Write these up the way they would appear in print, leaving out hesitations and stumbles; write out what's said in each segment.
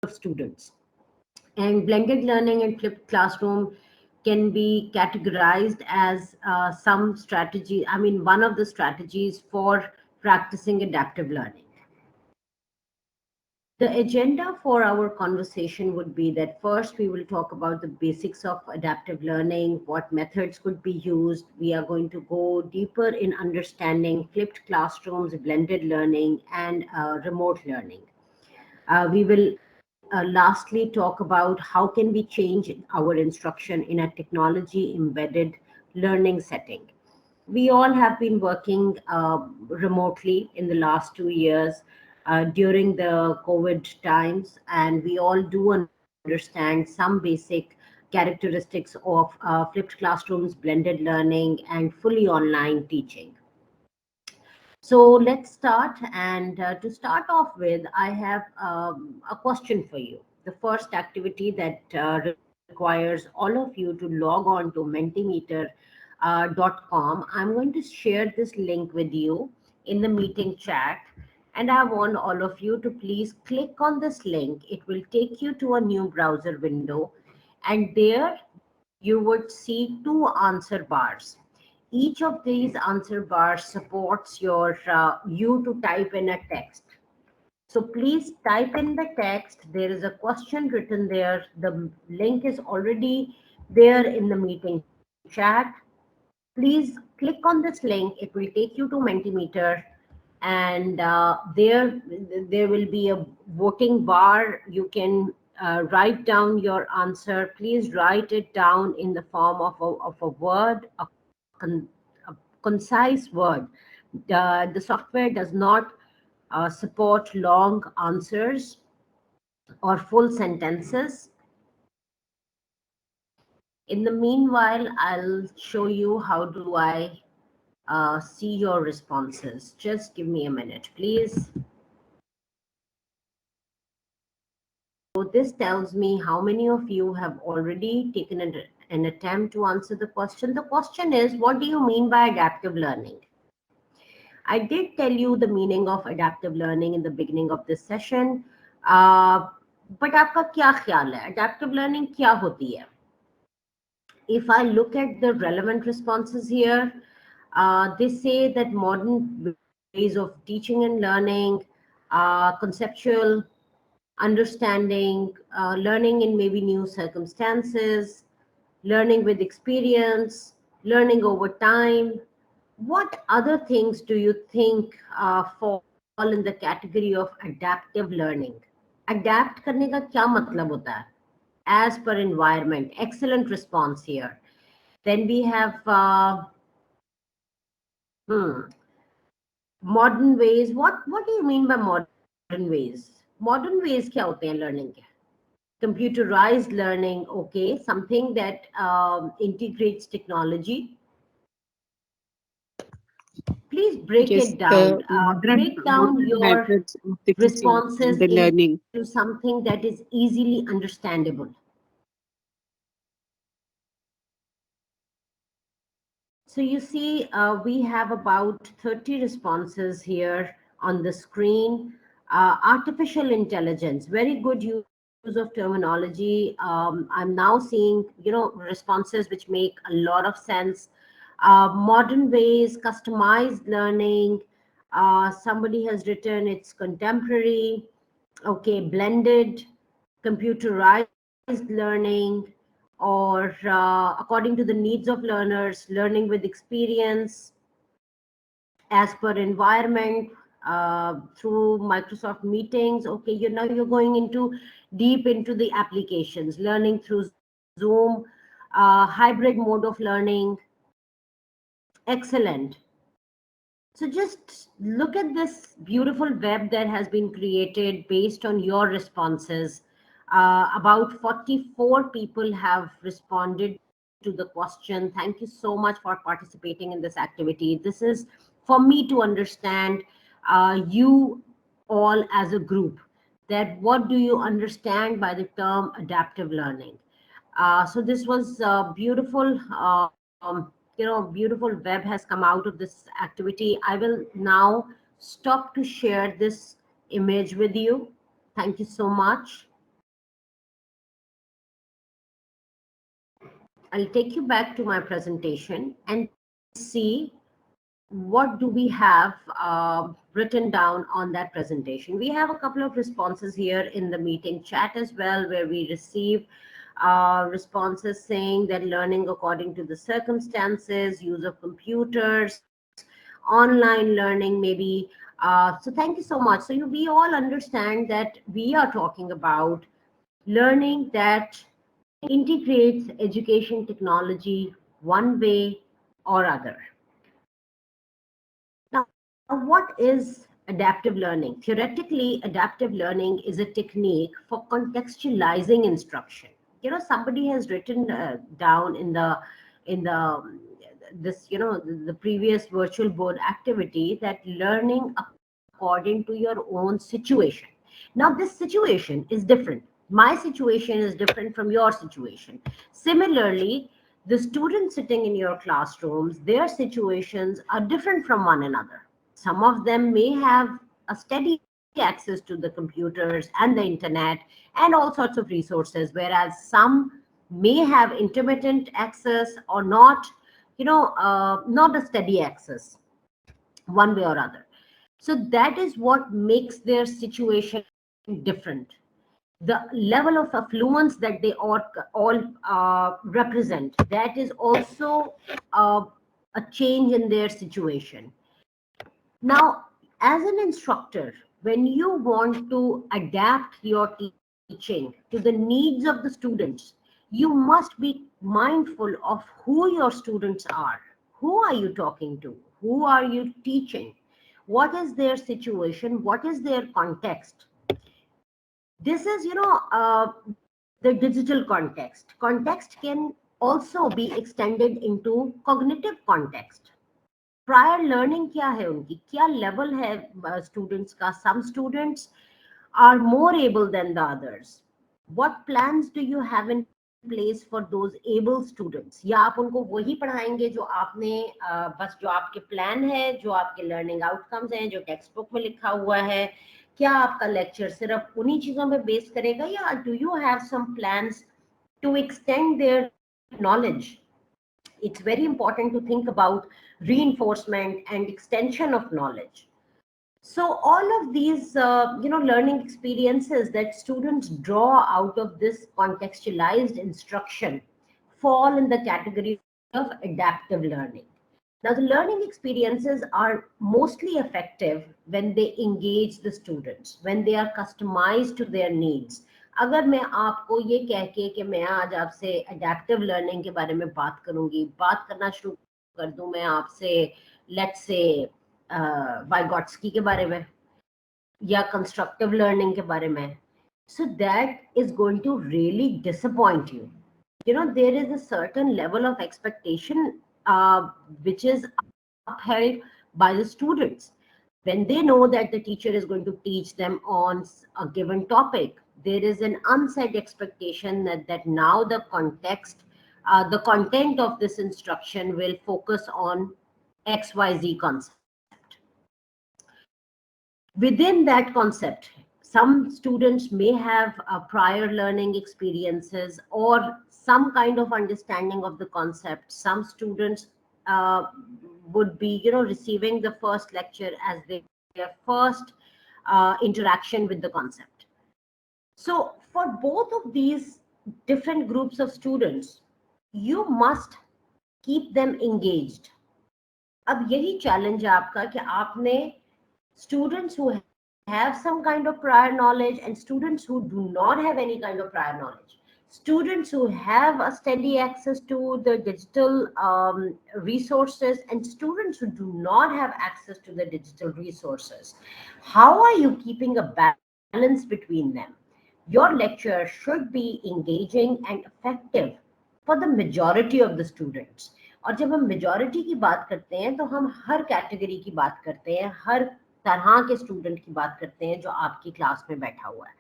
of students. And blended learning and flipped classroom can be categorized as some strategy. I mean, one of the strategies for practicing adaptive learning. The agenda for our conversation would be that first we will talk about the basics of adaptive learning, what methods could be used. We are going to go deeper in understanding flipped classrooms, blended learning, and remote learning. We will lastly talk about how can we change our instruction in a technology embedded learning setting. We all have been working remotely in the last 2 years during the COVID times, and we all do understand some basic characteristics of flipped classrooms, blended learning, and fully online teaching. So let's start. And to start off with, I have a question for you. The first activity that requires all of you to log on to mentimeter.com. I'm going to share this link with you in the meeting chat. And I want all of you to please click on this link. It will take you to a new browser window. And there you would see two answer bars. Each of these answer bars supports you to type in a text. So please type in the text. There is a question written there. The link is already there in the meeting chat. Please click on this link. It will take you to Mentimeter, and there will be a voting bar. You can write down your answer. Please write it down in the form of a word, a concise word. The software does not support long answers or full sentences. In the meanwhile, I'll show you how do I see your responses. Just give me a minute, please. So this tells me how many of you have already taken an attempt to answer the question. The question is, what do you mean by adaptive learning? I did tell you the meaning of adaptive learning in the beginning of this session. But आपका क्या ख्याल है? Adaptive learning क्या होती है? If I look at the relevant responses here, they say that modern ways of teaching and learning, conceptual understanding, learning in maybe new circumstances, learning with experience, learning over time. What other things do you think fall in the category of adaptive learning? Adapt करने का क्या मतलब होता है? As per environment. Excellent response here. Then we have modern ways. What do you mean by modern ways? Modern ways क्या होते हैं learning के? Computerized learning, okay, something that integrates technology. Please break it down. Break down your responses into something that is easily understandable. So you see, we have about 30 responses here on the screen. Artificial intelligence, very good use of terminology. I'm now seeing, responses which make a lot of sense. Modern ways, customized learning. Somebody has written it's contemporary. Okay, blended, computerized learning, or according to the needs of learners, learning with experience, as per environment, through Microsoft meetings. Okay, you're going into deep into the applications, learning through Zoom, hybrid mode of learning. Excellent. So just look at this beautiful web that has been created based on your responses. About 44 people have responded to the question. Thank you so much for participating in this activity. This is for me to understand you all as a group, that what do you understand by the term adaptive learning. So this was beautiful. Beautiful web has come out of this activity. I will now stop to share this image with you. Thank you so much. I'll take you back to my presentation and see what do we have written down on that presentation. We have a couple of responses here in the meeting chat as well, where we receive responses saying that learning according to the circumstances, use of computers, online learning maybe. So thank you so much. So we all understand that we are talking about learning that integrates education technology one way or other. Now, what is adaptive learning? Theoretically, adaptive learning is a technique for contextualizing instruction. Somebody has written down in the this the previous virtual board activity that learning according to your own situation. Now, this situation is different. My situation is different from your situation. Similarly, the students sitting in your classrooms, their situations are different from one another. Some of them may have a steady access to the computers and the internet and all sorts of resources, whereas some may have intermittent access or not, not a steady access one way or other. So that is what makes their situation different. The level of affluence that they all represent, that is also a change in their situation. Now, as an instructor, when you want to adapt your teaching to the needs of the students, you must be mindful of who your students are. Who are you talking to? Who are you teaching? What is their situation? What is their context? This is, the digital context. Context can also be extended into cognitive context. Prior learning क्या है उनकी, क्या level है students का? Some students are more able than the others. What plans do you have in place for those able students? या आप उनको वही पढ़ाएंगे जो आपने बस जो आपके प्लान है, जो आपके लर्निंग आउटकम्स हैं, जो टेक्स्ट बुक में लिखा हुआ है? क्या आपका लेक्चर सिर्फ उन्हीं चीजों पे बेस करेगा, या do you have some plans to extend their knowledge? It's very important to think about reinforcement and extension of knowledge. So all of these, learning experiences that students draw out of this contextualized instruction fall in the category of adaptive learning. Now, the learning experiences are mostly effective when they engage the students, when they are customized to their needs. अगर मैं आपको ये कह के कि मैं आज आपसे एडेप्टिव लर्निंग के बारे में बात करूंगी, बात करना शुरू कर दूं मैं आपसे लेट्स से वाइगॉट्स्की के बारे में या कंस्ट्रक्टिव लर्निंग के बारे में, so that is going to really disappoint you. There is a certain level of expectation which is upheld by the students. When they know that the teacher is going to teach them on a given topic, there is an unsaid expectation that now the context, the content of this instruction will focus on XYZ concept. Within that concept, some students may have prior learning experiences or some kind of understanding of the concept. Some students would be, receiving the first lecture as their first interaction with the concept. So for both of these different groups of students, you must keep them engaged. अब यही challenge है आपका कि आपने students who have some kind of prior knowledge and students who do not have any kind of prior knowledge, students who have a steady access to the digital resources and students who do not have access to the digital resources. How are you keeping a balance between them? Your lecture should be engaging and effective for the majority of the students. और जब हम majority की बात करते हैं तो हम हर category की बात करते हैं, हर तरह के स्टूडेंट की बात करते हैं जो आपकी क्लास में बैठा हुआ है.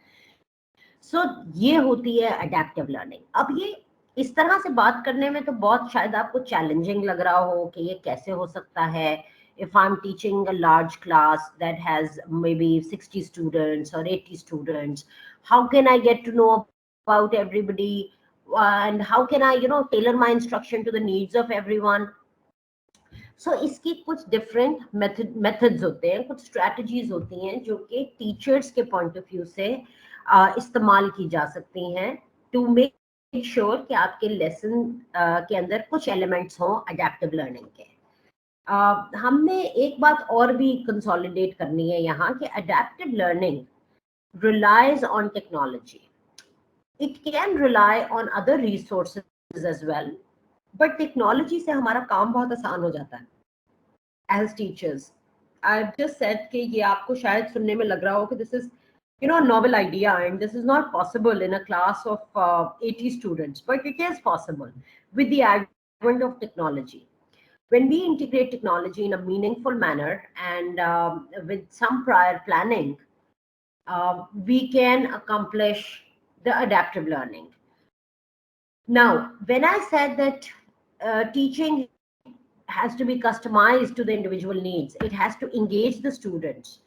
सो ये होती है अडेप्टिव लर्निंग. अब ये इस तरह से बात करने में तो बहुत शायद आपको चैलेंजिंग लग रहा हो कि ये कैसे हो सकता है. If I'm teaching a large class that has maybe 60 students or 80 students, how can I get to know about everybody? and how can I tailor my instruction to the needs of everyone. So इसकी कुछ different methods होते हैं, कुछ strategies होती हैं जो कि teachers के point of view से इस्तेमाल की जा सकती हैं to make sure कि आपके lesson के अंदर कुछ elements हों adaptive learning के. हमने एक बात और भी consolidate करनी है यहाँ कि adaptive learning relies on technology. It can rely on other resources as well, but technology से हमारा काम बहुत आसान हो जाता है. As teachers, I've just said कि ये आपको शायद सुनने में लग रहा हो कि this is a novel idea and this is not possible in a class of 80 students, but it is possible with the advent of technology. When we integrate technology in a meaningful manner and with some prior planning, we can accomplish the adaptive learning. Now, when I said that teaching has to be customized to the individual needs, it has to engage the students.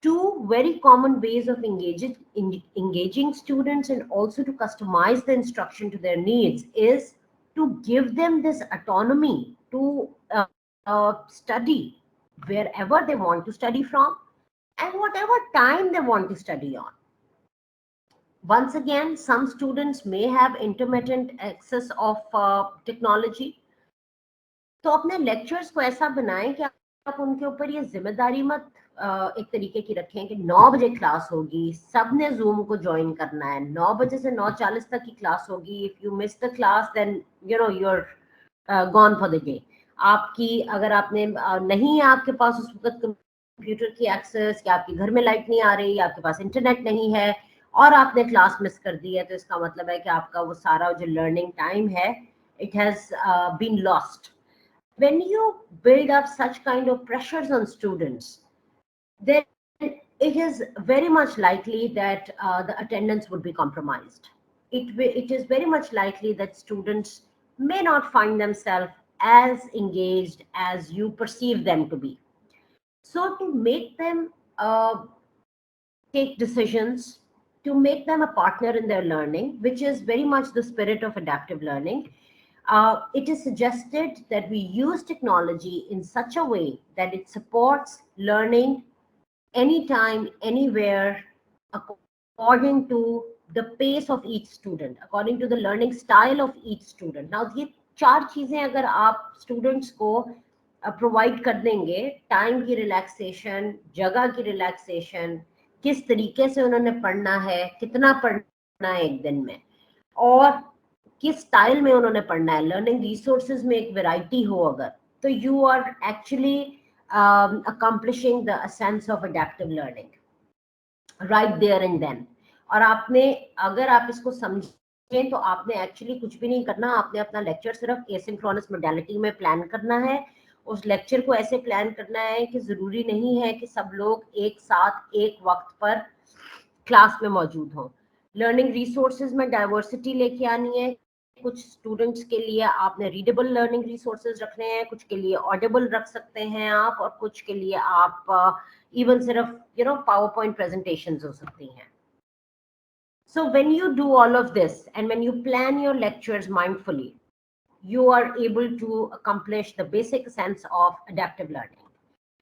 Two very common ways of engaging students and also to customize the instruction to their needs is to give them this autonomy to study wherever they want to study from and whatever time they want to study on. Once again, some students may have intermittent access of technology. तो अपने lectures को ऐसा बनाएं कि आप उनके ऊपर ये जिम्मेदारी मत एक तरीके की रखें कि 9 बजे क्लास होगी, सबने जूम को ज्वाइन करना है, 9 बजे से 9:40 तक की क्लास होगी. If you miss the class then you are gone for the day. आपकी अगर आपने नहीं है आपके पास उस वक्त कंप्यूटर की एक्सेस, या आपके घर में लाइट नहीं आ रही, या आपके पास इंटरनेट नहीं है और आपने क्लास मिस कर दी है, तो इसका मतलब है कि आपका वो सारा जो लर्निंग टाइम है it has been lost. When you build up such kind of pressures on students, then it is very much likely that the attendance would be compromised. It is very much likely that students may not find themselves as engaged as you perceive them to be. So to make them take decisions, to make them a partner in their learning, which is very much the spirit of adaptive learning, it is suggested that we use technology in such a way that it supports learning anytime, anywhere, according to the pace of each student, according to the learning style of each student. Now, ये 4 चीजें अगर आप students को provide कर देंगे, time की relaxation, जगह की रिलैक्सेशन, किस तरीके से उन्होंने पढ़ना है, कितना पढ़ना है एक दिन में, और किस स्टाइल में उन्होंने पढ़ना है, लर्निंग रिसोर्सेज में एक वैरायटी हो अगर, तो you are actually accomplishing the sense of adaptive learning right there and then. और आपने अगर आप इसको समझें तो आपने एक्चुअली कुछ भी नहीं करना, आपने अपना लेक्चर सिर्फ एसिंक्रोनस मोडालिटी में प्लान करना है. उस लेक्चर को ऐसे प्लान करना है कि जरूरी नहीं है कि सब लोग एक साथ एक वक्त पर क्लास में मौजूद हों. लर्निंग रिसोर्सेज में डाइवर्सिटी लेके आनी है. कुछ स्टूडेंट्स के लिए आपने रीडेबल लर्निंग रिसोर्सेज रखने हैं, कुछ के लिए ऑडिबल रख सकते हैं आप, और कुछ के लिए आप इवन सिर्फ पावर पॉइंट प्रेजेंटेशंस हो सकती हैं. So when you do all of this and when you plan your lectures mindfully, you are able to accomplish the basic sense of adaptive learning.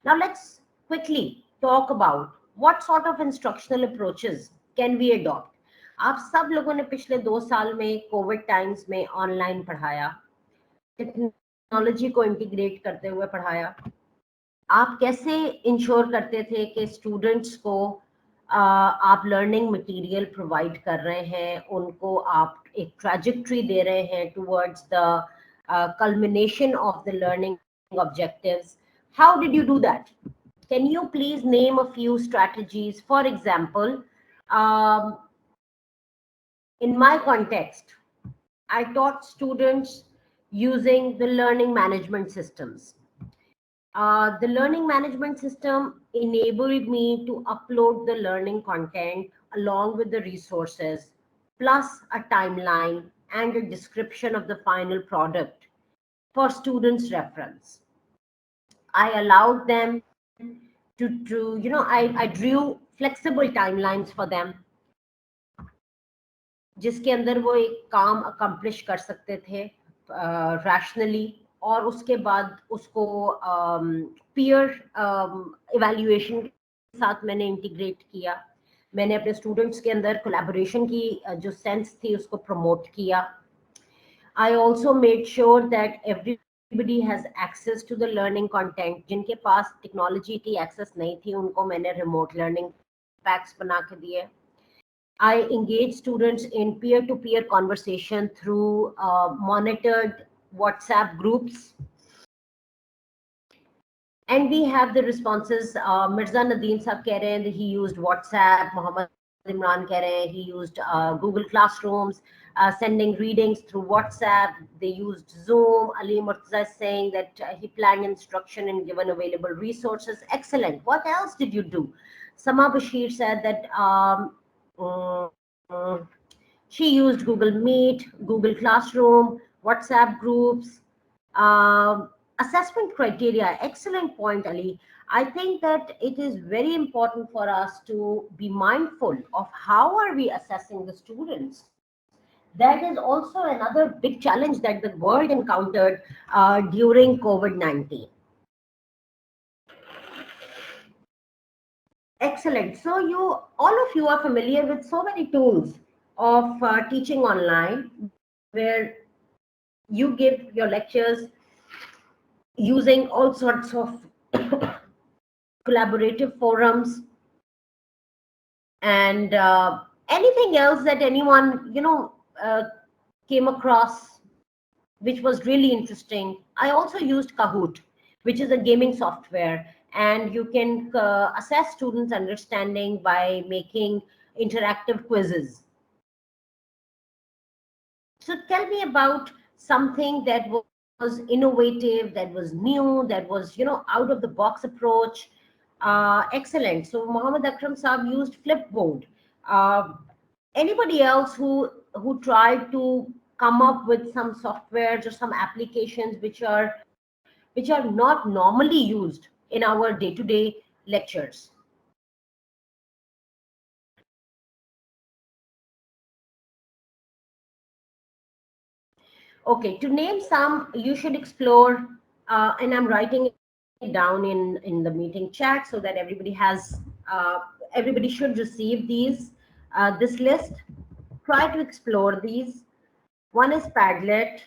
Now let's quickly talk about what sort of instructional approaches can we adopt. आप सब लोगों ने पिछले 2 साल में Covid times में online पढ़ाया, technology को इंटीग्रेट करते हुए पढ़ाया. आप कैसे इंश्योर करते थे कि स्टूडेंट्स को आप लर्निंग मटेरियल प्रोवाइड कर रहे हैं, उनको आप एक ट्रैजेक्टरी दे रहे हैं towards the culmination of the learning objectives. How did you do that? Can you please name a few strategies? For example, in my context, I taught students using the learning management systems. The learning management system enabled me to upload the learning content along with the resources, plus a timeline and a description of the final product for students' reference. I allowed them I drew flexible timelines for them. जिसके अंदर वो एक काम accomplish कर सकते थे rationally, और उसके बाद उसको पीयर इवैल्यूएशन के साथ मैंने इंटीग्रेट किया। मैंने अपने स्टूडेंट्स के अंदर कोलैबोरेशन की जो सेंस थी उसको प्रमोट किया। I also made sure that everybody has access to the learning content. जिनके पास टेक्नोलॉजी की एक्सेस नहीं थी उनको मैंने रिमोट लर्निंग पैक्स बना के दिए। I engage students in peer-to-peer conversation through monitored WhatsApp groups. And we have the responses. Mirza Nadeem sab keh rahe hain that he used WhatsApp. Mohammed Imran keh rahe hain he used Google Classrooms, sending readings through WhatsApp. They used Zoom. Ali Murtaza is saying that he planned instruction and given available resources. Excellent. What else did you do? Sama Bashir said that she used Google Meet, Google Classroom, WhatsApp groups. Assessment criteria, excellent point, Ali. I think that it is very important for us to be mindful of how are we assessing the students. That is also another big challenge that the world encountered during COVID-19. Excellent. So all of you are familiar with so many tools of teaching online, where you give your lectures using all sorts of collaborative forums and anything else that anyone came across which was really interesting. I also used Kahoot, which is a gaming software, and you can assess students' understanding by making interactive quizzes. So tell me about something that was innovative, that was new, that was out of the box approach. Excellent. So Mohammed Akram Saab used Flipboard. Uh, Anybody else who tried to come up with some softwares or some applications which are not normally used in our day-to-day lectures? Okay, to name some, you should explore, and I'm writing it down in the meeting chat so that everybody should receive this list. Try to explore these. One is Padlet.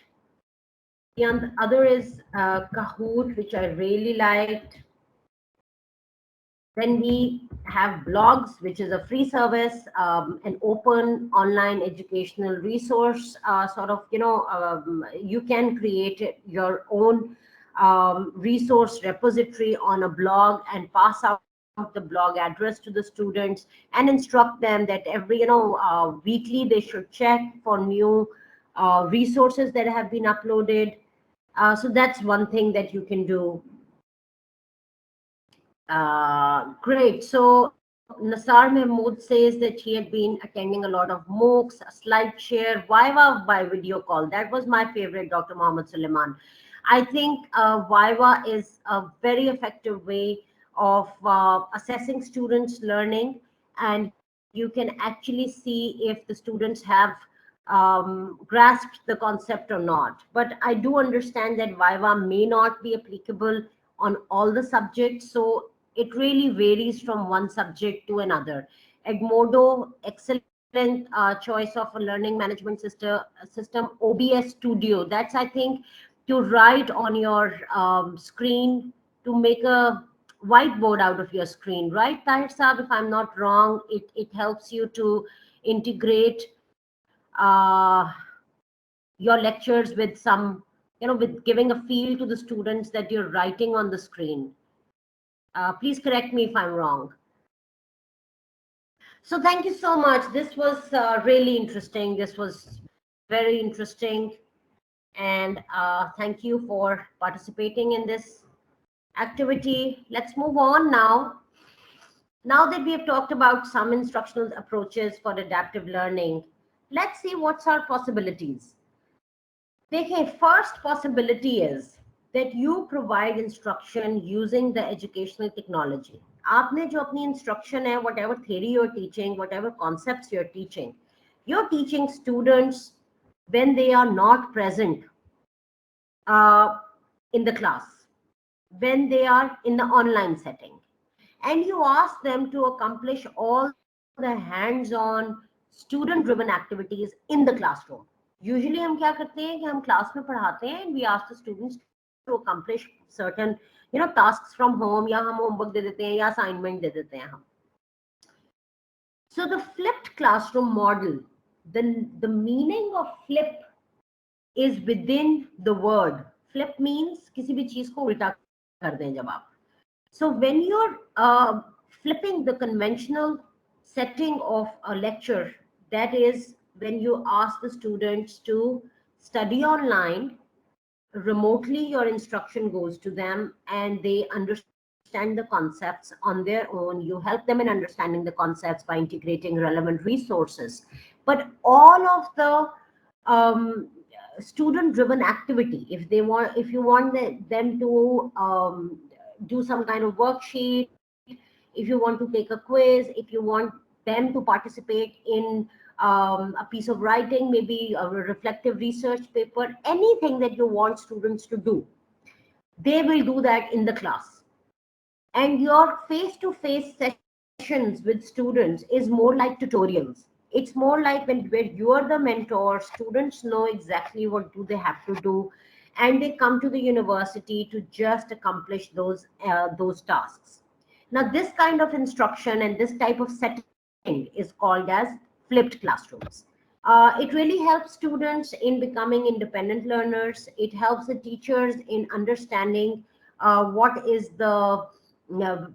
The other is Kahoot, which I really liked. Then we have blogs, which is a free service, an open online educational resource. You can create your own resource repository on a blog and pass out the blog address to the students and instruct them that every weekly they should check for new resources that have been uploaded. So that's one thing that you can do. Great. So Nasar Mahmood says that he had been attending a lot of MOOCs, SlideShare, Viva by video call. That was my favorite, Dr. Mohammed Suleiman. I think Viva is a very effective way of assessing students' learning, and you can actually see if the students have grasped the concept or not. But I do understand that Viva may not be applicable on all the subjects, so it really varies from one subject to another. Edmodo, excellent choice of a learning management system. OBS Studio, that's I think to write on your screen, to make a whiteboard out of your screen, right, Tahir Saab? If I'm not wrong, it helps you to integrate uh, your lectures with some, with giving a feel to the students that you're writing on the screen. Please correct me if I'm wrong. So thank you so much. This was really interesting. This was very interesting. And thank you for participating in this activity. Let's move on now. Now that we have talked about some instructional approaches for adaptive learning, let's see what's our possibilities. देखिए, first possibility is that you provide instruction using the educational technology. आपने जो अपनी instruction है, whatever theory you're teaching, whatever concepts you're teaching, You're teaching students when they are not present uh, in the class, when they are in the online setting, and you ask them to accomplish all the hands-on student-driven activities in the classroom. Usually हम क्या करते हैं कि हम class में पढ़ाते हैं and we ask the students to accomplish certain tasks from home, या हम होमवर्क दे देते हैं या असाइनमेंट दे देते हैं हम. So the flipped classroom model, the meaning of flip is within the word. Flip means किसी भी चीज को उल्टा कर दें जब आप. So when you're flipping the conventional setting of a lecture, that is when you ask the students to study online remotely, your instruction goes to them and they understand the concepts on their own. You help them in understanding the concepts by integrating relevant resources. But all of the student driven activity, if you want them to do some kind of worksheet, if you want to take a quiz, if you want them to participate in a piece of writing, maybe a reflective research paper, anything that you want students to do, they will do that in the class. And your face-to-face sessions with students is more like tutorials. It's more like where you are the mentor, students know exactly what do they have to do, and they come to the university to just accomplish those tasks. Now, this kind of instruction and this type of setting is called as flipped classrooms. It really helps students in becoming independent learners. It helps the teachers in understanding what is the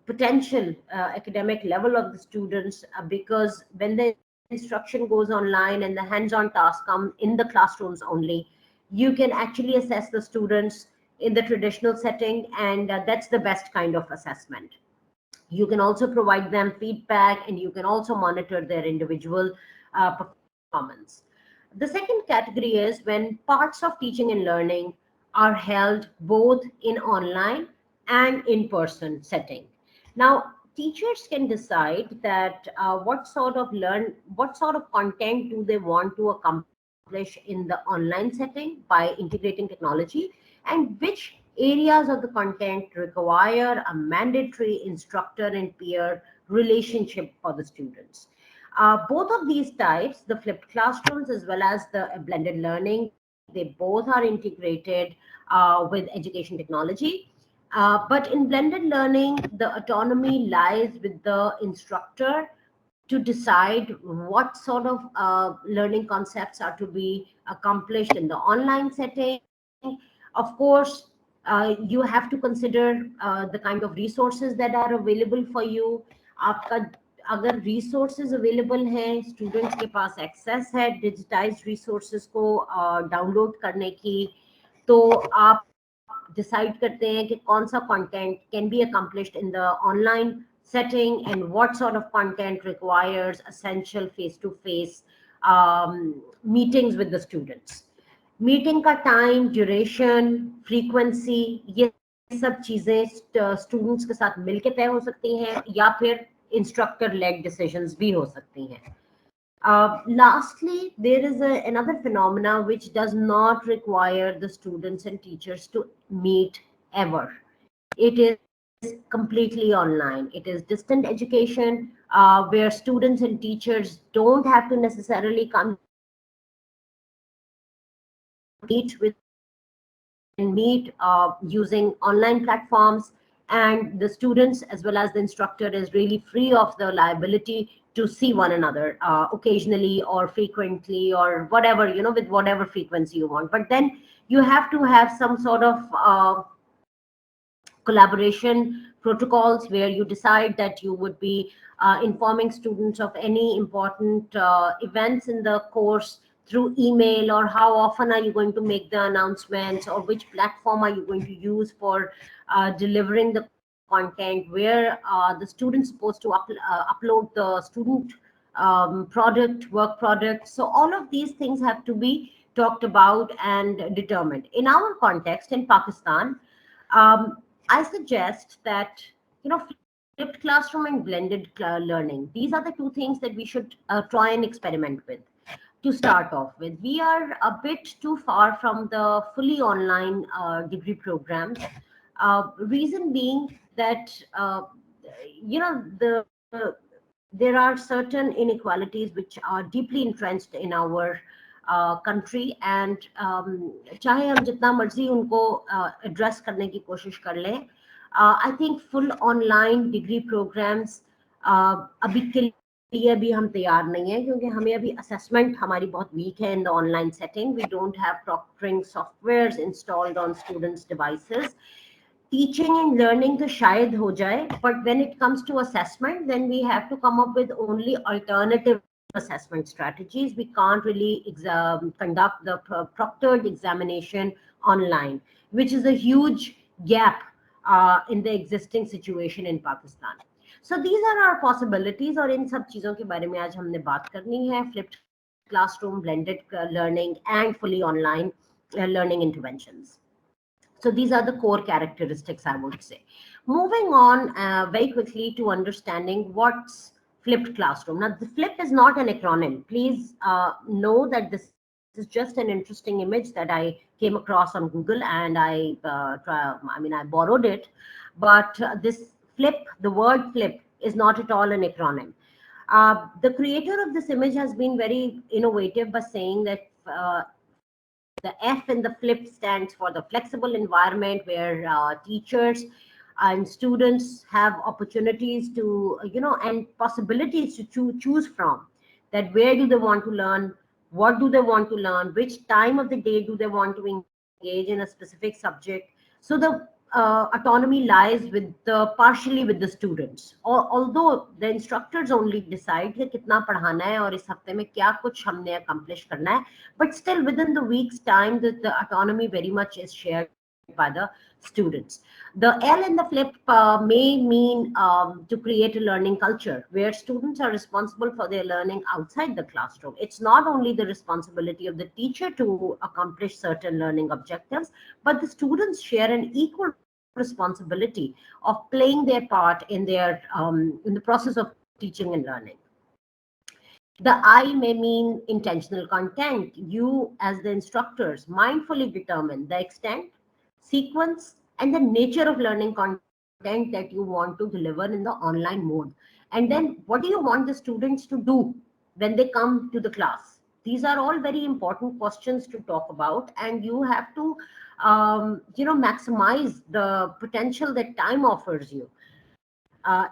potential academic level of the students, because when the instruction goes online and the hands-on tasks come in the classrooms only, you can actually assess the students in the traditional setting, and that's the best kind of assessment. You can also provide them feedback, and you can also monitor their individual performance. The second category is when parts of teaching and learning are held both in online and in-person setting. Now, teachers can decide that what sort of content do they want to accomplish in the online setting by integrating technology, and which areas of the content require a mandatory instructor and peer relationship for the students. Both of these types, the flipped classrooms as well as the blended learning, they both are integrated with education technology. But in blended learning, the autonomy lies with the instructor to decide what sort of learning concepts are to be accomplished in the online setting. Of course, you have to consider the kind of resources that are available for you. आपका अगर resources available हैं, students के पास access है digitized resources को download करने की, तो आप decide करते हैं कि कौन सा content can be accomplished in the online setting and what sort of content requires essential face-to-face meetings with the students. Meeting का टाइम, ड्यूरेशन, फ्रीक्वेंसी, ये सब चीजें स्टूडेंट्स के साथ मिलकर तय हो सकती हैं, या फिर इंस्ट्रक्टर लेड डिसीजंस भी हो सकती हैं. Lastly, there is another phenomena which does not require the students and teachers to meet ever. It is completely online. It is distant education, where students and teachers don't have to necessarily come meet with and meet using online platforms, and the students as well as the instructor is really free of the liability to see one another occasionally or frequently or whatever, with whatever frequency you want. But then you have to have some sort of collaboration protocols where you decide that you would be informing students of any important events in the course through email, or how often are you going to make the announcements, or which platform are you going to use for delivering the content, where the student's supposed to upload the student work product. So all of these things have to be talked about and determined. In our context in Pakistan, I suggest that, flipped classroom and blended learning, these are the two things that we should try and experiment with. to start off with. We are a bit too far from the fully online degree programs. Reason being that there are certain inequalities which are deeply entrenched in our country, and चाहे हम जितना मर्जी उनको address करने की कोशिश कर लें, I think full online degree programs अभी के लिए भी हम तैयार नहीं है, क्योंकि हमें अभी assessment हमारी बहुत weak है in the online setting. We don't have proctoring softwares installed on students' devices. Teaching and learning to shayad ho jaye, but when it comes to assessment, then we have to come up with only alternative assessment strategies. We can't really conduct the proctored examination online, which is a huge gap in the existing situation in Pakistan. So these are our possibilities, और इन सब चीजों के बारे में आज हमने बात करनी है. Flipped classroom, blended learning, and fully online learning interventions. So these are the core characteristics, I would say. Moving on very quickly to understanding what's flipped classroom. Now, the flip is not an acronym. Please know that this is just an interesting image that I came across on Google, and I borrowed it. But this flip, the word flip, is not at all an acronym. The creator of this image has been very innovative by saying that the F in the flip stands for the flexible environment, where teachers and students have opportunities to, and possibilities to choose from. That where do they want to learn, what do they want to learn, which time of the day do they want to engage in a specific subject. So the autonomy lies partially with the students. Although the instructors only decide कि कितना पढ़ाना है और इस हफ्ते में क्या कुछ हमने accomplish करना है, but still within the week's time the autonomy very much is shared by the students. The L in the flip may mean to create a learning culture where students are responsible for their learning outside the classroom. It's not only the responsibility of the teacher to accomplish certain learning objectives, but the students share an equal responsibility of playing their part in the process of teaching and learning. The I may mean intentional content. You, as the instructors, mindfully determine the extent, sequence, and the nature of learning content that you want to deliver in the online mode. And then what do you want the students to do when they come to the class? These are all very important questions to talk about, and you have to maximize the potential that time offers you.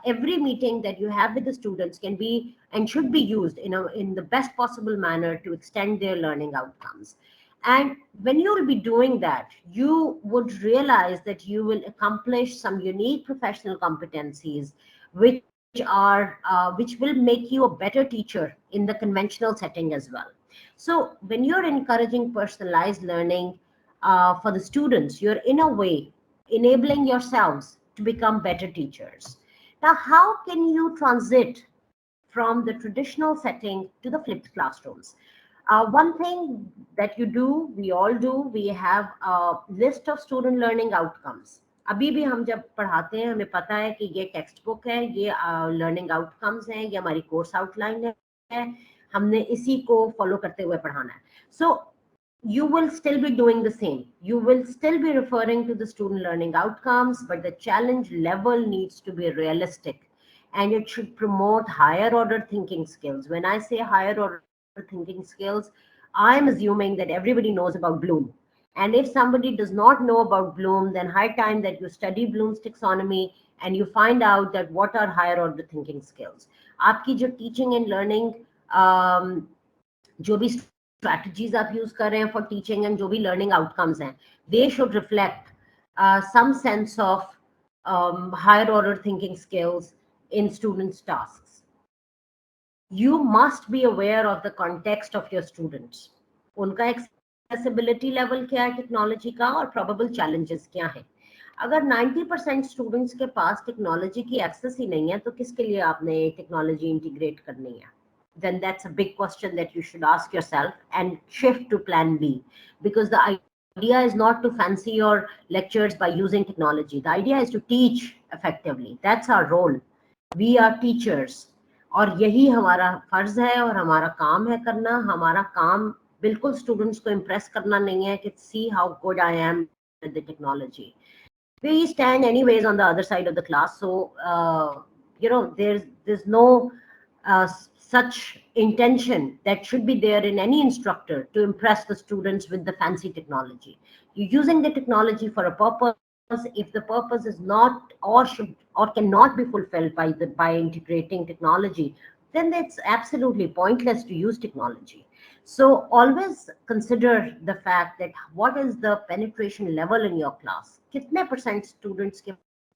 Every meeting that you have with the students can be and should be used in the best possible manner to extend their learning outcomes. And when you will be doing that, you would realize that you will accomplish some unique professional competencies, which will make you a better teacher in the conventional setting as well. So when you're encouraging personalized learning for the students, you're in a way enabling yourselves to become better teachers. Now, how can you transit from the traditional setting to the flipped classrooms? One thing that we all do, we have a list of student learning outcomes. अभी भी हम जब पढ़ाते हैं हमें पता है कि ये टेक्स्ट बुक है, ये लर्निंग आउटकम्स हैं, ये हमारी कोर्स आउटलाइन है, हमने इसी को फॉलो करते हुए पढ़ाना है. So you will still be doing the same. You will still be referring to the student learning outcomes, but the challenge level needs to be realistic, and it should promote higher order thinking skills. When I say higher order thinking skills, I'm assuming that everybody knows about Bloom. And if somebody does not know about Bloom, then high time that you study Bloom's taxonomy and you find out that what are higher order thinking skills. आपकी जो teaching and learning जो भी strategies आप use कर रहे हैं for teaching and जो भी learning outcomes हैं, they should reflect some sense of higher order thinking skills in students' tasks. You must be aware of the context of your students. उनका accessibility level क्या है technology का और probable challenges क्या हैं. अगर 90% स्टूडेंट्स के पास टेक्नोलॉजी की एक्सेस ही नहीं है तो किसके लिए आपने टेक्नोलॉजी इंटीग्रेट करनी है? Then that's a big question that you should ask yourself and shift to plan B, because the idea is not to fancy your lectures by using technology. The idea is to teach effectively. That's our role. We are teachers और यही हमारा फर्ज है और हमारा काम है करना. हमारा काम बिल्कुल स्टूडेंट्स को इम्प्रेस करना नहीं है कि see how good I am with the technology. We stand anyways on the other side of the class, so there's no such intention that should be there in any instructor to impress the students with the fancy technology. You're using the technology for a purpose. If the purpose is not or should or cannot be fulfilled by integrating technology, then it's absolutely pointless to use technology. So always consider the fact that what is the penetration level in your class. कितने percent students के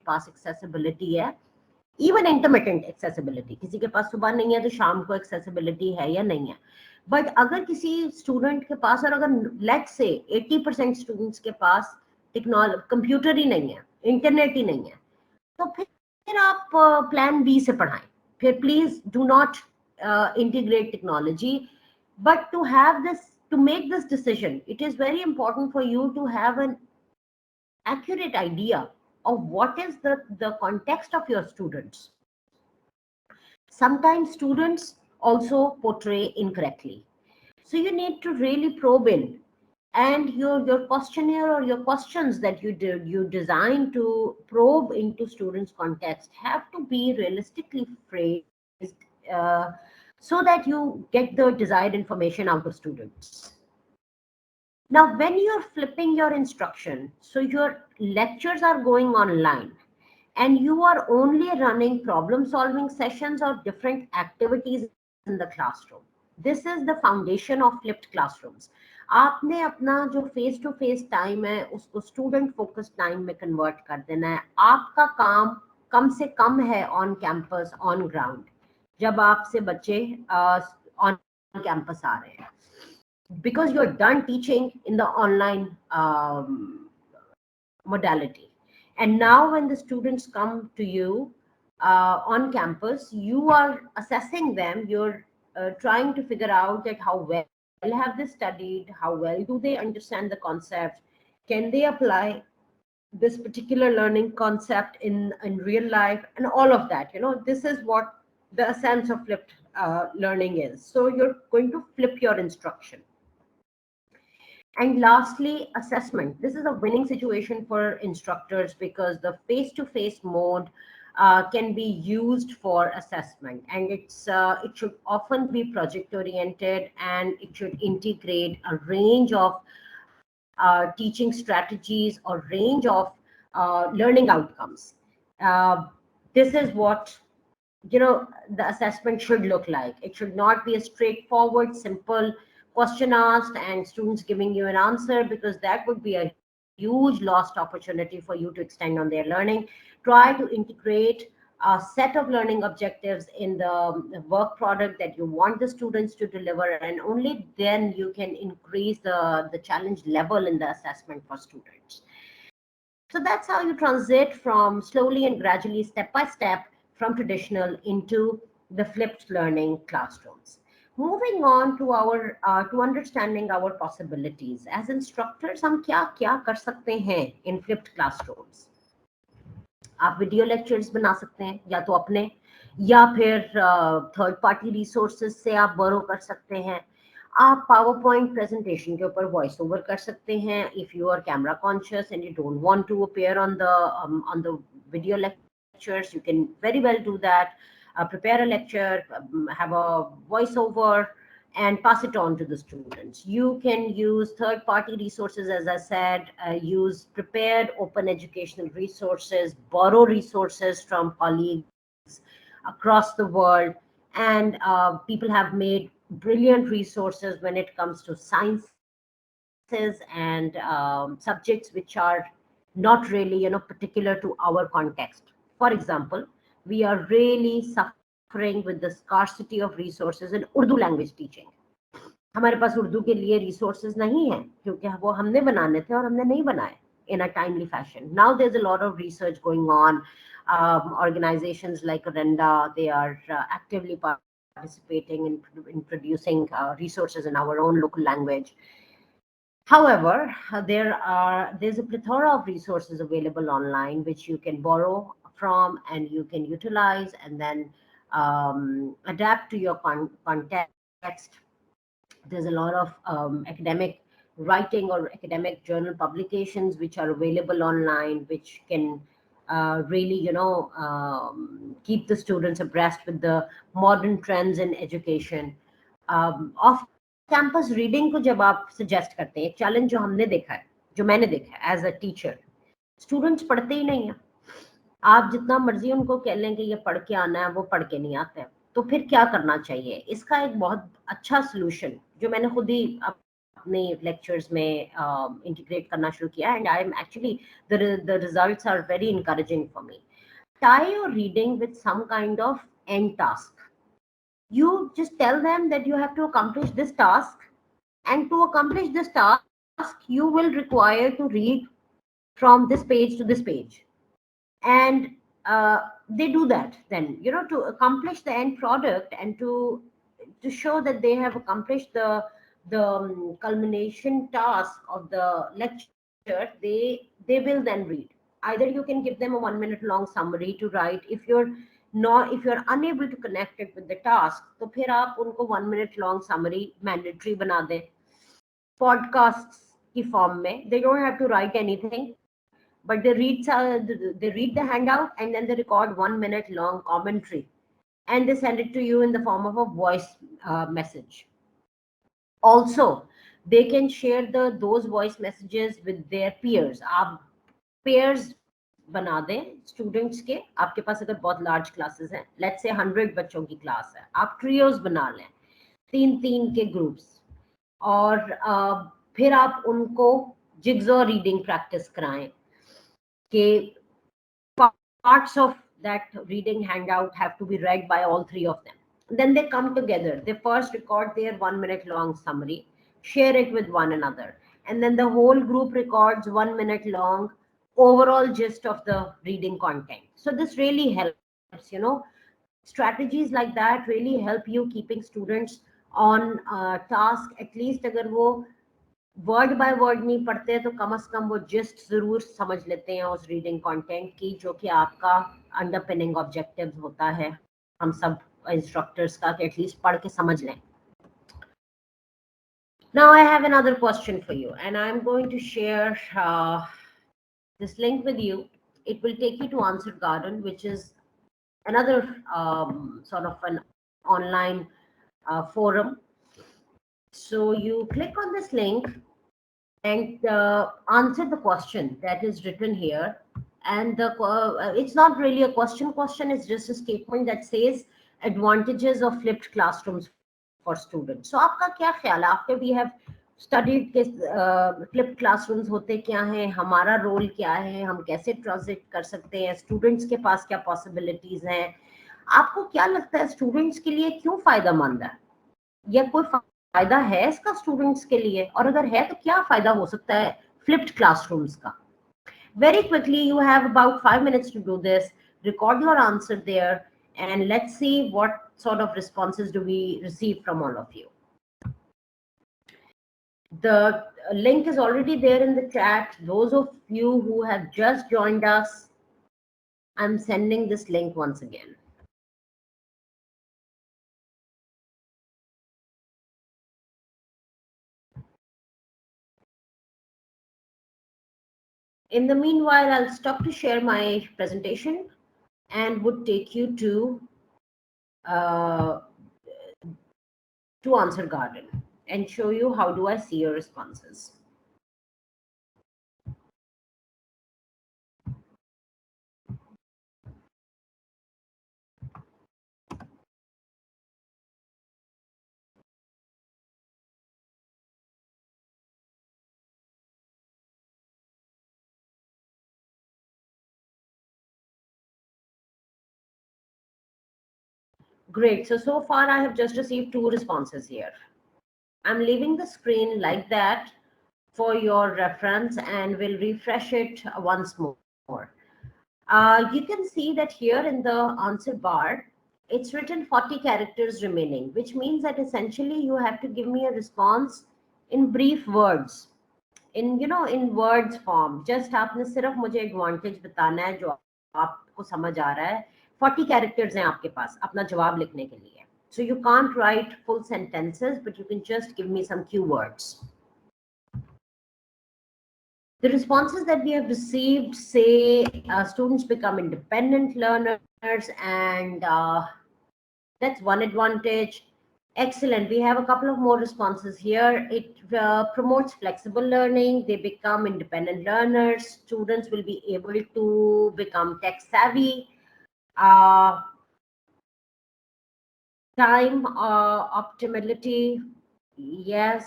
पास accessibility है, even intermittent accessibility. किसी के पास सुबह नहीं है तो शाम को एक्सेसिबिलिटी है या नहीं है. बट अगर किसी स्टूडेंट के पास, और अगर लेट से 80% स्टूडेंट्स के पास कंप्यूटर ही नहीं है, इंटरनेट ही नहीं है, तो फिर आप प्लान बी से पढ़ाएं. फिर please do not integrate technology. But to make this decision, it is very important for you to have an accurate idea of what is the context of your students. Sometimes students also portray incorrectly. So you need to really probe in, and your questionnaire or your questions that you design to probe into students' context have to be realistically phrased, so that you get the desired information out of students. Now, when you're flipping your instruction, so your lectures are going online and you are only running problem solving sessions or different activities in the classroom. This is the foundation of flipped classrooms. आपने अपना जो face to face time है उसको student focus time में convert कर देना है. आपका काम कम से कम है ऑन कैंपस, ऑन ग्राउंड, जब आपसे बच्चे ऑन कैंपस आ रहे हैं, because you're done teaching in the online modality, and now when the students come to you on campus, you are assessing them. You're trying to figure out that how well have they studied, how well do they understand the concept, can they apply this particular learning concept in real life, and all of that. This is what the essence of flipped learning is. So you're going to flip your instruction. And lastly, assessment. This is a winning situation for instructors because the face-to-face mode can be used for assessment, and it should often be project oriented, and it should integrate a range of teaching strategies or range of learning outcomes. This is what the assessment should look like. It should not be a straightforward, simple question asked and students giving you an answer, because that would be a huge lost opportunity for you to extend on their learning. Try to integrate a set of learning objectives in the work product that you want the students to deliver, and only then you can increase the challenge level in the assessment for students. So that's how you transit from slowly and gradually, step by step, from traditional into the flipped learning classrooms. Moving on to our to understanding our possibilities as instructors, हम क्या कर सकते हैं in flipped classrooms. आप video lectures बना सकते हैं, या तो अपने, या फिर थर्ड पार्टी रिसोर्सेज से आप बोरो कर सकते हैं. आप पावर पॉइंट प्रेजेंटेशन के ऊपर वॉइस ओवर कर सकते हैं if you are camera conscious and you don't want to appear on the video lectures. You can very well do that. Prepare a lecture, have a voiceover, and pass it on to the students. You can use third-party resources, as I said, use prepared open educational resources, borrow resources from colleagues across the world, and people have made brilliant resources when it comes to sciences and subjects which are not really particular to our context. For example, we are really suffering with the scarcity of resources in Urdu language teaching. हमारे पास उर्दू के लिए resources नहीं है, क्योंकि वो हमने बनाने थे और हमने नहीं बनाए in a timely fashion. Now there's a lot of research going on. Organizations like Renda, they are actively participating in producing resources in our own local language. However, there's a plethora of resources available online which you can borrow from and you can utilize, and then adapt to your context. There's a lot of academic writing or academic journal publications which are available online, which can really, keep the students abreast with the modern trends in education. Off campus reading को जब आप suggest करते हैं, एक challenge जो हमने देखा है, जो मैंने देखा है as a teacher, students पढ़ते ही नहीं है. आप जितना मर्जी उनको कह लें कि ये पढ़ के आना है, वो पढ़ के नहीं आते. तो फिर क्या करना चाहिए? इसका एक बहुत अच्छा सोल्यूशन जो मैंने खुद ही अपने लेक्चर्स में इंटीग्रेट करना शुरू किया, and I am actually the results are very encouraging for me. Tie your reading with some kind of end task. You just tell them that you have to accomplish this task, and to accomplish this task you will require to read from this page to this page. And they do that then, to accomplish the end product, and to show that they have accomplished the culmination task of the lecture. They will then read. Either you can give them a 1 minute long summary to write. If you're unable to connect it with the task, तो फिर आप उनको 1 minute long summary mandatory बना दें podcasts की form में. They don't have to write anything, but they read the handout, and then they record 1 minute long commentary, and they send it to you in the form of a voice message. Also, they can share those voice messages with their peers. आप pairs बना दें students के. आपके पास अगर बहुत large classes हैं, let's say 100 बच्चों की क्लास है, आप ट्रियोज बना लें, 3-3 के ग्रुप्स, और फिर आप उनको जिग्सॉ रीडिंग प्रैक्टिस कराएं कि parts of that reading handout have to be read by all 3 of them. Then they come together. They first record their 1 minute long summary, share it with one another, and then the whole group records 1 minute long overall gist of the reading content. So this really helps. Strategies like that really help you keeping students on task. At least अगर वो word by word नहीं पढ़ते तो कम से कम वो gist जरूर समझ लेते हैं उस रीडिंग कंटेंट की, जो कि आपका अंडरपिनिंग ऑब्जेक्टिव्स होता है हम सब इंस्ट्रक्टर्स का, कि एटलीस्ट पढ़ के समझ लें. Now I have another question for you, and I'm going to share this link with you. It will take you to Answer Garden, which is another sort of an online forum. So you click on this link and answer the question that is written here. And it's not really a question, it's just a statement that says advantages of flipped classrooms for students. So आपका क्या ख्याल है, after we have studied के flipped classrooms होते क्या हैं, हमारा role क्या है, हम कैसे ट्रांजिट कर सकते हैं, स्टूडेंट्स के पास क्या पॉसिबिलिटीज हैं, आपको क्या लगता है स्टूडेंट्स के लिए क्यों फायदेमंद है, या कोई फायदा है इसका स्टूडेंट्स के लिए, और अगर है तो क्या फायदा हो सकता है फ्लिप्ड क्लासरूम्स का? Very quickly, you have about 5 minutes to do this. Record your answer there, and let's see what sort of responses do we receive from all of you. The link is already there in the chat. Those of you who have just joined us, I'm sending this link once again. In the meanwhile, I'll stop to share my presentation and would take you to Answer Garden and show you how do I see your responses. Great. So far I have just received 2 responses here. I'm leaving the screen like that for your reference and will refresh it once more. You can see that here in the answer bar, it's written 40 characters remaining, which means that essentially you have to give me a response in brief words, in words form. Just आपने सिर्फ मुझे advantage बताना है जो आपको समझ आ रहा है. 40 कैरेक्टर्स हैं आपके पास अपना जवाब लिखने के लिए. So you can't write full sentences, but you can just give me some keywords. The responses that we have received say students become independent learners, and that's one advantage. Excellent. We have a couple of more responses here. It promotes flexible learning. They become independent learners. Students will be able to become tech savvy. Time optimality. Yes.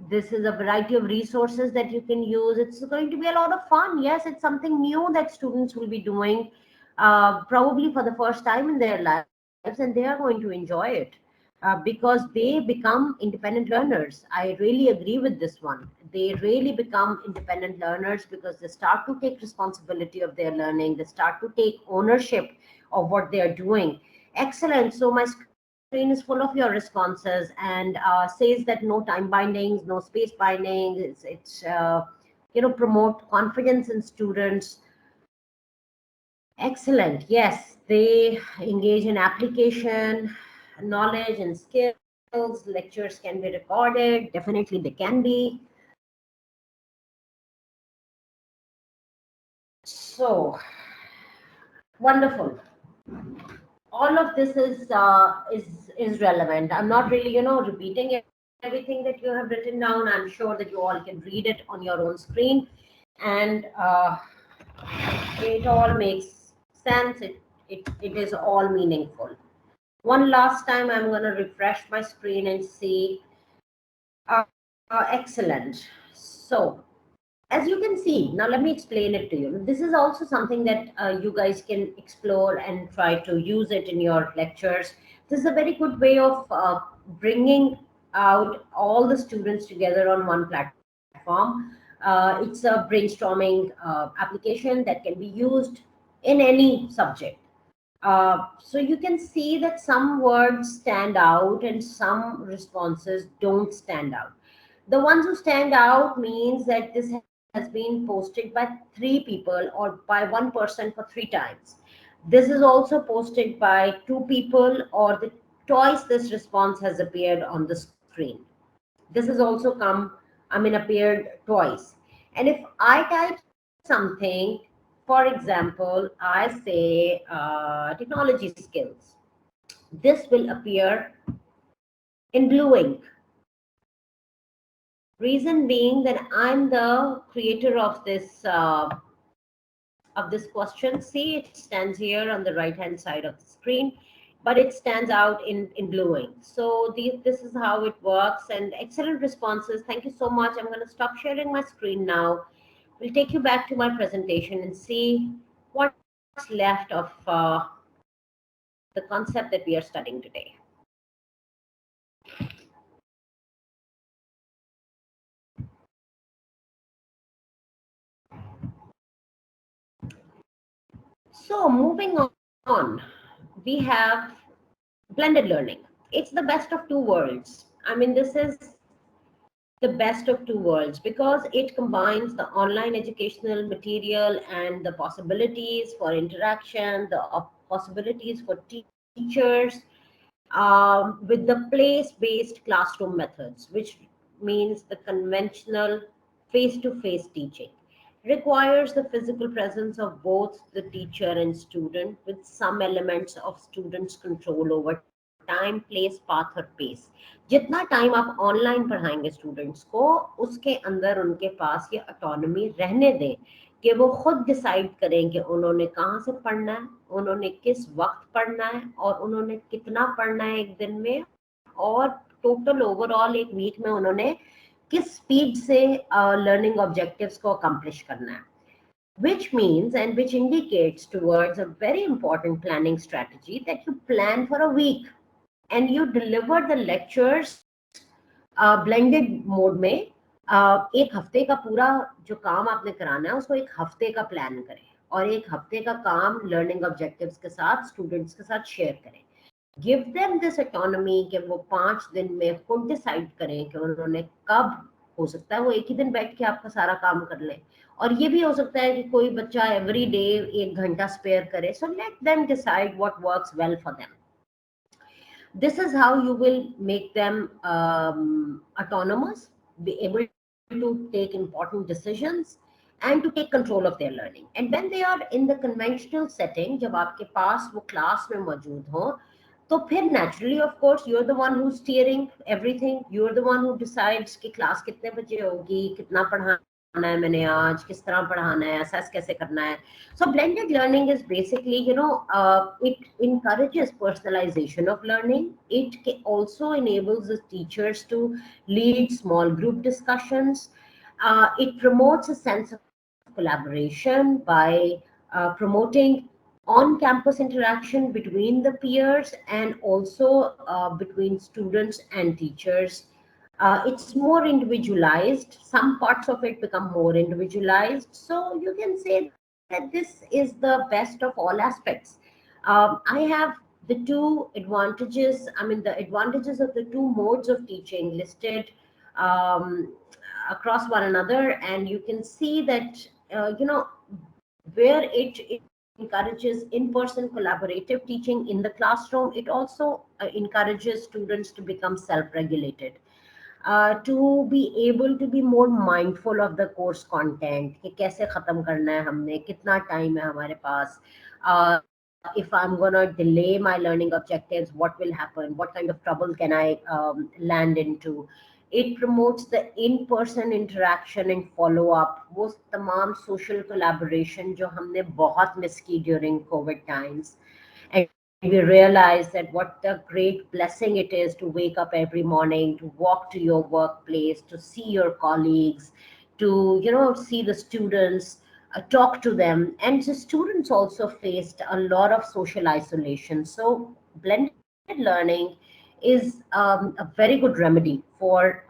This is a variety of resources that you can use. It's going to be a lot of fun. Yes, it's something new that students will be doing probably for the first time in their lives, and they are going to enjoy it because they become independent learners. I really agree with this one. They really become independent learners because they start to take responsibility of their learning. They start to take ownership of what they are doing. Excellent. So my screen is full of your responses and says that no time bindings, no space bindings. It's promote confidence in students. Excellent. Yes, they engage in application, knowledge and skills. Lectures can be recorded. Definitely they can be. So wonderful. All of this is relevant. I'm not really repeating everything that you have written down. I'm sure that you all can read it on your own screen, and it all makes sense. It is all meaningful. One last time, I'm going to refresh my screen and see. Excellent. So as you can see, now let me explain it to you. This is also something that you guys can explore and try to use it in your lectures. This is a very good way of bringing out all the students together on one platform. It's a brainstorming application that can be used in any subject. So you can see that some words stand out and some responses don't stand out. The ones who stand out means that this has been posted by 3 people or by 1 person for 3 times. This is also posted by 2 people or twice this response has appeared on the screen. This has also appeared twice. And if I type something, for example, I say technology skills, this will appear in blue ink. Reason being that I'm the creator of this question. See, it stands here on the right hand side of the screen, but it stands out in blue ink. So this is how it works, and excellent responses. Thank you so much. I'm going to stop sharing my screen now. We'll take you back to my presentation and see what's left of the concept that we are studying today. So moving on, we have blended learning. It's the best of 2 worlds. This is the best of 2 worlds because it combines the online educational material and the possibilities for interaction, the possibilities for teachers with the place-based classroom methods, which means the conventional face-to-face teaching requires the physical presence of both the teacher and student with some elements of students' control over time place path और pace. जितना time आप online पढ़ाएंगे students को, उसके अंदर उनके पास ये autonomy रहने दें कि वो खुद डिसाइड करें कि उन्होंने कहाँ से पढ़ना है, उन्होंने किस वक्त पढ़ना है और उन्होंने कितना पढ़ना है एक दिन में, और टोटल ओवरऑल एक वीक में उन्होंने किस स्पीड से लर्निंग ऑब्जेक्टिव्स को अकम्प्लिश करना है. Which means and which indicates towards a very important planning strategy that you plan for a week and you deliver the lectures blended mode में. एक हफ्ते का पूरा जो काम आपने कराना है उसको एक हफ्ते का प्लान करें और एक हफ्ते का काम लर्निंग ऑब्जेक्टिव्स के साथ स्टूडेंट्स के साथ शेयर करें. गिव देम दिस ऑटोनॉमी कि वो 5 दिन में खुद डिसाइड करें कि उन्होंने कब हो सकता है वो एक ही दिन बैठ के आपका सारा काम कर ले, और ये भी हो सकता है कि कोई बच्चा एवरी डे 1 घंटा स्पेयर करे. So let them decide what works well for them. This is how you will make them autonomous, be able to take important decisions and to take control of their learning. And when they are in the conventional setting, जब आपके पास वो class में मौजूद हो, तो फिर naturally of course you're the one who's steering everything. You're the one who decides कि class कितने बजे होगी, कितना पढ़ाना है मैंने आज, किस तरह पढ़ाना है, असेस कैसे करना है. So blended learning is basically, it encourages personalization of learning. It also enables the teachers to lead small group discussions. It promotes a sense of collaboration by promoting on-campus interaction between the peers and also between students and teachers. It's more individualized. Some parts of it become more individualized. So you can say that this is the best of all aspects. I have the two advantages, the advantages of the two modes of teaching listed um, across one another, and you can see that, where it encourages in-person collaborative teaching in the classroom, it also encourages students to become self-regulated, to be able to be more mindful of the course content, कि कैसे खत्म करना है हमने, कितना time है हमारे पास, if I'm going to delay my learning objectives, what will happen, what kind of trouble can I land into. It promotes the in-person interaction and follow-up, वो तमाम social collaboration जो हमने बहुत miss की during COVID times. And we realize that what a great blessing it is to wake up every morning, to walk to your workplace, to see your colleagues, to see the students, talk to them. And the students also faced a lot of social isolation. So blended learning is a very good remedy for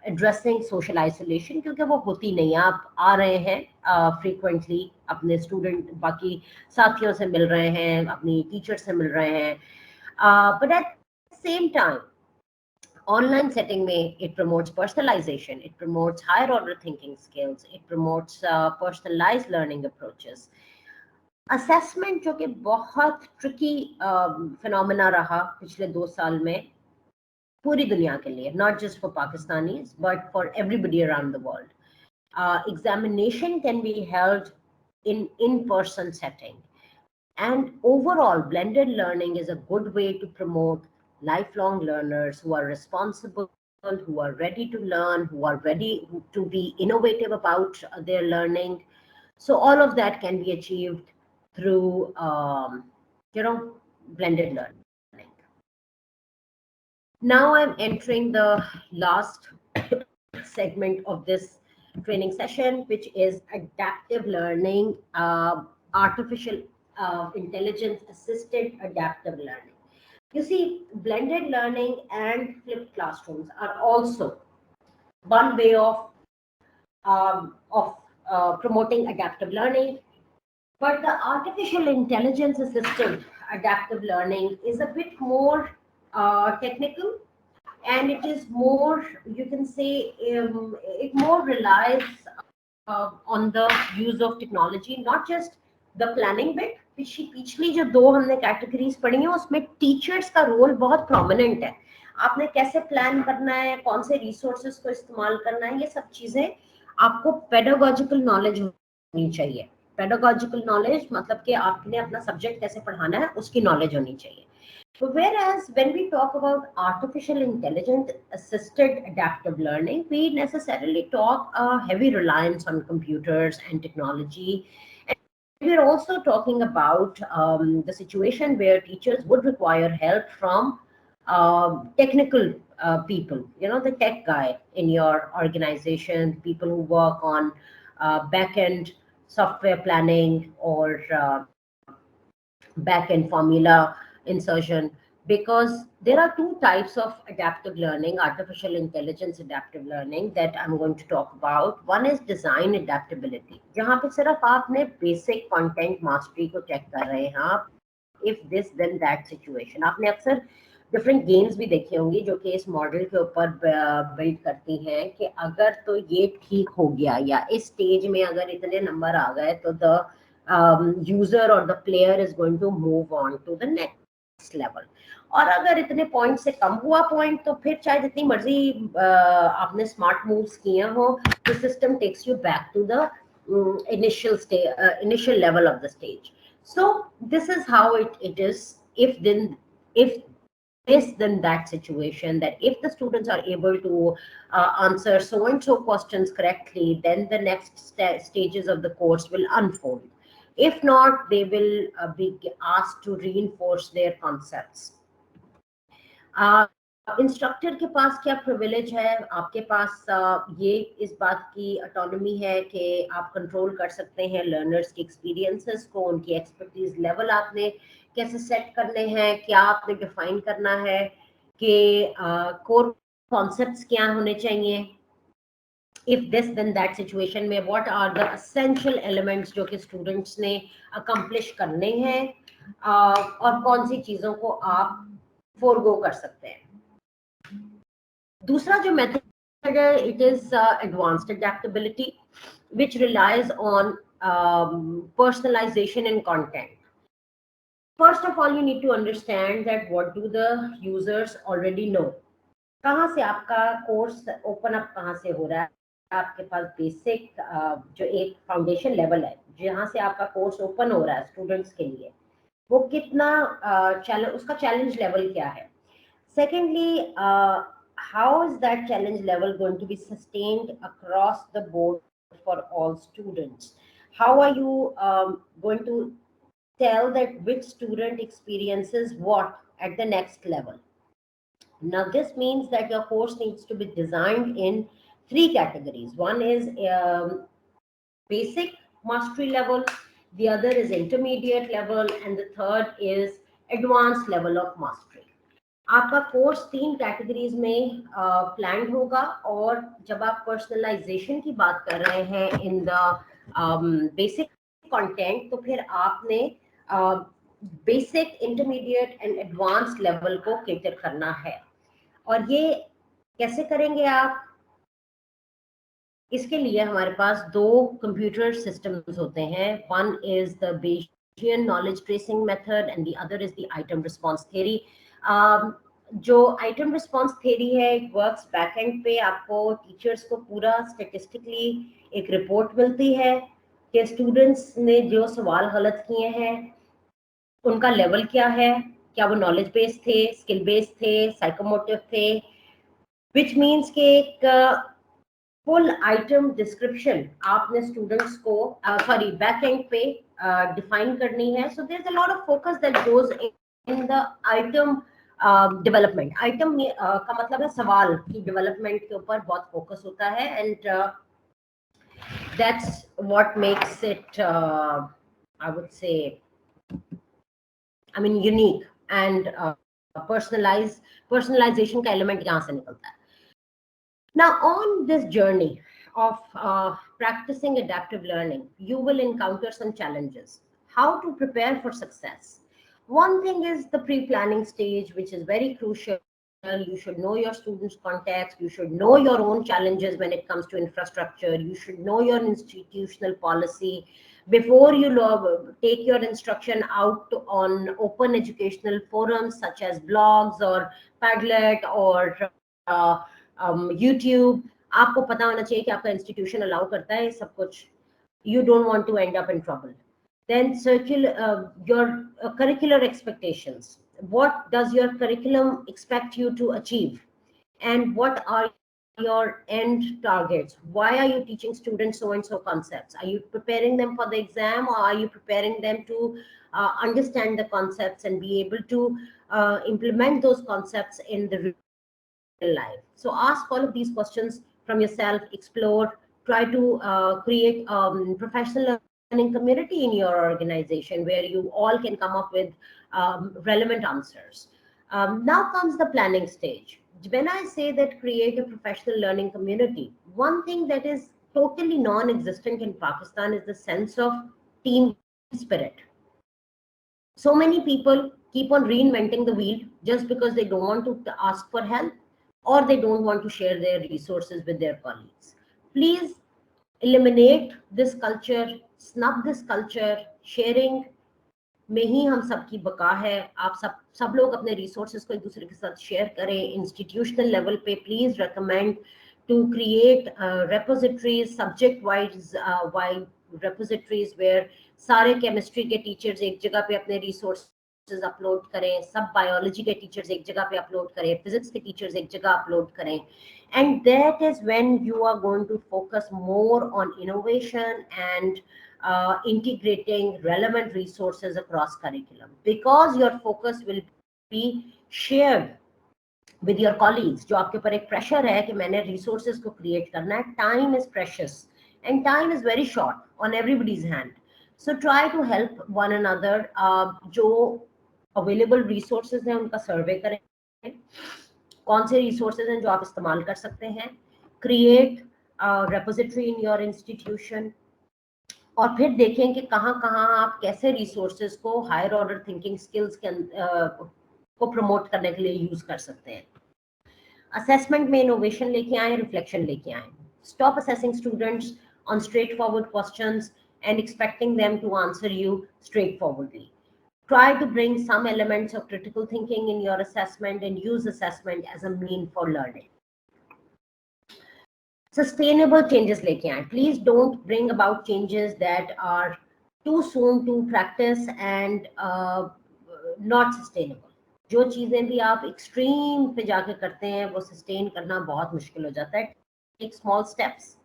addressing social isolation, क्योंकि वो होती नहीं है. आप आ रहे हैं frequently, अपने student बाकी साथियों से मिल रहे हैं, अपनी teacher से मिल रहे हैं, but at the same time online setting में it promotes personalization, it promotes higher order thinking skills, it promotes personalized learning approaches. Assessment जो कि बहुत tricky phenomena रहा पिछले 2 साल में पूरी दुनिया के लिए, not just for Pakistanis but for everybody around the world. Examination can be held in in-person setting, and overall blended learning is a good way to promote lifelong learners who are responsible, who are ready to learn, who are ready to be innovative about their learning. So all of that can be achieved through blended learning. Now I'm entering the last segment of this training session, which is adaptive learning, artificial intelligence assisted adaptive learning. You see, blended learning and flipped classrooms are also one way of promoting adaptive learning. But the artificial intelligence assisted adaptive learning is a bit more technical, and it is more, you can say, it more relies on the use of technology, not just the planning bit. पिछली जो 2 हमने categories पढ़ी हैं उसमें teachers का role बहुत prominent है. आपने कैसे प्लान करना है, कौन से रिसोर्सेज को इस्तेमाल करना है, ये सब चीजें आपको पेडागोजिकल नॉलेज होनी चाहिए. पेडागोजिकल नॉलेज मतलब कि आपने अपना सब्जेक्ट कैसे पढ़ाना है उसकी नॉलेज होनी चाहिए. Whereas when we talk about artificial intelligence assisted adaptive learning, we necessarily talk a heavy reliance on computers and technology. And we're also talking about the situation where teachers would require help from technical people, the tech guy in your organization, people who work on back-end software planning or back-end formula insertion, because there are 2 types of adaptive learning, artificial intelligence adaptive learning, that I'm going to talk about. One is design adaptability, जहाँ पे सिर्फ आपने basic content mastery को check कर रहे हैं आप, if this then that situation. आपने अक्सर डिफरेंट गेम्स भी देखी होंगी जो कि इस मॉडल के ऊपर बिल्ड करती हैं कि अगर तो ये ठीक हो गया या इस स्टेज में अगर इतने नंबर आ गए तो द यूजर और the player is going to move on to the next level. और अगर इतने पॉइंट से कम हुआ पॉइंट तो फिर चाहे जितनी मर्जी आपने स्मार्ट मूव्स किए हो, the system takes you back to the initial level of the stage. So this is how it is. If this then that situation, that if the students are able to answer so and so questions correctly, then the next stages of the course will unfold. If not, they will be asked to reinforce their concepts. Instructor के पास क्या privilege है? आपके पास ये इस बात की autonomy है कि आप कंट्रोल कर सकते हैं लर्नर्स के एक्सपीरियंसेस को, उनकी एक्सपर्टीज लेवल आपने कैसे सेट करने हैं, क्या आपने डिफाइन करना है कि कोर कॉन्सेप्ट्स क्या होने चाहिए। If this then that situation में what are the essential elements जो कि स्टूडेंट्स ने अकम्प्लिश करने हैं, और कौन सी चीज़ों को आप फोरगो कर सकते हैं। दूसरा जो मेथड है, it is advanced adaptability which relies on personalization in content. First of all, you need to understand that what do the users already know. कहाँ से आपका कोर्स ओपन अप कहाँ से हो रहा है? आपके पास बेसिक जो एक फाउंडेशन लेवल है जहाँ से आपका कोर्स ओपन हो रहा है स्टूडेंट्स के लिए, वो कितना चैलेंज, उसका चैलेंज लेवल क्या है। Secondly, how is that challenge level going to be sustained across the board for all students? How are you going to tell that which student experiences what at the next level? Now, this means that your course needs to be designed in 3 categories. One is basic mastery level, the other is intermediate level, and the third is advanced level of mastery. आपका course 3 categories में plan होगा, और जब आप personalisation की बात कर रहे हैं इन द बेसिक कंटेंट, तो फिर आपने basic, intermediate and advanced level को केटर करना है। और ये कैसे करेंगे आप? इसके लिए हमारे पास 2 कंप्यूटर सिस्टम्स होते हैं। One is the Bayesian knowledge tracing method and the other is the item response theory. जो आइटम रिस्पांस थ्योरी है, इट वर्क्स बैकएंड पे। आपको टीचर्स को पूरा स्टेटिस्टिकली एक रिपोर्ट मिलती है कि स्टूडेंट्स ने जो सवाल गलत किए हैं उनका लेवल क्या है, क्या वो नॉलेज बेस्ड थे, स्किल बेस्ड थे, साइकोमोटिव थे, विच मीन्स के एक फुल आइटम डिस्क्रिप्शन आपने स्टूडेंट्स को सॉरी बैकएंड पे डिफाइन करनी है। So there is a lot of focus that goes in the item development. Item का मतलब है सवाल की डेवलपमेंट के ऊपर बहुत फोकस होता है, and that's what makes it I would say I mean unique and personalisation का एलिमेंट यहाँ से निकलता है। Now, on this journey of practicing adaptive learning, you will encounter some challenges. How to prepare for success? One thing is the pre-planning stage, which is very crucial. You should know your students' context. You should know your own challenges when it comes to infrastructure. You should know your institutional policy before you take your instruction out on open educational forums such as blogs or Padlet or YouTube. आपको पता होना चाहिए कि आपका institution allow करता है सब कुछ. You don't want to end up in trouble. Then your curricular expectations. What does your curriculum expect you to achieve? And what are your end targets? Why are you teaching students so and so concepts? Are you preparing them for the exam, or are you preparing them to understand the concepts and be able to implement those concepts in the life? So ask all of these questions from yourself, explore, try to create professional learning community in your organization where you all can come up with relevant answers. Now comes the planning stage. When I say that create a professional learning community, one thing that is totally non-existent in Pakistan is the sense of team spirit. So many people keep on reinventing the wheel just because they don't want to ask for help or they don't want to share their resources with their colleagues. Please eliminate this culture, snub this culture. Sharing में ही हम सबकी बका है. आप सब लोग अपने resources को एक दूसरे के साथ शेयर करें. इंस्टीट्यूशनल लेवल पे please recommend to create repositories, subject wide repositories where सारे केमिस्ट्री के टीचर्स एक जगह पे अपने रिसोर्सेज अपलोड करें, सब बायोलॉजी के टीचर्स एक जगह पे अपलोड करें, फिजिक्स के टीचर्स एक जगह अपलोड करें. And that is when you are going to focus more on innovation and integrating relevant resources across curriculum, because your focus will be shared with your colleagues. जो आपके ऊपर एक pressure है कि मैंने रिसोर्सेज को क्रिएट करना है. Time is precious and time is very short on everybody's hand. So try to help one another. जो अवेलेबल रिसोर्सेज हैं उनका सर्वे करें, कौन से रिसोर्सेज हैं जो आप इस्तेमाल कर सकते हैं. Create repository in your institution और फिर देखें कि कहाँ कहाँ आप कैसे रिसोर्सेज को हायर ऑर्डर थिंकिंग स्किल्स के को प्रमोट करने के लिए यूज कर सकते हैं. असेसमेंट में इनोवेशन लेके आए, रिफ्लेक्शन लेके आए. Stop assessing students on straight forward questions and expecting them to answer you straightforwardly. Try to bring some elements of critical thinking in your assessment and use assessment as a mean for learning. Sustainable changes leke aaye. Please don't bring about changes that are too soon to practice and not sustainable. जो चीजें भी आप extreme पे जाके करते हैं वो sustain करना बहुत मुश्किल हो जाता है. टेक स्मॉल स्टेप्स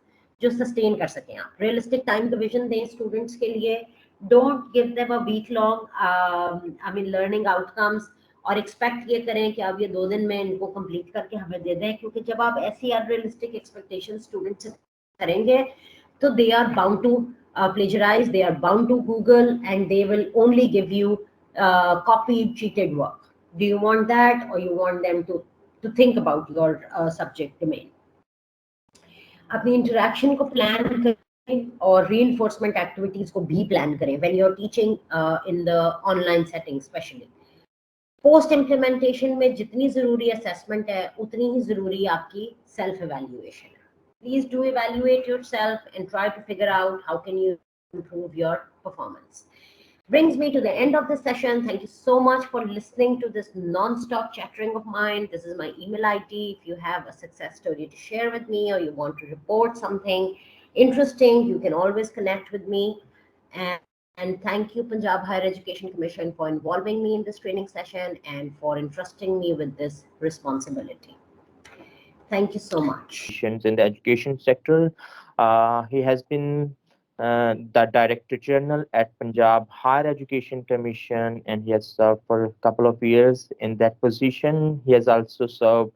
जो सस्टेन कर सकें. आप रियलिस्टिक टाइम डिवीजन दें स्टूडेंट्स के लिए. Don't give them a week long learning outcomes और एक्सपेक्ट ये करें कि आप ये 2 दिन में इनको कंप्लीट करके हमें दे दें, क्योंकि जब आप ऐसी अनरियलिस्टिक एक्सपेक्टेशन स्टूडेंट से करेंगे तो they are bound to plagiarize, they are bound to Google, and they will only give you copied, cheated work. Do you want that, or you want them to think about your subject domain? अपनी interaction को plan करें और reinforcement activities को भी plan करें when you are teaching in the online setting. Especially post implementation में जितनी जरूरी असेसमेंट है उतनी ही जरूरी आपकी सेल्फ इवैल्यूएशन है. Please do evaluate yourself and try to figure out how can you improve your performance. Brings me to the end of the session. Thank you so much for listening to this non-stop chattering of mine. This is my email ID. If you have a success story to share with me or you want to report something interesting, you can always connect with me. And thank you, Punjab Higher Education Commission, for involving me in this training session and for entrusting me with this responsibility. Thank you so much. In the education sector, he has been the Director General at Punjab Higher Education Commission, and he has served for a couple of years in that position. He has also served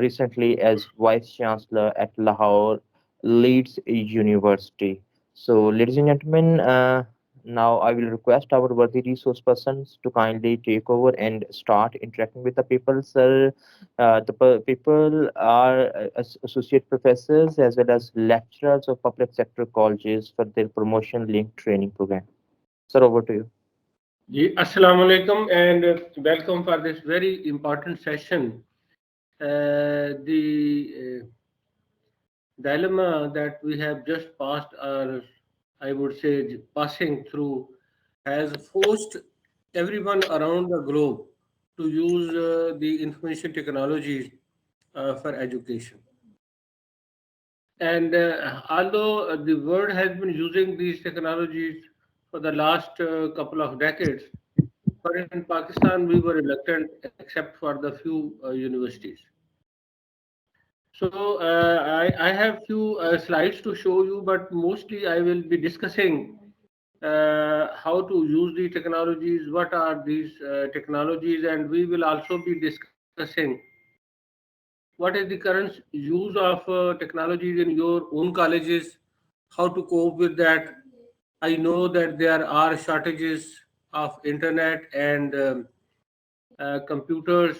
recently as Vice Chancellor at Lahore Leeds University. So, ladies and gentlemen, now I will request our worthy resource persons to kindly take over and start interacting with the people. Sir, the people are associate professors as well as lecturers of public sector colleges for their promotion linked training program. Sir, over to you. Assalamu alaikum and welcome for this very important session. The dilemma that we have just passed, or I would say passing through, has forced everyone around the globe to use the information technologies for education. And although the world has been using these technologies for the last couple of decades, but in Pakistan we were reluctant except for the few universities. So I have few slides to show you, but mostly I will be discussing how to use the technologies, what are these technologies, and we will also be discussing what is the current use of technologies in your own colleges, how to cope with that. I know that there are shortages of internet and computers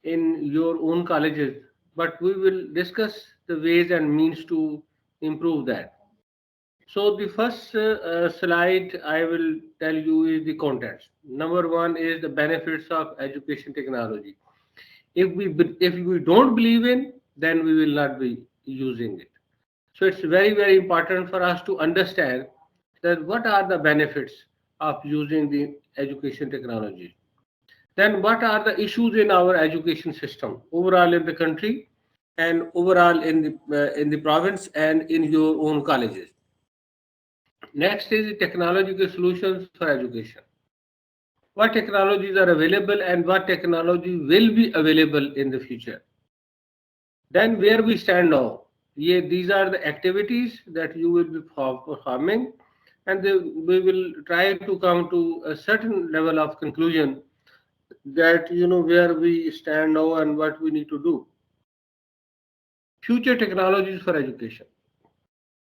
in your own colleges, but we will discuss the ways and means to improve that. So the first slide I will tell you is the contents. Number one is the benefits of education technology. If we don't believe in, then we will not be using it. So it's very important for us to understand that what are the benefits of using the education technology. Then what are the issues in our education system overall in the country and overall in the province and in your own colleges. Next is the technological solutions for education. What technologies are available and what technology will be available in the future. Then where we stand now. These are the activities that you will be performing, and we will try to come to a certain level of conclusion that where we stand now and what we need to do. Future technologies for education.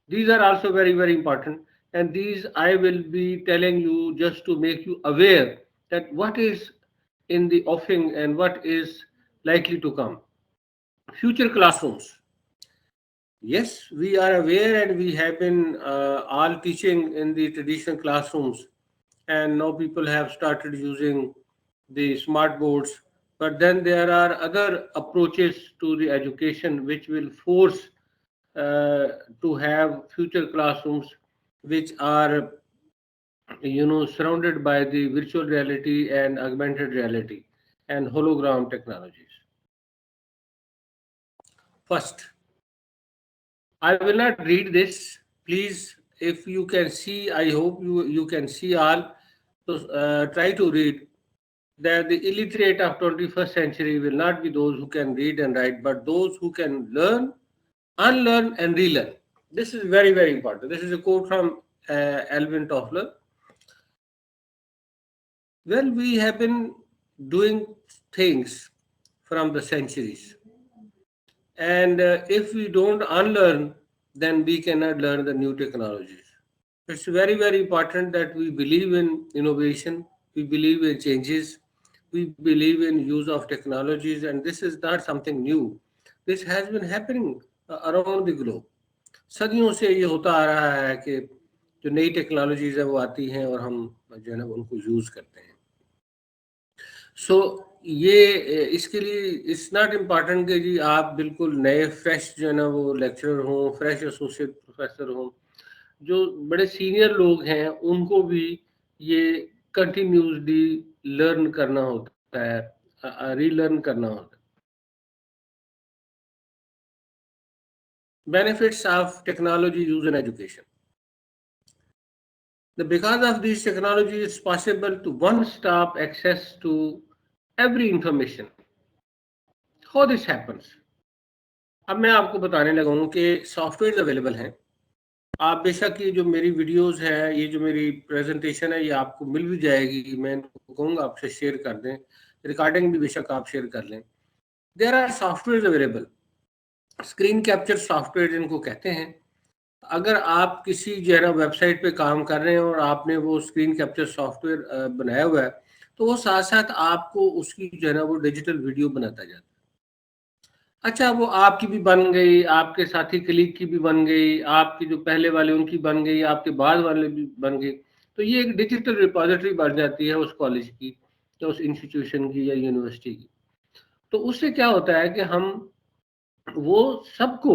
These are also very important, and these I will be telling you just to make you aware that what is in the offing and what is likely to come. Future classrooms. Yes, we are aware and we have been all teaching in the traditional classrooms, and now people have started using the smart boards. But then there are other approaches to the education which will force to have future classrooms which are surrounded by the virtual reality and augmented reality and hologram technologies. First, I will not read this. Please, if you can see, I hope you can see all. So try to read that the illiterate of 21st century will not be those who can read and write, but those who can learn, unlearn, and relearn. This is very important. This is a quote from Alvin Toffler. Well, we have been doing things from the centuries, and if we don't unlearn, then we cannot learn the new technologies. It's very important that we believe in innovation, we believe in changes, we believe in use of technologies, and this is not something new. This has been happening around the globe. सदियों से ये होता आ रहा है कि जो नई technologies है वो आती हैं और हम जो है ना उनको यूज करते हैं. सो ये इसके लिए इट्स नॉट इम्पॉर्टेंट कि जी आप बिल्कुल नए फ्रेश जो है ना वो लेक्चरर हों, फ्रेश एसोसिएट प्रोफेसर हों. जो बड़े सीनियर लोग हैं उनको भी ये कंटिन्यूसली लर्न करना होता है, रीलर्न करना होता है. Benefits of technology use in education. Because of these technologies, it's possible to one-stop access to every information. How this happens? अब मैं आपको बताने लगा हूँ कि सॉफ्टवेयर अवेलेबल हैं. आप बेशक ये जो मेरी वीडियोस है, ये जो मेरी प्रेजेंटेशन है, ये आपको मिल भी जाएगी. मैं इनको कहूँगा आपसे शेयर कर दें, रिकॉर्डिंग भी बेशक आप शेयर कर लें. There are software available. Screen capture software जिनको कहते हैं. अगर आप किसी जो है ना वेबसाइट पे काम कर रहे हैं और आपने वो स्क्रीन कैप्चर सॉफ्टवेयर बनाया हुआ है, तो वो साथ साथ आपको उसकी जो है ना वो डिजिटल वीडियो बनाता जाता है. अच्छा, वो आपकी भी बन गई, आपके साथी कलीग की भी बन गई, आपकी जो पहले वाले उनकी बन गई, आपके बाद वाले भी बन गई. तो ये एक डिजिटल रिपोजिटरी बन जाती है उस कॉलेज की या उस इंस्टीट्यूशन की या यूनिवर्सिटी की. तो उससे क्या होता है कि हम वो सबको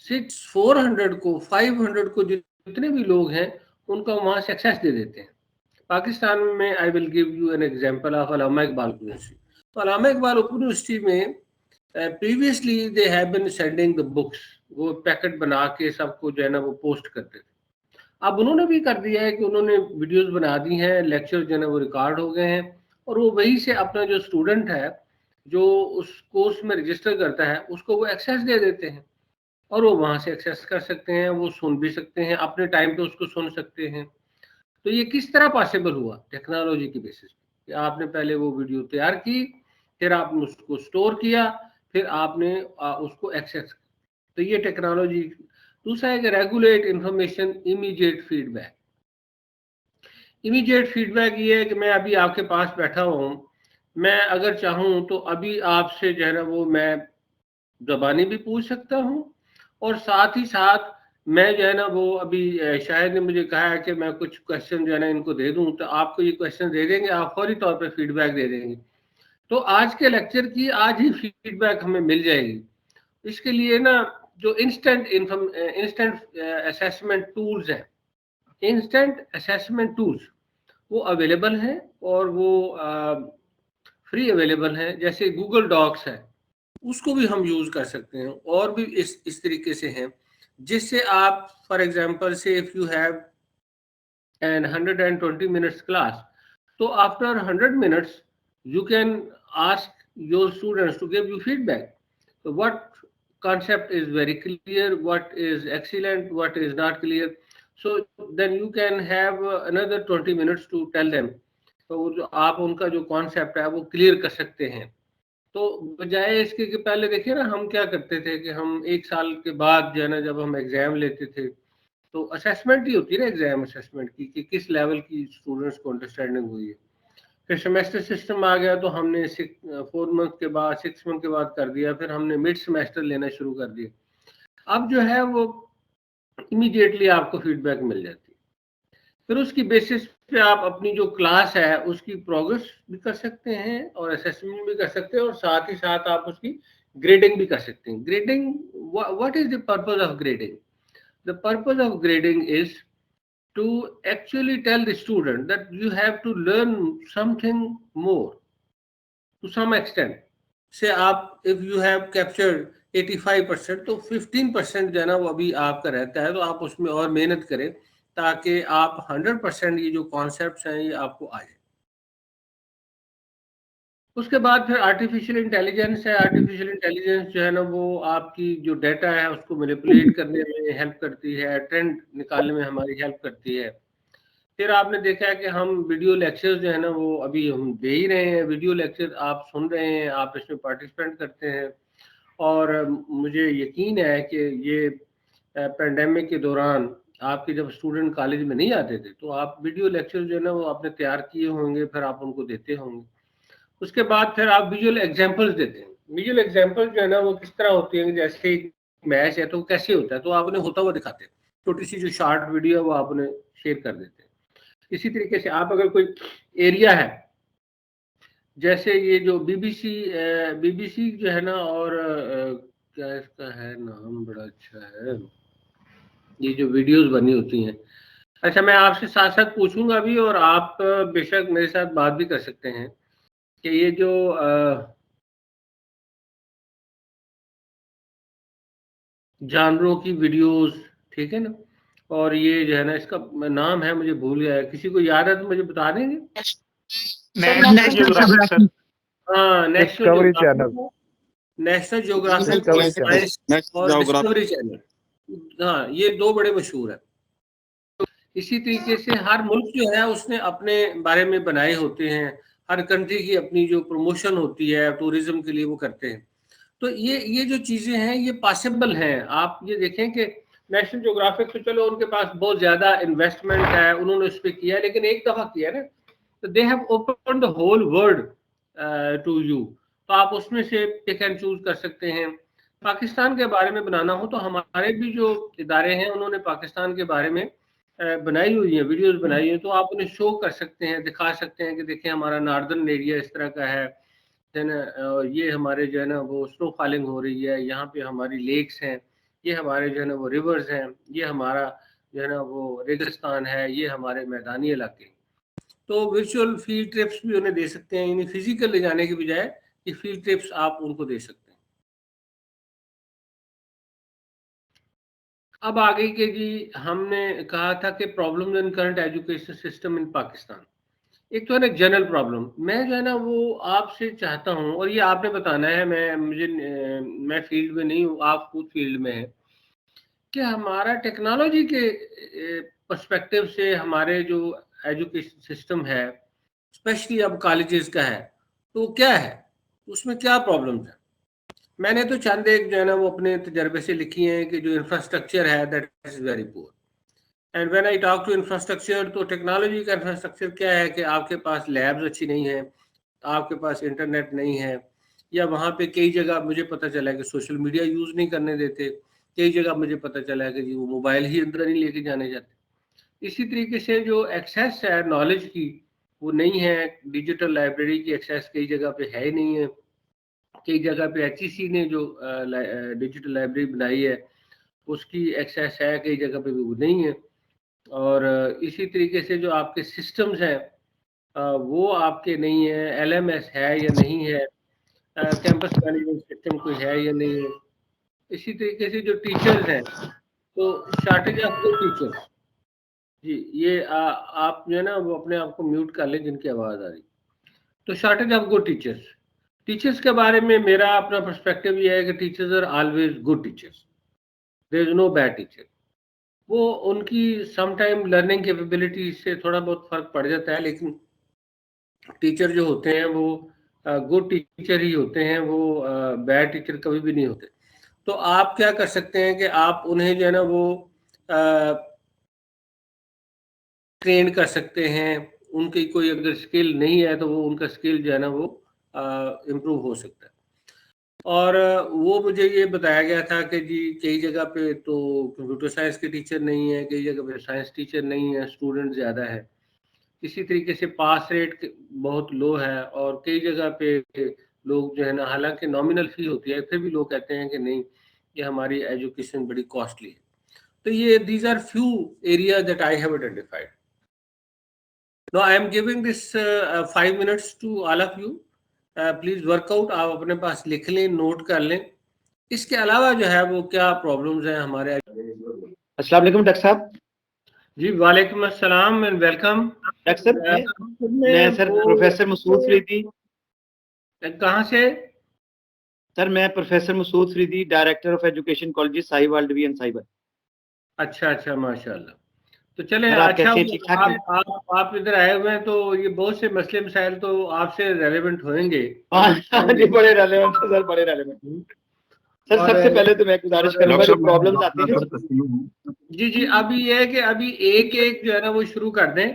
400 को 500 को जितने भी लोग हैं उनका वहाँ से एक्सेस दे देते हैं. पाकिस्तान में I will give you an example of Allama Iqbal university. तो अल्लामा इकबाल ओपन यूनिवर्सिटी में previously they have been sending the books. वो पैकेट बना के सबको जो है ना वो पोस्ट करते थे. अब उन्होंने भी कर दिया है कि उन्होंने वीडियोस बना दी हैं, लेक्चर जो है ना वो रिकॉर्ड हो गए हैं, और वो वहीं से अपना जो स्टूडेंट है जो उस कोर्स में रजिस्टर करता है उसको वो एक्सेस दे देते हैं और वो वहाँ से एक्सेस कर सकते हैं, वो सुन भी सकते हैं, अपने टाइम पे उसको सुन सकते हैं. तो ये किस तरह पॉसिबल हुआ? टेक्नोलॉजी की बेसिस पे. आपने पहले वो वीडियो तैयार की, फिर आपने उसको स्टोर किया, फिर आपने उसको एक्सेस. तो ये टेक्नोलॉजी. दूसरा है कि regulate information immediate feedback. Immediate feedback ये है कि मैं अभी आपके पास बैठा हूँ, मैं अगर चाहूँ तो अभी आपसे जो है ना वो मैं ज़बानी भी पूछ सकता हूँ और साथ ही साथ میں جو ہے نا وہ ابھی شاہد نے مجھے کہا ہے کہ میں کچھ کوشچن جو ہے نا ان کو دے دوں، تو آپ کو یہ کوشچن دے دیں گے، آپ فوری طور پہ فیڈ بیک دے دیں گے. تو آج کے لیکچر کی آج ہی فیڈ بیک ہمیں مل جائے گی. اس کے لیے نا جو انسٹنٹ اسیسمنٹ ٹولز ہیں، انسٹنٹ اسیسمنٹ ٹولز وہ اویلیبل ہیں اور وہ فری اویلیبل ہیں. جیسے گوگل ڈاکس ہے، اس کو بھی ہم یوز کر سکتے ہیں، اور بھی اس طریقے سے ہیں جس سے آپ فار ایگزامپل سے if you have an 120 minutes class, so after 100 minutes you can ask your students to give you feedback. So what concept is very clear, what is excellent, what is not clear, so then you can have another 20 minutes to tell them. تو جو آپ ان کا جو concept ہے وہ clear کر سکتے ہیں. تو بجائے اس کے کہ پہلے دیکھیں نا ہم کیا کرتے تھے کہ ہم 1 سال کے بعد جو ہے نا جب ہم ایگزام لیتے تھے تو اسیسمنٹ ہی ہوتی ہے نا ایگزام اسیسمنٹ کی کہ کس لیول کی اسٹوڈنٹس کو انڈرسٹینڈنگ ہوئی ہے. پھر سیمیسٹر سسٹم آ گیا تو ہم نے 4 منتھ کے بعد 6 منتھ کے بعد کر دیا. پھر ہم نے مڈ سیمیسٹر لینا شروع کر دیا. اب جو ہے وہ امیڈیٹلی آپ کو فیڈ بیک مل جاتی ہے. پھر اس کی بیسس پہ آپ اپنی جو کلاس ہے اس کی پروگرس بھی کر سکتے ہیں اور اسیسمنٹ بھی کر سکتے ہیں، اور ساتھ ہی ساتھ آپ اس کی گریڈنگ بھی کر سکتے ہیں. Grading, what is the purpose of grading? The purpose of grading is to actually tell the student that you have to learn something more to some extent. Say if you have captured 85% تو 15% جو ہے نا وہ ابھی آپ کا رہتا ہے، تو آپ اس میں اور محنت کریں تاکہ آپ 100% یہ جو کانسیپٹس ہیں یہ آپ کو آ جائیں. اس کے بعد پھر آرٹیفیشیل انٹیلیجنس ہے. آرٹیفیشیل انٹیلیجنس جو ہے نا وہ آپ کی جو ڈیٹا ہے اس کو مینیپولیٹ کرنے میں ہیلپ کرتی ہے، ٹرینڈ نکالنے میں ہماری ہیلپ کرتی ہے. پھر آپ نے دیکھا ہے کہ ہم ویڈیو لیکچر جو ہے نا وہ ابھی ہم دے ہی رہے ہیں. ویڈیو لیکچر آپ سن رہے ہیں، آپ اس میں پارٹیسپینٹ کرتے ہیں، اور مجھے یقین ہے کہ یہ پینڈیمک کے دوران آپ کے جب اسٹوڈنٹ کالج میں نہیں آتے تھے تو آپ ویڈیو لیکچر جو ہے نا وہ آپ نے تیار کیے ہوں گے، پھر آپ ان کو دیتے ہوں گے. اس کے بعد پھر آپ ویژول ایگزامپلس دیتے ہیں. ویژول ایگزامپل جو ہے نا وہ کس طرح ہوتی ہیں، جیسے ایک میچ ہے تو کیسے ہوتا ہے تو آپ نے ہوتا ہوا دکھاتے ہیں. چھوٹی سی جو شارٹ ویڈیو ہے وہ آپ نے شیئر کر دیتے ہیں. اسی طریقے سے آپ اگر کوئی ایریا ہے، جیسے یہ جو بی بی سی جو ہے نا، اور کیا اس کا ہے نام، بڑا اچھا ہے، یہ جو ویڈیوز بنی ہوتی ہیں. اچھا میں آپ سے ساتھ ساتھ پوچھوں گا بھی، اور آپ بے شک میرے ساتھ بات بھی کر سکتے ہیں کہ یہ جو جانوروں کی ویڈیوز، ٹھیک ہے نا، اور یہ جو ہے نا اس کا نام ہے مجھے بھول گیا ہے، کسی کو یاد ہے تو مجھے بتا دیں گے. ہاں، نیشنل جیوگرافک اور سائنس اور ڈسکوری چینل. ہاں یہ 2 بڑے مشہور ہیں. اسی طریقے سے ہر ملک جو ہے اس نے اپنے بارے میں بنائے ہوتے ہیں. ہر کنٹری کی اپنی جو پروموشن ہوتی ہے ٹورزم کے لیے وہ کرتے ہیں. تو یہ جو چیزیں ہیں یہ پاسبل ہیں. آپ یہ دیکھیں کہ نیشنل جیوگرافک تو چلو ان کے پاس بہت زیادہ انویسٹمنٹ ہے، انہوں نے اس پہ کیا، لیکن ایک دفعہ کیا نا تو they have open the whole world to you. تو آپ اس میں سے پک اینڈ چوز کر سکتے ہیں. پاکستان کے بارے میں بنانا ہو تو ہمارے بھی جو ادارے ہیں انہوں نے پاکستان کے بارے میں بنائی ہوئی ہیں، ویڈیوز بنائی ہیں، تو آپ انہیں شو کر سکتے ہیں، دکھا سکتے ہیں کہ دیکھیں ہمارا ناردرن ایریا اس طرح کا ہے، یہ ہمارے جو ہے نا وہ سنو فالنگ ہو رہی ہے، یہاں پہ ہماری لیکس ہیں، یہ ہمارے جو ہے نا وہ ریورز ہیں، یہ ہمارا جو ہے نا وہ ریگستان ہے، یہ ہمارے میدانی علاقے. تو ورچوئل فیلڈ ٹرپس بھی انہیں دے سکتے ہیں، یعنی فزیکل لے جانے کی بجائے یہ فیلڈ ٹرپس آپ ان کو دے سکتے ہیں. اب آگے کہ جی ہم نے کہا تھا کہ problems in current education system in Pakistan. ایک تو ہے نا جنرل پرابلم، میں جو ہے نا وہ آپ سے چاہتا ہوں، اور یہ آپ نے بتانا ہے، میں فیلڈ میں نہیں ہوں، آپ خود فیلڈ میں ہیں، کہ ہمارا ٹیکنالوجی کے پرسپیکٹیو سے ہمارے جو ایجوکیشن سسٹم ہے اسپیشلی اب کالجز کا ہے تو کیا ہے، اس میں کیا پرابلمز ہیں. میں نے تو چند ایک جو ہے نا وہ اپنے تجربے سے لکھی ہیں کہ جو انفراسٹرکچر ہے that is very poor. And when I talk to infrastructure, تو ٹیکنالوجی کا انفراسٹرکچر کیا ہے کہ آپ کے پاس لیبز اچھی نہیں ہیں، آپ کے پاس انٹرنیٹ نہیں ہے، یا وہاں پہ کئی جگہ مجھے پتہ چلا ہے کہ سوشل میڈیا یوز نہیں کرنے دیتے، کئی جگہ مجھے پتہ چلا ہے کہ جی وہ موبائل ہی اندر نہیں لے کے جانے جاتے. اسی طریقے سے جو ایکسیس ہے نالج کی وہ نہیں ہے. ڈیجیٹل لائبریری کی ایکسیس کئی جگہ پہ ہے ہی نہیں ہے. کئی جگہ پہ HEC نے جو ڈیجیٹل لائبریری بنائی ہے اس کی ایکسیس ہے, کئی جگہ پہ بھی وہ نہیں ہے. اور اسی طریقے سے جو آپ کے سسٹمز ہیں وہ آپ کے نہیں ہیں. LMS ہے یا نہیں ہے, کیمپس مینجمنٹ سسٹم کوئی ہے یا نہیں ہے. اسی طریقے سے جو ٹیچرز ہیں تو شارٹیج آف گڈ ٹیچرز. جی یہ آپ جو ہے نا وہ اپنے آپ کو میوٹ کر لیں جن کی آواز آ رہی. تو شارٹیج آف گڈ ٹیچرز کے بارے میں میرا اپنا پرسپیکٹو یہ ہے کہ teachers are always good teachers, there is no bad teacher. وہ ان کی سم ٹائم لرننگ کیپیبلٹی سے تھوڑا بہت فرق پڑ جاتا ہے, لیکن ٹیچر جو ہوتے ہیں وہ گڈ ٹیچر ہی ہوتے ہیں, وہ بیڈ ٹیچر کبھی بھی نہیں ہوتے. تو آپ کیا کر سکتے ہیں کہ آپ انہیں جو ہے نا وہ ٹرین کر سکتے ہیں. ان کی کوئی اگر اسکل نہیں ہے تو وہ ان کا اسکل جو ہے نا وہ امپروو ہو سکتا ہے. اور وہ مجھے یہ بتایا گیا تھا کہ جی کئی جگہ پہ تو کمپیوٹر سائنس کے ٹیچر نہیں ہے, کئی جگہ پہ سائنس ٹیچر نہیں ہے, اسٹوڈنٹ زیادہ ہے. اسی طریقے سے پاس ریٹ بہت لو ہے, اور کئی جگہ پہ لوگ جو ہے نا حالانکہ نامنل فی ہوتی ہے پھر بھی لوگ کہتے ہیں کہ نہیں یہ ہماری ایجوکیشن بڑی کاسٹلی ہے. تو یہ these are few area that I have identified. Now I am giving this 5 minutes to all of you. Please work out آپ اپنے پاس لکھ لیں, نوٹ کر لیں. اس کے علاوہ جو ہے وہ کیا پرابلمز ہیں ہمارے. السلام علیکم ڈاکٹر صاحب. جی وعلیکم السلام اینڈ ویلکم. ڈاکٹر صاحب میں سر پروفیسر مسعود فریدی. کہاں سے؟ سر میں professor Masood Faridi, director of education colleges Sahiwal division Sahiwal. اچھا ماشاء اللہ. تو چلیں اچھا آپ ادھر آئے ہوئے ہیں تو یہ بہت سے مسئلے مسائل تو آپ سے ریلیونٹ ہوئیں گے. جی بڑے ریلیونٹ سر, بڑے ریلیونٹ. سر سب سے پہلے تو میں گزارش کروں گا جو پرابلمز آتی ہیں جی ابھی یہ ہے کہ ابھی ایک جو ہے نا وہ شروع کر دیں.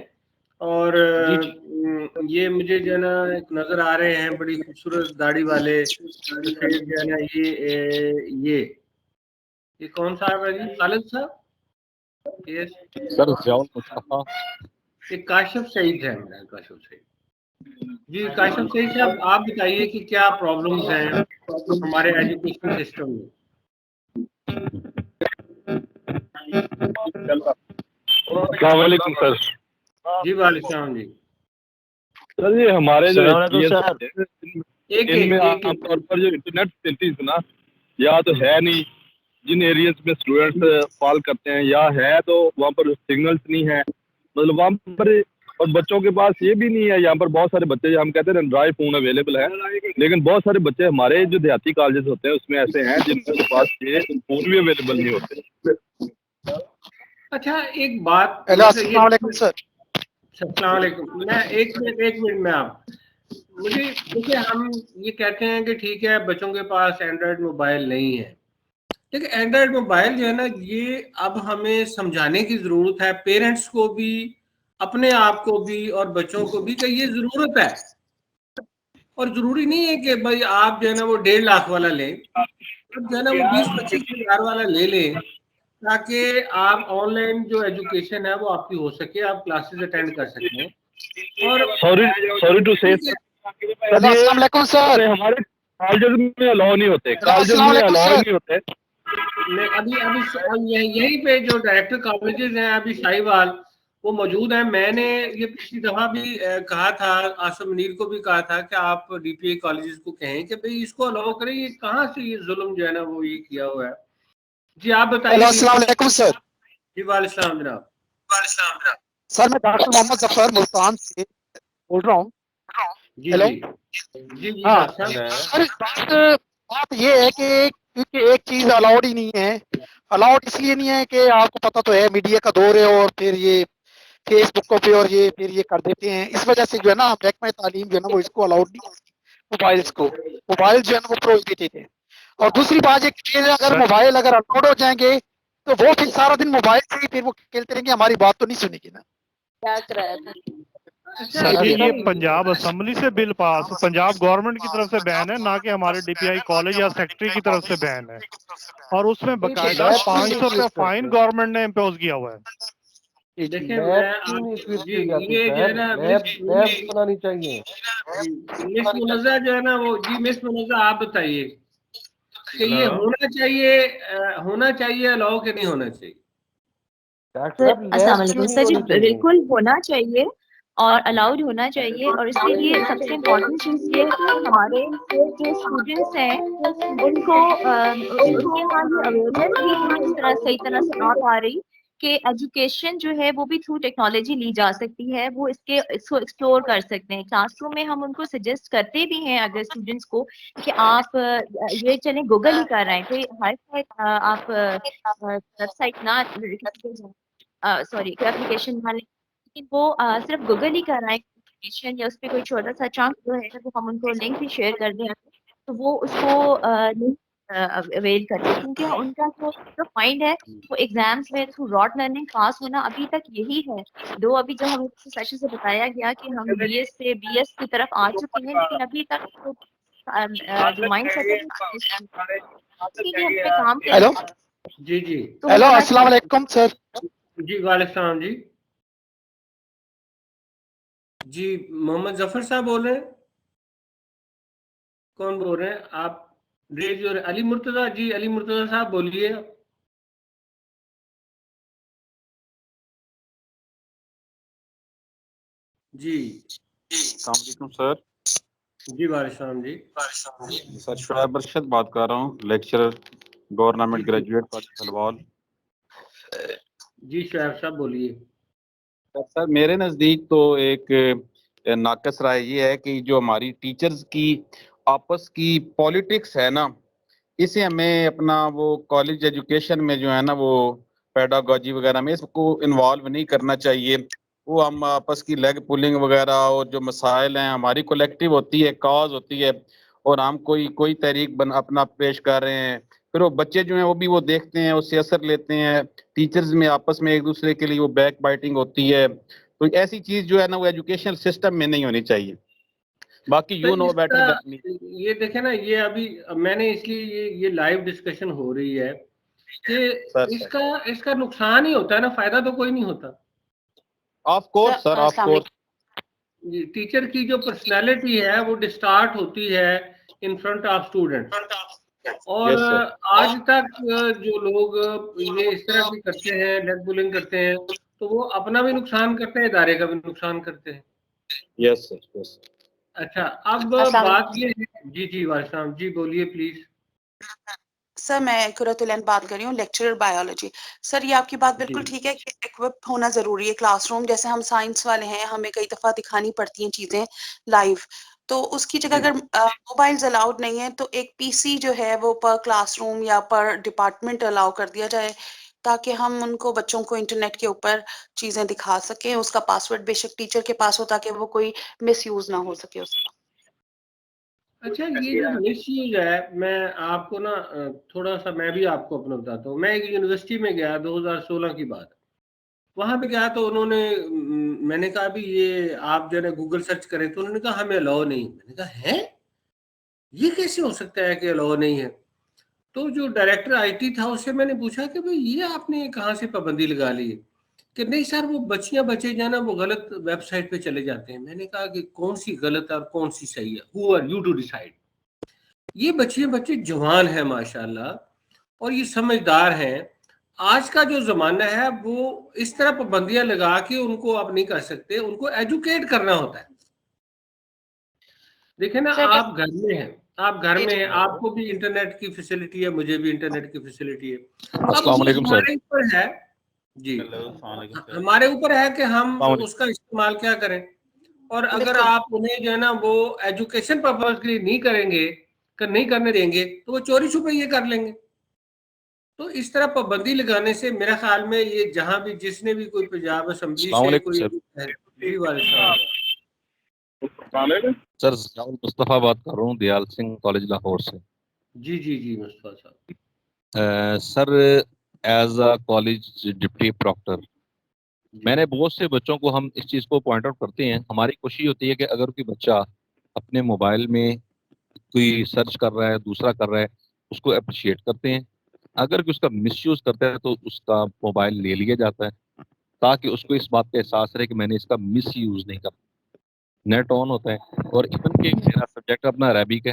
اور یہ مجھے جو ہے نا ایک نظر آ رہے ہیں بڑی خوبصورت داڑھی والے, پھر جو ہے نا یہ کون صاحب ہے جی؟ خالد صاحب سر کاشف سعید ہے. کاشف سعید جی, کاشف سعید صاحب آپ بتائیے کہ کیا پرابلمز ہیں ہمارے ایجوکیشن سسٹم میں. السلام علیکم سر. جی وعلیکم السلام. جی سر یہ ہمارے جو ان میں عام طور پر جو انٹرنیٹ فیسلٹیز نا یا تو ہے نہیں, جن ایریاز میں اسٹوڈنٹس فال کرتے ہیں, یا ہے تو وہاں پر سگنلس نہیں ہے, مطلب وہاں پر. اور بچوں کے پاس یہ بھی نہیں ہے, یہاں پر بہت سارے بچے ہم کہتے ہیں اینڈرائڈ فون اویلیبل ہے, لیکن بہت سارے بچے ہمارے جو دیہاتی کالجز ہوتے ہیں اس میں ایسے ہیں جن کے پاس یہ فون بھی اویلیبل نہیں ہوتے. اچھا ایک بات. السلام علیکم سر. السلام علیکم. میں ایک منٹ میں آپ مجھے دیکھیے, ہم یہ کہتے ہیں کہ ٹھیک ہے بچوں کے پاس اینڈرائڈ موبائل نہیں ہے, لیکن اینڈرائڈ موبائل جو ہے نا یہ اب ہمیں سمجھانے کی ضرورت ہے, پیرنٹس کو بھی, اپنے آپ کو بھی, اور بچوں کو بھی, کہ یہ ضرورت ہے. اور ضروری نہیں ہے کہ بھائی آپ جو ہے نا وہ 1.5 لاکھ والا لیں, اب جو ہے نا وہ 20-25 ہزار والا لے لیں, تاکہ آپ آن لائن جو ایجوکیشن ہے وہ آپ کی ہو سکے, آپ کلاسز اٹینڈ کر سکیں. اور سوری ٹو سے السلام علیکم سر. ہمارے کالجز میں الاؤ نہیں ہوتے, کالجز میں الاؤ نہیں ہوتے. ابھی یہیں پہ جو ڈائریکٹر کالجز ہیں ابھی ساہیوال وہ موجود ہیں. میں نے یہ پچھلی دفعہ بھی کہا تھا, آصف منیر کو بھی کہا تھا کہ آپ DPA کالجز کو کہیں کہ بھئی اس کو الاؤ کریں. یہ کہاں سے یہ ظلم جو ہے نا وہ یہ کیا ہوا ہے. جی آپ بتائیے. السلام علیکم سر. جی وعلیکم السلام جناب. سر میں ڈاکٹر محمد ظفر ملتان سے بول رہا ہوں. جی ہیلو. جی ہاں ڈاکٹر سر, بات یہ ہے کہ کیونکہ ایک چیز الاؤڈ ہی نہیں ہے. الاؤڈ اس لیے نہیں ہے کہ آپ کو پتہ تو ہے میڈیا کا دور ہے, اور پھر یہ فیس بکوں پہ اور یہ پھر یہ کر دیتے ہیں. اس وجہ سے جو ہے نا محکمہ تعلیم جو ہے نا وہ اس کو الاؤڈ نہیں کرتی. موبائل جو ہے نا وہ پروہیبٹڈ ہے. اور دوسری بات یہ کہ اگر موبائل اگر الاؤڈ ہو جائیں گے تو وہ پھر سارا دن موبائل سے ہی پھر وہ کھیلتے رہیں گے, ہماری بات تو نہیں سنیں گے نا. کیا کرایا تھا. اچھا سر جی یہ یہ پنجاب اسمبلی سے بل پاس پنجاب گورنمنٹ کی طرف سے بین ہے، نہ کہ ہمارے ڈی پی آئی کالج یا سیکٹری کی طرف سے بین ہے، اور اس میں باقاعدہ 500 روپے فائن گورنمنٹ نے امپوز کیا ہوا ہے۔ دیکھیں میں جی یہ جو ہے نا بنانی چاہیے۔ مس منزہ جو ہے نا وہ جی مس منزہ آپ بتائیے کہ یہ ہونا چاہیے الاؤ کہ نہیں ہونا چاہیے؟ السلام علیکم سر جی، بالکل ہونا چاہیے اور الاؤڈ ہونا چاہیے، اور اس کے لیے سب سے امپورٹنٹ چیز یہ ہے کہ ہمارے جو اسٹوڈنٹس ہیں ان کو یہاں یہ اویئرنیس بھی اس طرح صحیح طرح سے آ پا رہی کہ ایجوکیشن جو ہے وہ بھی تھرو ٹیکنالوجی لی جا سکتی ہے، وہ اس کو ایکسپلور کر سکتے ہیں۔ کلاس روم میں ہم ان کو سجیسٹ کرتے بھی ہیں اگر اسٹوڈنٹس کو کہ آپ یہ چلیں گوگل ہی کر رہے ہیں، کوئی ہر آپ ویب سائٹ نہ سوری کوئی اپلیکیشن نہ لیں، لیکن وہ صرف گوگل ہی کر رہا ہے اپلیکیشن، یا اس پہ کوئی چھوٹا سا چانک جو ہے وہ ہم ان کو لنک بھی شیئر کر دیں تو وہ اس کو اویل کرتے، کیونکہ ان کا جو فائنڈ ہے وہ ایگزامس میں تھرو راٹ لرننگ پاس ہونا ابھی تک یہی ہے۔ دو ابھی جو ہمیں سیشن سے بتایا گیا کہ ہم بی ایس سے بی ایس کی طرف آ چکے ہیں، لیکن ابھی تک جو مائنڈ سیٹ ہے اس کے لیے ہم پہ کام کر ہیلو جی جی ہیلو السلام علیکم سر۔ جی وعلیکم السلام جی جی محمد ظفر صاحب بول رہے ہیں؟ کون بول رہے ہیں آپ؟ علی مرتضیٰ، جی علی مرتضیٰ صاحب بولیے۔ جی السلام علیکم سر۔ جی وعلیکم السلام جی سر شعیب ارشد بات کر رہا ہوں، lecturer government graduate college Bhalwal. جی شعیب صاحب بولیے۔ سر میرے نزدیک تو ایک ناقص رائے یہ ہے کہ جو ہماری ٹیچرز کی آپس کی پولیٹکس ہے نا، اسے ہمیں اپنا وہ کالج ایجوکیشن میں جو ہے نا وہ پیڈاگوجی وغیرہ میں اس کو انوالو نہیں کرنا چاہیے۔ وہ ہم آپس کی لیگ پولنگ وغیرہ اور جو مسائل ہیں ہماری کولیکٹیو ہوتی ہے، کاز ہوتی ہے، اور ہم کوئی تحریک اپنا پیش کر رہے ہیں، پھر وہ بچے جو ہیں وہ بھی وہ دیکھتے ہیں، اس سے اثر لیتے ہیں، ٹیچرز میں آپس میں ایک دوسرے کے لیے وہ بیک بائٹنگ ہوتی ہے، تو ایسی چیز جو ہے نا وہ ایجوکیشنل سسٹم میں نہیں ہونی چاہیے۔ باقی یو نو بیٹر یہ دیکھیں نا، یہ ابھی میں نے اس لیے یہ لائیو ڈسکشن ہو رہی ہے کہ اس کا نقصان ہی ہوتا ہے نا، فائدہ تو کوئی نہیں ہوتا۔ Of course sir, of course teacher کی جو پرسنالٹی ہے وہ ڈسٹارٹ ہوتی ہے ان فرنٹ آف اسٹوڈنٹ، اور آج تک جو لوگ یہ اس طرح بھی کرتے ہیں، لیگ بولنگ کرتے ہیں، تو وہ اپنا بھی نقصان کرتے ہیں، ادارے کا بھی نقصان کرتے ہیں۔ یس سر یس۔ اچھا اب بات یہ ہے، جی جی وعلیکم جی بولیے پلیز۔ سر میں قرۃ العین بات کر رہی ہوں، لیکچرر بایولوجی۔ سر یہ آپ کی بات بالکل ٹھیک ہے کہ ایکوپ ہونا ضروری ہے کلاس روم، جیسے ہم سائنس والے ہیں ہمیں کئی دفعہ دکھانی پڑتی ہیں چیزیں لائیو، تو اس کی جگہ اگر موبائلز الاؤڈ نہیں ہیں تو ایک پی سی جو ہے وہ پر کلاس روم یا پر ڈپارٹمنٹ الاؤ کر دیا جائے، تاکہ ہم ان کو بچوں کو انٹرنیٹ کے اوپر چیزیں دکھا سکیں۔ اس کا پاسورڈ بے شک ٹیچر کے پاس ہو تاکہ وہ کوئی مس یوز نہ ہو سکے اس کا۔ اچھا یہ جو مس یوز ہے، میں آپ کو نا تھوڑا سا میں بھی آپ کو اپنا بتاتا ہوں۔ میں ایک یونیورسٹی میں گیا 2016 کی بات، وہاں پہ گیا تو انہوں نے میں نے کہا بھی یہ آپ جو ہے گوگل سرچ کریں، تو انہوں نے کہا ہمیں الاؤ نہیں۔ میں نے کہا ہے یہ کیسے ہو سکتا ہے کہ الاؤ نہیں ہے؟ تو جو ڈائریکٹر آئی ٹی تھا اس سے میں نے پوچھا کہ بھئی یہ آپ نے کہاں سے پابندی لگا لی ہے؟ کہ نہیں سر وہ بچے جو ہے نا وہ غلط ویب سائٹ پہ چلے جاتے ہیں۔ میں نے کہا کہ کون سی غلط ہے اور کون سی صحیح ہے؟ Who are you to decide؟ یہ بچے جوان ہیں ماشاءاللہ، اور یہ سمجھدار ہیں۔ آج کا جو زمانہ ہے وہ اس طرح پابندیاں لگا کے ان کو آپ نہیں کر سکتے، ان کو ایجوکیٹ کرنا ہوتا ہے۔ دیکھیں نا آپ گھر میں ہیں، آپ کو بھی انٹرنیٹ کی فیسلٹی ہے، مجھے بھی انٹرنیٹ کی فیسلٹی ہے۔ السلام علیکم سر۔ ہمارے اوپر ہے جی، ہمارے اوپر ہے کہ ہم اس کا استعمال کیا کریں، اور اگر آپ انہیں جو ہے نا وہ ایجوکیشن پرپز کے لیے نہیں کریں گے، نہیں کرنے دیں گے، تو وہ چوری چھپے یہ کر لیں گے۔ تو اس طرح پابندی لگانے سے میرا خیال میں یہ جہاں بھی جس نے بھی کوئی پنجاب اسمبلی سے کوئی سر مصطفیٰ بات کر رہا ہوں، دیال سنگھ کالج لاہور سے۔ جی جی جی مصطفیٰ صاحب۔ Sir as a college deputy proctor میں نے بہت سے بچوں کو ہم اس چیز کو پوائنٹ آؤٹ کرتے ہیں. ہماری کوشش ہوتی ہے کہ اگر کوئی بچہ اپنے موبائل میں کوئی سرچ کر رہا ہے, دوسرا کر رہا ہے, اس کو اپریشیٹ کرتے ہیں. اگر کوئی اس کا مس یوز کرتا ہے تو اس کا موبائل لے لیا جاتا ہے تاکہ اس کو اس بات کا احساس رہے کہ میں نے اس کا مس یوز نہیں کرا. نیٹ آن ہوتا ہے. اور ایون کہ میرا سبجیکٹ اپنا عربک ہے,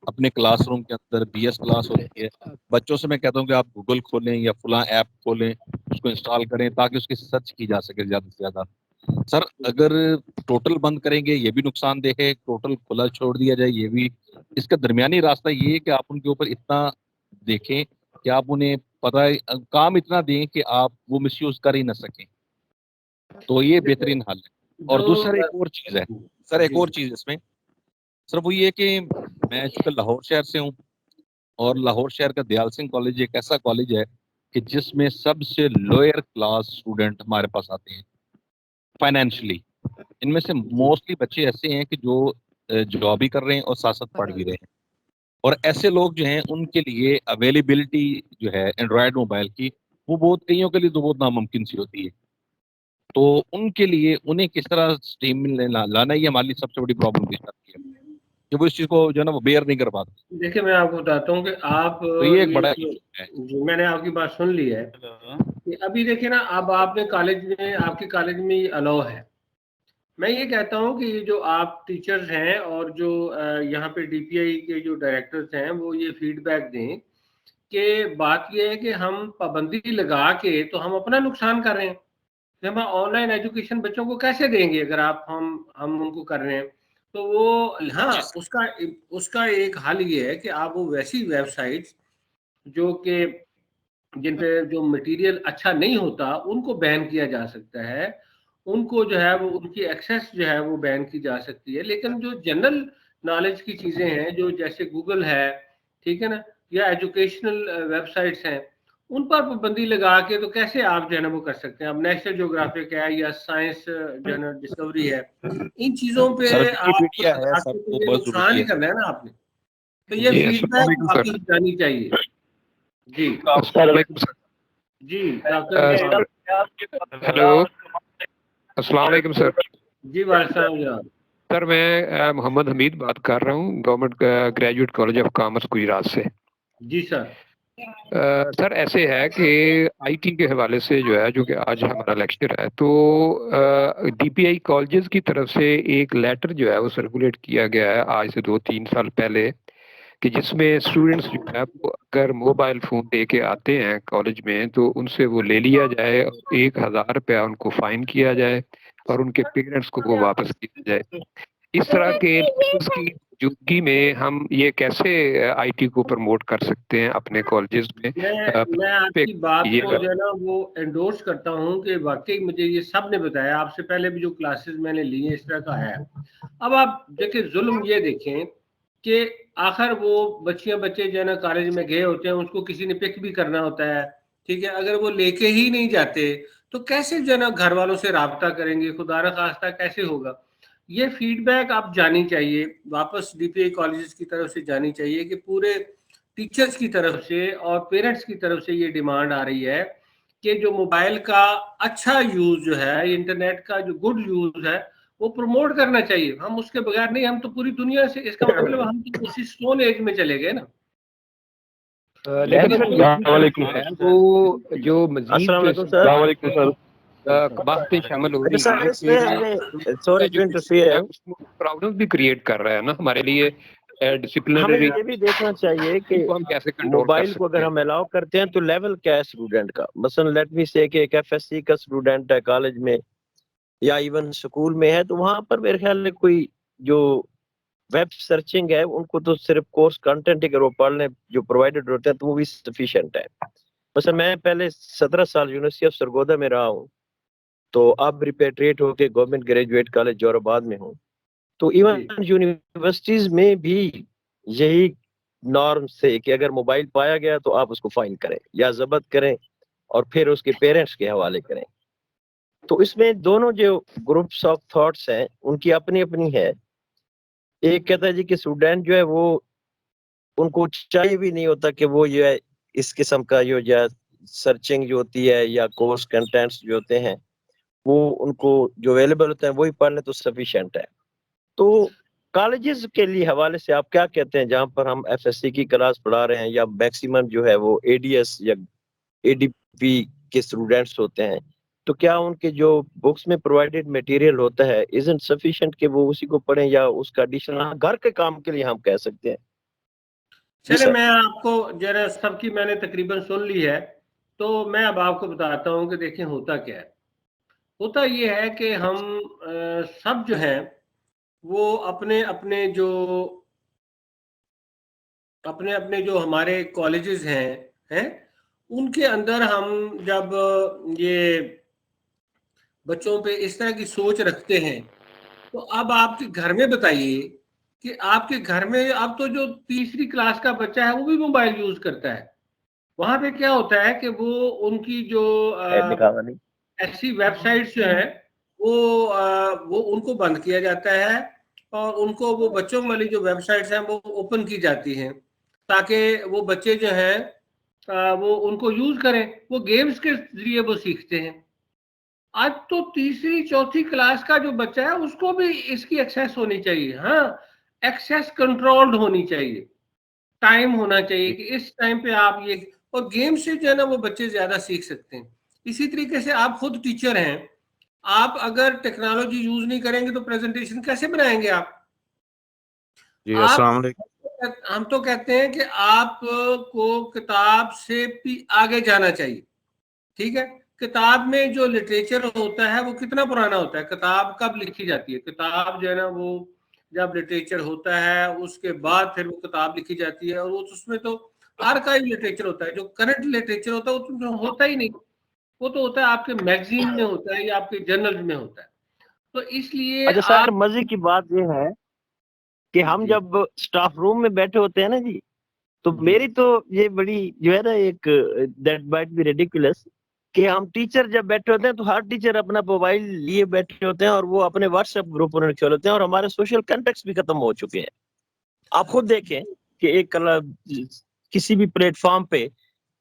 اپنے کلاس روم کے اندر بی ایس کلاس ہوتی ہے. بچوں سے میں کہتا ہوں کہ آپ گوگل کھولیں یا فلاں ایپ کھولیں, اس کو انسٹال کریں تاکہ اس کی سرچ کی جا سکے زیادہ سے زیادہ. سر اگر ٹوٹل بند کریں گے یہ بھی نقصان دہ ہے, ٹوٹل کھلا چھوڑ دیا جائے یہ بھی. اس کا درمیانی راستہ یہ ہے کہ آپ ان کے اوپر اتنا دیکھیں کہ آپ انہیں پتہ کام اتنا دیں کہ آپ وہ مس یوز کر ہی نہ سکیں. تو یہ بہترین حل ہے. اور دوسرا ایک اور چیز ہے سر, ایک اور چیز اس میں سر وہ یہ کہ میں چونکہ لاہور شہر سے ہوں, اور لاہور شہر کا دیال سنگھ کالج ایک ایسا کالج ہے کہ جس میں سب سے لوئر کلاس اسٹوڈنٹ ہمارے پاس آتے ہیں فائنینشلی. ان میں سے موسٹلی بچے ایسے ہیں کہ جو جاب بھی کر رہے ہیں اور ساتھ ساتھ پڑھ بھی رہے ہیں. اور ایسے لوگ جو ہیں ان کے لیے اویلیبلٹی جو ہے اینڈرائڈ موبائل کی وہ بہت کئیوں کے لیے تو بہت ناممکن سی ہوتی ہے. تو ان کے لیے انہیں کس طرح اسٹریم میں لانا یہ ہماری سب سے بڑی پرابلم پیش آتی ہے کہ وہ اس چیز کو جو ہے نا وہ بیئر نہیں کر پاتے. دیکھیں میں آپ کو بتاتا ہوں کہ آپ تو یہ ایک بڑا جی میں نے آپ کی بات سن لی ہے کہ ابھی دیکھیں نا اب آپ نے کالج میں آپ کے کالج میں یہ الاؤ ہے. میں یہ کہتا ہوں کہ یہ جو آپ ٹیچرز ہیں اور جو یہاں پہ ڈی پی آئی کے جو ڈائریکٹرز ہیں وہ یہ فیڈ بیک دیں کہ بات یہ ہے کہ ہم پابندی لگا کے تو ہم اپنا نقصان کر رہے ہیں. ہم آن لائن ایجوکیشن بچوں کو کیسے دیں گے اگر آپ ہم ان کو کر رہے ہیں. تو وہ ہاں اس کا ایک حل یہ ہے کہ آپ وہ ویسی ویب سائٹس جو کہ جن پہ جو مٹیریل اچھا نہیں ہوتا ان کو بین کیا جا سکتا ہے, ان کو جو ہے وہ ان کی ایکسیس جو ہے وہ بین کی جا سکتی ہے. لیکن جو جنرل نالج کی چیزیں ہیں جو جیسے گوگل ہے, ٹھیک ہے نا, یا ایجوکیشنل ویب سائٹس ہیں, ان پر پابندی لگا کے تو کیسے آپ جو ہے نا وہ کر سکتے ہیں. اب نیشنل جیوگرافک ہے یا سائنس جو ہے نا ڈسکوری ہے, ان چیزوں پہ آپ یہ نقصان ہی کرنا ہے نا آپ نے. تو یہ فیڈ بیک باقی جانی چاہیے. جی السلام علیکم سر. جی ڈاکٹر ہیلو السلام علیکم سر. جی وعلیکم السلام. سر میں محمد حمید بات کر رہا ہوں, government graduate college of commerce Gujarat سے. جی سر. سر ایسے ہے کہ آئی ٹی کے حوالے سے جو ہے, جو کہ آج ہمارا لیکچر ہے, تو ڈی پی آئی کالجز کی طرف سے ایک لیٹر جو ہے وہ سرکولیٹ کیا گیا ہے آج سے 2-3 سال پہلے, کہ جس میں اسٹوڈنٹس جو ہے وہ اگر موبائل فون دے کے آتے ہیں کالج میں تو ان سے وہ لے لیا جائے, 1000 روپیہ ان کو فائن کیا جائے اور ان کے پیرنٹس کو وہ واپس کیا جائے. اس طرح کے کی موجودگی میں ہم یہ کیسے آئی ٹی کو پروموٹ کر سکتے ہیں اپنے کالجز میں؟ میں آپ کی بات کو جو ہے نا وہ انڈورس کرتا ہوں کہ واقعی مجھے یہ سب نے بتایا, آپ سے پہلے بھی جو کلاسز میں نے لی ہیں اس طرح کا ہے. اب آپ دیکھیں ظلم یہ دیکھیں کہ آخر وہ بچے جو ہے نا کالج میں گئے ہوتے ہیں, اس کو کسی نے پک بھی کرنا ہوتا ہے, ٹھیک ہے. اگر وہ لے کے ہی نہیں جاتے تو کیسے جو ہے نا گھر والوں سے رابطہ کریں گے, خدا نخواستہ کیسے ہوگا. یہ فیڈ بیک آپ جانی چاہیے واپس ڈی پی آئی کالجز کی طرف سے جانی چاہیے کہ پورے ٹیچرز کی طرف سے اور پیرنٹس کی طرف سے یہ ڈیمانڈ آ رہی ہے کہ جو موبائل کا اچھا یوز جو ہے, انٹرنیٹ کا جو گڈ یوز ہے وہ پروموٹ کرنا چاہیے. ہم اس کے بغیر نہیں, ہم تو پوری دنیا سے, اس کا مطلب ہم تو اسی اسٹون ایج میں چلے گئے نا. لیکن وہ جو مزید باتیں شامل ہو رہی ہیں پرابلم بھی کریٹ کر رہا ہے نا ہمارے لیے. ہمیں یہ بھی دیکھنا چاہیے کہ موبائل کو اگر ہم الاؤ کرتے ہیں تو لیول کیا ہے اسٹوڈنٹ کا. مثلا لیٹ می سے کہ ایک ایف ایس سی کا اسٹوڈنٹ ہے کالج میں یا ایون اسکول میں ہے, تو وہاں پر میرے خیال میں کوئی جو ویب سرچنگ ہے ان کو تو صرف کورس کنٹینٹ اگر وہ پڑھ لیں جو پرووائڈڈ ہوتے ہیں تو وہ بھی سفیشینٹ ہے. مثلا میں پہلے 17 سال یونیورسٹی آف سرگودا میں رہا ہوں, تو اب ریپیٹریٹ ہو کے گورنمنٹ گریجویٹ کالج جور آباد میں ہوں. تو ایون یونیورسٹیز میں بھی یہی نارم سے کہ اگر موبائل پایا گیا تو آپ اس کو فائن کریں یا ضبط کریں اور پھر اس کے پیرنٹس کے حوالے کریں. تو اس میں دونوں جو گروپس آف تھاٹس ہیں ان کی اپنی اپنی ہے. ایک کہتا ہے جی کہ اسٹوڈنٹ جو ہے وہ ان کو چاہیے بھی نہیں ہوتا کہ وہ جو ہے اس قسم کا جو سرچنگ جو ہوتی ہے یا کورس کنٹینٹس جو ہوتے ہیں وہ ان کو جو اویلیبل ہوتے ہیں وہی پڑھ لیں تو سفیشینٹ ہے. تو کالجز کے لیے حوالے سے آپ کیا کہتے ہیں جہاں پر ہم ایف ایس سی کی کلاس پڑھا رہے ہیں یا میکسیمم جو ہے وہ اے ڈی ایس یا اے ڈی پی کے اسٹوڈینٹس ہوتے ہیں, تو کیا ان کے جو بکس میں پرووائڈیڈ مٹیریل ہوتا ہے isn't sufficient کہ وہ اسی کو پڑھیں, یا اس کا ایڈیشنل گھر کے کام کے لیے ہم کہہ سکتے ہیں؟ چلے میں آپ کو ذرا سب کی میں نے تقریباً سن لی ہے, تو میں اب آپ کو بتاتا ہوں کہ دیکھیں ہوتا کیا ہے. ہوتا یہ ہے کہ ہم سب جو ہیں وہ اپنے اپنے جو ہمارے کالجز ہیں ان کے اندر ہم جب یہ بچوں پہ اس طرح کی سوچ رکھتے ہیں, تو اب آپ کے گھر میں بتائیے کہ آپ کے گھر میں اب تو جو تیسری کلاس کا بچہ ہے وہ بھی موبائل یوز کرتا ہے. وہاں پہ کیا ہوتا ہے کہ وہ ان کی جو ایسی ویب سائٹس جو ہیں وہ ان کو بند کیا جاتا ہے, اور ان کو وہ بچوں والی جو ویب سائٹس ہیں وہ اوپن کی جاتی ہیں تاکہ وہ بچے جو ہیں وہ ان کو یوز کریں. وہ گیمز کے ذریعے وہ سیکھتے ہیں. آج تو تیسری چوتھی کلاس کا جو بچہ ہے اس کو بھی اس کی ایکسیس ہونی چاہیے. ہاں, ایکسیس کنٹرولڈ ہونی چاہیے, ٹائم ہونا چاہیے کہ اس ٹائم پہ آپ یہ, اور گیم سے جو ہے نا وہ بچے زیادہ سیکھ سکتے ہیں. اسی طریقے سے آپ خود ٹیچر ہیں, آپ اگر ٹیکنالوجی یوز نہیں کریں گے تو پریزنٹیشن کیسے بنائیں گے آپ؟ جی السلام علیکم. ہم تو کہتے ہیں کہ آپ کو کتاب سے بھی آگے جانا چاہیے. ٹھیک ہے, کتاب میں جو لٹریچر ہوتا ہے وہ کتنا پرانا ہوتا ہے؟ کتاب کب لکھی جاتی ہے؟ کتاب جو ہے نا وہ جب لٹریچر ہوتا ہے اس کے بعد پھر وہ کتاب لکھی جاتی ہے, اور وہ اس میں تو آرکائیو لٹریچر ہوتا ہے. جو کرنٹ لٹریچر ہوتا ہے وہ ہوتا ہی نہیں, وہ تو ہوتا ہے آپ کے میگزین میں ہوتا ہے یا آپ کے جرنل میں ہوتا ہے. تو اس لیے اچھا سر, مزے کی بات یہ ہے کہ ہم جب اسٹاف روم میں بیٹھے ہوتے ہیں نا جی, تو میری تو یہ بڑی جو ہے نا ایک دیٹ مائٹ بی ریڈیکولس کہ ہم ٹیچر جب بیٹھے ہوتے ہیں تو ہر ٹیچر اپنا موبائل لیے بیٹھے ہوتے ہیں اور وہ اپنے واٹس ایپ گروپ میں رکھے ہوتے ہیں, اور ہمارے سوشل کنٹیکٹس بھی ختم ہو چکے ہیں. آپ خود دیکھیں کہ ایک کسی بھی پلیٹ فارم پہ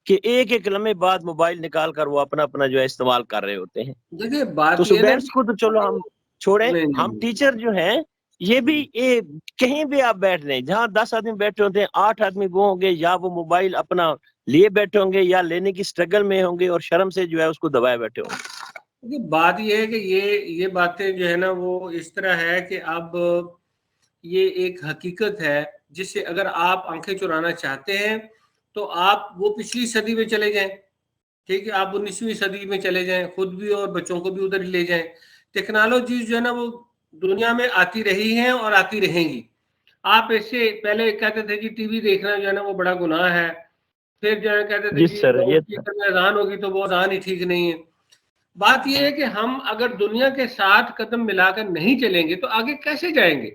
کہ ایک لمحے بعد موبائل نکال کر وہ اپنا جو ہے استعمال کر رہے ہوتے ہیں. دیکھیں بات تو یہ ہے نا, اسٹوڈینٹس کو تو چلو ہم چھوڑیں, ہم ٹیچر جو ہیں یہ بھی کہیں بھی آپ بیٹھ لیں, جہاں 10 آدمی بیٹھے ہوتے ہیں 8 آدمی وہ ہوں گے یا وہ موبائل اپنا لیے بیٹھے ہوں گے یا لینے کی سٹرگل میں ہوں گے اور شرم سے جو ہے اس کو دبائے بیٹھے ہوں گے. بات یہ ہے کہ یہ باتیں جو ہے نا وہ اس طرح ہے کہ اب یہ ایک حقیقت ہے جس سے اگر آپ آنکھیں چرانا چاہتے ہیں تو آپ وہ پچھلی صدی میں چلے جائیں. ٹھیک ہے, آپ 19ویں صدی میں چلے جائیں, خود بھی اور بچوں کو بھی ادھر ہی لے جائیں. ٹیکنالوجیز جو ہے نا وہ دنیا میں آتی رہی ہیں اور آتی رہیں گی. آپ ایسے پہلے کہتے تھے کہ ٹی وی دیکھنا جو ہے نا وہ بڑا گناہ ہے, پھر جو ہے کہتے تھے کہ اذان ہوگی تو وہ اذان ہی ٹھیک نہیں ہے. بات یہ ہے کہ ہم اگر دنیا کے ساتھ قدم ملا کر نہیں چلیں گے تو آگے کیسے جائیں گے؟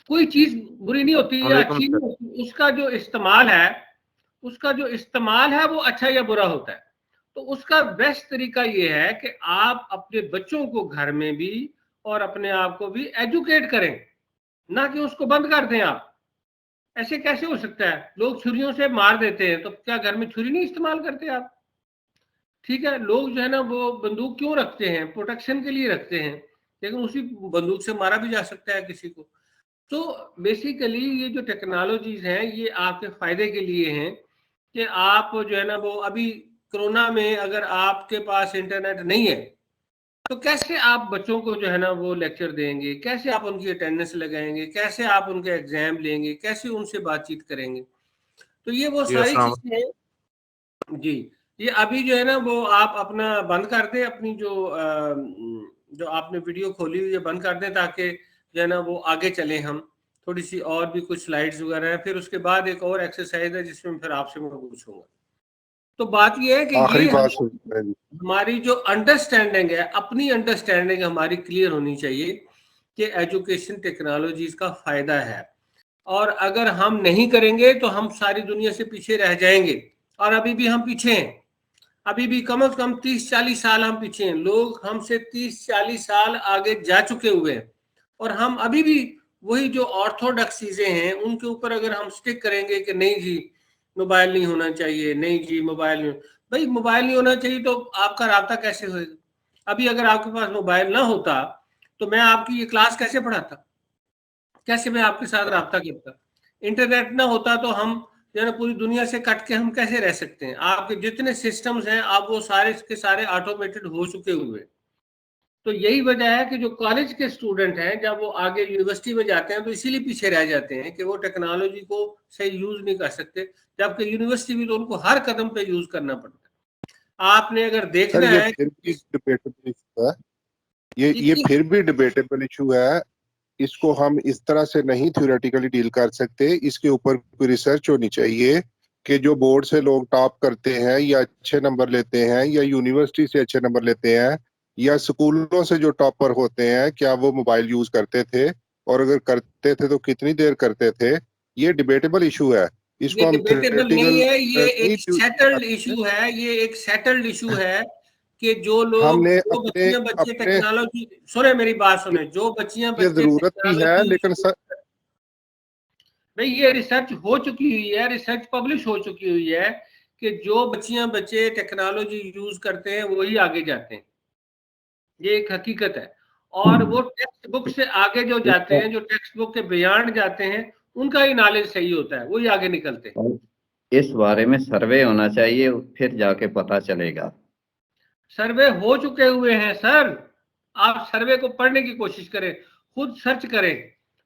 کوئی چیز بری نہیں ہوتی یا اچھی نہیں ہوتی, اس کا جو استعمال ہے وہ اچھا یا برا ہوتا ہے. تو اس کا بیسٹ طریقہ یہ ہے کہ آپ اپنے بچوں کو گھر میں بھی اور اپنے آپ کو بھی ایجوکیٹ کریں, نہ کہ اس کو بند کر دیں. آپ ایسے کیسے ہو سکتا ہے؟ لوگ چھریوں سے مار دیتے ہیں, تو کیا گھر میں چھری نہیں استعمال کرتے آپ؟ ٹھیک ہے, لوگ جو ہے نا وہ بندوق کیوں رکھتے ہیں؟ پروٹیکشن کے لیے رکھتے ہیں, لیکن اسی بندوق سے مارا بھی جا سکتا ہے کسی کو. تو بیسیکلی یہ جو ٹیکنالوجیز ہیں یہ آپ کے فائدے کے لیے ہیں کہ آپ جو ہے نا وہ ابھی کرونا میں اگر آپ کے پاس انٹرنیٹ نہیں ہے تو کیسے آپ بچوں کو جو ہے نا وہ لیکچر دیں گے, کیسے آپ ان کی اٹینڈنس لگائیں گے, کیسے آپ ان کے ایگزام لیں گے, کیسے ان سے بات چیت کریں گے؟ تو یہ وہ ساری چیزیں ہیں. جی, یہ ابھی جو ہے نا وہ آپ اپنا بند کر دیں, اپنی جو آپ نے ویڈیو کھولی ہوئی ہے بند کر دیں تاکہ جو ہے نا وہ آگے چلیں. ہم تھوڑی سی اور بھی کچھ سلائیڈز وغیرہ ہیں, پھر اس کے بعد ایک اور ایکسرسائز ہے جس میں پھر آپ سے میں پوچھوں گا. تو بات یہ ہے کہ یہ ہماری جو انڈرسٹینڈنگ ہے, اپنی انڈرسٹینڈنگ ہماری کلیئر ہونی چاہیے کہ ایجوکیشن ٹیکنالوجیز کا فائدہ ہے, اور اگر ہم نہیں کریں گے تو ہم ساری دنیا سے پیچھے رہ جائیں گے. اور ابھی بھی ہم پیچھے ہیں, ابھی بھی کم از کم 30-40 سال ہم پیچھے ہیں. لوگ ہم سے 30-40 سال آگے جا چکے ہوئے ہیں, اور ہم ابھی بھی وہی جو آرتھوڈکس چیزیں ہیں ان کے اوپر اگر ہم سٹک کریں گے کہ نہیں جی موبائل نہیں ہونا چاہیے, نہیں جی موبائل نہیں, بھائی موبائل نہیں ہونا چاہیے تو آپ کا رابطہ کیسے ہوئے گا؟ ابھی اگر آپ کے پاس موبائل نہ ہوتا تو میں آپ کی یہ کلاس کیسے پڑھاتا, کیسے میں آپ کے ساتھ رابطہ کرتا؟ انٹرنیٹ نہ ہوتا تو ہم جو ہے نا پوری دنیا سے کٹ کے ہم کیسے رہ سکتے ہیں؟ آپ کے جتنے سسٹمز ہیں آپ وہ سارے کے سارے آٹومیٹڈ ہو چکے ہوئے. تو یہی وجہ ہے کہ جو کالج کے اسٹوڈنٹ ہیں جب وہ آگے یونیورسٹی میں جاتے ہیں تو اسی لیے پیچھے رہ جاتے ہیں کہ وہ ٹیکنالوجی کو صحیح یوز نہیں کر سکتے, جبکہ یونیورسٹی بھی تو ان کو ہر قدم پہ یوز کرنا پڑتا ہے. آپ نے اگر دیکھنا ہے یہ پھر بھی ڈیبیٹیبل ایشو ہے, اس کو ہم اس طرح سے نہیں تھیوریٹیکلی ڈیل کر سکتے. اس کے اوپر کوئی ریسرچ ہونی چاہیے کہ جو بورڈ سے لوگ ٹاپ کرتے ہیں یا اچھے نمبر لیتے ہیں یا یونیورسٹی سے اچھے نمبر لیتے ہیں یا اسکولوں سے جو ٹاپر ہوتے ہیں, کیا وہ موبائل یوز کرتے تھے, اور اگر کرتے تھے تو کتنی دیر کرتے تھے. یہ ڈیبیٹیبل ایشو ہے, اس کو ہم ڈیبیٹیبل نہیں ہے, یہ ایک سیٹلڈ ایشو ہے, یہ ایک سیٹلڈ ایشو ہے کہ جو لوگ جو بچیاں بچے ٹیکنالوجی, سنیں میری بات سنیں, جو بچیاں بچے ضرورت بھی ہے لیکن بھئی یہ ریسرچ ہو چکی ہوئی ہے, ریسرچ پبلش ہو چکی ہوئی ہے کہ جو بچیاں بچے ٹیکنالوجی یوز کرتے ہیں وہی آگے جاتے ہیں. یہ ایک حقیقت ہے. اور وہ ٹیکسٹ بک سے آگے جو جاتے ہیں, جو ٹیکسٹ بک کے بیانڈ جاتے ہیں, ان کا ہی نالج صحیح ہوتا ہے, وہی آگے نکلتے ہیں. اس بارے میں سروے ہونا چاہیے, پھر جا کے پتا چلے گا. سروے ہو چکے ہوئے ہیں سر, آپ سروے کو پڑھنے کی کوشش کریں, خود سرچ کریں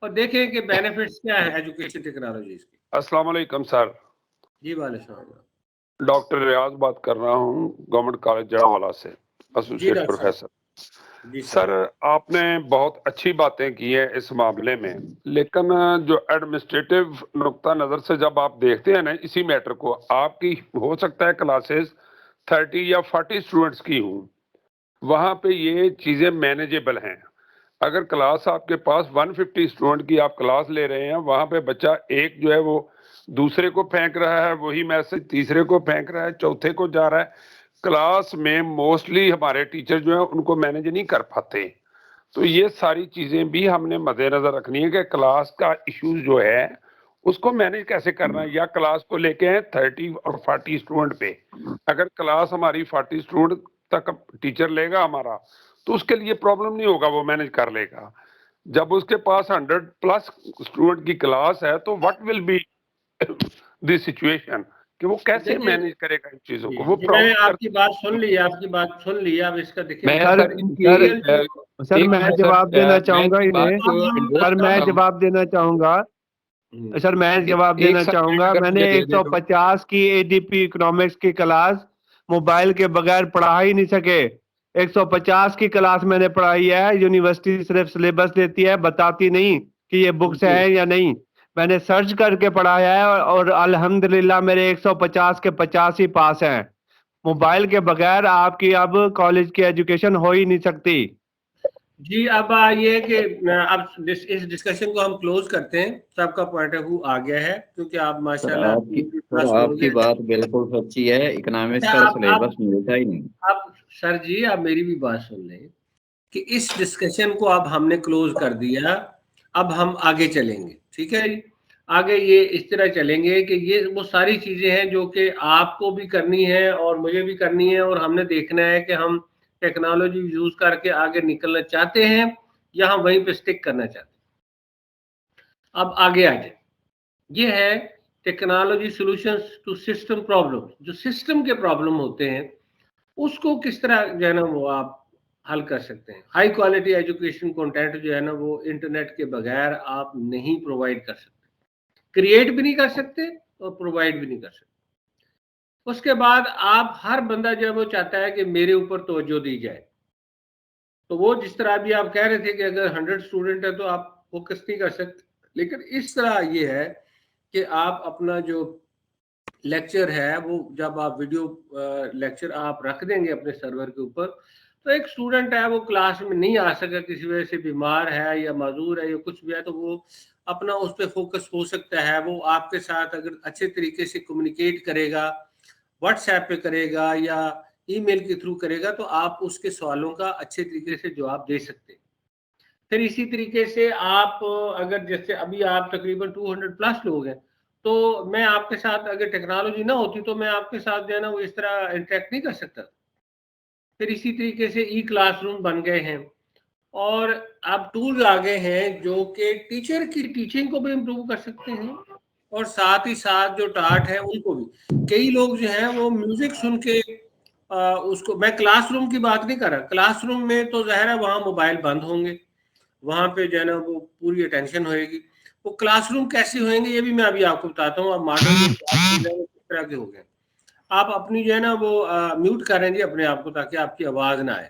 اور دیکھیں کہ بینیفٹس کیا ہے ایجوکیشن ٹیکنالوجیز کے. السلام علیکم سر. جی وعلیکم السلام. ڈاکٹر ریاض بات کر رہا ہوں گورنمنٹ کالج جڑاوالا سے, ایسوسیٹ پروفیسر. سر آپ نے بہت اچھی باتیں کی ہیں اس معاملے میں, لیکن جو ایڈمنسٹریٹو نقطہ نظر سے جب آپ دیکھتے ہیں نا اسی میٹر کو, آپ کی ہو سکتا ہے کلاسز 30 یا 40 اسٹوڈنٹس کی ہوں, وہاں پہ یہ چیزیں مینیجیبل ہیں. اگر کلاس آپ کے پاس 150 اسٹوڈنٹ کی آپ کلاس لے رہے ہیں, وہاں پہ بچہ ایک جو ہے وہ دوسرے کو پھینک رہا ہے, وہی میسج تیسرے کو پھینک رہا ہے, چوتھے کو جا رہا ہے. کلاس میں موسٹلی ہمارے ٹیچر جو ہیں ان کو مینیج نہیں کر پاتے. تو یہ ساری چیزیں بھی ہم نے مد نظر رکھنی ہے کہ کلاس کا ایشو جو ہے اس کو مینیج کیسے کرنا ہے. یا کلاس کو لے کے ہیں 30 اور 40 اسٹوڈنٹ پہ, اگر کلاس ہماری 40 اسٹوڈنٹ تک ٹیچر لے گا ہمارا تو اس کے لیے پرابلم نہیں ہوگا, وہ مینیج کر لے گا. جب اس کے پاس 100+ اسٹوڈنٹ کی کلاس ہے تو what will be the situation کہ وہ کیسے مینیج کرے گا ان چیزوں کو. وہ میں نے آپ کی بات سن لی, آپ کی بات سن لی. اب اس کا دیکھیں سر میں جواب دینا چاہوں گا انہیں, سر میں جواب دینا چاہوں گا, سر میں جواب دینا چاہوں گا. میں نے 150 کی ADP اکنامکس کی کلاس موبائل کے بغیر پڑھا ہی نہیں سکے. 150 کی کلاس میں نے پڑھائی ہے. یونیورسٹی صرف سلیبس دیتی ہے, بتاتی نہیں کہ یہ بکس ہیں یا نہیں. میں نے سرچ کر کے پڑھایا ہے اور الحمدللہ میرے 150 کے 50 ہی پاس ہیں. موبائل کے بغیر آپ کی اب کالج کی ایجوکیشن ہو ہی نہیں سکتی. جی اب یہ کہ اب اس ڈسکشن کو ہم کلوز کرتے ہیں. سب کا پوائنٹ آف ویو آ گیا ہے کیونکہ آپ ماشاءاللہ آپ کی بات بالکل سچی ہے, اکنامکس کا سلیبس ملتا ہی نہیں. اب سر جی آپ میری بھی بات سن لیں کہ اس ڈسکشن کو اب ہم نے کلوز کر دیا. اب ہم آگے چلیں گے, ٹھیک ہے جی. آگے یہ اس طرح چلیں گے کہ یہ وہ ساری چیزیں ہیں جو کہ آپ کو بھی کرنی ہے اور مجھے بھی کرنی ہے, اور ہم نے دیکھنا ہے کہ ہم ٹیکنالوجی یوز کر کے آگے نکلنا چاہتے ہیں یا ہم وہیں پہ اسٹک کرنا چاہتے ہیں. اب آگے آ جائیں. یہ ہے technology solutions to system problem. جو سسٹم کے پرابلم ہوتے ہیں اس کو کس طرح جو ہے نا وہ آپ حل کر سکتے ہیں. ہائی کوالٹی ایجوکیشن کنٹینٹ جو ہے نا وہ انٹرنیٹ کے بغیر آپ نہیں پرووائڈ کر سکتے, کریٹ بھی نہیں کر سکتے اور پرووائڈ بھی نہیں کر سکتے. اس کے بعد آپ ہر بندہ جو ہے وہ چاہتا ہے کہ میرے اوپر توجہ دی جائے. تو وہ جس طرح ابھی آپ کہہ رہے تھے کہ اگر 100 اسٹوڈنٹ ہے تو آپ فوکس نہیں کر سکتے, لیکن اس طرح یہ ہے کہ آپ اپنا جو لیکچر ہے وہ جب آپ ویڈیو لیکچر آپ رکھ دیں گے اپنے سرور کے اوپر, تو ایک اسٹوڈنٹ ہے وہ کلاس میں نہیں آ سکا, کسی وجہ سے بیمار ہے یا معذور ہے یا کچھ بھی ہے, تو وہ اپنا اس پہ فوکس ہو سکتا ہے. وہ آپ کے ساتھ اگر اچھے طریقے سے کمیونیکیٹ کرے گا, واٹس ایپ پہ کرے گا یا ای میل کے تھرو کرے گا, تو آپ اس کے سوالوں کا اچھے طریقے سے جواب دے سکتے ہیں. پھر اسی طریقے سے آپ اگر جیسے ابھی آپ تقریباً 200+ لوگ ہیں, تو میں آپ کے ساتھ اگر ٹیکنالوجی نہ ہوتی تو میں آپ کے ساتھ جو ہے نا وہ اس طرح انٹریکٹ نہیں کر سکتا. پھر اسی طریقے سے ای کلاس روم بن گئے ہیں، اور اب ٹولز آ گئے ہیں جو کہ ٹیچر کی ٹیچنگ کو بھی امپروو کر سکتے ہیں، اور ساتھ ہی ساتھ جو ٹارٹ ہے ان کو بھی. کئی لوگ جو ہیں وہ میوزک سن کے اس کو، میں کلاس روم کی بات نہیں کر رہا، کلاس روم میں تو ظاہر ہے وہاں موبائل بند ہوں گے، وہاں پہ جو ہے نا وہ پوری اٹینشن ہوئے گی. وہ کلاس روم کیسے ہوئیں گے یہ بھی میں ابھی آپ کو بتاتا ہوں. اب ماڈل جو کس طرح کے ہو گئے. آپ اپنی جو ہے نا وہ میوٹ کریں جی اپنے آپ کو تاکہ آپ کی آواز نہ آئے.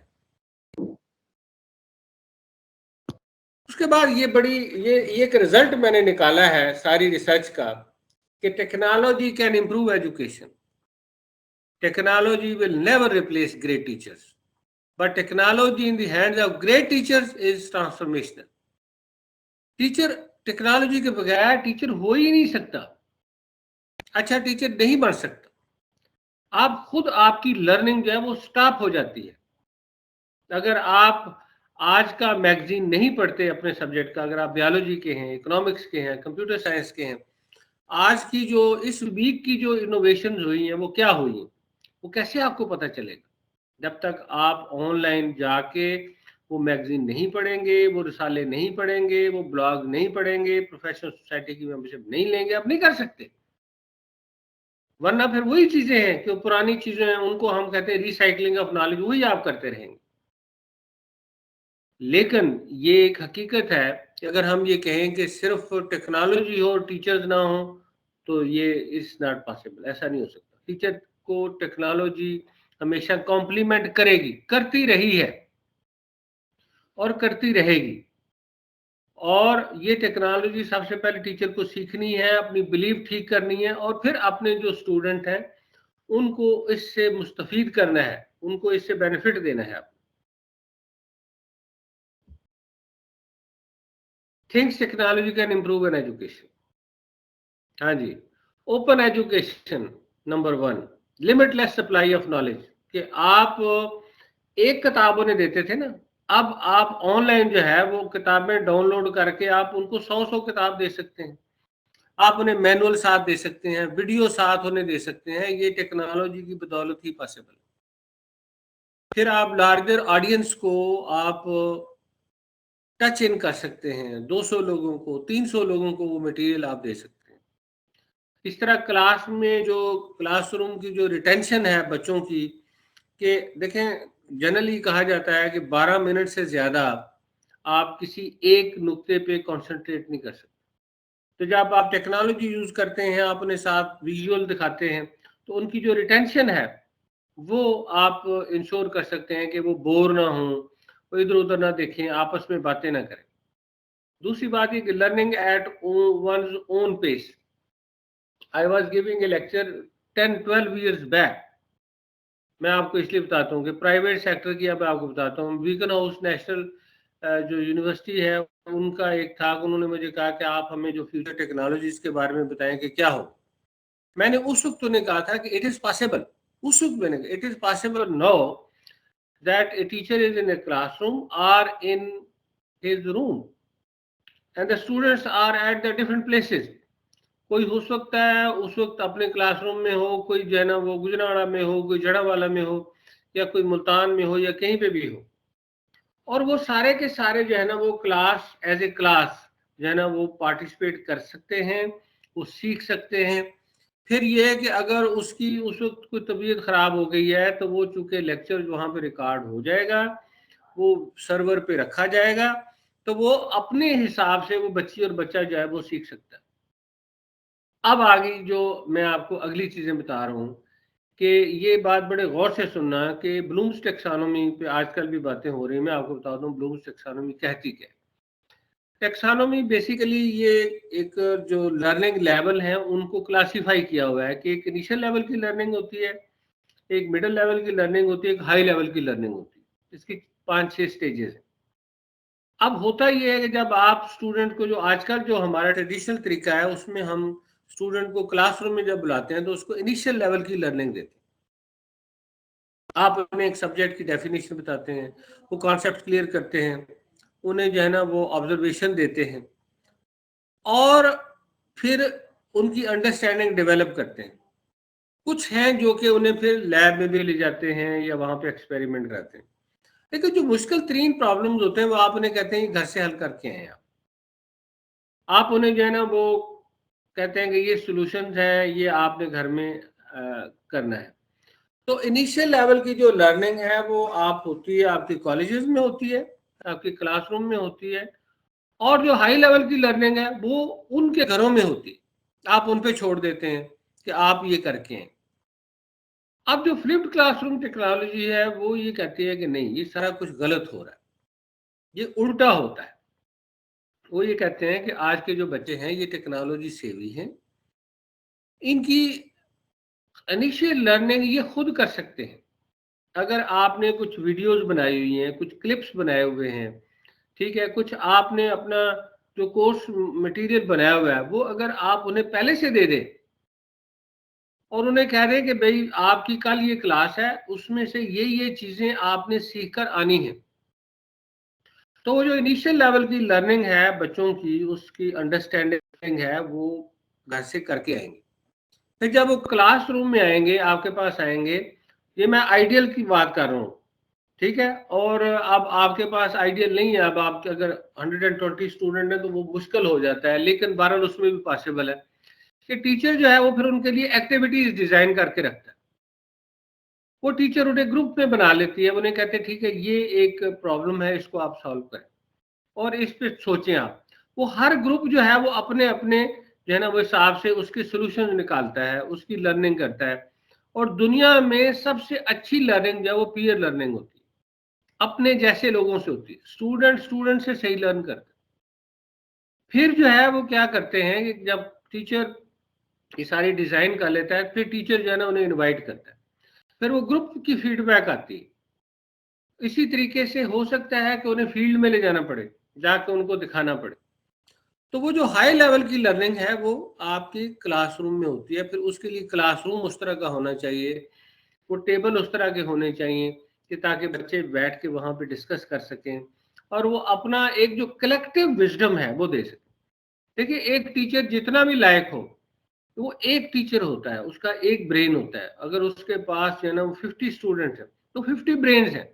اس کے بعد یہ بڑی یہ ایک رزلٹ میں نے نکالا ہے ساری ریسرچ کا کہ technology can improve education. Technology will never replace great teachers but technology in the hands of great teachers is transformational. Teacher technology کے بغیر ٹیچر ہو ہی نہیں سکتا، اچھا ٹیچر نہیں بن سکتا. آپ خود آپ کی لرننگ جو ہے وہ سٹاپ ہو جاتی ہے. اگر آپ آج کا میگزین نہیں پڑھتے اپنے سبجیکٹ کا، اگر آپ بیالوجی کے ہیں، اکنامکس کے ہیں، کمپیوٹر سائنس کے ہیں، آج کی جو اس ویک کی جو انوویشنز ہوئی ہیں وہ کیا ہوئی ہیں، وہ کیسے آپ کو پتہ چلے گا جب تک آپ آن لائن جا کے وہ میگزین نہیں پڑھیں گے، وہ رسالے نہیں پڑھیں گے، وہ بلاگ نہیں پڑھیں گے، پروفیشنل سوسائٹی کی ممبرشپ نہیں لیں گے. آپ نہیں کر سکتے، ورنہ پھر وہی چیزیں ہیں کہ پرانی چیزیں ہیں ان کو ہم کہتے ہیں ریسائکلنگ آف نالج، وہی آپ کرتے رہیں گے. لیکن یہ ایک حقیقت ہے کہ اگر ہم یہ کہیں کہ صرف ٹیکنالوجی ہو اور ٹیچرز نہ ہوں تو یہ از ناٹ پاسبل، ایسا نہیں ہو سکتا. ٹیچر کو ٹیکنالوجی ہمیشہ کمپلیمنٹ کرے گی، کرتی رہی ہے اور کرتی رہے گی. اور یہ ٹیکنالوجی سب سے پہلے ٹیچر کو سیکھنی ہے، اپنی بلیف ٹھیک کرنی ہے، اور پھر اپنے جو اسٹوڈنٹ ہیں ان کو اس سے مستفید کرنا ہے، ان کو اس سے بینیفٹ دینا ہے. Thanks technology can improve in education. ہاں جی، open education number 1، limitless supply of knowledge. کہ آپ ایک کتاب انہیں دیتے تھے نا، اب آپ آن لائن جو ہے وہ کتابیں ڈاؤن لوڈ کر کے آپ ان کو 100 کتاب دے سکتے ہیں. آپ انہیں مینول ساتھ دے سکتے ہیں، ویڈیو ساتھ انہیں دے سکتے ہیں. یہ ٹیکنالوجی کی بدولت ہی پاسبل. پھر آپ لارجر آڈینس کو آپ ٹچ ان کر سکتے ہیں، 200 لوگوں کو، 300 لوگوں کو وہ مٹیریل آپ دے سکتے ہیں. اس طرح کلاس میں جو کلاس روم کی جو ریٹینشن ہے بچوں کی، کہ دیکھیں جنرلی کہا جاتا ہے کہ 12 منٹ سے زیادہ آپ کسی ایک نقطے پہ کنسنٹریٹ نہیں کر سکتے. تو جب آپ ٹیکنالوجی یوز کرتے ہیں، آپ اپنے ساتھ ویژول دکھاتے ہیں، تو ان کی جو ریٹینشن ہے وہ آپ انشور کر سکتے ہیں کہ وہ بور نہ ہوں، وہ ادھر ادھر نہ دیکھیں، آپس میں باتیں نہ کریں. دوسری بات یہ کہ learning at ones own pace. I was giving a lecture 10-12 years back. میں آپ کو اس لیے بتاتا ہوں کہ پرائیویٹ سیکٹر کی اب آپ کو بتاتا ہوں. بیکن ہاؤس نیشنل جو یونیورسٹی ہے ان کا ایک تھا، انہوں نے مجھے کہا کہ آپ ہمیں جو فیوچر ٹیکنالوجیز کے بارے میں بتائیں کہ کیا ہو. میں نے اس وقت انہیں کہا تھا کہ اٹ از پاسبل. اس وقت میں نے کہا it is possible no that a teacher is in a classroom or in his room and the students are at the different places. کوئی ہو سکتا ہے اس وقت اپنے کلاس روم میں ہو، کوئی جو ہے نا وہ گجراواڑا میں ہو، کوئی جڑا والا میں ہو، یا کوئی ملتان میں ہو، یا کہیں پہ بھی ہو. اور وہ سارے کے سارے جو ہے نا وہ کلاس ایز اے کلاس جو ہے نا وہ پارٹیسپیٹ کر سکتے ہیں، وہ سیکھ سکتے ہیں. پھر یہ ہے کہ اگر اس کی اس وقت کوئی طبیعت خراب ہو گئی ہے تو وہ چونکہ لیکچر وہاں پہ ریکارڈ ہو جائے گا، وہ سرور پہ رکھا جائے گا، تو وہ اپنے حساب سے وہ بچی اور بچہ جو ہے وہ سیکھ سکتا ہے. اب آگے جو میں آپ کو اگلی چیزیں بتا رہا ہوں کہ یہ بات بڑے غور سے سننا کہ بلومز ٹیکسانومی پہ آج کل بھی باتیں ہو رہی ہیں. میں آپ کو بتاتا ہوں بلومز ٹیکسانومی کہتی کیا ہے. ٹیکسانومی بیسیکلی یہ ایک جو لرننگ لیول ہیں ان کو کلاسیفائی کیا ہوا ہے کہ ایک انیشل لیول کی لرننگ ہوتی ہے، ایک مڈل لیول کی لرننگ ہوتی ہے، ایک ہائی لیول کی لرننگ ہوتی ہے. اس کی 5-6 سٹیجز ہیں. اب ہوتا یہ ہے کہ جب آپ اسٹوڈنٹ کو، جو آج کل جو ہمارا ٹریڈیشنل طریقہ ہے اس میں ہم اسٹوڈنٹ کو کلاس روم میں جب بلاتے ہیں تو اس کو انیشیل لیول کی لرننگ دیتے ہیں. آپ انہیں ایک سبجیکٹ کی ڈیفینیشن بتاتے ہیں، وہ کانسیپٹ کلیئر کرتے ہیں، انہیں جو ہے نا وہ آبزرویشن دیتے ہیں، اور پھر ان کی انڈرسٹینڈنگ ڈیولپ کرتے ہیں. کچھ ہیں جو کہ انہیں پھر لیب میں بھی لے جاتے ہیں یا وہاں پہ ایکسپیریمنٹ کراتے ہیں. لیکن جو مشکل ترین پرابلمز ہوتے ہیں وہ آپ انہیں کہتے ہیں گھر سے حل کر کے آئیں. آپ انہیں جو ہے نا وہ کہتے ہیں کہ یہ سولوشنز ہیں، یہ آپ نے گھر میں کرنا ہے. تو انیشیل لیول کی جو لرننگ ہے وہ آپ ہوتی ہے آپ کے کالجز میں ہوتی ہے، آپ کے کلاس روم میں ہوتی ہے، اور جو ہائی لیول کی لرننگ ہے وہ ان کے گھروں میں ہوتی ہے. آپ ان پہ چھوڑ دیتے ہیں کہ آپ یہ کر کے ہیں. اب جو فلپڈ کلاس روم ٹیکنالوجی ہے وہ یہ کہتی ہے کہ نہیں، یہ سارا کچھ غلط ہو رہا ہے، یہ الٹا ہوتا ہے. وہ یہ کہتے ہیں کہ آج کے جو بچے ہیں یہ ٹیکنالوجی سیوی ہیں، ان کی انیشیل لرننگ یہ خود کر سکتے ہیں. اگر آپ نے کچھ ویڈیوز بنائی ہوئی ہیں، کچھ کلپس بنائے ہوئے ہیں، ٹھیک ہے، کچھ آپ نے اپنا جو کورس مٹیریل بنایا ہوا ہے وہ اگر آپ انہیں پہلے سے دے دیں اور انہیں کہہ دیں کہ بھئی آپ کی کل یہ کلاس ہے، اس میں سے یہ چیزیں آپ نے سیکھ کر آنی ہیں، تو وہ جو انیشیل لیول کی لرننگ ہے بچوں کی، اس کی انڈرسٹینڈنگ ہے، وہ گھر سے کر کے آئیں گے. پھر جب وہ کلاس روم میں آئیں گے، آپ کے پاس آئیں گے، یہ میں آئیڈیل کی بات کر رہا ہوں، ٹھیک ہے، اور اب آپ کے پاس آئیڈیل نہیں ہے. اب آپ کے اگر 120 اسٹوڈنٹ ہیں تو وہ مشکل ہو جاتا ہے، لیکن بہرحال اس میں بھی پاسبل ہے کہ ٹیچر جو ہے وہ پھر ان کے لیے ایکٹیویٹیز ڈیزائن کر کے رکھتا ہے. وہ ٹیچر انہیں گروپ میں بنا لیتی ہے، انہیں کہتے ہیں ٹھیک ہے یہ ایک پرابلم ہے، اس کو آپ سالو کریں اور اس پہ سوچیں. آپ وہ ہر گروپ جو ہے وہ اپنے اپنے جو ہے نا وہ حساب سے اس کے سولوشن نکالتا ہے، اس کی لرننگ کرتا ہے. اور دنیا میں سب سے اچھی لرننگ جو ہے وہ پیئر لرننگ ہوتی ہے، اپنے جیسے لوگوں سے ہوتی ہے. اسٹوڈنٹ سے صحیح لرن کرتے. پھر جو ہے وہ کیا کرتے ہیں کہ جب ٹیچر یہ ساری ڈیزائن کر لیتا ہے، پھر ٹیچر جو ہے نا انہیں انوائٹ کرتا ہے، پھر وہ گروپ کی فیڈ بیک آتی ہے. اسی طریقے سے ہو سکتا ہے کہ انہیں فیلڈ میں لے جانا پڑے، جا کے ان کو دکھانا پڑے. تو وہ جو ہائی لیول کی لرننگ ہے وہ آپ کی کلاس روم میں ہوتی ہے. پھر اس کے لیے کلاس روم اس طرح کا ہونا چاہیے، وہ ٹیبل اس طرح کے ہونے چاہیے کہ تاکہ بچے بیٹھ کے وہاں پہ ڈسکس کر سکیں اور وہ اپنا ایک جو کلیکٹیو وزڈم ہے وہ دے سکیں. دیکھیے ایک ٹیچر جتنا بھی لائق ہو، وہ ایک ٹیچر ہوتا ہے، اس کا ایک برین ہوتا ہے. اگر اس کے پاس جو ہے نا وہ 50 اسٹوڈنٹ ہیں تو 50 برینز ہیں،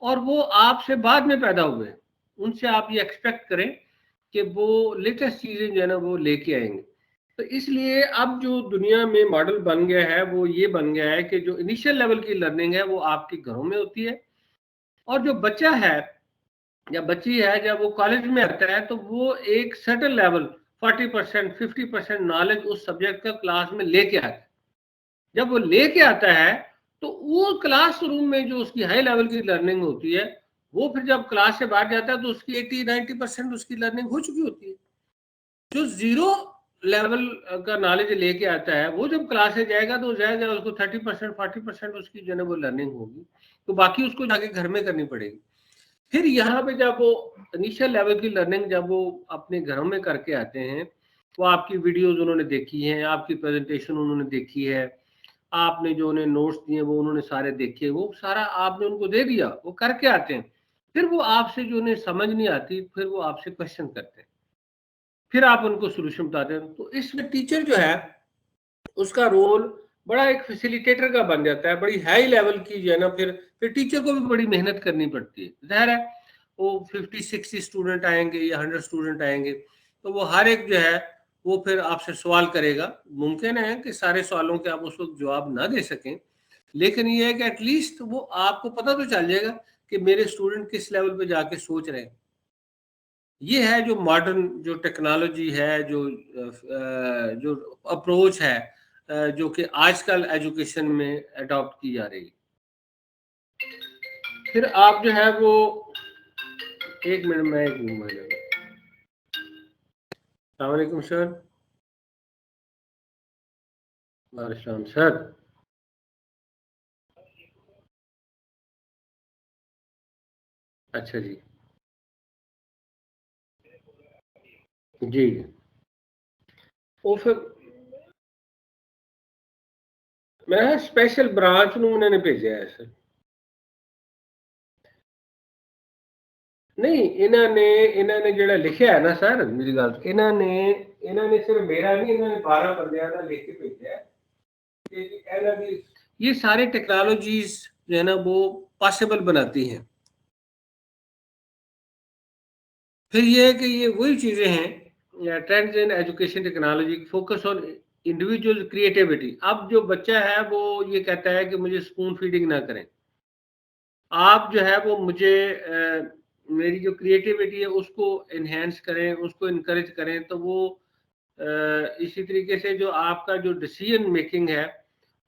اور وہ آپ سے بعد میں پیدا ہوئے ہیں. ان سے آپ یہ ایکسپیکٹ کریں کہ وہ لیٹسٹ چیزیں جو ہے نا وہ لے کے آئیں گے. تو اس لیے اب جو دنیا میں ماڈل بن گیا ہے وہ یہ بن گیا ہے کہ جو انیشیل لیول کی لرننگ ہے وہ آپ کے گھروں میں ہوتی ہے، اور جو بچہ ہے یا بچی ہے جب وہ کالج میں آتا ہے تو وہ ایک سرٹن لیول 40% 50% نالج اس سبجیکٹ کا کلاس میں لے کے آتا ہے. جب وہ لے کے آتا ہے تو وہ کلاس روم میں جو اس کی ہائی لیول کی لرننگ ہوتی ہے، وہ پھر جب کلاس سے باہر جاتا ہے تو اس کی 80-90% اس کی لرننگ ہو چکی ہوتی ہے. جو زیرو لیول کا نالج لے کے آتا ہے وہ جب کلاس سے جائے گا تو زیادہ اس کو 30% 40% اس کی جو ہے وہ لرننگ ہوگی، تو باقی اس کو جا کے گھر میں کرنی پڑے گی. پھر یہاں پہ جب وہ انیشیل لیول کی لرننگ جب وہ اپنے گھروں میں کر کے آتے ہیں، وہ آپ کی ویڈیوز انہوں نے دیکھی ہیں، آپ کی پریزنٹیشن انہوں نے دیکھی ہے، آپ نے جو انہیں نوٹس دیے وہ انہوں نے سارے دیکھے، وہ سارا آپ نے ان کو دے دیا، وہ کر کے آتے ہیں. پھر وہ آپ سے جو انہیں سمجھ نہیں آتی پھر وہ آپ سے کوشچن کرتے ہیں، پھر آپ ان کو سولوشن بتاتے ہیں. تو اس میں ٹیچر جو ہے اس کا رول بڑا ایک فیسیلیٹیٹر کا بن جاتا ہے. بڑی ہائی لیول کی جو ہے نا پھر ٹیچر کو بھی بڑی محنت کرنی پڑتی ہے. ظاہر ہے وہ 50-60 اسٹوڈنٹ آئیں گے یا 100 اسٹوڈنٹ آئیں گے تو وہ ہر ایک جو ہے وہ پھر آپ سے سوال کرے گا. ممکن ہے کہ سارے سوالوں کے آپ اس وقت جواب نہ دے سکیں، لیکن یہ ہے کہ ایٹ لیسٹ وہ آپ کو پتہ تو چل جائے گا کہ میرے اسٹوڈنٹ کس لیول پہ جا کے سوچ رہے ہیں. یہ ہے جو ماڈرن جو ٹیکنالوجی ہے، جو اپروچ ہے جو کہ آج کل ایجوکیشن میں اڈاپٹ کی جا رہی ہے. پھر آپ جو ہے وہ ایک منٹ میں السلام علیکم سر. وعلیکم السلام سر. اچھا جی جی. وہ پھر میں اسپیشل برانچ نوں انہوں نے بھیجا ہے سر. نہیں انہوں نے جڑا لکھیا ہے نا سر، میری گل انہوں نے صرف میرا نہیں، انہوں نے 12 بندیاں کا لکھ کے بھیجا ہے یہ سارے ٹیکنالوجیز جو ہے نا وہ پاسبل بناتی ہیں. پھر یہ ہے کہ یہ وہی چیزیں ہیں trends in education technology, focus on individual creativity. اب جو بچہ ہے وہ یہ کہتا ہے کہ مجھے اسپون فیڈنگ نہ کریں، آپ جو ہے وہ مجھے میری جو کریٹیوٹی ہے اس کو انہینس کریں، اس کو انکریج کریں. تو وہ اسی طریقے سے جو آپ کا جو ڈیسیژن میکنگ ہے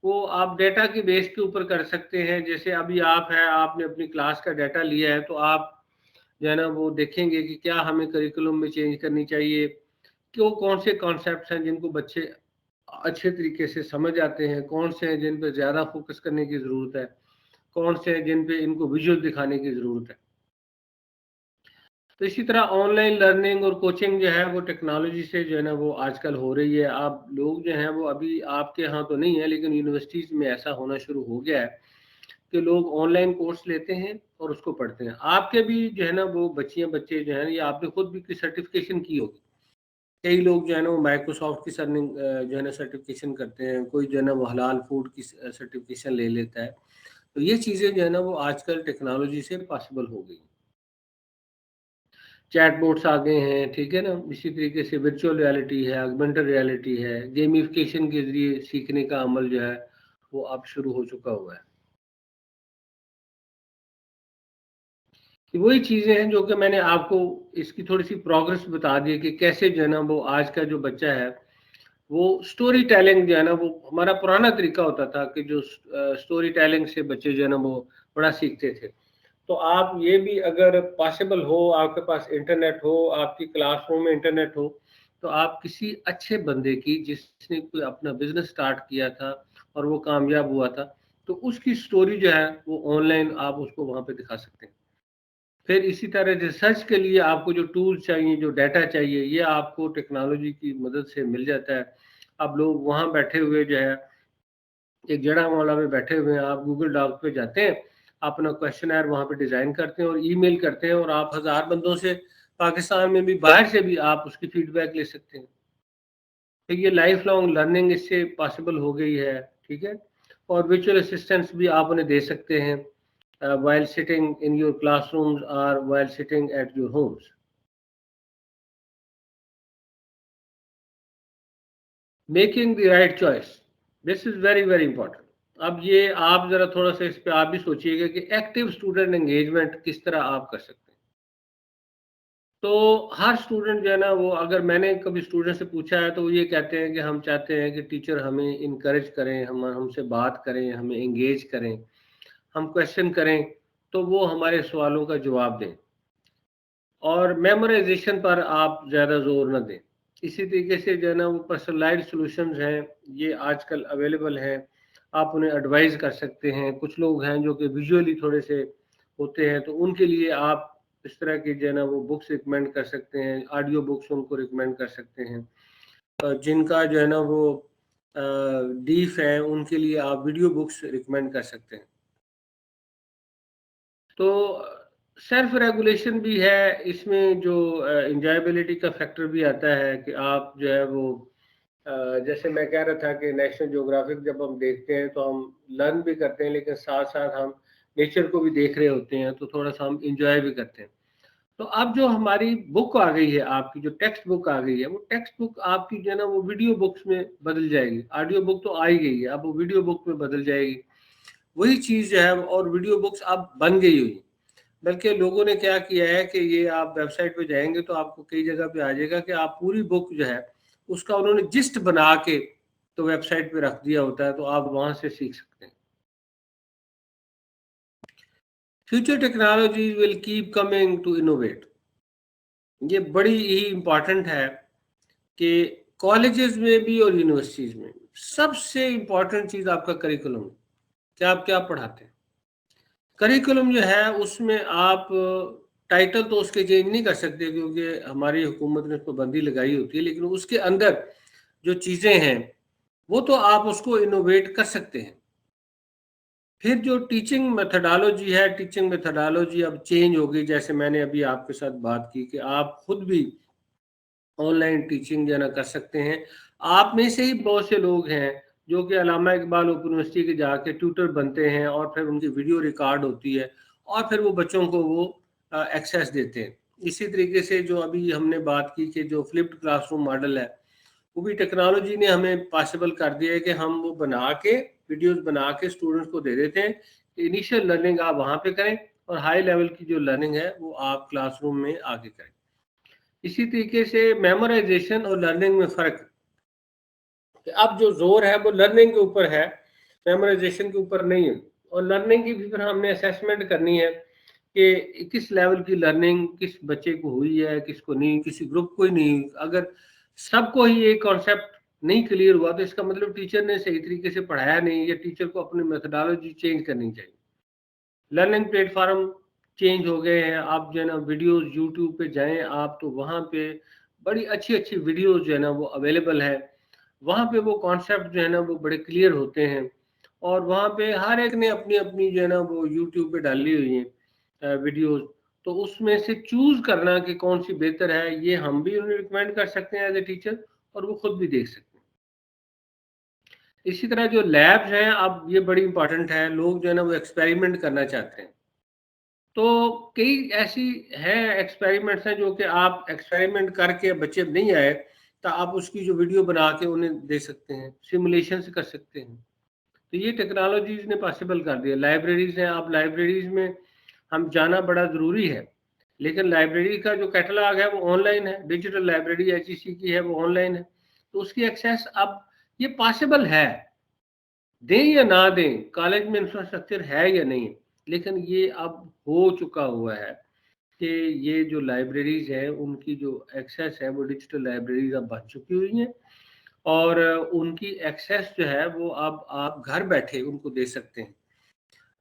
وہ آپ ڈیٹا کی بیس کے اوپر کر سکتے ہیں. جیسے ابھی آپ ہے، آپ نے اپنی کلاس کا ڈیٹا لیا ہے، تو آپ جو ہے نا وہ دیکھیں گے کہ کیا ہمیں کریکولم میں چینج کرنی چاہیے، کہ وہ کون سے کانسیپٹس ہیں جن کو بچے اچھے طریقے سے سمجھ آتے ہیں، کون سے ہیں جن پہ زیادہ فوکس کرنے کی ضرورت ہے، کون سے ہیں جن پہ ان کو ویژول دکھانے کی ضرورت ہے. تو اسی طرح آن لائن لرننگ اور کوچنگ جو ہے وہ ٹیکنالوجی سے جو ہے نا وہ آج کل ہو رہی ہے. آپ لوگ جو ہیں وہ ابھی آپ کے ہاں تو نہیں ہے، لیکن یونیورسٹیز میں ایسا ہونا شروع ہو گیا ہے کہ لوگ آن لائن کورس لیتے ہیں اور اس کو پڑھتے ہیں. آپ کے بھی جو ہے نا وہ بچے جو ہیں، یا آپ نے خود بھی کوئی سرٹیفکیشن کی ہوگی. کئی لوگ جو ہے نا وہ مائکروسافٹ کی جو ہے نا سرٹیفکیشن کرتے ہیں، کوئی جو ہے نا وہ حلال فوڈ کی سرٹیفکیشن لے لیتا ہے. تو یہ چیزیں جو ہے نا وہ آج کل ٹیکنالوجی سے پاسبل ہو گئی. چیٹ بوٹس آ گئے ہیں، ٹھیک ہے نا. اسی طریقے سے ورچوئل ریالٹی ہے، آگمنٹڈ ریالٹی ہے، گیمیفیکیشن کے ذریعے سیکھنے کا عمل جو ہے وہ اب شروع ہو چکا ہوا ہے. وہی چیزیں ہیں جو کہ میں نے آپ کو اس کی تھوڑی سی پروگرس بتا دی کہ کیسے جو ہے نا وہ آج کا جو بچہ ہے وہ سٹوری ٹیلنگ جو ہے نا، وہ ہمارا پرانا طریقہ ہوتا تھا کہ جو سٹوری ٹیلنگ سے بچے جو ہے نا وہ بڑا سیکھتے تھے. تو آپ یہ بھی اگر پاسبل ہو، آپ کے پاس انٹرنیٹ ہو، آپ کی کلاس روم میں انٹرنیٹ ہو، تو آپ کسی اچھے بندے کی جس نے کوئی اپنا بزنس سٹارٹ کیا تھا اور وہ کامیاب ہوا تھا، تو اس کی سٹوری جو ہے وہ آن لائن آپ اس کو وہاں پہ دکھا سکتے ہیں. پھر اسی طرح ریسرچ کے لیے آپ کو جو ٹولز چاہیے، جو ڈیٹا چاہیے، یہ آپ کو ٹیکنالوجی کی مدد سے مل جاتا ہے. اب لوگ وہاں بیٹھے ہوئے جو ہے ایک جڑا مولا میں بیٹھے ہوئے ہیں، آپ گوگل ڈاک پہ جاتے ہیں، اپنا کویشچنائر وہاں پہ ڈیزائن کرتے ہیں اور ای میل کرتے ہیں، اور آپ 1000 بندوں سے، پاکستان میں بھی باہر سے بھی آپ اس کی فیڈ بیک لے سکتے ہیں. تو یہ لائف لانگ لرننگ اس سے پاسبل ہو گئی ہے، ٹھیک ہے. اور ورچوئل اسسٹنٹس بھی آپ انہیں دے سکتے ہیں while sitting in your classrooms or while sitting at your homes. Making the right choice. This is very, very important. اب یہ آپ ذرا تھوڑا سا اس پہ آپ بھی سوچئے گا کہ ایکٹیو اسٹوڈنٹ انگیجمنٹ کس طرح آپ کر سکتے ہیں. تو ہر اسٹوڈنٹ جو ہے نا وہ، اگر میں نے کبھی اسٹوڈنٹ سے پوچھا ہے تو وہ یہ کہتے ہیں کہ ہم چاہتے ہیں کہ ٹیچر ہمیں انکریج کریں، ہم سے بات کریں، ہمیں انگیج کریں، ہم کویشچن کریں، تو وہ ہمارے سوالوں کا جواب دیں، اور میمورائزیشن پر آپ زیادہ زور نہ دیں. اسی طریقے سے جو ہے نا وہ پرسنلائزڈ سولوشنز ہیں، یہ آج کل اویلیبل ہیں، آپ انہیں ایڈوائز کر سکتے ہیں. کچھ لوگ ہیں جو کہ ویژولی تھوڑے سے ہوتے ہیں، تو ان کے لیے آپ اس طرح کی جو ہے نا وہ بکس ریکمینڈ کر سکتے ہیں، آڈیو بکس ان کو ریکمینڈ کر سکتے ہیں. جن کا جو ہے نا وہ ڈیف ہے ان کے لیے آپ ویڈیو بکس ریکمینڈ کر سکتے ہیں. تو سیلف ریگولیشن بھی ہے اس میں، جو انجوائبلٹی کا فیکٹر بھی آتا ہے کہ آپ جو ہے وہ جیسے میں کہہ رہا تھا کہ نیشنل جیوگرافک جب ہم دیکھتے ہیں تو ہم لرن بھی کرتے ہیں، لیکن ساتھ ساتھ ہم نیچر کو بھی دیکھ رہے ہوتے ہیں، تو تھوڑا سا ہم انجوائے بھی کرتے ہیں. تو اب جو ہماری بک آ گئی ہے، آپ کی جو ٹیکسٹ بک آ گئی ہے، وہ ٹیکسٹ بک آپ کی جو ہے نا وہ ویڈیو بکس میں بدل جائے گی. آڈیو بک تو آ ہی گئی ہے، اب وہ ویڈیو بک میں بدل جائے گی. وہی چیز جو ہے، اور ویڈیو بکس اب بن گئی ہوئی. بلکہ لوگوں نے کیا کیا ہے کہ یہ آپ ویب سائٹ پہ جائیں گے تو آپ کو کئی جگہ پہ آ جائے گا کہ آپ پوری بک جو ہے اس کا انہوں نے جسٹ بنا کے تو ویب سائٹ پہ رکھ دیا ہوتا ہے، تو آپ وہاں سے سیکھ سکتے ہیں. Future technologies will keep coming to innovate. یہ بڑی ہی امپورٹنٹ ہے کہ کالجز میں بھی اور یونیورسٹیز میں سب سے امپورٹنٹ چیز آپ کا کریکولم ہے کہ آپ کیا پڑھاتے ہیں. کریکولم جو ہے اس میں آپ ٹائٹل تو اس کے چینج نہیں کر سکتے کیونکہ ہماری حکومت نے اس پر بندی لگائی ہوتی ہے، لیکن اس کے اندر جو چیزیں ہیں وہ تو آپ اس کو انوویٹ کر سکتے ہیں. پھر جو ٹیچنگ میتھڈالوجی ہے، ٹیچنگ میتھڈالوجی اب چینج ہوگی. جیسے میں نے ابھی آپ کے ساتھ بات کی کہ آپ خود بھی آن لائن ٹیچنگ جو ہے نا کر سکتے ہیں. آپ میں سے ہی بہت سے لوگ ہیں جو کہ علامہ اقبال اوپن یونیورسٹی کے جا کے ٹیوٹر بنتے ہیں اور پھر ان کی ویڈیو ریکارڈ ہوتی ہے اور پھر وہ بچوں کو وہ ایکسیس دیتے ہیں. اسی طریقے سے جو ابھی ہم نے بات کی کہ جو فلپڈ کلاس روم ماڈل ہے وہ بھی ٹیکنالوجی نے ہمیں پاسبل کر دیا ہے کہ ہم وہ بنا کے ویڈیوز بنا کے اسٹوڈنٹس کو دے دیتے ہیں کہ انیشیل لرننگ آپ وہاں پہ کریں اور ہائی لیول کی جو لرننگ ہے وہ آپ کلاس روم میں آگے کریں. اسی طریقے سے میمورائزیشن اور لرننگ میں فرق کہ اب جو زور ہے وہ لرننگ کے اوپر ہے, میمورائزیشن کے اوپر نہیں ہے. اور لرننگ کی بھی پھر ہم نے اسیسمنٹ کرنی ہے کہ کس لیول کی لرننگ کس بچے کو ہوئی ہے, کس کو نہیں, کسی گروپ کو ہی نہیں. اگر سب کو ہی یہ کانسیپٹ نہیں کلیئر ہوا تو اس کا مطلب ٹیچر نے صحیح طریقے سے پڑھایا نہیں, یا ٹیچر کو اپنی میتھڈالوجی چینج کرنی چاہیے. لرننگ پلیٹ فارم چینج ہو گئے ہیں. آپ جو ہے نا ویڈیوز یوٹیوب پہ جائیں آپ تو وہاں پہ بڑی اچھی اچھی ویڈیوز جو ہے نا وہ اویلیبل ہے. وہاں پہ وہ کانسیپٹ جو ہے نا وہ بڑے کلیئر ہوتے ہیں اور وہاں پہ ہر ایک نے اپنی اپنی جو ہے نا وہ یوٹیوب پہ ڈالی ہوئی ہیں ویڈیوز. تو اس میں سے چوز کرنا کہ کون سی بہتر ہے یہ ہم بھی انہیں ریکمینڈ کر سکتے ہیں ایز اے ٹیچر اور وہ خود بھی دیکھ سکتے ہیں. اسی طرح جو لیبز ہیں اب یہ بڑی امپورٹنٹ ہے. لوگ جو ہے نا وہ ایکسپیریمنٹ کرنا چاہتے ہیں تو کئی ایسی ہیں ایکسپیریمنٹس ہیں جو کہ آپ ایکسپیریمنٹ کر کے بچے نہیں آئے تو آپ اس کی جو ویڈیو بنا کے انہیں دے سکتے ہیں, سیمولیشنز کر سکتے ہیں. تو یہ ٹیکنالوجیز نے پاسبل کر دیا. لائبریریز ہیں, آپ لائبریریز میں ہم جانا بڑا ضروری ہے لیکن لائبریری کا جو کیٹلاگ ہے وہ آن لائن ہے. ڈیجیٹل لائبریری HEC کی ہے وہ آن لائن ہے تو اس کی ایکسیس اب یہ پاسبل ہے, دیں یا نہ دیں, کالج میں انفراسٹرکچر ہے یا نہیں, لیکن یہ اب ہو چکا ہوا ہے کہ یہ جو لائبریریز ہیں ان کی جو ایکسیس ہے وہ ڈیجیٹل لائبریریز اب بن چکی ہوئی ہیں اور ان کی ایکسیس جو ہے وہ اب آپ گھر بیٹھے ان کو دے سکتے ہیں.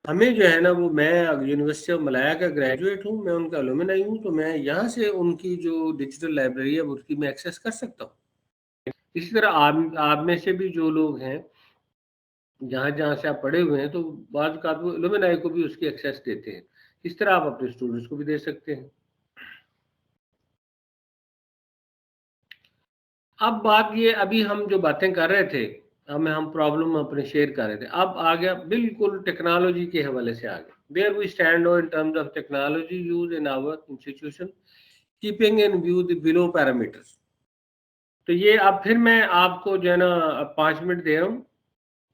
ہمیں جو ہے نا وہ میں یونیورسٹی آف ملایا کا گریجویٹ ہوں, میں ان کا الومنائی ہوں, تو میں یہاں سے ان کی جو ڈیجیٹل لائبریری ہے اس کی میں ایکسیس کر سکتا ہوں. اسی طرح آپ میں سے بھی جو لوگ ہیں جہاں جہاں سے آپ پڑھے ہوئے ہیں تو بعض کا الومنائی کو بھی اس کی ایکسیس دیتے ہیں. اس طرح آپ اپنے اسٹوڈنٹس کو بھی دے سکتے ہیں. اب بات یہ ابھی ہم جو باتیں کر رہے تھے ہم پرابلم اپنے شیئر کر رہے تھے, اب آ گیا بالکل ٹیکنالوجی کے حوالے سے آگے. Where we stand in terms of technology use in our institution, keeping in view the below parameters. تو یہ اب پھر میں آپ کو جو ہے نا 5 منٹ دے رہا ہوں.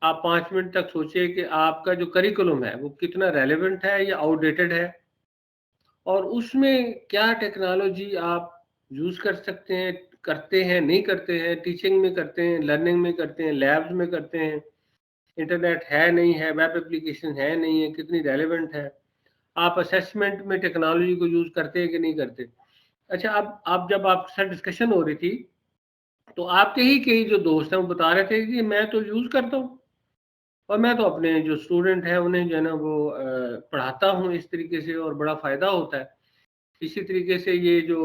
آپ 5 منٹ تک سوچیں کہ آپ کا جو کریکولم ہے وہ کتنا ریلیونٹ ہے یا آؤٹ ڈیٹڈ ہے اور اس میں کیا ٹیکنالوجی آپ یوز کر سکتے ہیں, کرتے ہیں, نہیں کرتے ہیں, ٹیچنگ میں کرتے ہیں, لرننگ میں کرتے ہیں, لیبز میں کرتے ہیں, انٹرنیٹ ہے نہیں ہے, ویب اپلیکیشن ہے نہیں ہے, کتنی ریلیونٹ ہے, آپ اسیسمنٹ میں ٹیکنالوجی کو یوز کرتے ہیں کہ نہیں کرتے. اچھا اب جب آپ کے ساتھ ڈسکشن ہو رہی تھی تو آپ کے ہی کئی جو دوست ہیں وہ بتا رہے تھے کہ میں تو یوز کرتا ہوں اور میں تو اپنے جو اسٹوڈنٹ ہیں انہیں جو ہے نا وہ پڑھاتا ہوں اس طریقے سے اور بڑا فائدہ ہوتا ہے. اسی طریقے سے یہ جو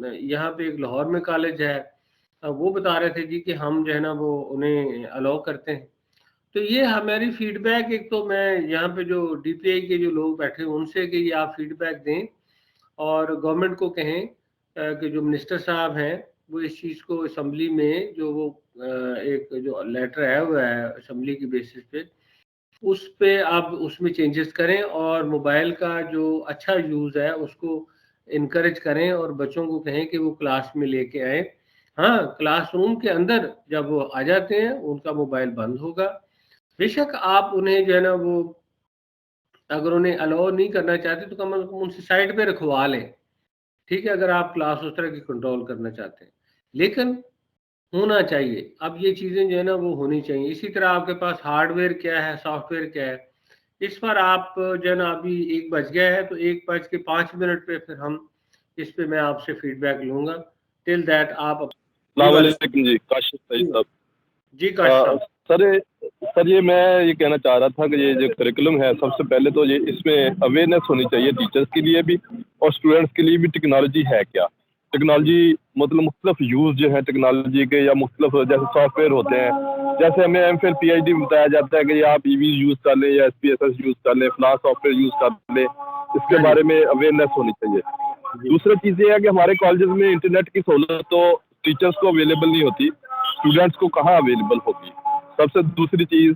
یہاں پہ ایک لاہور میں کالج ہے وہ بتا رہے تھے جی کہ ہم جو ہے نا وہ انہیں الاؤ کرتے ہیں. تو یہ ہماری فیڈ بیک, ایک تو میں یہاں پہ جو DPI کے جو لوگ بیٹھے ہیں ان سے کہ یہ آپ فیڈ بیک دیں اور گورنمنٹ کو کہیں کہ جو منسٹر صاحب ہیں وہ اس چیز کو اسمبلی میں جو وہ ایک جو لیٹر آیا ہوا ہے اسمبلی کی بیسس پہ اس پہ آپ اس میں چینجز کریں اور موبائل کا جو اچھا یوز ہے اس کو انکریج کریں اور بچوں کو کہیں کہ وہ کلاس میں لے کے آئیں. ہاں کلاس روم کے اندر جب وہ آ جاتے ہیں ان کا موبائل بند ہوگا. بے شک آپ انہیں جو ہے نا وہ اگر انہیں الاؤ نہیں کرنا چاہتے تو کم از کم ان سے سائڈ پہ رکھوا لیں, ٹھیک ہے, اگر آپ کلاس اس طرح کی کنٹرول کرنا چاہتے ہیں. لیکن ہونا چاہیے, اب یہ چیزیں جو ہے نا وہ ہونی چاہیے. اسی طرح آپ کے پاس ہارڈ ویئر کیا ہے, سافٹ ویئر کیا ہے, اس پر آپ جو ہے نا ابھی 1 بج گیا ہے تو 1:05 پہ پھر ہم اس پہ میں آپ سے فیڈ بیک لوں گا. ٹل دیٹ آپ السلام علیکم جی, کاشف سعید صاحب. جی کاشف سر یہ میں یہ کہنا چاہ رہا تھا کہ یہ جو کریکولم ہے سب سے پہلے تو یہ اس میں اویئرنیس ہونی چاہیے ٹیچرس کے لیے بھی اور اسٹوڈنٹس کے لیے بھی. ٹیکنالوجی ہے کیا, ٹیکنالوجی مطلب مختلف یوز جو ہے ٹیکنالوجی کے یا مختلف جیسے سافٹ ویئر ہوتے ہیں, جیسے ہمیں MPhil PhD میں بتایا جاتا ہے کہ یہ آپ EV یوز کر لیں یا SPSS یوز کر لیں, فلاں سافٹ ویئر یوز کر لیں, اس کے بارے میں اویئرنیس ہونی چاہیے. دوسری چیز یہ ہے کہ ہمارے کالجز میں انٹرنیٹ کی سہولت تو ٹیچرس کو اویلیبل نہیں ہوتی, اسٹوڈنٹس کو کہاں اویلیبل ہوگی. سب سے دوسری چیز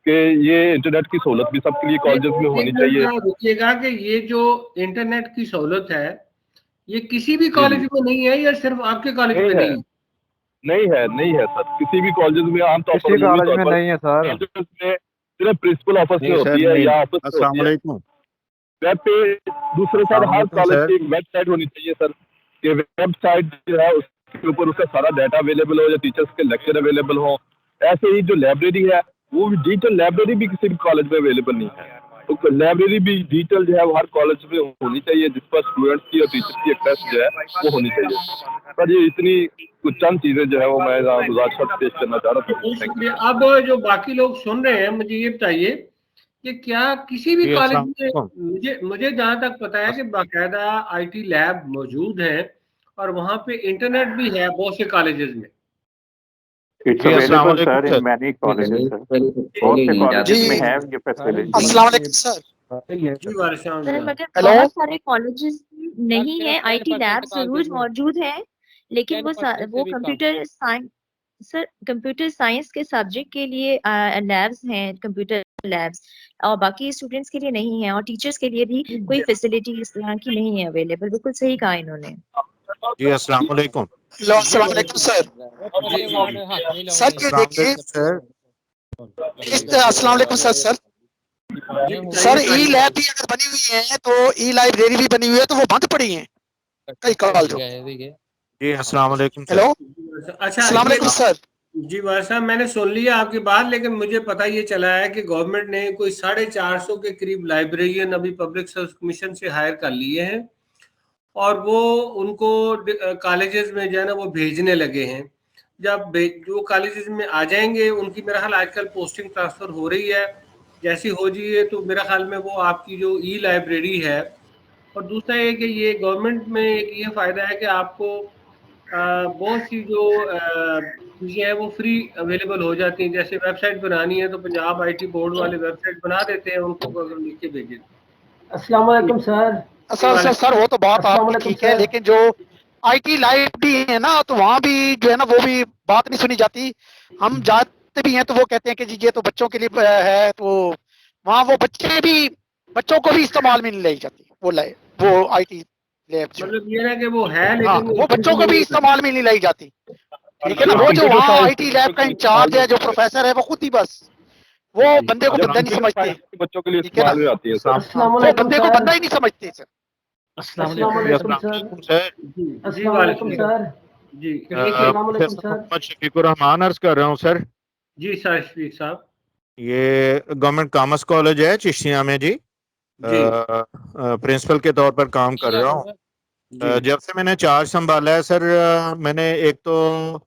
کہ یہ انٹرنیٹ کی سہولت بھی سب کے لیے کالجز میں ہونی چاہیے. رکیے گا کہ یہ جو انٹرنیٹ کی سہولت ہے یہ کسی بھی کالج میں نہیں ہے یا صرف آپ کے کالج میں نہیں ہے؟ نہیں ہے سر, کسی بھی کالجز میں عام طور پر کسی کالج میں نہیں ہے سر. صرف پرنسپل آفس میں ہوتی ہے یا آفس میں السلام ہوتی ہے. علیکم. ویب پہ دوسرے سر ہر کالج کی ایک ویب سائٹ ہونی چاہیے سر, کہ ویب سائٹ جو ہے اس کے اوپر اس کا سارا ڈیٹا اویلیبل ہو, یا ٹیچرس کے لیکچر اویلیبل ہو. ایسے ہی جو لائبریری ہے وہ بھی ڈیجیٹل لائبریری بھی کسی بھی کالج میں اویلیبل نہیں ہے. تو لائبریری بھی ڈیجیٹل جو ہے وہ ہر کالج میں ہونی چاہیے, جس پر اسٹوڈنٹس کی اور ٹیچرس کی ایکسیس جو ہے وہ ہونی چاہیے. سر یہ اتنی کچھ چند چیزیں جو ہے وہ میں گزارش پیش کرنا چاہ رہا تھا. اب جو باقی لوگ سن رہے ہیں مجھے یہ بتائیے کہ کیا کسی بھی کالج میں, مجھے جہاں تک پتا ہے کہ باقاعدہ آئی ٹی لیب موجود ہیں اور وہاں پہ انٹرنیٹ بھی ہے بہت سے کالجز میں. السلام علیکم سر. مینی کالجز سر, بہت سے کالجز میں ہے یہ فیسلٹی. السلام علیکم سر. سر مگر بہت سارے کالجز نہیں ہے آئی ٹی لیب ضرور موجود ہے, لیکن وہ کمپیوٹر سائنس سر کمپیوٹر سائنس کے سبجیکٹ کے لیے لیبس ہیں, کمپیوٹر لیبس, اور باقی اسٹوڈینٹس کے لیے نہیں ہے, اور ٹیچرس کے لیے بھی کوئی فیسلٹی اس طرح کی نہیں ہے اویلیبل. بالکل صحیح کہا انہوں نے. جی السلام علیکم. السلام علیکم سر. سر یہ دیکھیے, السلام علیکم سر. سر ای لیب بھی اگر بنی ہوئی ہے تو ای لائبریری بھی بنی ہوئی ہے, تو وہ بند پڑی ہیں کئی کالجوں. جی السلام علیکم سر. اچھا السلام علیکم سر. جی وائر صاحب میں نے سن لیا آپ کی بات, لیکن مجھے پتہ یہ چلا ہے کہ گورنمنٹ نے کوئی 450 کے قریب لائبریرین ابھی پبلک سروس کمیشن سے ہائر کر لیے ہیں, اور وہ ان کو کالجز میں جو ہے نا وہ بھیجنے لگے ہیں. جب جو کالجز میں آ جائیں گے ان کی میرا خیال آج کل پوسٹنگ ٹرانسفر ہو رہی ہے, جیسی ہو جائے تو میرا خیال میں وہ آپ کی جو ای لائبریری ہے. اور دوسرا یہ کہ یہ گورنمنٹ میں ایک یہ فائدہ ہے کہ آپ کو بہت سی جو چیزیں ہیں وہ فری اویلیبل ہو جاتی ہیں. جیسے ویب سائٹ بنانی ہے تو پنجاب آئی ٹی بورڈ والے ویب سائٹ بنا دیتے ہیں, ان کو اگر لکھ کے بھیجیں. السلام علیکم سر. سر وہ تو بات آپ کی ٹھیک ہے, لیکن جو آئی ٹی لائف بھی ہے نا تو وہاں بھی جو ہے نا وہ بھی بات نہیں سنی جاتی. ہم جاتے بھی ہیں تو وہ کہتے ہیں کہ جی یہ تو بچوں کے لیے ہے, تو وہاں وہ بچوں کو بھی استعمال میں نہیں لائی جاتی وہ آئی ٹی لیب. مطلب یہ ہے کہ وہ ہے ہاں لیکن وہ بچوں کو بھی استعمال میں نہیں لائی جاتی. ٹھیک ہے نا, وہ جو وہاں آئی ٹی لیب کا انچارج ہے, جو پروفیسر ہے, وہ خود ہی بس وہ بندے کو بندہ نہیں سمجھتے. بچوں کے لیے ٹھیک ہے نا, استعمال میں آتی ہے سر. وہ بندے کو بندہ ہی نہیں سمجھتے سر. السلام علیکم سر. السلام علیکم سر. جی السلام علیکم سر. محمد شفیق الرحمان عرض کر رہا ہوں سر. جی سر شفیق صاحب. یہ گورنمنٹ کامرس کالج ہے چشتیاں میں جی. پرنسپل کے طور پر کام کر رہا ہوں. جب سے میں نے چارج سنبھالا ہے سر, میں نے ایک تو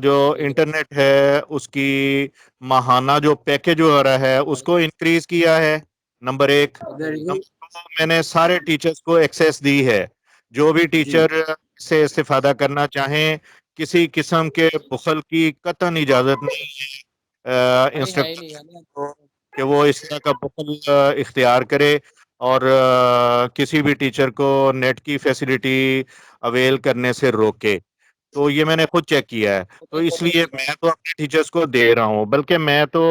جو انٹرنیٹ ہے اس کی ماہانہ جو پیکج وغیرہ ہے اس کو انکریز کیا ہے, نمبر 1. نمبر 2 میں نے سارے ٹیچرز کو ایکسیس دی ہے. جو بھی ٹیچر سے استفادہ کرنا چاہیں, کسی قسم کے بخل کی قطعاً اجازت نہیں ہے انسٹرکٹر کو کہ وہ اس طرح کا بخل اختیار کرے اور کسی بھی ٹیچر کو نیٹ کی فیسلٹی اویل کرنے سے روکے. تو یہ میں نے خود چیک کیا ہے, تو اس لیے میں تو اپنے ٹیچرز کو دے رہا ہوں. بلکہ میں تو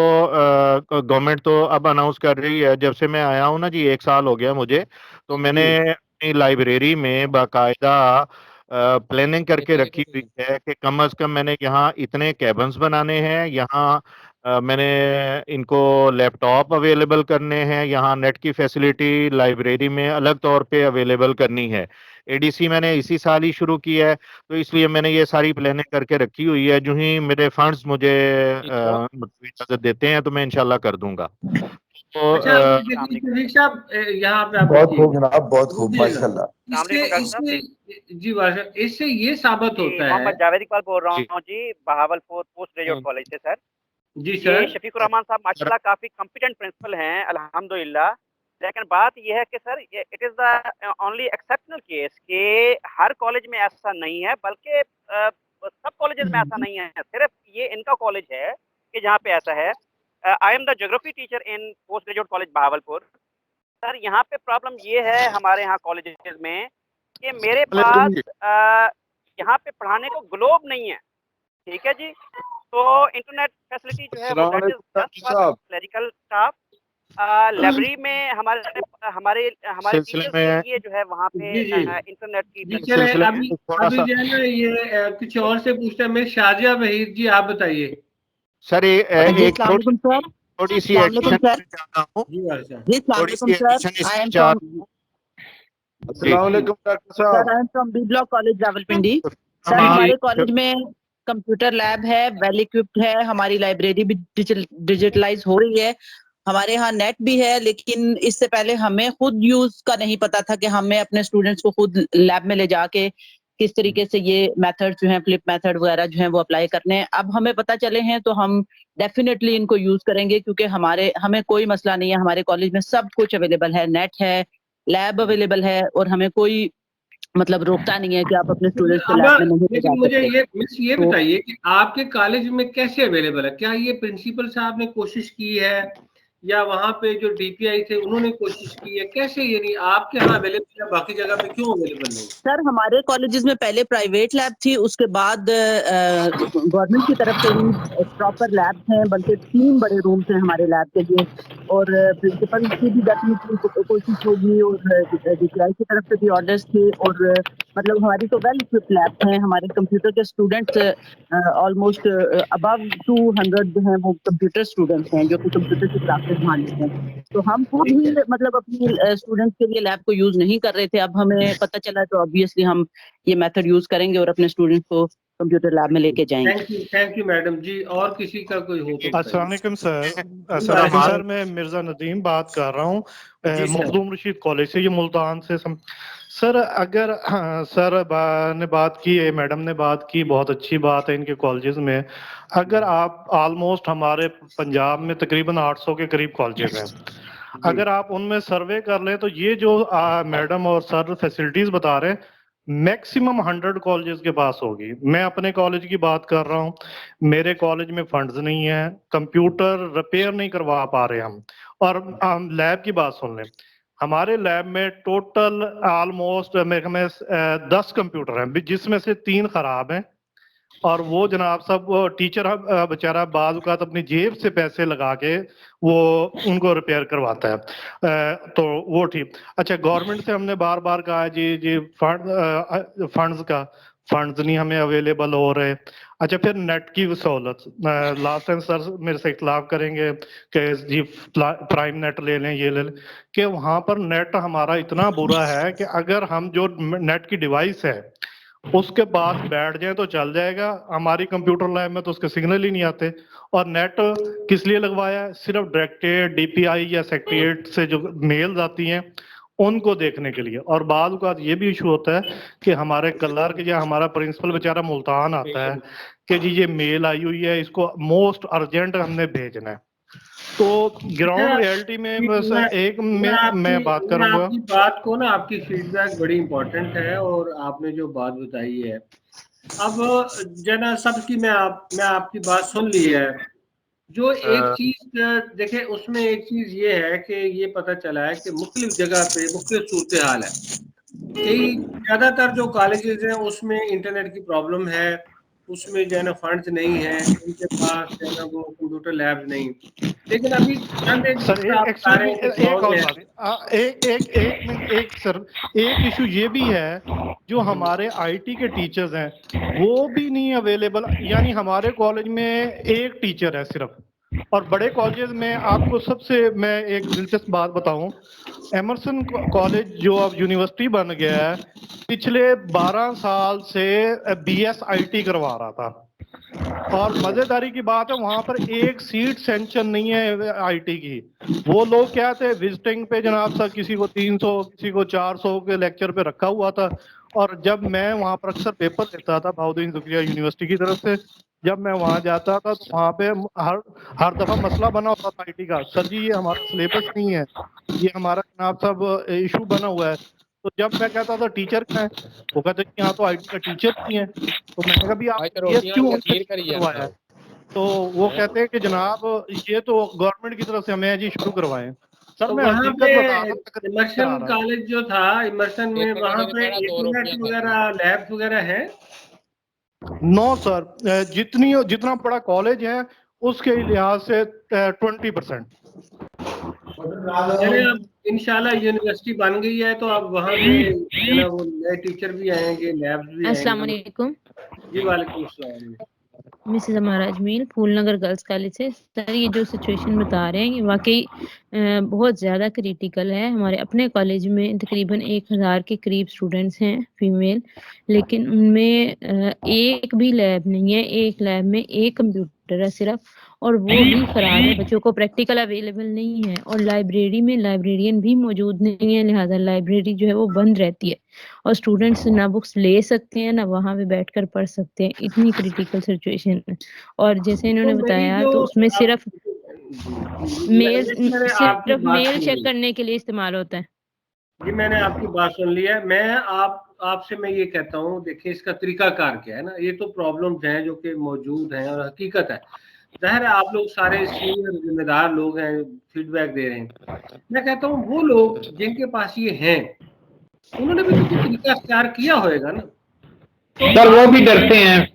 گورنمنٹ تو اب اناؤنس کر رہی ہے, جب سے میں آیا ہوں نا جی 1 سال ہو گیا مجھے, تو میں نے اپنی لائبریری میں باقاعدہ پلاننگ کر کے رکھی ہوئی ہے کہ کم از کم میں نے یہاں اتنے کیبنز بنانے ہیں, یہاں میں نے ان کو لیپ ٹاپ اویلیبل کرنے ہیں, یہاں نیٹ کی فیسلٹی لائبریری میں الگ طور پہ اویلیبل کرنی ہے. اے ڈی سی میں نے اسی سال ہی شروع کی ہے, تو اس لیے میں نے یہ ساری پلاننگ کر کے رکھی ہوئی ہے. جو ہی میرے فنڈز مجھے اجازت دیتے ہیں تو میں انشاءاللہ کر دوں گا. تو بہت خوب جناب, بہت خوب, ماشاء اللہ. اس سے یہ ثابت ہوتا ہے. محمد جاوید اقبال بول رہا ہوں جی, بہاولپور پوسٹ گریجویٹ کالج سے سر. جی سر. شفیق الرحمان صاحب ماشاءاللہ کافی کمپیٹنٹ پرنسپل ہیں الحمدللہ, لیکن بات یہ ہے کہ sir it is the only exceptional case کہ ہر کالج میں ایسا نہیں ہے, بلکہ سب کالجز میں ایسا نہیں ہے. صرف یہ ان کا کالج ہے کہ جہاں پہ ایسا ہے. I am the geography teacher in post graduate college Bahawalpur. Sir یہاں پہ پرابلم یہ ہے ہمارے یہاں کالجز میں کہ میرے پاس یہاں پہ پڑھانے کو گلوب نہیں ہے. ٹھیک ہے جی, तो इंटरनेट फैसिलिटी जो है वो that is just for clerical staff. Library में हमारे हमारे हमारे सिलसिले टीचर्स के में लिए जो है वहाँ पे जी जी इंटरनेट की जी, फैसिलिटी चले सिलसिले अभी में थोड़ा अभी सा जो है ना ये कुछ और से पूछता है मैं शाजिया वहीद जी, आप बताइए। सर जी एक अस्सलाम वालेकुम सर। थोड़ी सी अस्सलाम वालेकुम एडिशन सर। चाहता हूँ, जी अच्छा जी अस्सलाम थोड़ी वालेकुम सी सर। एडिशन आई इसमें एम चाह फ्रॉम जी अस्सलाम वालेकुम डॉक्टर सर, साहब। I am from B block college Rawalpindi. Sir जी हमारे कॉलेज में कंप्यूटर लैब है, वेल इक्विप्ड है, हमारी लाइब्रेरी भी डिजिटलाइज हो रही है, हमारे यहाँ नेट भी है। लेकिन इससे पहले हमें खुद यूज का नहीं पता था कि हमें अपने स्टूडेंट्स को खुद लैब में ले जाके किस तरीके से ये मेथड जो है फ्लिप मेथड वगैरह जो है वो अप्लाई करने हैं। अब हमें पता चले हैं तो हम डेफिनेटली इनको यूज करेंगे, क्योंकि हमें कोई मसला नहीं है, हमारे कॉलेज में सब कुछ अवेलेबल है, नेट है, लैब अवेलेबल है, और हमें कोई मतलब रोकता नहीं है कि आप अपने स्टूडेंट्स को अब लैब में नहीं ले जा लेकिन मुझे सकते। ये मिस ये तो बताइए कि आपके कॉलेज में कैसे अवेलेबल है? क्या ये प्रिंसिपल साहब ने कोशिश की है या वहाँ पे जो डीपीआई थे उन्होंने कोशिश की है? कैसे, यानी आपके यहाँ अवेलेबल है, बाकी जगह पे क्यों अवेलेबल नहीं? सर हमारे कॉलेजेस में पहले प्राइवेट लैब थी, उसके बाद गवर्नमेंट की तरफ से ही प्रॉपर लैब हैं, बल्कि 3 बड़े रूम्स हैं हमारे लैब के लिए। और प्रिंसिपल की भी डेफिनेटली कोशिश होगी, और डीपीआई की तरफ से भी ऑर्डर्स थे। और मतलब हमारी तो वेल इक्विप्ड लैब हैं, हमारे कंप्यूटर के स्टूडेंट्स ऑलमोस्ट अबव 200 जो हैं वो कंप्यूटर स्टूडेंट्स हैं जो कि कंप्यूटर की क्लासेस वहाँ लेते हैं। तो हम खुद ठीक ही है, मतलब अपनी स्टूडेंट्स के लिए लैब को यूज नहीं कर रहे थे। अब हमें पता चला तो ऑब्वियसली हम ये मेथड यूज करेंगे और अपने स्टूडेंट्स को कंप्यूटर लैब में लेके जाएंगे। थैंक यू मैडम जी। और किसी का कोई हो तो अस्सलाम बताइए। वालेकुम सर। जी अस्सलाम वालेकुम वालेकुम सर, मैं मिर्जा नदीम बात कर रहा हूँ जी सर। मखदूम रशीद कॉलेज से, ये मुल्तान से सर अगर सर ने बात की है, मैडम ने बात की, बहुत अच्छी बात है इनके कॉलेजेस में। अगर आप ऑलमोस्ट हमारे पंजाब में तकरीबन 800 के करीब कॉलेजेस हैं, अगर आप उनमें सर्वे कर लें तो ये जो मैडम और सर फैसिलिटीज बता रहे हैं मैक्सिमम 100 कॉलेजेस के पास होगी। मैं अपने कॉलेज की बात कर रहा हूँ, मेरे कॉलेज में फंड्स नहीं है, कंप्यूटर रिपेयर नहीं करवा पा रहे हम। और हम लैब की बात सुन लें, हमारे लैब में टोटल ऑलमोस्ट मेरे में 10 कंप्यूटर हैं, जिसमें से 3 खराब हैं। और वो जनाब सब टीचर बेचारा बाज़ औक़ात अपनी जेब से पैसे लगा के वो उनको रिपेयर करवाता है। तो वो ठीक। अच्छा, गवर्नमेंट से हमने बार बार कहा जी फंड्स का फंड्स नहीं हमें अवेलेबल हो रहे। अच्छा, फिर नेट की सहूलत, लास्ट टाइम सर मेरे से इख्तलाफ करेंगे कि जी प्राइम नेट ले लें, ये ले लें, कि वहाँ पर नेट हमारा इतना बुरा है कि अगर हम जो नेट की डिवाइस है उसके पास बैठ जाए तो चल जाएगा, हमारी कंप्यूटर लैब में तो उसके सिग्नल ही नहीं आते। और नेट किस लिए लगवाया है? सिर्फ डायरेक्टेड डीपीआई या सेक्रेटरीट से जो मेल्स आती हैं उनको देखने के लिए। और बाद का ये भी इशू होता है कि हमारे क्लर्क या हमारा प्रिंसिपल बेचारा मुल्तान आता है कि जी ये मेल आई हुई है, इसको मोस्ट अर्जेंट हमने भेजना है। तो ग्राउंड रियलिटी में बस एक मैं बात करूंगा। आपकी बात को ना, आपकी फीडबैक बड़ी इंपॉर्टेंट है और आपने जो बात बताई है, अब जना सबकी मैं आपकी बात सुन ली है। जो एक चीज देखे उसमें एक चीज ये है कि ये पता चला है कि मुख्तलिफ जगह पे मुख्तलिफ सूरत हाल है। कई ज्यादातर जो कॉलेजेस हैं उसमें इंटरनेट की प्रॉब्लम है, उसमें जो है ना फंड्स नहीं है, उनके पास जो है ना वो कंप्यूटर लैब्स नहीं। लेकिन अभी चंद एक सर आप बता रहे हैं कि एक और बहुत बात, एक मिनट, एक सर एक इशू ये भी है, जो हमारे आईटी के टीचर्स हैं वो भी नहीं अवेलेबल। यानी हमारे कॉलेज में एक टीचर है सिर्फ, और बड़े कॉलेजेस में आपको सबसे मैं एक दिलचस्प बात बताऊं, एमरसन कॉलेज जो अब यूनिवर्सिटी बन गया है, पिछले 12 साल से BSIT करवा रहा था। और मजेदारी की बात है वहां पर एक सीट सेंक्शन नहीं है आईटी की। वो लोग क्या थे, विजिटिंग पे जनाब सर किसी को 300 किसी को 400 के लेक्चर पे रखा हुआ था। और जब मैं वहां पर अक्सर पेपर देता था बहाउद्दीन ज़ुकरिया यूनिवर्सिटी की तरफ से, जब मैं वहां जाता था तो वहां पे हर दफा मसला बना होता था आईटी का, सर जी ये हमारा सिलेबस नहीं है, ये हमारा जनाब सब इशू बना हुआ है। तो जब मैं कहता था टीचर क्या है, वो कहते यहाँ तो आईटी का टीचर नहीं है। तो मैंने कहा भी आप ये क्यों करवाया है? तो वो कहते हैं कि जनाब ये तो गवर्नमेंट की तरफ से हमें जी शुरू करवाएं। सर तो मैं वहाँ पे हकीकत बता रहा इमर्शन हूँ। कॉलेज जो था, इमर्शन में वहाँ पे इंटरनेट वगैरह लैब्स वगैरह है? नो सर, जितना बड़ा कॉलेज है उसके लिहाज से 20%। यानी अब इंशाल्लाह यूनिवर्सिटी बन गई है तो अब वहाँ पे है ना वो नए टीचर भी आएंगे, लैब्स भी अस्सलाम आएंगे। वालेकुम। जी वालेकुम अस्सलाम। मिसेस हमारा अजमील फूलनगर गर्ल्स कॉलेज से। सर ये जो सिचुएशन बता रहे हैं ये वाकई बहुत ज़्यादा क्रिटिकल है। हमारे अपने कॉलेज में तकरीबन 1000 के करीब स्टूडेंट्स हैं फीमेल, लेकिन उनमें एक भी लैब नहीं है। एक लैब में एक कंप्यूटर है सिर्फ, और वो भी ख़राब है। बच्चों को प्रैक्टिकल अवेलेबल नहीं है, और लाइब्रेरी में लाइब्रेरियन भी मौजूद नहीं है, लिहाजा लाइब्रेरी जो है वो बंद रहती है और स्टूडेंट्स ना बुक्स ले सकते हैं ना वहाँ पे बैठकर पढ़ सकते हैं। इतनी क्रिटिकल सिचुएशन है। और जैसे इन्होंने तो मेरी बताया जो तो उसमें सिर्फ मेल मैंने आपकी सिर्फ बात मेल सुन चेक ली। करने के लिए इस्तेमाल होता है। जी मैंने आपकी बात सुन ली है। मैं आपसे मैं ये कहता हूँ, देखिए इसका तरीकाकार क्या है ना, ये तो प्रॉब्लम्स हैं जो कि मौजूद हैं और हकीकत है। जाहिर है आप लोग सारे सीनियर जिम्मेदार लोग हैं, फीडबैक दे रहे हैं। मैं कहता हूँ वो लोग जिनके पास ये हैं उन्होंने भी तो कोई तरीका इख्तियार किया होगा ना। तो सर वो भी डरते हैं,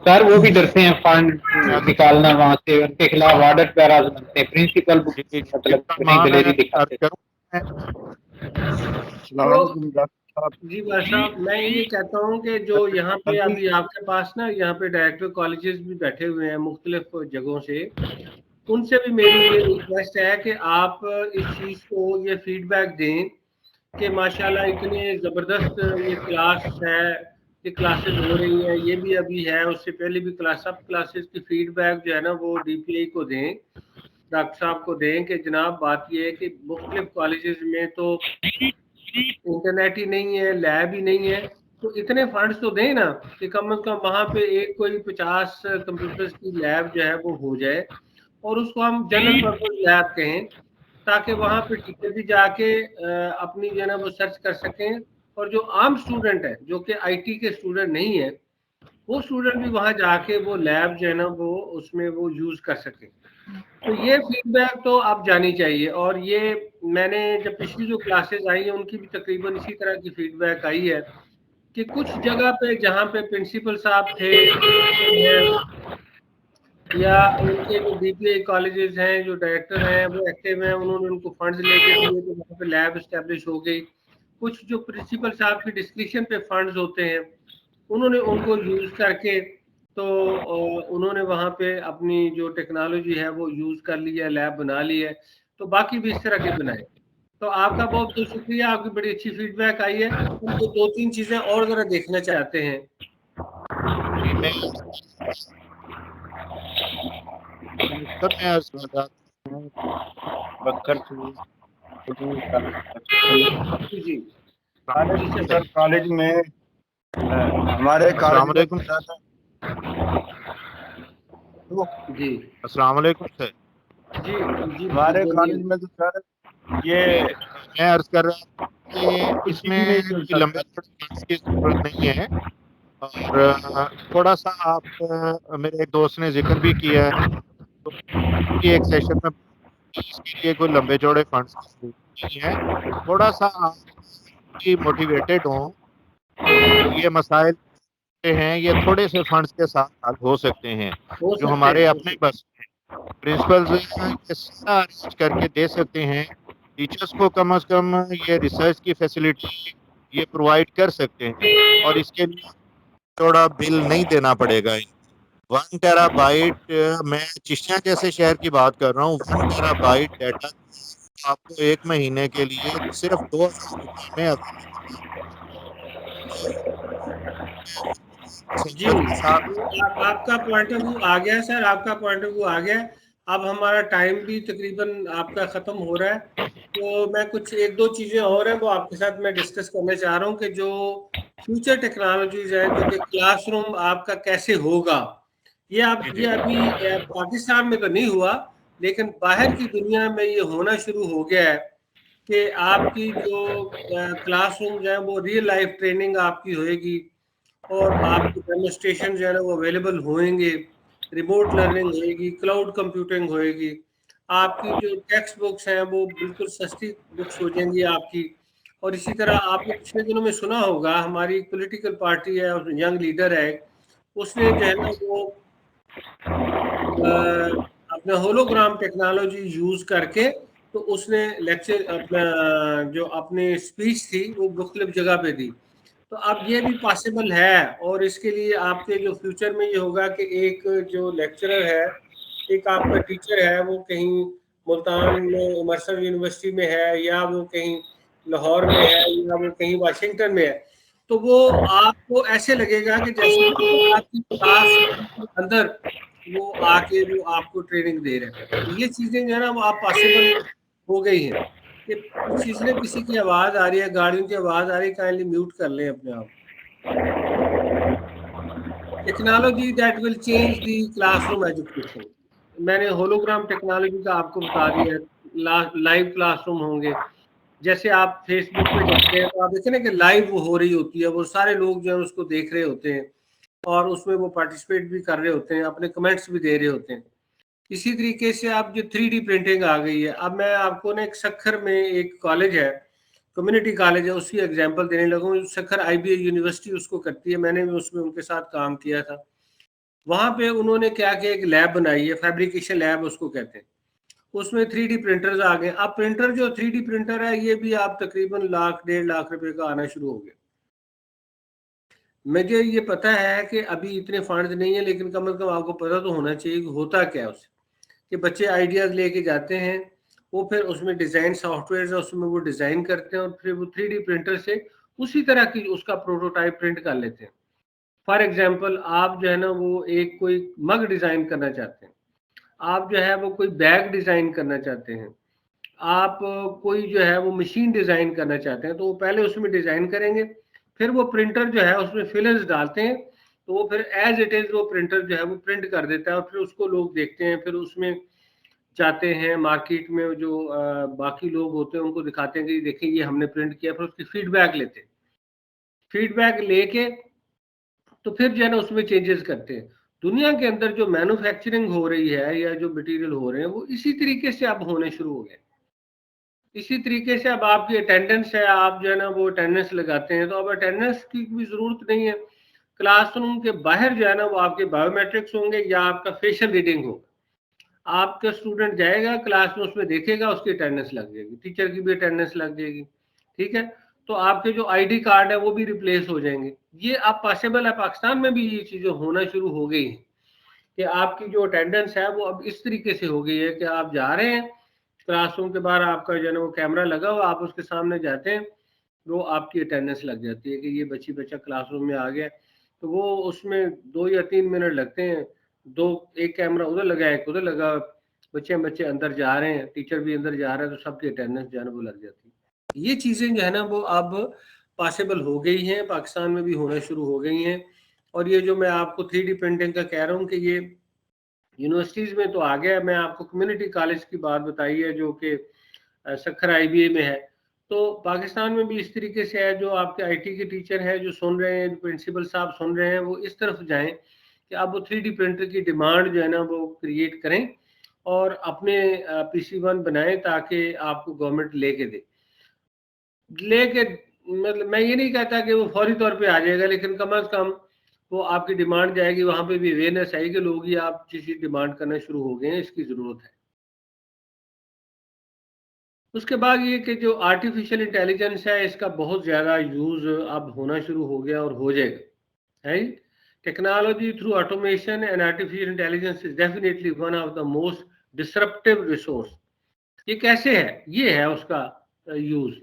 सर वो भी डरते हैं फंड निकालना वहाँ से, उनके खिलाफ ऑर्डर पैराज बनते हैं, प्रिंसिपल मतलब दलेरी दिखाते हैं। जी भाई साहब, मैं ये कहता हूँ कि जो यहाँ पे अभी आपके पास ना यहाँ पे डायरेक्टर कॉलेजेस भी बैठे हुए हैं मुख्तलिफ जगहों से, उनसे भी मेरी ये रिक्वेस्ट है कि आप इस चीज़ को ये फीडबैक दें कि माशाल्लाह इतने ज़बरदस्त ये क्लास है, ये क्लासेस हो रही हैं, ये भी अभी है, उससे पहले भी सब क्लासेस की फीडबैक जो है ना वो DPI को दें, डॉक्टर साहब को दें कि जनाब बात ये है कि मुख्तलिफ कॉलेजेस में तो इंटरनेट ही नहीं है, लैब ही नहीं है, तो इतने फंड्स तो दें ना कि कम से कम वहाँ पे एक कोई 50 कंप्यूटर्स की लैब जो है वो हो जाए, और उसको हम जनरल पर्पज लैब कहें, ताकि वहाँ पे टीचर भी जाके अपनी जो है ना वो सर्च कर सकें, और जो आम स्टूडेंट है जो कि IT के स्टूडेंट नहीं है, वो स्टूडेंट भी वहाँ जाके वो लैब जो है ना वो उसमें वो यूज कर सके। तो ये फीडबैक तो अब जानी चाहिए। और ये मैंने जब पिछली जो क्लासेस आई हैं उनकी भी तकरीबन इसी तरह की फीडबैक आई है कि कुछ जगह पे जहाँ पे प्रिंसिपल साहब थे या उनके जो DPI कॉलेजेस हैं, जो डायरेक्टर हैं वो एक्टिव हैं, उन्होंने उनको फंड्स लेके दिए तो वहाँ पे लैब एस्टेब्लिश हो गई। कुछ जो प्रिंसिपल साहब की डिस्क्रिप्शन पे फंड्स होते हैं उन्होंने उनको यूज करके तो उन्होंने वहाँ पे अपनी जो टेक्नोलॉजी है वो यूज कर ली है, लैब बना ली है। तो बाकी भी इस तरह के बनाए। तो आपका बहुत बहुत शुक्रिया, आपकी बड़ी अच्छी फीडबैक आई है। हम तो 2-3 चीजें और जरा देखना चाहते हैं। जी सर कॉलेज में हमारे कॉलेज में जी अस्सलाम वालेकुम सर। जी हमारे कॉलेज में तो सर ये मैं अर्ज कर रहा हूँ कि इसमें कोई लंबे फंड्स की जरूरत नहीं है, और थोड़ा सा आप मेरे एक दोस्त ने जिक्र भी किया है तो एक सेशन में इसके लिए कोई लंबे चौड़े फंड्स की जरूरत नहीं है। थोड़ा सा आप मोटिवेटेड हों तो ये मसाइल हैं ये थोड़े से फंड्स के साथ हल हो सकते हैं, जो हमारे अपने बस प्रिंसिपल्स ये सारा अरेंज करके दे सकते हैं। टीचर्स को कम से कम ये रिसर्च की फैसिलिटी ये प्रोवाइड कर सकते हैं, और इसके लिए थोड़ा बिल नहीं देना पड़ेगा। 1 टेराबाइट मैं चिश्तिया जैसे शहर की बात कर रहा हूँ, 1 टेराबाइट डाटा आपको 1 महीने के लिए सिर्फ 2000 रुपये में जी आपका पॉइंट ऑफ व्यू आ गया सर, आपका पॉइंट ऑफ व्यू आ गया। अब हमारा टाइम भी तकरीबन आपका ख़त्म हो रहा है, तो मैं कुछ 1-2 चीज़ें और हैं वो आपके साथ मैं डिस्कस करना चाह रहा हूँ कि जो फ्यूचर टेक्नोलॉजीज हैं जो कि क्लासरूम आपका कैसे होगा। ये अभी पाकिस्तान में तो नहीं हुआ, लेकिन बाहर की दुनिया में ये होना शुरू हो गया है कि आपकी जो क्लासरूम जो है वो रियल लाइफ ट्रेनिंग आपकी होएगी, और आपकी डेमोस्ट्रेशन जो है ना वो अवेलेबल होंगे, रिमोट लर्निंग होएगी, क्लाउड कंप्यूटिंग होएगी, आपकी जो टेक्स्ट बुक्स हैं वो बिल्कुल सस्ती बुक्स हो जाएंगी आपकी। और इसी तरह आपने पिछले दिनों में सुना होगा हमारी एक पॉलिटिकल पार्टी है और यंग लीडर है, उसने जो है ना वो अपना होलोग्राम टेक्नोलॉजी यूज करके तो उसने लेक्चर अपना जो अपनी स्पीच थी वो मुख्तलिफ जगह पे दी। तो अब ये भी पॉसिबल है, और इसके लिए आपके जो फ्यूचर में ये होगा कि एक जो लेक्चरर है, एक आपका टीचर है, वो कहीं मुल्तान में इमर्सन यूनिवर्सिटी में है, या वो कहीं लाहौर में है, या वो कहीं वाशिंगटन में है, तो वो आपको ऐसे लगेगा कि जैसे आपकी क्लास के अंदर वो आके वो आपको ट्रेनिंग दे रहे हैं। तो ये चीजें जो है ना वो आप पॉसिबल हो गई हैं। कि पिछले किसी की आवाज आ रही है, गाड़ियों की आवाज आ रही है, काइंडली म्यूट कर लें अपने आप। Technology that will change the classroom education. मैंने होलोग्राम टेक्नोलॉजी का आपको बता दिया है। लाइव क्लासरूम होंगे, जैसे आप फेसबुक पे जाते हैं तो आप देखें ना कि लाइव हो रही होती है, वो सारे लोग जो है उसको देख रहे होते हैं और उसमें वो पार्टिसिपेट भी कर रहे होते हैं, अपने कमेंट्स भी दे रहे होते हैं। इसी तरीके से आप जो 3D प्रिंटिंग आ गई है, अब मैं आपको ना एक सखर में एक कॉलेज है, कम्युनिटी कॉलेज है, उसकी एग्जांपल देने लगूँ। सखर IBA यूनिवर्सिटी उसको करती है, मैंने भी उसमें उनके साथ काम किया था। वहाँ पे उन्होंने क्या किया, एक लैब बनाई है, फैब्रिकेशन लैब उसको कहते हैं। उसमें 3D प्रिंटर्स आ गए। अब प्रिंटर जो 3D प्रिंटर है ये भी आप तकरीबन लाख 1.5 लाख रुपए का आना शुरू हो गया। मुझे ये पता है कि अभी इतने फंड नहीं है, लेकिन कम से कम आपको पता तो होना चाहिए कि होता क्या है उससे, कि बच्चे आइडियाज लेके जाते हैं, वो फिर उसमें डिजाइन सॉफ्टवेयर है उसमें वो डिजाइन करते हैं और फिर वो 3D प्रिंटर से उसी तरह की उसका प्रोटोटाइप प्रिंट कर लेते हैं। फॉर एग्जाम्पल आप जो है ना वो एक कोई मग डिजाइन करना चाहते हैं, आप जो है वो कोई बैग डिजाइन करना चाहते हैं, आप कोई जो है वो मशीन डिजाइन करना चाहते हैं, तो वो पहले उसमें डिजाइन करेंगे, फिर वो प्रिंटर जो है उसमें फिलर्स डालते हैं, तो वो फिर एज इट इज वो प्रिंटर जो है वो प्रिंट कर देता है और फिर उसको लोग देखते हैं, फिर उसमें जाते हैं मार्केट में, जो बाकी लोग होते हैं उनको दिखाते हैं कि देखिए ये हमने प्रिंट किया, फिर उसकी फीडबैक लेते हैं। फीडबैक लेके तो फिर जो है ना उसमें चेंजेस करते हैं। दुनिया के अंदर जो मैन्युफैक्चरिंग हो रही है या जो मटेरियल हो रहे हैं वो इसी तरीके से अब होने शुरू हो गए। इसी तरीके से अब आपकी अटेंडेंस है, आप जो है ना वो अटेंडेंस लगाते हैं, तो अब अटेंडेंस की भी जरूरत नहीं है। क्लासरूम के बाहर जो है ना वो आपके बायोमेट्रिक्स होंगे या आपका फेशियल रीडिंग होगा। आपका स्टूडेंट जाएगा क्लास में, उसमें देखेगा, उसकी अटेंडेंस लग जाएगी, टीचर की भी अटेंडेंस लग जाएगी, ठीक है। तो आपके जो ID कार्ड है वो भी रिप्लेस हो जाएंगे। ये अब पॉसिबल है, पाकिस्तान में भी ये चीजें होना शुरू हो गई हैं कि आपकी जो अटेंडेंस है वो अब इस तरीके से हो गई है कि आप जा रहे हैं क्लासरूम के बाहर, आपका जो है ना वो कैमरा लगा हुआ, आप उसके सामने जाते हैं, वो आपकी अटेंडेंस लग जाती है कि ये बच्चा क्लासरूम में आ गया। तो वो उसमें 2 या 3 मिनट लगते हैं, एक कैमरा उधर लगा एक उधर लगा, बच्चे अंदर जा रहे हैं, टीचर भी अंदर जा रहा है, तो सबकी अटेंडेंस जो है ना वो लग जाती है। ये चीजें जो है ना वो अब पॉसिबल हो गई हैं, पाकिस्तान में भी होना शुरू हो गई हैं। और ये जो मैं आपको 3D प्रिंटिंग का कह रहा हूँ कि ये यूनिवर्सिटीज में तो आ गया। मैं आपको कम्युनिटी कॉलेज की बात बताई है जो कि सखर IBA में है, तो पाकिस्तान में भी इस तरीके से है। जो आपके IT के टीचर हैं जो सुन रहे हैं, प्रिंसिपल साहब सुन रहे हैं, वो इस तरफ जाएं कि अब वो 3D प्रिंटर की डिमांड जो है ना वो क्रिएट करें और अपने PC1 बनाएं ताकि आपको गवर्नमेंट लेके दे। मतलब मैं ये नहीं कहता कि वो फौरी तौर पे आ जाएगा, लेकिन कम से कम वो आपकी डिमांड जाएगी, वहां पे भी अवेयरनेस आएगी, लोग ही आप चीज़ डिमांड करना शुरू हो गए हैं, इसकी जरूरत है। उसके बाद ये कि जो आर्टिफिशियल इंटेलिजेंस है इसका बहुत ज़्यादा यूज़ अब होना शुरू हो गया और हो जाएगा, है। Technology through automation and artificial intelligence is definitely one of the most disruptive resource. ये कैसे है, ये है उसका यूज़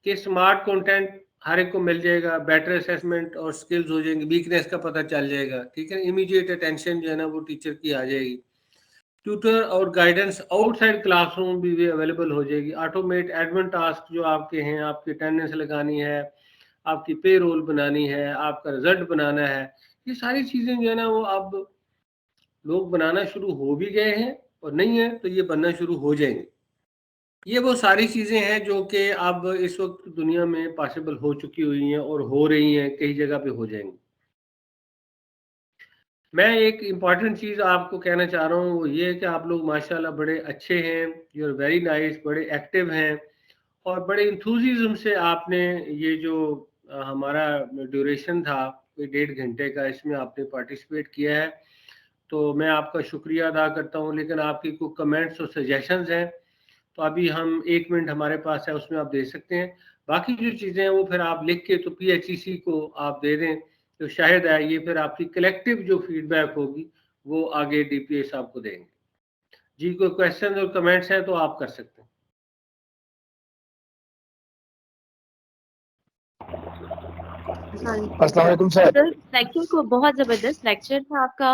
कि स्मार्ट कंटेंट हर एक को मिल जाएगा, बेटर असेसमेंट और स्किल्स हो जाएंगे, वीकनेस का पता चल जाएगा, ठीक है। इमीडिएट अटेंशन जो है ना वो टीचर की आ जाएगी। ट्यूटर और गाइडेंस आउटसाइड क्लासरूम भी अवेलेबल हो जाएगी। ऑटोमेट एडमिन टास्क जो आपके हैं, आपकी अटेंडेंस लगानी है, आपकी पे रोल बनानी है, आपका रिजल्ट बनाना है, ये सारी चीज़ें जो है ना वो अब लोग बनाना शुरू हो भी गए हैं, और नहीं है तो ये बनना शुरू हो जाएंगे। ये वो सारी चीज़ें हैं जो कि अब इस वक्त दुनिया में पॉसिबल हो चुकी हुई हैं और हो रही हैं, कई जगह पे हो जाएंगी। मैं एक इम्पॉर्टेंट चीज़ आपको कहना चाह रहा हूँ, वो ये है कि आप लोग माशाल्लाह बड़े अच्छे हैं, यू आर वेरी नाइस, बड़े एक्टिव हैं और बड़े इंथुजिज्म से आपने ये जो हमारा ड्यूरेशन था कोई 1.5 घंटे का इसमें आपने पार्टिसिपेट किया है, तो मैं आपका शुक्रिया अदा करता हूं। लेकिन आपकी कोई कमेंट्स और सजेशंस हैं तो अभी हम 1 मिनट हमारे पास है, उसमें आप दे सकते हैं। बाकी जो चीज़ें हैं वो फिर आप लिख के तो PHEC को आप दे दें, तो शायद है ये फिर आपकी कलेक्टिव जो फीडबैक होगी वो आगे DPA साहब को देंगे। जी, कोई क्वेश्चन और कमेंट्स हैं तो आप कर सकते हैं। अस्सलाम वालेकुम सर। लेक्चर को बहुत जबरदस्त लेक्चर था आपका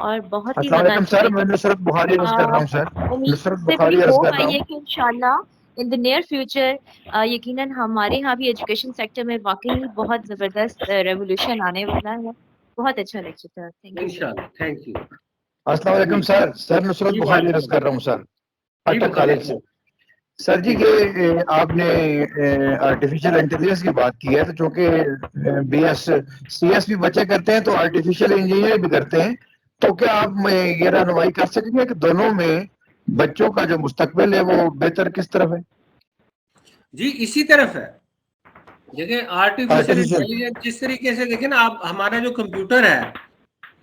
और बहुत ही अस्सलाम ज्यादा वालेकुम सर, मैं नुसरत बुखारी अर्ज कर रहा हूँ सर। नुसरत बुखारी अर्ज कर रहा हूँ। कि इंशाल्लाह इन द नियर फ्यूचर यकीनन हमारे यहाँ भी एजुकेशन सेक्टर में वाकई बहुत जबरदस्त रेवोल्यूशन आने वाला है। बहुत अच्छा लेक्चर था, थैंक यू इंशाल्लाह, थैंक यू। अस्सलाम वालेकुम सर। सर नुसरत बुखारी अर्ज कर रहा हूँ सर, अटक कॉलेज से। सर जी ये आपने आर्टिफिशियल इंटेलिजेंस की बात की है, तो चूंकि BS CS भी बच्चे करते हैं तो आर्टिफिशियल इंजीनियर भी करते हैं, तो क्या आप ये रहनुमाई कर सकेंगे कि दोनों में बच्चों का जो मुस्तकबिल है वो बेहतर किस तरफ है? जी, इसी तरफ है। देखिए आर्टिफिशियल इंटेलिजेंस जिस तरीके से देखें ना आप, हमारा जो कंप्यूटर है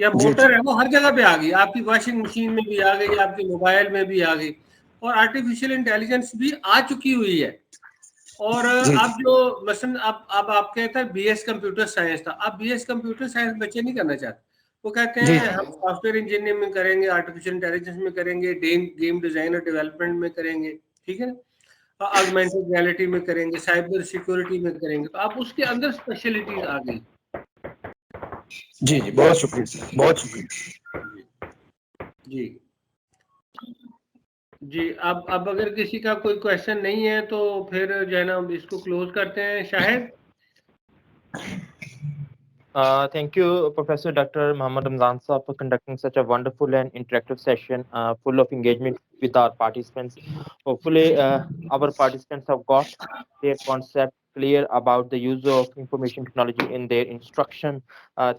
या मोटर है वो हर जगह पे आ गई, आपकी वॉशिंग मशीन में भी आ गई, आपके मोबाइल में भी आ गई, और आर्टिफिशियल इंटेलिजेंस भी आ चुकी हुई है। और अब जो मसलन अब आप कहते हैं BS कंप्यूटर साइंस था, अब BS कंप्यूटर साइंस बच्चे नहीं करना चाहते, वो कहते हैं हम सॉफ्टवेयर इंजीनियरिंग में करेंगे, आर्टिफिशियल इंटेलिजेंस में करेंगे, गेम डिजाइन और डेवलपमेंट में करेंगे, ठीक है ना, ऑगमेंटेड रियलिटी में करेंगे, साइबर सिक्योरिटी में करेंगे, तो आप उसके अंदर स्पेशलिटीज आ गई। जी जी, बहुत शुक्रिया सर, बहुत शुक्रिया जी जी। अब अगर किसी का कोई क्वेश्चन नहीं है तो फिर जो है ना हम इसको क्लोज करते हैं। Shahid. Thank you, Professor Dr. Muhammad Ramzan sir, for conducting such a wonderful and interactive session full of engagement with our participants. Hopefully, our participants have got their concept clear about the use of information technology in their instruction.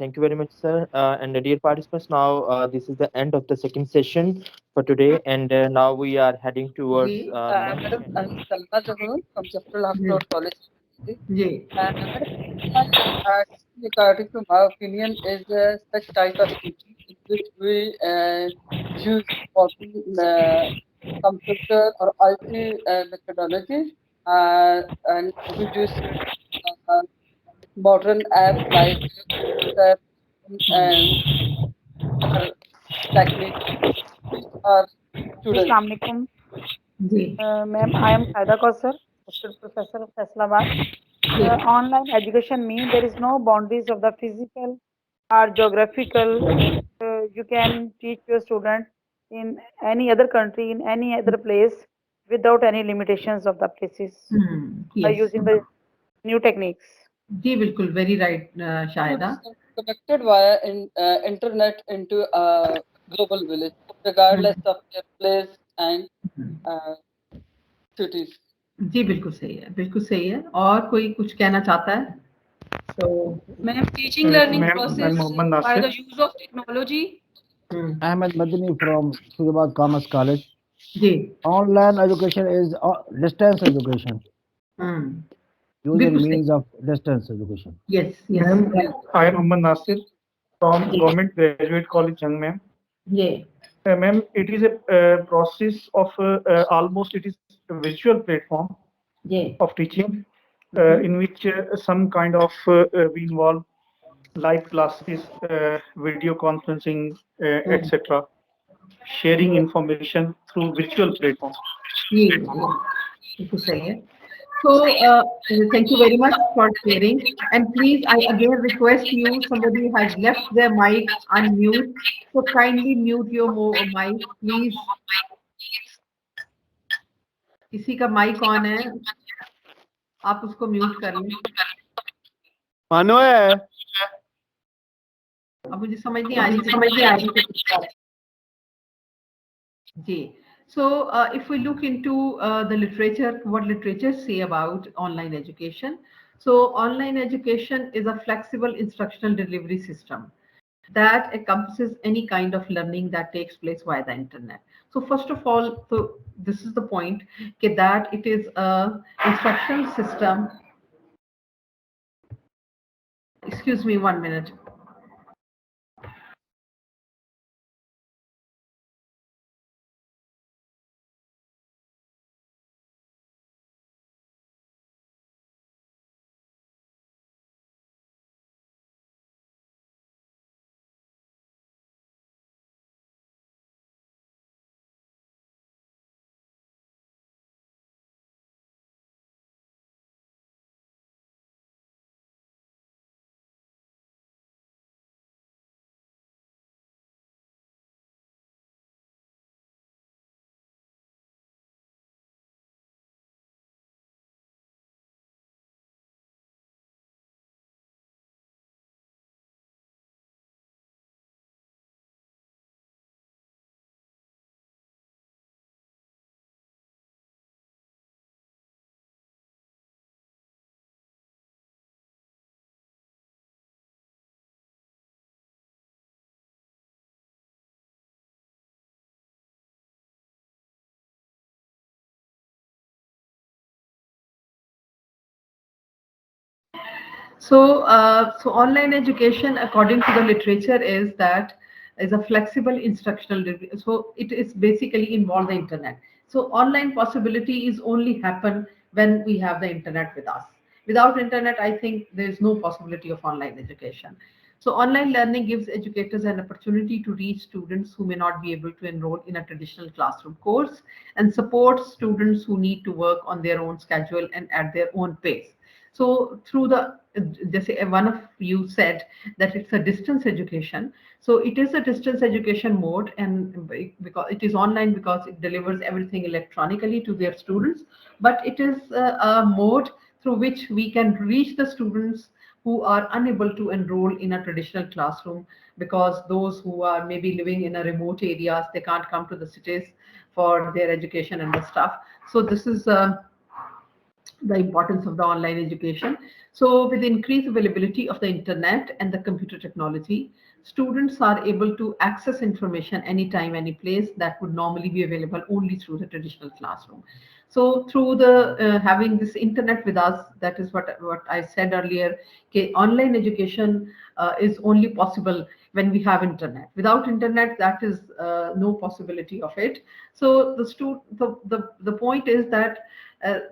Thank you very much, sir. And dear participants, now this is the end of the second session for today, and now we are heading towards. Madam, I'm from Central Hospital College. According to my opinion, is such type of teaching in which we use computer or IT methodology and introduce modern apps like and techniques or students. Assalamualaikum. Ma'am, I am Saida Kausar, assistant professor of Islamabad. Online education means there is no boundaries of the physical or geographical. You can teach your student in any other country, in any other place, without any limitations of the places by using the new techniques. जी बिल्कुल, very right, Shahida. Connected via internet into a global village, regardless of their place and cities. जी बिल्कुल सही है, बिल्कुल सही है। और कोई कुछ कहना चाहता है? So, ma'am, teaching learning process by the use of technology. Ahmed Madani from Islamabad Commerce College. Ji. Online education is distance education. Using means of distance education. Yes, yes. Ma'am, I am Nasir from Government Graduate College, Young ma'am. Yeah. Ma'am, it is a process of almost it is a virtual platform of teaching in which some kind of we involve live classes, video conferencing, etc. Sharing information through virtual platforms. So, thank you very much for sharing. And please, I again request you, somebody has left their mic unmute, so kindly mute your mic, please. किसी का mic on है, आप उसको mute कर लें। मानो है, अब मुझे समझ नहीं आ रही जी। So, if we look into the literature, what literature say about online education? So, online education is a flexible instructional delivery system that encompasses any kind of learning that takes place via the internet. So, first of all, so this is the point that it is a instructional system. Excuse me, 1 minute. So online education, according to the literature, is a flexible instructional. So it is basically involve the internet. So online possibility is only happen when we have the internet with us. Without internet, I think there is no possibility of online education. So online learning gives educators an opportunity to reach students who may not be able to enroll in a traditional classroom course, and support students who need to work on their own schedule and at their own pace. So through the, just one of you said that it's a distance education. So it is a distance education mode, and because it is online, because it delivers everything electronically to their students, but it is a mode through which we can reach the students who are unable to enroll in a traditional classroom, because those who are maybe living in a remote areas, they can't come to the cities for their education and the stuff. So this is the importance of the online education. So with increased availability of the internet and the computer technology, students are able to access information anytime, any place that would normally be available only through the traditional classroom. So through the having this internet with us, that is what I said earlier, okay, online education is only possible when we have internet. Without internet, that is no possibility of it. So the point is that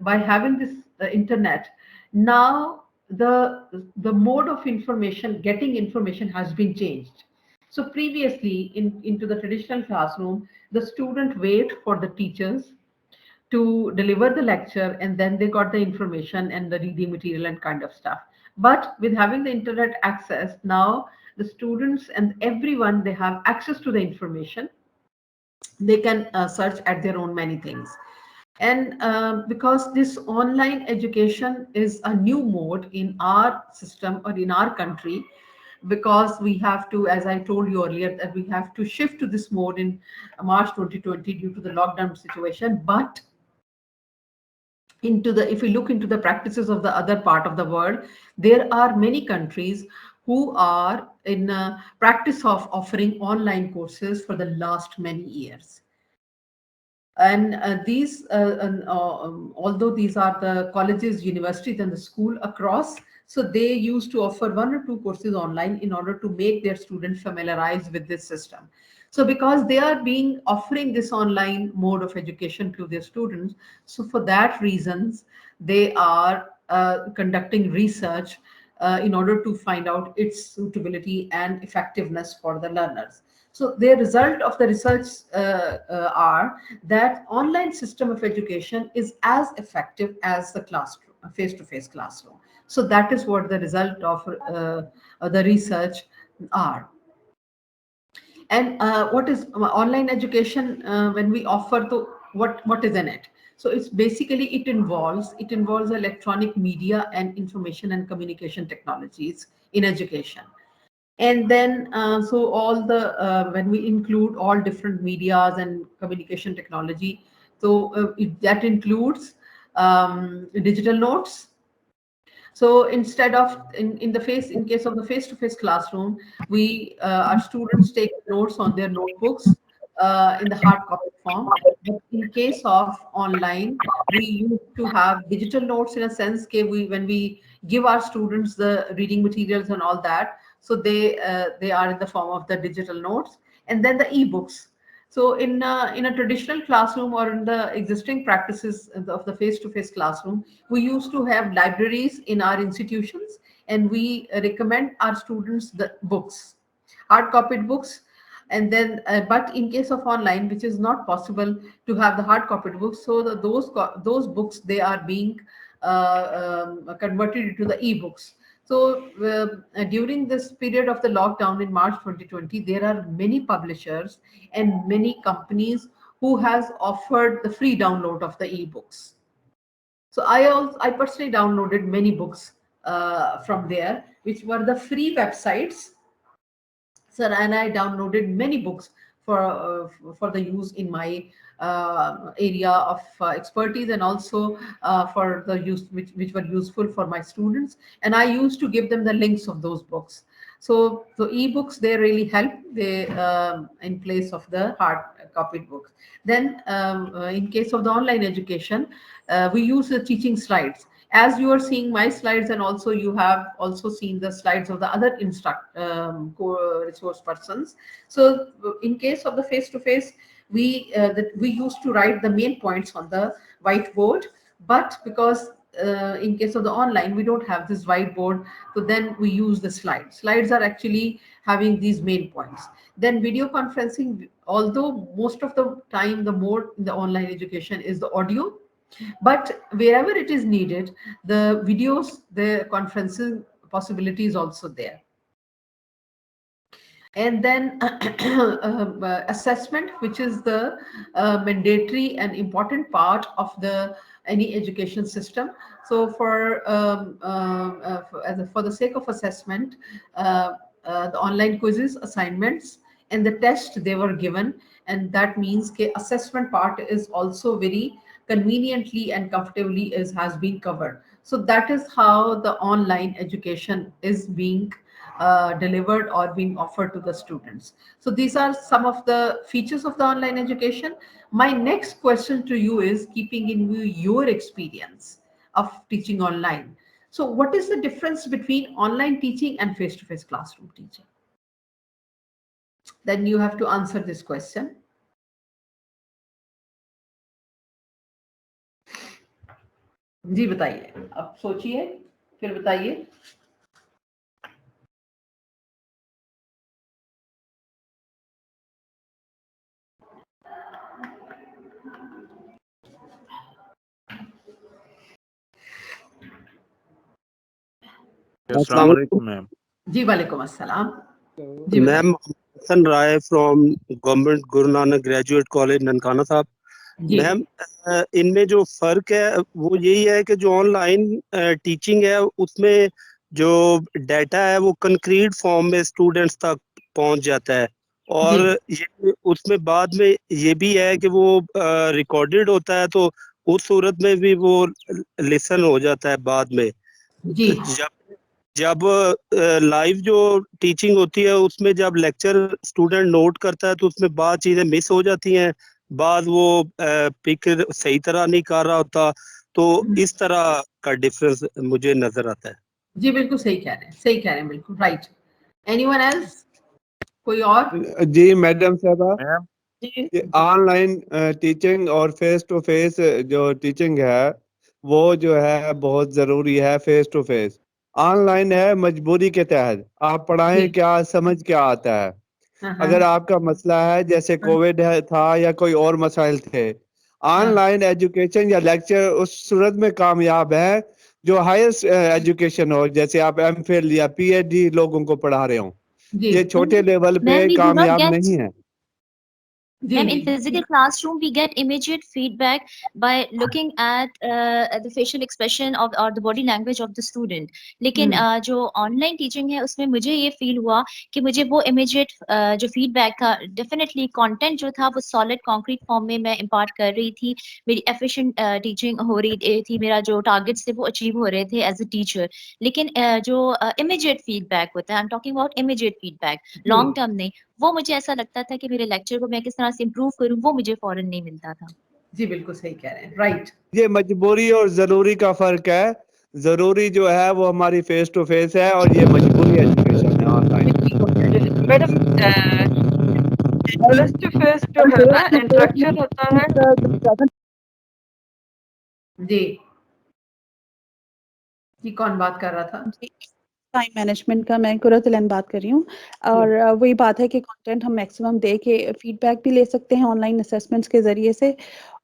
by having this internet, now the mode of information, getting information, has been changed. So previously into the traditional classroom, the student wait for the teachers to deliver the lecture, and then they got the information and the reading material and kind of stuff. But with having the internet access, now the students and everyone, they have access to the information. They can search at their own many things. And because this online education is a new mode in our system or in our country, because we have to, as I told you earlier, that we have to shift to this mode in March 2020 due to the lockdown situation. But if we look into the practices of the other part of the world, there are many countries who are in practice of offering online courses for the last many years. And although these are the colleges, universities, and the school across, so they used to offer 1 or 2 courses online in order to make their students familiarize with this system. So because they are offering this online mode of education to their students, so for that reasons, they are conducting research in order to find out its suitability and effectiveness for the learners. So the result of the research are that online system of education is as effective as the classroom, a face-to-face classroom. So that is what the result of the research are. And what is online education when we offer what is in it? So it's basically it involves electronic media and information and communication technologies in education. And then so all the when we include all different medias and communication technology, so that includes digital notes. So instead of in case of the face-to-face classroom, we our students take notes on their notebooks in the hard copy form. But in case of online, we used to have digital notes in a sense. When we give our students the reading materials and all that, so they are in the form of the digital notes, and then the e-books. So in a traditional classroom or in the existing practices of the face-to-face classroom, we used to have libraries in our institutions, and we recommend our students the books, hard-copied books. And then, but in case of online, which is not possible to have the hard-copied books, so those books, they are being converted into the e-books. So during this period of the lockdown in March 2020, there are many publishers and many companies who has offered the free download of the e-books. So I personally downloaded many books from there, which were the free websites. So, and I downloaded many books for the use in my area of expertise, and also for the use which were useful for my students. And I used to give them the links of those books. So the e-books, they really help. They in place of the hard copied books. Then in case of the online education, we use the teaching slides. as you are seeing my slides, and also you have also seen the slides of the other resource persons. So in case of the face-to-face, we used to write the main points on the whiteboard, but because in case of the online we don't have this whiteboard, so then we use the slides. Slides are actually having these main points. Then video conferencing, although most of the time the more in the online education is the audio, but wherever it is needed, the videos, the conferencing possibility is also there. And then assessment, which is the mandatory and important part of the any education system. So for the sake of assessment, the online quizzes, assignments, and the test they were given, and that means the assessment part is also very conveniently and comfortably has been covered. So that is how the online education is being delivered or being offered to the students. So these are some of the features of the online education. My next question to you is, keeping in view your experience of teaching online, so what is the difference between online teaching and face-to-face classroom teaching? Then you have to answer this question. जी बताइए, आप सोचिए फिर बताइए. अस्सलाम वालेकुम ma'am. जी वालेकुम अस्सलाम. Ma'am Hasan Rai from government Guru Nanak graduate college Nankana साहब. मैम इनमें जो फर्क है वो यही है कि जो ऑनलाइन टीचिंग है उसमें जो डाटा है वो कंक्रीट फॉर्म में स्टूडेंट्स तक पहुंच जाता है, और ये उसमें बाद में ये भी है कि वो रिकॉर्डेड होता है, तो उस सूरत में भी वो लिसन हो जाता है बाद में. जी. जब लाइव जो टीचिंग होती है उसमें जब लेक्चर स्टूडेंट नोट करता है तो उसमें बाद चीज़ें मिस हो जाती हैं, बाद वो पिक सही तरह नहीं कर रहा होता, तो इस तरह का डिफरेंस मुझे नजर आता है. जी बिल्कुल सही कह रहे हैं, सही कह रहे हैं, बिल्कुल राइट. Anyone else? कोई और? जी मैडम साहबा, ऑनलाइन टीचिंग और फेस टू फेस जो टीचिंग है वो जो है बहुत जरूरी है. फेस टू फेस ऑनलाइन है मजबूरी के तहत, आप पढ़ाएं क्या समझ क्या आता है. अगर आपका मसला है जैसे कोविड था या कोई और मसाइल थे, ऑनलाइन एजुकेशन या लेक्चर उस सूरत में कामयाब है जो हायर एजुकेशन हो, जैसे आप एमफिल या पीएचडी लोगों को पढ़ा रहे हो. ये छोटे लेवल पे कामयाब नहीं है. Ma'am, in physical classroom, we get immediate feedback by looking at the facial expression of or the body language of the student. लेकिन जो online teaching है उसमें मुझे ये feel हुआ कि मुझे वो immediate जो feedback था, definitely content जो था वो solid concrete form में मैं impart कर रही थी, मेरी efficient teaching हो रही थी, मेरा जो targets थे वो achieve हो रहे थे as a teacher. लेकिन जो immediate feedback होता है, I'm talking about immediate feedback, long term नहीं, वो मुझे ऐसा लगता था कि मेरे लेक्चर को मैं किस तरह से इम्प्रूव करूं, वो मुझे फौरन नहीं मिलता था. जी बिल्कुल सही कह रहे हैं, राइट. ये मजबूरी और जरूरी का फर्क है. जरूरी जो है वो हमारी फेस टू फेस है और ये मजबूरी एजुकेशन है online. Madam face to face जो है ना इंटरेक्शन होता है. जी जी कौन बात कर रहा था? टाइम मैनेजमेंट का मैं कुरतुलन बात कर रही हूँ. और वही बात है कि कंटेंट हम मैक्सिमम दे के फीडबैक भी ले सकते हैं ऑनलाइन असेसमेंट्स के ज़रिए से,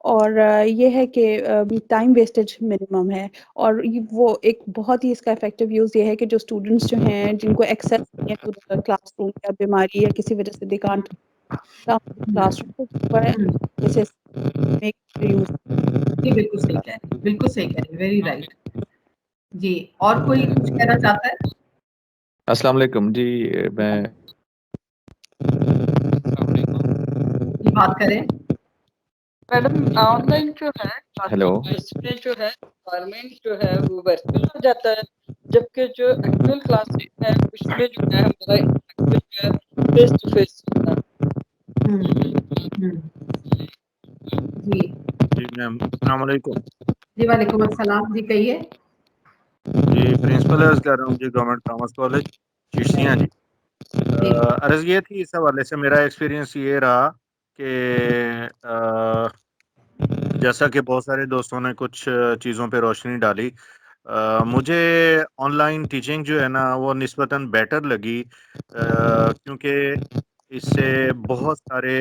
और ये है कि टाइम वेस्टेज मिनिमम है. और वो एक बहुत ही इसका इफेक्टिव यूज़ ये है कि जो स्टूडेंट्स जो हैं जिनको एक्सेस नहीं है टू द क्लासरूम या बीमारी या किसी वजह से दे कांट क्लासरूम जैसे मेक यूज़. जी बिल्कुल सही कह रहे हैं, बिल्कुल सही कह रहे हैं, वेरी राइट. जी और कोई कुछ कहना चाहता है? अस्सलाम वालेकुम जी, मैं बात करें. मैडम ऑनलाइन जो है हेलो इसमें जो है रिक्वायरमेंट जो है वो वर्चुअल हो जाता है, जबकि जो एक्चुअल क्लासेस है उसमें जो है हमारा इंटरेक्शन जो है फेस टू फेस होता है. जी जी मैम अस्सलाम वालेकुम. जी वालेकुम अस्सलाम. जी कहिए. جی پرنسپل عرض کر رہا ہوں جی گورنمنٹ کامرس کالج چشتیاں جی. عرض یہ تھی اس حوالے سے میرا ایکسپیرینس یہ رہا کہ جیسا کہ بہت سارے دوستوں نے کچھ چیزوں پہ روشنی ڈالی, مجھے آن لائن ٹیچنگ جو ہے نا وہ نسبتاً بیٹر لگی, کیونکہ اس سے بہت سارے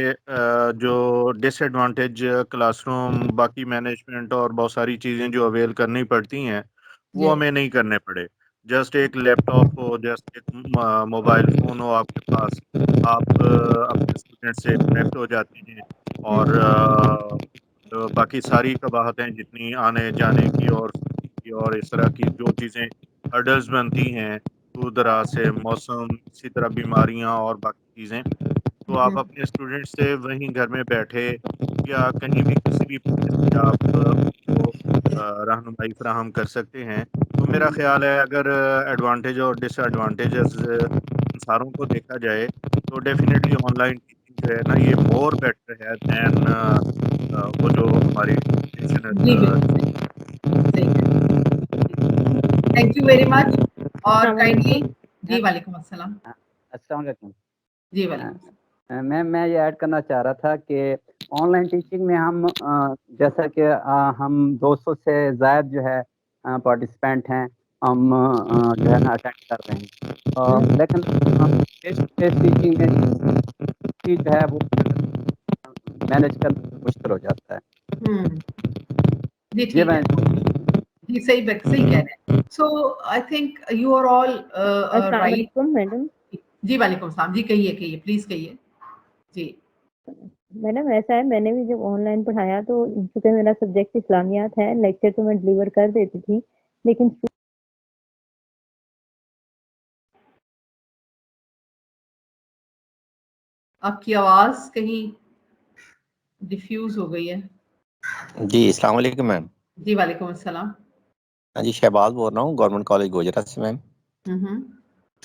جو ڈس ایڈوانٹیج کلاس روم باقی مینجمنٹ اور بہت ساری چیزیں جو اویل کرنی پڑتی ہیں وہ ہمیں نہیں کرنے پڑے. جسٹ ایک لیپ ٹاپ ہو, جسٹ ایک موبائل فون ہو آپ کے پاس, آپ اپنے اسٹوڈنٹ سے کنیکٹ ہو جاتے ہیں, اور باقی ساری قباحتیں جتنی آنے جانے کی اور اس طرح کی جو چیزیں ہرڈلز بنتی ہیں, دور دراز سے موسم, اسی طرح بیماریاں اور باقی چیزیں, تو آپ اپنے اسٹوڈنٹ سے وہیں گھر میں بیٹھے یا کہیں بھی کسی بھی پلیس پہ آپ ان کو رہنمائی فراہم کر سکتے ہیں. تو میرا خیال ہے اگر ایڈوانٹیج اور ڈس ایڈوانٹیجز ان ساروں کو دیکھا جائے تو ڈیفینیٹلی آن لائن ٹیچنگ جو ہے نا یہ مور بیٹر ہے دین وہ جو ہماری تھینک یو ویری مچ. اور السلام کائنڈلی علیکم. جی وعلیکم السلام. السلام علیکم. جی وعلیکم. میم میں یہ ایڈ کرنا چاہ رہا تھا کہ آن لائن ٹیچنگ میں ہم جیسا کہ ہم 200 سے زائد جو ہے پارٹیسپینٹ ہیں, ہم جو ہے نا اٹینڈ کر رہے ہیں, لیکن فیس ٹو فیس ٹیچنگ میں جو ہے وہ مینیج کرنا مشکل ہو جاتا ہے. جی ٹھیک ہے, جی صحیح کہہ رہے ہیں. So I think you are all السلام رائٹ. علیکم میڈم. جی وعلیکم السلام. جی کہیے پلیز کہیے. جی میڈم ایسا ہے, میں نے بھی جب آن لائن پڑھایا تو چونکہ میرا سبجیکٹ اسلامیات ہے, لیکچر تو میں ڈلیور کر دیتی تھی, لیکن آپ کی آواز کہیں ڈیفیوز ہو گئی ہے. جی السلام علیکم میم. جی وعلیکم السلام. ہاں جی شہباز بول رہا ہوں گورنمنٹ کالج گوجرا سے میم.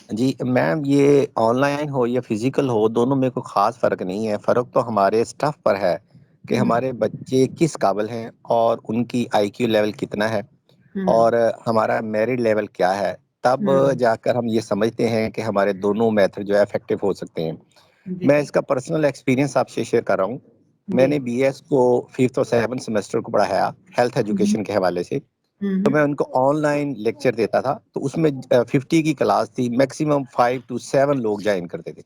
جی میم یہ آن لائن ہو یا فزیکل ہو دونوں میں کوئی خاص فرق نہیں ہے, فرق تو ہمارے اسٹاف پر ہے کہ ہمارے بچے کس قابل ہیں اور ان کی آئی کیو لیول کتنا ہے اور ہمارا میرٹ لیول کیا ہے, تب جا کر ہم یہ سمجھتے ہیں کہ ہمارے دونوں میتھڈ جو ہے افیکٹو ہو سکتے ہیں. میں اس کا پرسنل ایکسپیرینس آپ سے شیئر کر رہا ہوں. میں نے بی ایس کو 5th اور 7th سیمسٹر کو پڑھایا ہیلتھ ایجوکیشن کے حوالے سے, تو میں ان کو آن لائن لیکچر دیتا تھا, تو اس میں 50 کی کلاس تھی, میکسیمم 5 to 7 لوگ جوائن کرتے تھے.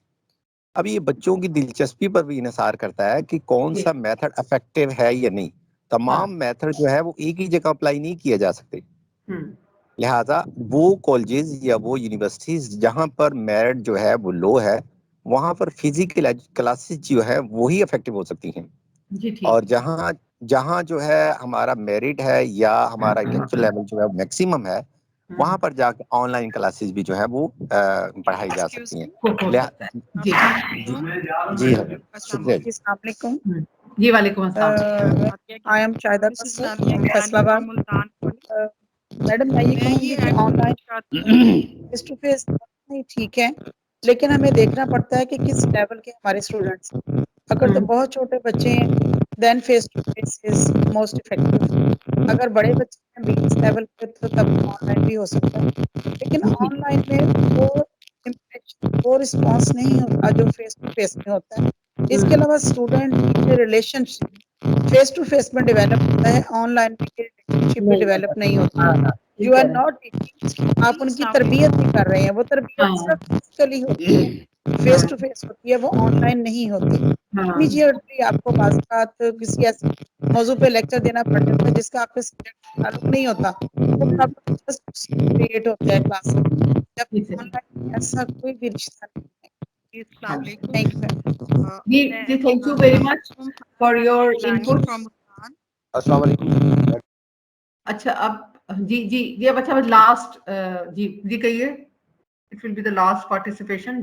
اب یہ بچوں کی دلچسپی پر بھی انحصار کرتا ہے کہ کون سا میتھڈ افیکٹو ہے یا نہیں. تمام میتھڈ جو ہے وہ ایک ہی جگہ اپلائی نہیں کیے جا سکتے, لہذا وہ کالجز یا وہ یونیورسٹیز جہاں پر میرٹ جو ہے وہ لو ہے وہاں پر فزیکل کلاسز جو ہے وہی افیکٹو ہو سکتی ہیں, اور جہاں جو ہے ہمارا میرٹ ہے یا ہمارا انٹلیکچوئل لیول جو ہے میکسیمم ہے وہاں پر جا کے آن لائن کلاسز بھی جو ہے وہ پڑھائی جا سکتی ہیں. جی شکریہ. السلام علیکم. جی وعلیکم السلام. آئی ایم شاہدہ فیصلہ آباد. میڈم میں یہ کہوں گی کہ online face to face نہیں ٹھیک ہے, لیکن ہمیں دیکھنا پڑتا ہے کہ کس لیول کے ہمارے اسٹوڈنٹس. اگر تو بہت چھوٹے بچے ہیں then face to face is most effective. اگر بڑے بچے ہیں 20 لیول پہ تو تب آن لائن بھی ہو سکتا ہے, لیکن آن لائن میں وہ رسپانس نہیں ہوتا جو فیس ٹو فیس میں ہوتا ہے. اس کے علاوہ student relation face to face میں ڈیولپ ہوتا ہے, آن لائن میں ریلیشن شپ بھی ڈیولپ نہیں ہوتا. یو آر ناٹ ٹیچنگ, آپ ان کی تربیت نہیں کر رہے ہیں, وہ تربیت صرف فزیکلی ہوتی ہے, فیس ٹو فیس ہوتی ہے, وہ آن لائن نہیں ہوتی. امیڈیٹلی آپ کو بعض اوقات کسی ایسے موضوع پہ لیکچر دینا پڑ جاتا ہے جس کا آپ کے سبجیکٹ سے تعلق نہیں ہوتا, کریٹ ہوتا ہے کلاس میں, جب آن لائن ایسا کوئی بھی رشتہ نہیں ہے. السلام علیکم. Thank you thank you very much for your input. السلام علیکم. اچھا اب جی اب اچھا لاسٹ جی کہیے. It will be the last participation.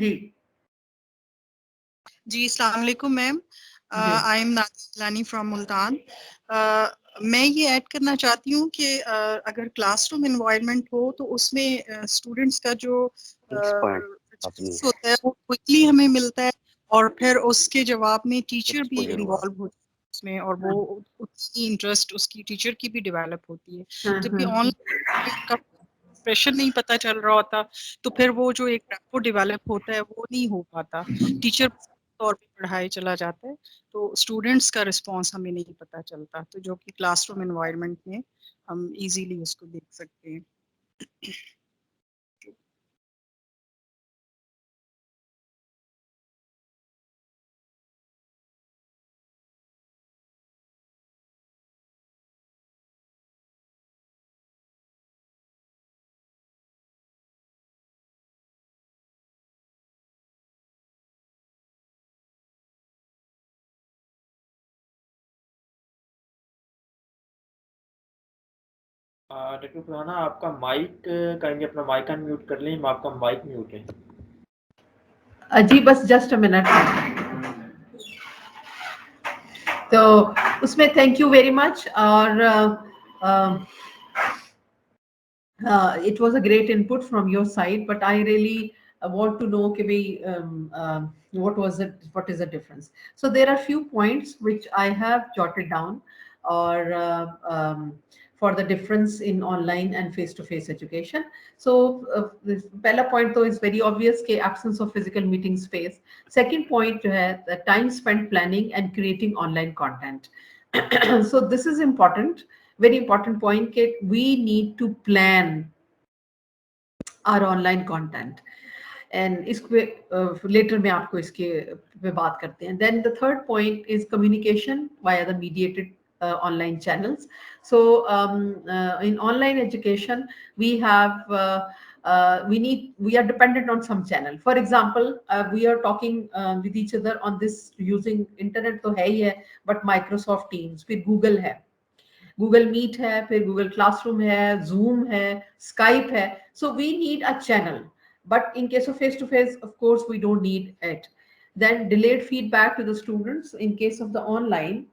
جی السلام علیکم ma'am. I am Nasir from Multan. میں یہ ایڈ کرنا چاہتی ہوں کہ اگر کلاس روم انوائرمنٹ ہو تو اس میں اسٹوڈینٹس کا جو ہوتا ہے وہ کوئکلی ہمیں ملتا ہے, اور پھر اس کے جواب میں ٹیچر بھی انوالو ہوتی ہے اس میں, اور وہ اس کی انٹرسٹ اس کی ٹیچر کی بھی ڈیولپ ہوتی ہے. جبکہ آن لائن एक्सप्रेशन नहीं पता चल रहा होता, तो फिर वो जो एक रैपो डेवलप होता है वो नहीं हो पाता। टीचर तौर पे पढ़ाए चला जाता है, तो स्टूडेंट्स का रिस्पॉन्स हमें नहीं पता चलता, तो जो कि क्लासरूम एनवायरनमेंट में हम इजीली उसको देख सकते हैं। डॉक्टर फरहाना, आपका माइक कहेंगे, अपना माइक अनम्यूट कर लें, आपका माइक म्यूट है। जी बस जस्ट अ मिनट। तो उसमें थैंक यू वेरी मच, और it was a great input from your side, but I really want to know what is the difference. So there are few points which I have jotted down, or for the difference in online and face-to-face education. So this pehla point though is very obvious कि absence of physical meeting space. Second point जो है the time spent planning and creating online content. So this is important, very important point कि we need to plan our online content, and इसके later में आपको इसके पे बात करते हैं. Then the third point is communication via the mediated online channels. So in online education we have we are dependent on some channel. For example, we are talking with each other on this using internet तो है ही है, but Microsoft Teams, फिर Google है, Google meet है, फिर Google classroom है, zoom है, Skype है. So we need a channel, but in case of face to face of course we don't need it. Then delayed feedback to the students in case of the online.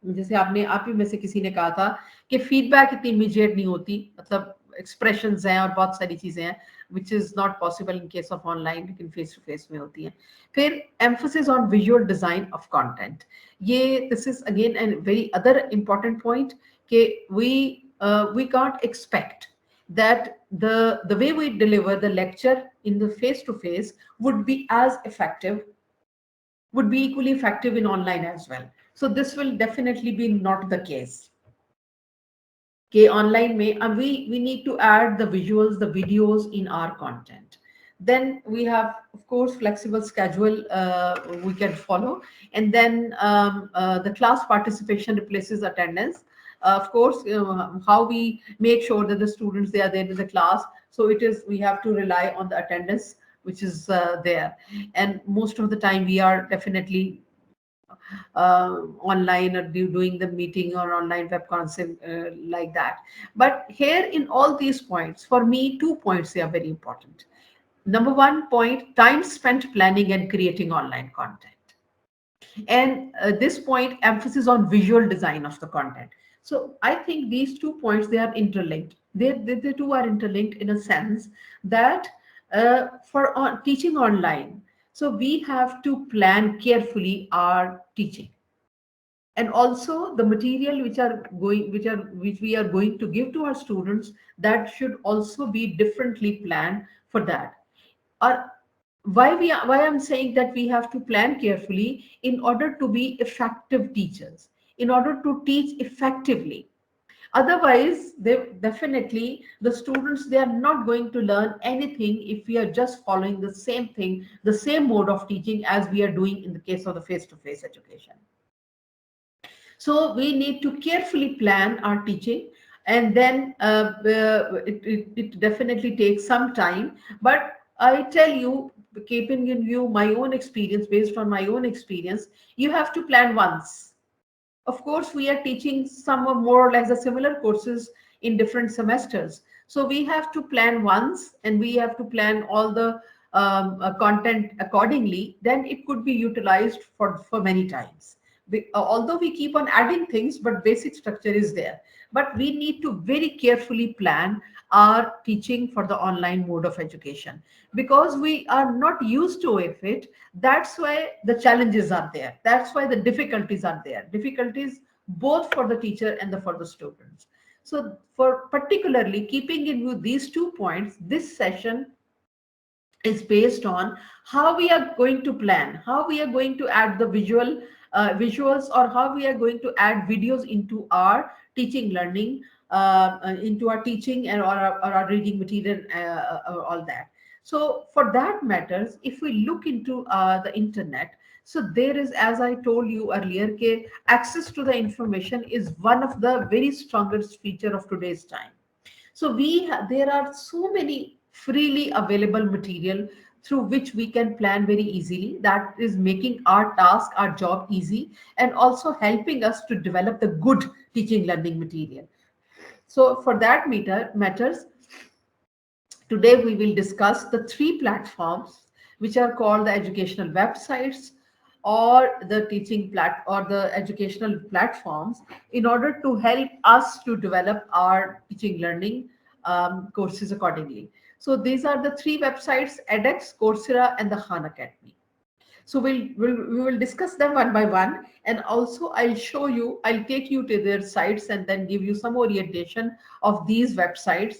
जैसे आप ही में से किसी ने कहा था कि फीडबैक इतनी इमीडिएट नहीं होती, मतलब एक्सप्रेशंस हैं और बहुत सारी चीजें हैं which is not possible in case of online, लेकिन face to face में होती हैं. फिर emphasis on visual design of content. ये this is again a very other important point कि we can't expect that the way we deliver the lecture in the face to face would be as effective, would be equally effective in online as well. So this will definitely be not the case. Okay, online may we need to add the visuals, the videos in our content. Then we have, of course, flexible schedule we can follow, and then the class participation replaces attendance. Of course, how we make sure that the students, they are there in the class. So it is, we have to rely on the attendance which is there, and most of the time we are definitely online or doing the meeting or online web concept like that. But here in all these points, for me, 2 points they are very important. Number 1 point, time spent planning and creating online content. And this point, emphasis on visual design of the content. So I think these 2 points, they are interlinked. The two are interlinked in a sense that for teaching online, so we have to plan carefully our teaching, and also the material which we are going to give to our students, that should also be differently planned for that. Or why I'm saying that we have to plan carefully in order to be effective teachers, in order to teach effectively. Otherwise, definitely the students, they are not going to learn anything if we are just following the same thing, the same mode of teaching as we are doing in the case of the face-to-face education. So we need to carefully plan our teaching, and then it definitely takes some time. But I tell you, keeping in view my own experience, based on my own experience, you have to plan once. Of course, we are teaching some of more or less the similar courses in different semesters. So we have to plan once, and we have to plan all the content accordingly. Then it could be utilized for many times. Although we keep on adding things, but basic structure is there. But we need to very carefully plan our teaching for the online mode of education, because we are not used to it. That's why the challenges are there. That's why the difficulties are there. Difficulties both for the teacher and for the students. So for particularly keeping in view these 2 points, this session is based on how we are going to plan, how we are going to add the visuals, or how we are going to add videos into our teaching learning, into our teaching and or our reading material, all that. So for that matters, if we look into the internet, so there is, as I told you earlier, access to the information is one of the very strongest feature of today's time. So there are so many freely available material through which we can plan very easily. That is making our task, our job easy, and also helping us to develop the good teaching learning material. So for that matters, today we will discuss the 3 platforms which are called the educational websites or the the educational platforms, in order to help us to develop our teaching learning courses accordingly. So these are the 3 websites: edX, Coursera, and the Khan Academy. So we will discuss them one by one, and also I'll take you to their sites and then give you some orientation of these websites,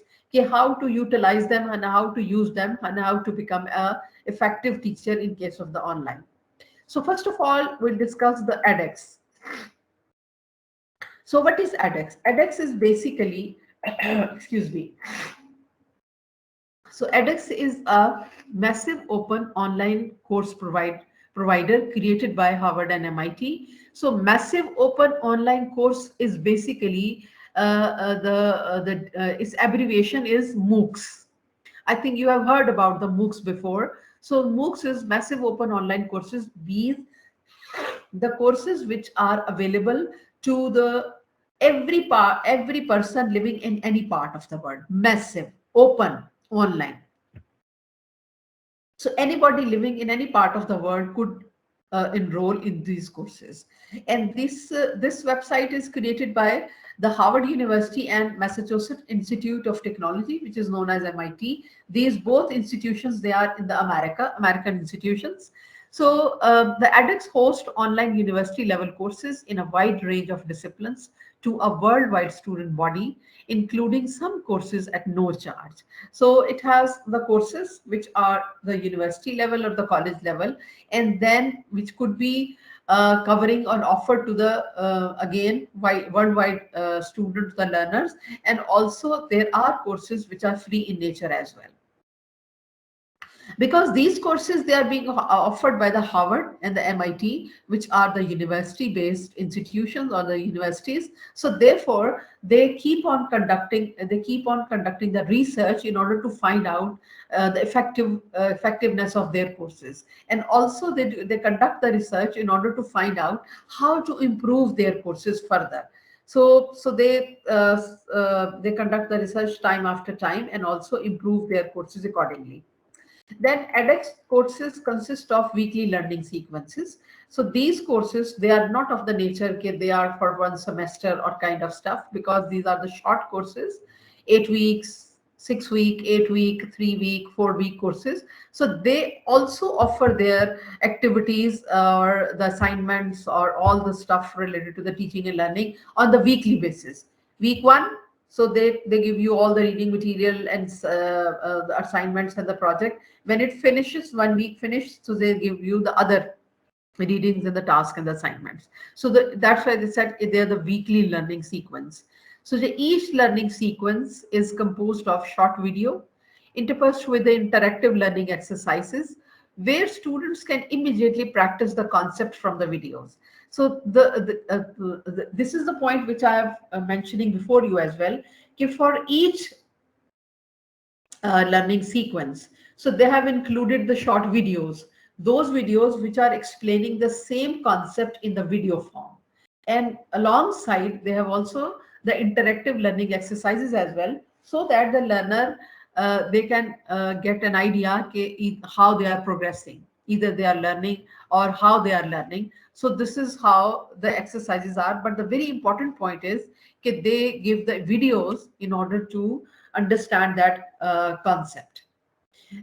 how to utilize them and how to use them and how to become a effective teacher in case of the online. So first of all, we'll discuss the edX. So what is edX? edX is basically, excuse me. So edX is a massive open online course provider created by Harvard and MIT. So massive open online course is basically its abbreviation is MOOCs. I think you have heard about the MOOCs before. So MOOCs is massive open online courses. These the courses which are available to every person living in any part of the world. Massive open online. So anybody living in any part of the world could enroll in these courses. And this website is created by the Harvard University and Massachusetts Institute of Technology, which is known as MIT. These both institutions, they are in the American institutions. So the edX hosts online university level courses in a wide range of disciplines to a worldwide student body, including some courses at no charge. So it has the courses which are the university level or the college level, and then which could be covering or offered to the again worldwide students, the learners, and also there are courses which are free in nature as well. Because these courses, they are being offered by the Harvard and the MIT, which are the university-based institutions or the universities. So therefore, they keep on conducting the research in order to find out the effectiveness of their courses, and also they conduct the research in order to find out how to improve their courses further. So they conduct the research time after time and also improve their courses accordingly. Then edX courses consist of weekly learning sequences. So these courses, they are not of the nature that they are for one semester or kind of stuff, because these are the short courses, 8 weeks, 6 week, 8 week, 3 week, 4 week courses. So they also offer their activities or the assignments or all the stuff related to the teaching and learning on the weekly basis. Week 1, so they give you all the reading material and the assignments and the project. When it finishes, 1 week finished, so they give you the other readings and the task and the assignments. So that's why they said they're the weekly learning sequence. So each learning sequence is composed of short video interspersed with the interactive learning exercises, where students can immediately practice the concept from the videos. So this is the point which I am mentioning before you as well. For each learning sequence, so they have included the short videos, those videos which are explaining the same concept in the video form. And alongside, they have also the interactive learning exercises as well, so that the learner they can get an idea how they are progressing, either they are learning or how they are learning. So this is how the exercises are. But the very important point is that they give the videos in order to understand that concept.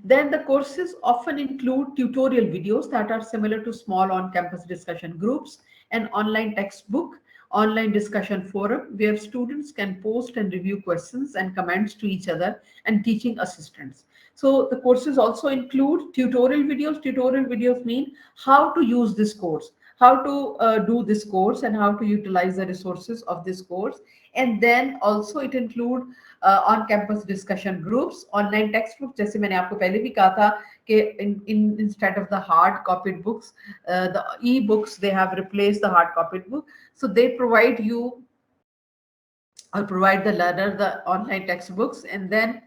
Then the courses often include tutorial videos that are similar to small on-campus discussion groups, an online textbook online discussion forum where students can post and review questions and comments to each other and teaching assistants. So the courses also include tutorial videos. Tutorial videos mean how to use this course, how to do this course and how to utilize the resources of this course. And then also it include on-campus discussion groups, online textbooks. जैसे मैंने आपको पहले भी कहा था कि instead of the hard copied books, the e-books, they have replaced the hard copied book. So they provide you or provide the learner the online textbooks, and then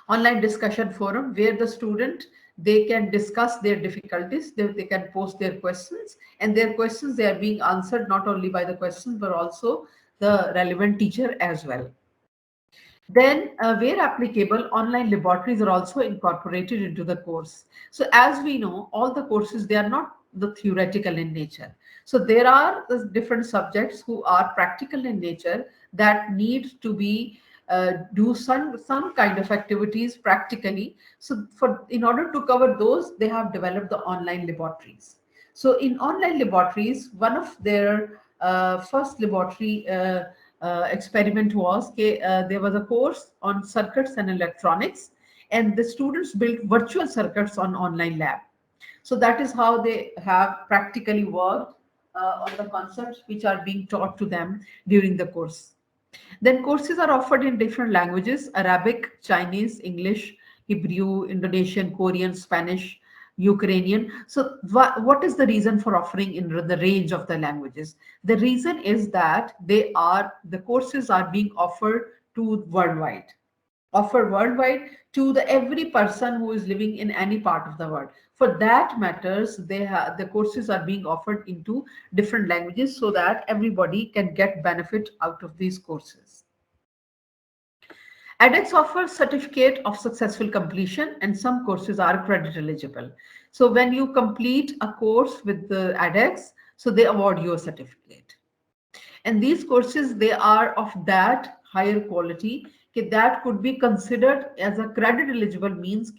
online discussion forum where the student, they can discuss their difficulties, they can post their questions, and their questions, they are being answered not only by the questions but also the relevant teacher as well. Then where applicable, online laboratories are also incorporated into the course. So as we know, all the courses, they are not the theoretical in nature. So there are the different subjects who are practical in nature that need to be do some kind of activities practically. So in order to cover those, they have developed the online laboratories. So in online laboratories, one of their first laboratory experiment was there was a course on circuits and electronics, and the students built virtual circuits on online lab. So that is how they have practically worked on the concepts which are being taught to them during the course. Then courses are offered in different languages: Arabic, Chinese, English, Hebrew, Indonesian, Korean, Spanish, Ukrainian. So what is the reason for offering in the range of the languages? The reason is that the courses are being offered to worldwide. To every person who is living in any part of the world. For that matters, the courses are being offered into different languages so that everybody can get benefit out of these courses. edX offers certificate of successful completion, and some courses are credit eligible. So when you complete a course with the edX, so they award you a certificate. And these courses, they are of that higher quality that could be considered as a credit eligible, means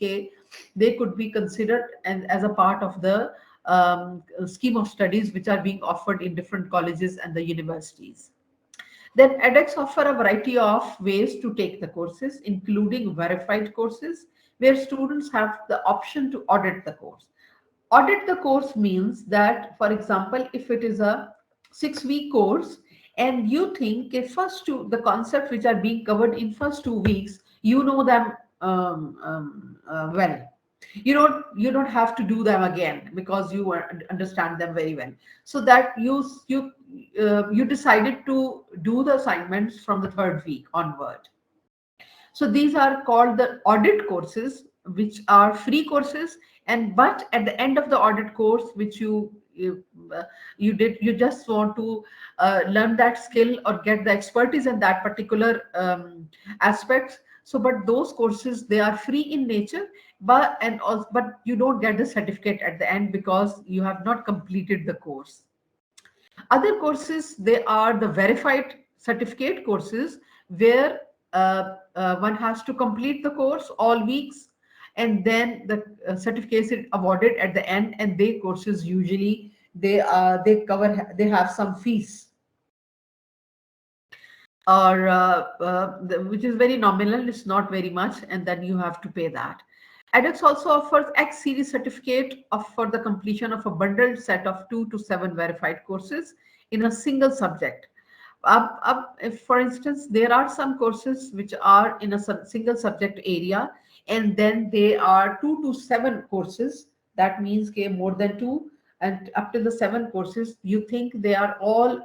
they could be considered as a part of the scheme of studies which are being offered in different colleges and the universities. Then edX offer a variety of ways to take the courses, including verified courses, where students have the option to audit the course. Audit the course means that, for example, if it is a 6-week course and you think the concepts which are being covered in first 2 weeks, you know them well. You don't have to do them again because you understand them very well. So that you decided to do the assignments from the 3rd week onward. So these are called the audit courses, which are free courses, but at the end of the audit course, which you just want to learn that skill or get the expertise in that particular aspects. So, but those courses, they are free in nature, but you don't get the certificate at the end because you have not completed the course. Other courses, they are the verified certificate courses where one has to complete the course all weeks, and then the certificate is awarded at the end. And they courses usually they have some fees, or which is very nominal. It's not very much, and then you have to pay that. edX also offers X series certificate for the completion of a bundled set of 2 to 7 verified courses in a single subject. If, for instance, there are some courses which are in a single subject area, and then they are 2 to 7 courses. That means more than 2 and up to the 7 courses. You think they are all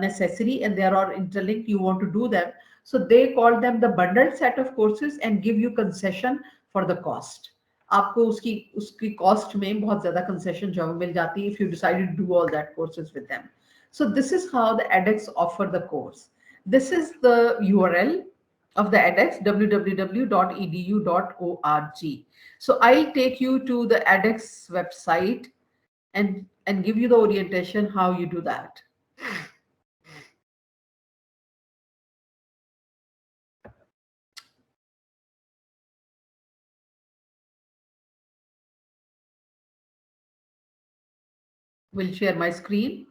necessary and they are all interlinked. You want to do them. So they call them the bundled set of courses and give you concession for the cost. आपको उसकी cost में बहुत ज़्यादा concession जो मिल जाती है if you decide to do all that courses with them. So this is how the edX offer the course. This is the URL of the edX, www.edu.org. So I'll take you to the edX website and give you the orientation how you do that. Will share my screen.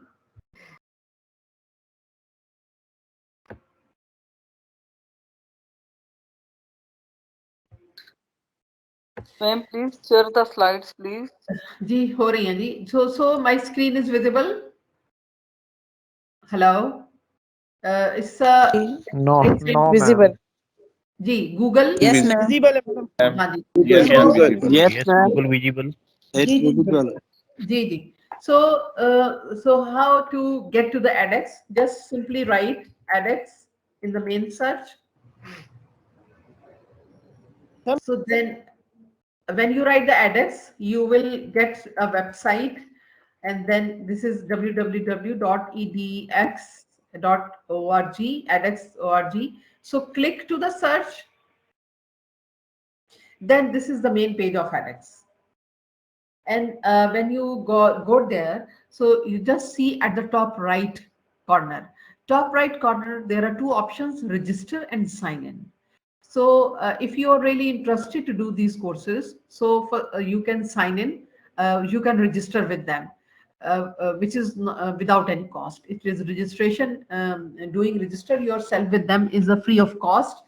Ma'am, please share the slides, please. जी हो रही हैं जी. So my screen is visible. Hello. It's No, visible. Ji Google. Yes, ma'am. Visible, madam. हाँ जी. Yes, Google. Yes, ma'am. Google visible. जी जी जी जी. So how to get to the edX? Just simply write edX in the main search. So then when you write the edX, you will get a website, and then this is www.edx.org, edX.org. So click to the search. Then this is the main page of edX. And when you go there, so you just see at the top right corner. Top right corner, there are two options: register and sign in. So if you are really interested to do these courses, so for, you can sign in, you can register with them, which is without any cost. It is registration, register yourself with them is a free of cost,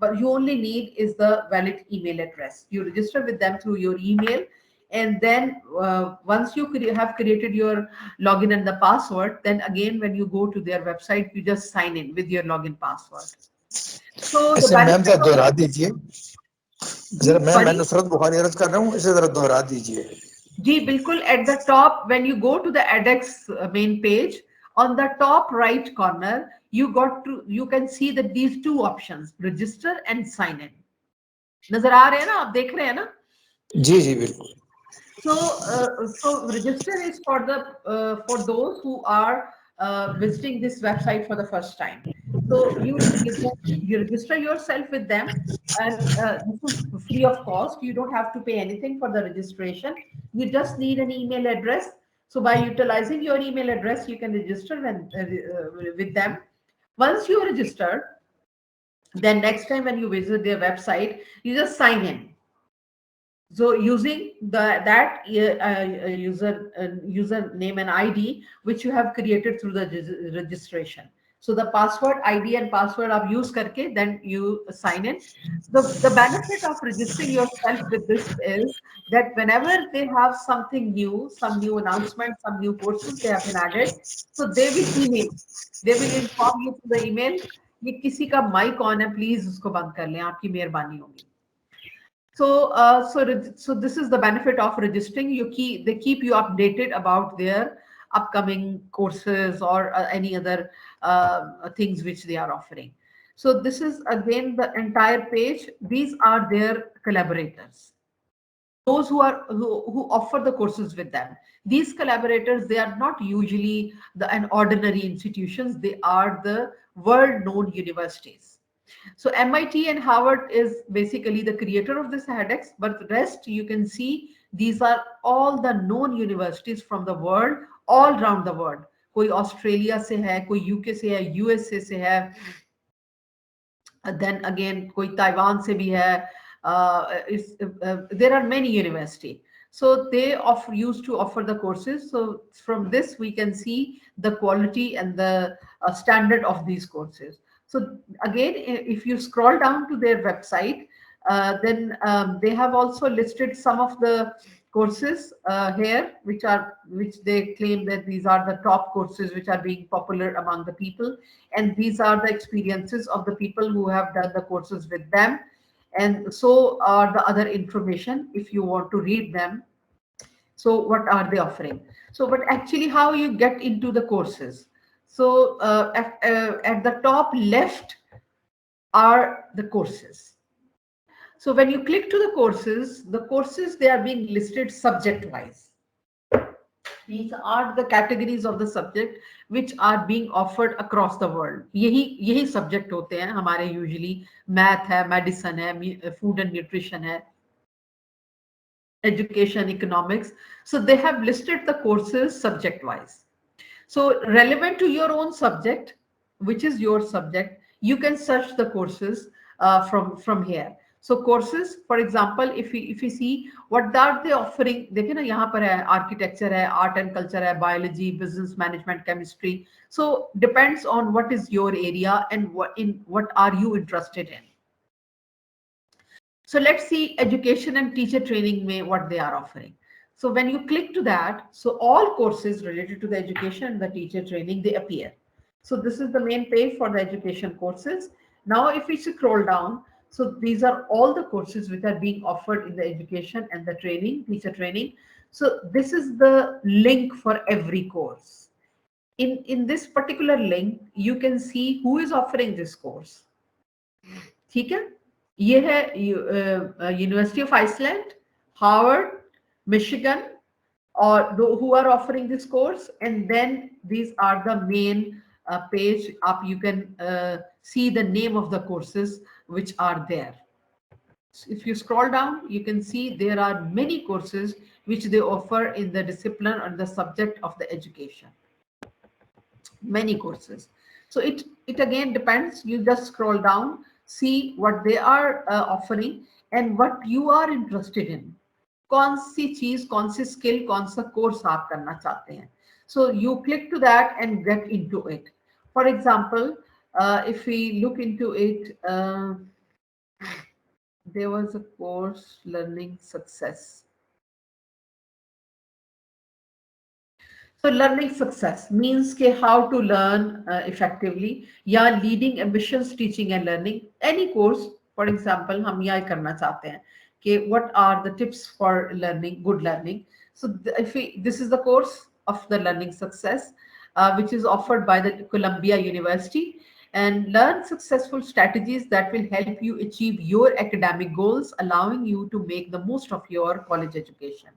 but you only need is the valid email address. You register with them through your email, and then once you have created your login and the password, then again when you go to their website, you just sign in with your login password. So ऐसे ma'am जरा दोहरा दीजिए जरा मैं नुसरत बुखारी अर्ज कर रहा हूँ इसे जरा दोहरा दीजिए जी बिल्कुल. At the top, when you go to the edX main page, on the top right corner, you can see that these two options: register and sign in. नजर आ रहे हैं ना, आप देख रहे हैं ना? जी जी बिल्कुल. So register is for those who are visiting this website for the first time. So you register yourself with them, and this is free of cost. You don't have to pay anything for the registration. You just need an email address. So by utilizing your email address, you can register with them. Once you register, then next time when you visit their website, you just sign in. So using that username and ID which you have created through the registration. So the password, ID and password are used karke, then you sign in. The benefit of registering yourself with this is that whenever they have something new, some new announcement, some new courses they have been added, so they will email. They will inform you through the email. ये किसी का mic on है, please उसको बंद कर लें, आपकी मेहरबानी होगी. So, so this is the benefit of registering. They keep you updated about their upcoming courses or any other things which they are offering. So this is again the entire page. These are their collaborators. Those who offer the courses with them. These collaborators, they are not usually an ordinary institutions. They are the world-known universities. So MIT and Harvard is basically the creator of this edX, but the rest you can see these are all the known universities from the world, all around the world. कोई Australia से है, कोई UK से है, USA से है, then again कोई Taiwan से भी है. There are many universities. So they used to offer the courses. So from this we can see the quality and the standard of these courses. So again, if you scroll down to their website, then they have also listed some of the courses here, which they claim that these are the top courses which are being popular among the people, and these are the experiences of the people who have done the courses with them, and so are the other information if you want to read them. So what are they offering? So, but actually, how you get into the courses? So at the top left are the courses. So when you click to the courses, they are being listed subject wise. These are the categories of the subject which are being offered across the world. यही subject होते हैं हमारे usually. Math है, medicine है, food and nutrition है, education, economics. So they have listed the courses subject wise. So relevant to your own subject, which is your subject, you can search the courses from here. So courses, for example, if you see what are they offering, देखिए ना यहाँ पर है architecture है, art and culture है, biology, business management, chemistry. So depends on what is your area and what are you interested in. So let's see education and teacher training में what they are offering. So when you click to that, so all courses related to the education and the teacher training, they appear. So this is the main page for the education courses. Now if we scroll down, so these are all the courses which are being offered in the education and the training, teacher training. So this is the link for every course. In this particular link, you can see who is offering this course. ठीक है? ये है University of Iceland, Harvard, Michigan, or who are offering this course, and then these are the main page up. You can see the name of the courses which are there. So if you scroll down, you can see there are many courses which they offer in the discipline or the subject of the education. Many courses. So it again depends. You just scroll down, see what they are offering and what you are interested in. कौन सी चीज, कौन सी skill, कौन सा course आप करना चाहते हैं. So you click to that and get into it. For example, if we look into it, there was a course, learning success. So learning success means ke how to learn effectively, या leading ambitions, teaching and learning. Any course, for example, हम यह करना चाहते हैं कि what are the tips for learning, good learning. So this is the course of the learning success, which is offered by the Columbia University, and learn successful strategies that will help you achieve your academic goals, allowing you to make the most of your college education.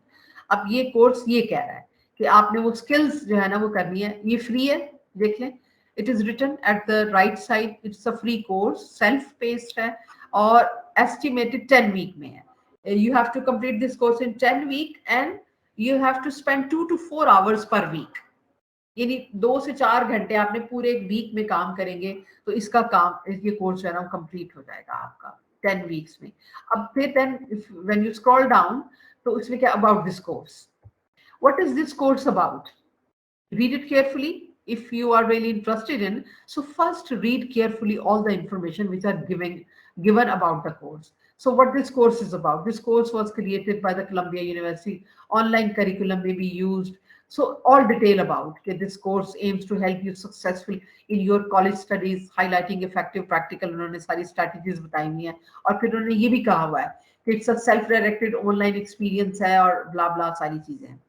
अब ये course ये कह रहा है कि आपने वो skills जो है ना वो करनी है. ये फ्री है, देख लें. It is written at the right side. It's a free course, self paced है और एस्टिमेटेड 10 वीक में है. You have to complete this course in 10 week and you have to spend 2 to 4 hours पर week. यानी 2 से 4 घंटे आपने पूरे एक वीक में काम करेंगे तो इसका काम, ये कोर्स जो है ना कंप्लीट हो जाएगा आपका 10 वीक्स में. अब फिर then when you scroll down तो इसमें क्या about this course. What is this course about? Read it carefully if you are really interested in. So first read carefully all the information which are given about the course. So what this course is about. This course was created by the Columbia University. Online curriculum may be used. So all detail about okay, this course aims to help you successfully in your college studies, highlighting effective practical. उन्होंने सारी strategies बताई हुई हैं और फिर उन्होंने ये भी कहा हुआ है कि it's a self-directed online experience है और blah blah सारी चीजें हैं.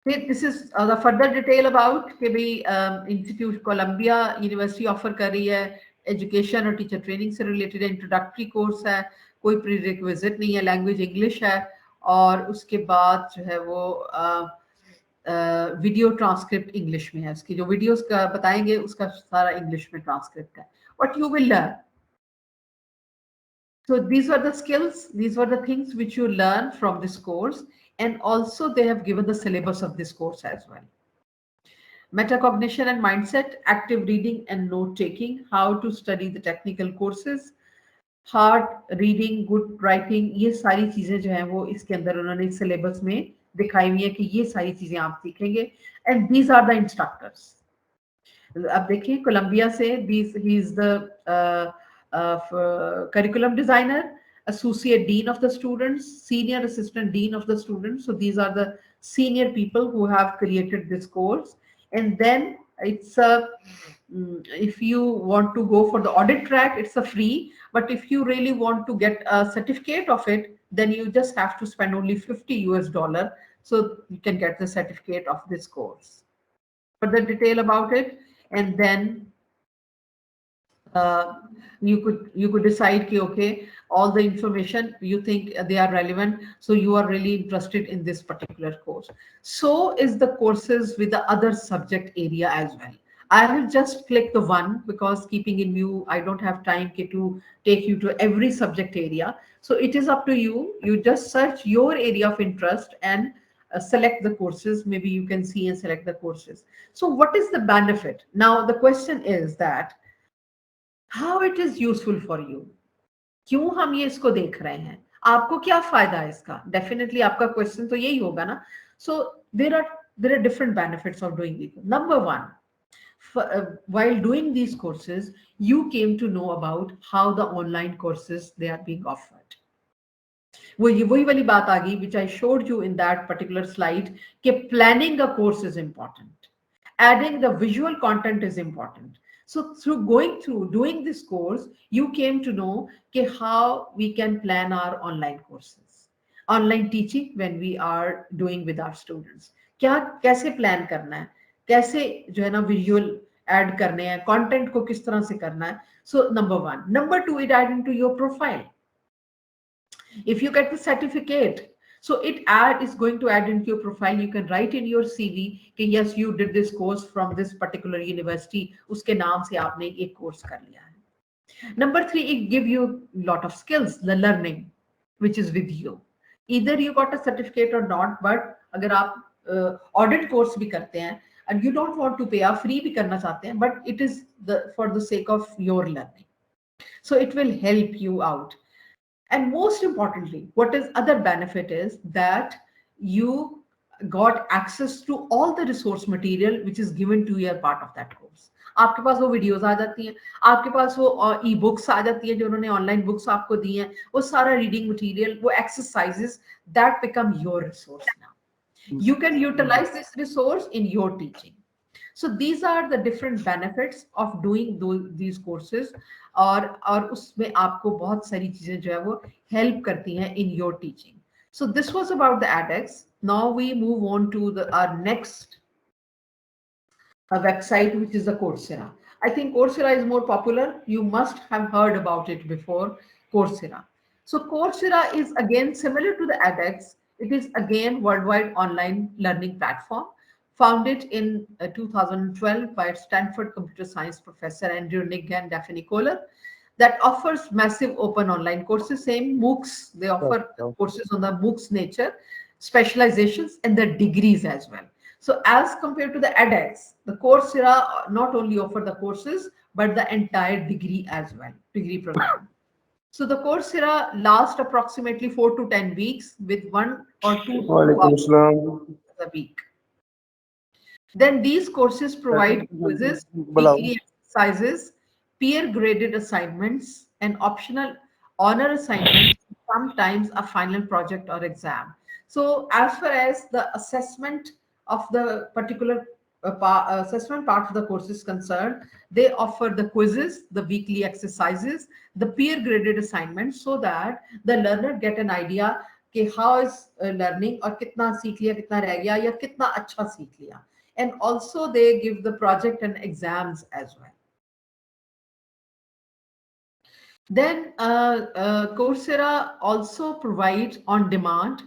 This is the further detail about कि भाई इंस्टीट्यूट कोलंबिया यूनिवर्सिटी ऑफर कर रही है एजुकेशन और टीचर ट्रेनिंग से रिलेटेड इंट्रोडक्टरी कोर्स है. कोई प्रीरिक्विजिट नहीं है, लैंग्वेज इंग्लिश है और उसके बाद जो है वो वीडियो ट्रांसक्रिप्ट इंग्लिश में है. उसकी जो वीडियोस का बताएंगे उसका सारा इंग्लिश में ट्रांसक्रिप्ट है. What you will learn. So these are the skills, these were the things which you learn from this course. And also they have given the syllabus of this course as well. Metacognition and mindset, active reading and note taking, how to study the technical courses, hard reading, good writing. ये सारी चीजें जो हैं वो इसके अंदर उन्होंने syllabus में दिखाई हुई है कि ये सारी चीजें आप सीखेंगे. And these are the instructors. अब देखिए कोलंबिया से he is the curriculum designer, associate dean of the students, senior assistant dean of the students. So these are the senior people who have created this course. And then it's if you want to go for the audit track, it's a free. But if you really want to get a certificate of it, then you just have to spend only $50 so you can get the certificate of this course. Further detail about it, and then you could decide कि okay, all the information you think they are relevant, so you are really interested in this particular course. So is the courses with the other subject area as well. I will just click the one because keeping in view I don't have time to take you to every subject area. So it is up to you. You just search your area of interest and select the courses. Maybe you can see and select the courses. So what is the benefit? Now the question is that how it is useful for you. क्यों हम ये इसको देख रहे हैं, आपको क्या फायदा है इसका. डेफिनेटली आपका क्वेश्चन तो यही होगा ना. सो there are different benefits of doing it. Number one, while doing these courses, you came to know about how the online courses they are being offered. वही वाली बात आ गई which I showed you in that particular slide कि planning a course is important, adding the visual content is important. So through doing this course, you came to know कि how we can plan our online courses, online teaching when we are doing with our students. क्या कैसे plan करना है, कैसे जो है ना visual add करने हैं, content को किस तरह से करना है. So number one. Number two, it add into your profile. If you get the certificate, so it is going to add into your profile. You can write in your CV that yes, you did this course from this particular university. उसके नाम से आपने एक course कर लिया है. Number three, it give you lot of skills, the learning, which is with you. Either you got a certificate or not, but अगर आप audit course भी करते हैं and you don't want to pay, आप free भी करना चाहते हैं, but it is for the sake of your learning. So it will help you out. And most importantly, what is other benefit is that you got access to all the resource material which is given to you as part of that course. आपके पास वो videos आ जाती हैं, आपके पास वो e books आ जाती हैं जो उन्होंने ऑनलाइन बुक्स आपको दी हैं, वो सारा रीडिंग मटेरियल, वो exercises, that become your resource now. You can utilize this resource in your teaching. So these are the different benefits of doing these courses, और उसमें आपको बहुत सारी चीजें जो है वो help करती हैं in your teaching. So this was about the edX. Now we move on to our next website, which is the Coursera. I think Coursera is more popular. You must have heard about it before, Coursera. So Coursera is again similar to the edX. It is again worldwide online learning platform, founded in 2012 by Stanford computer science professor Andrew Ng and Daphne Kohler, that offers massive open online courses, same MOOCs. They offer courses on the MOOCs nature, specializations, and the degrees as well. So as compared to the edX, the Coursera not only offer the courses, but the entire degree as well, degree program. So the Coursera lasts approximately 4 to 10 weeks with 1 or 2 hours a week. Then these courses provide quizzes, weekly exercises, peer-graded assignments, and optional honor assignments, sometimes a final project or exam. So as far as the assessment of the particular assessment part of the course is concerned, they offer the quizzes, the weekly exercises, the peer-graded assignments, so that the learner get an idea कि how is learning और कितना सीख लिया, कितना रह गया या कितना अच्छा सीख लिया. And also they give the project and exams as well. Then Coursera also provides on-demand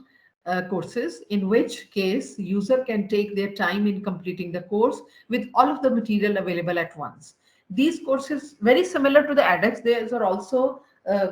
courses, in which case user can take their time in completing the course with all of the material available at once. These courses, very similar to the edX, there are also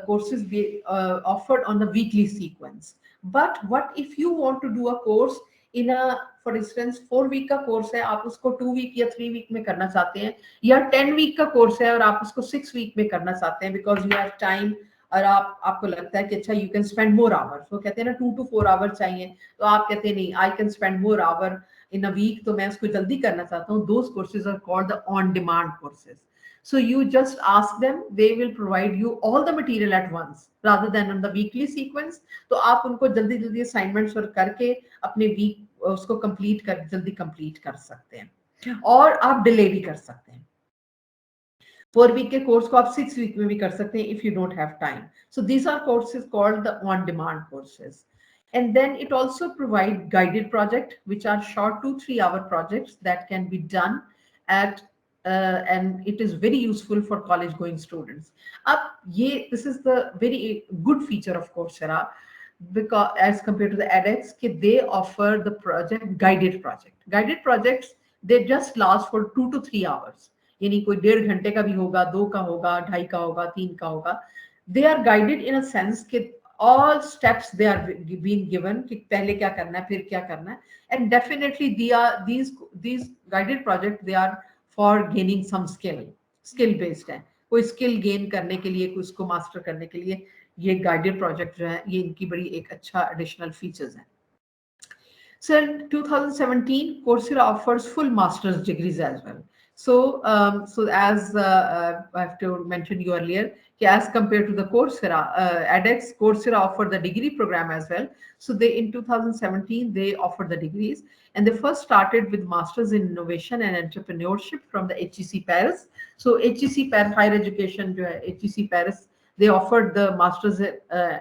courses offered on the weekly sequence. But what if you want to do a course in a, for instance, 4-week का course है, आप उसको 2 week या 3 week में करना चाहते हैं, या 10 week का कोर्स है और आप उसको 6 week में करना चाहते हैं, because you have time और आपको लगता है कि अच्छा you can spend more hours. वो कहते हैं ना 2 to 4 hours चाहिए, तो आप कहते हैं नहीं, I can spend more hour in a week, तो मैं उसको जल्दी करना चाहता हूँ. Those courses are called the on-demand courses. So you just ask them, they will provide you all the material at once rather than on the weekly sequence. तो आप उनको जल्दी जल्दी assignments और करके अपने week उसको जल्दी complete कर सकते हैं, और आप delay भी कर सकते हैं. 4 week के course को आप 6 week में भी कर सकते हैं if you don't have time. So these are courses called the on-demand courses. And then it also provides guided projects, which are short 2-3 hour projects that can be done at and it is very useful for college going students. This is the very good feature of Coursera, because as compared to the edX, they offer the guided projects. They just last for 2 to 3 hours. यानी कोई 1.5 घंटे का भी होगा, 2 का होगा, 2.5 का होगा, 3 का होगा. They are guided in a sense कि all steps they are being given कि पहले क्या करना है, फिर क्या करना है. And definitely these guided projects, they are for gaining some skill based है. कोई skill gain करने के लिए, कोई उसको master करने के लिए ये guided project जो है, ये इनकी बड़ी एक अच्छा additional features है. So in 2017, Coursera offers full master's degrees as well. So, as I have to mention you earlier, as compared to the Coursera, edX, Coursera offered the degree program as well. So they in 2017 they offered the degrees, and they first started with masters in innovation and entrepreneurship from the HEC Paris. So HEC Paris higher education, HEC Paris, they offered the masters in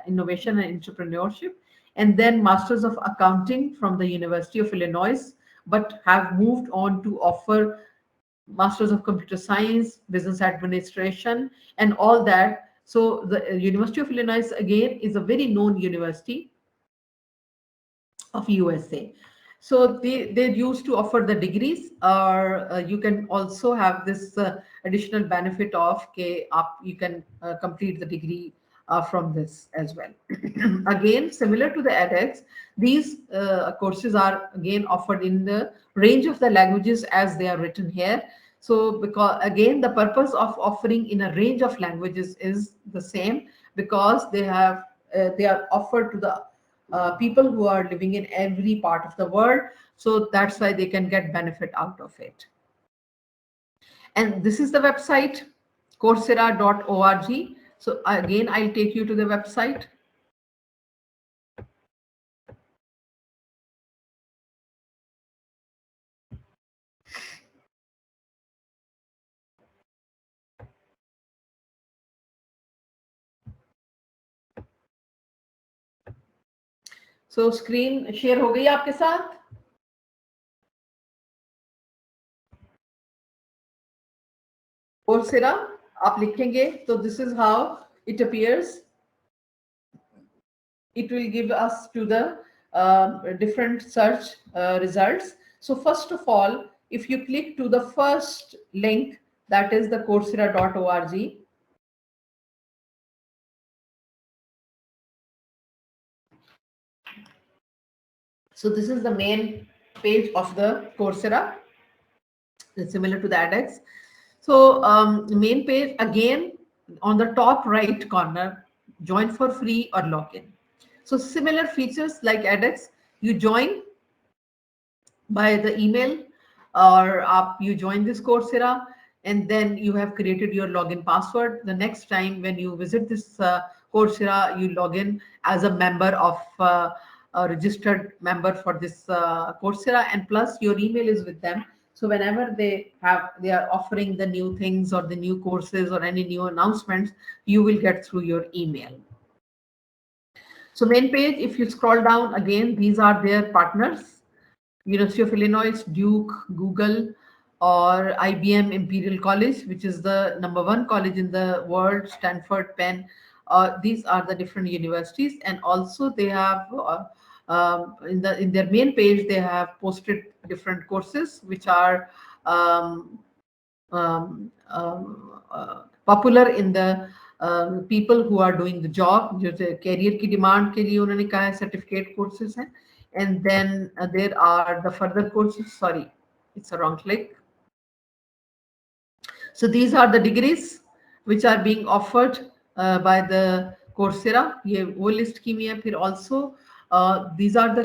innovation and entrepreneurship, and then masters of accounting from the University of Illinois, but have moved on to offer masters of computer science, business administration, and all that. So the University of Illinois again is a very known university of USA. So they used to offer the degrees, or you can also have this additional benefit of you can complete the degree from this as well. Again, similar to the edX, these courses are again offered in the range of the languages as they are written here. So because again, the purpose of offering in a range of languages is the same, because they are offered to the people who are living in every part of the world. So that's why they can get benefit out of it. And this is the website, coursera.org. So again, I'll take you to the website. So screen share हो गई आपके साथ? Coursera आप लिखेंगे तो this is how it appears. It will give us to the different search results. So first of all, if you click to the first link, that is the coursera.org. So this is the main page of the Coursera. It's similar to the edX. So the main page, again, on the top right corner, join for free or login. So similar features like edX, you join by the email, or you join this Coursera, and then you have created your login password. The next time when you visit this Coursera, you log in as a member of a registered member for this Coursera, and plus your email is with them. So whenever they are offering the new things or the new courses or any new announcements, you will get through your email. So main page, if you scroll down again, these are their partners: University of Illinois, Duke, Google, or IBM Imperial College, which is the #1 college in the world, Stanford, Penn. These are the different universities, and also they have in their main page they have posted different courses which are popular in the people who are doing the job. जो career की demand के लिए उन्होंने कहा है certificate courses हैं, and then there are the further courses. Sorry, it's a wrong click. So these are the degrees which are being offered by the Coursera. ये वो list की है. फिर also these are the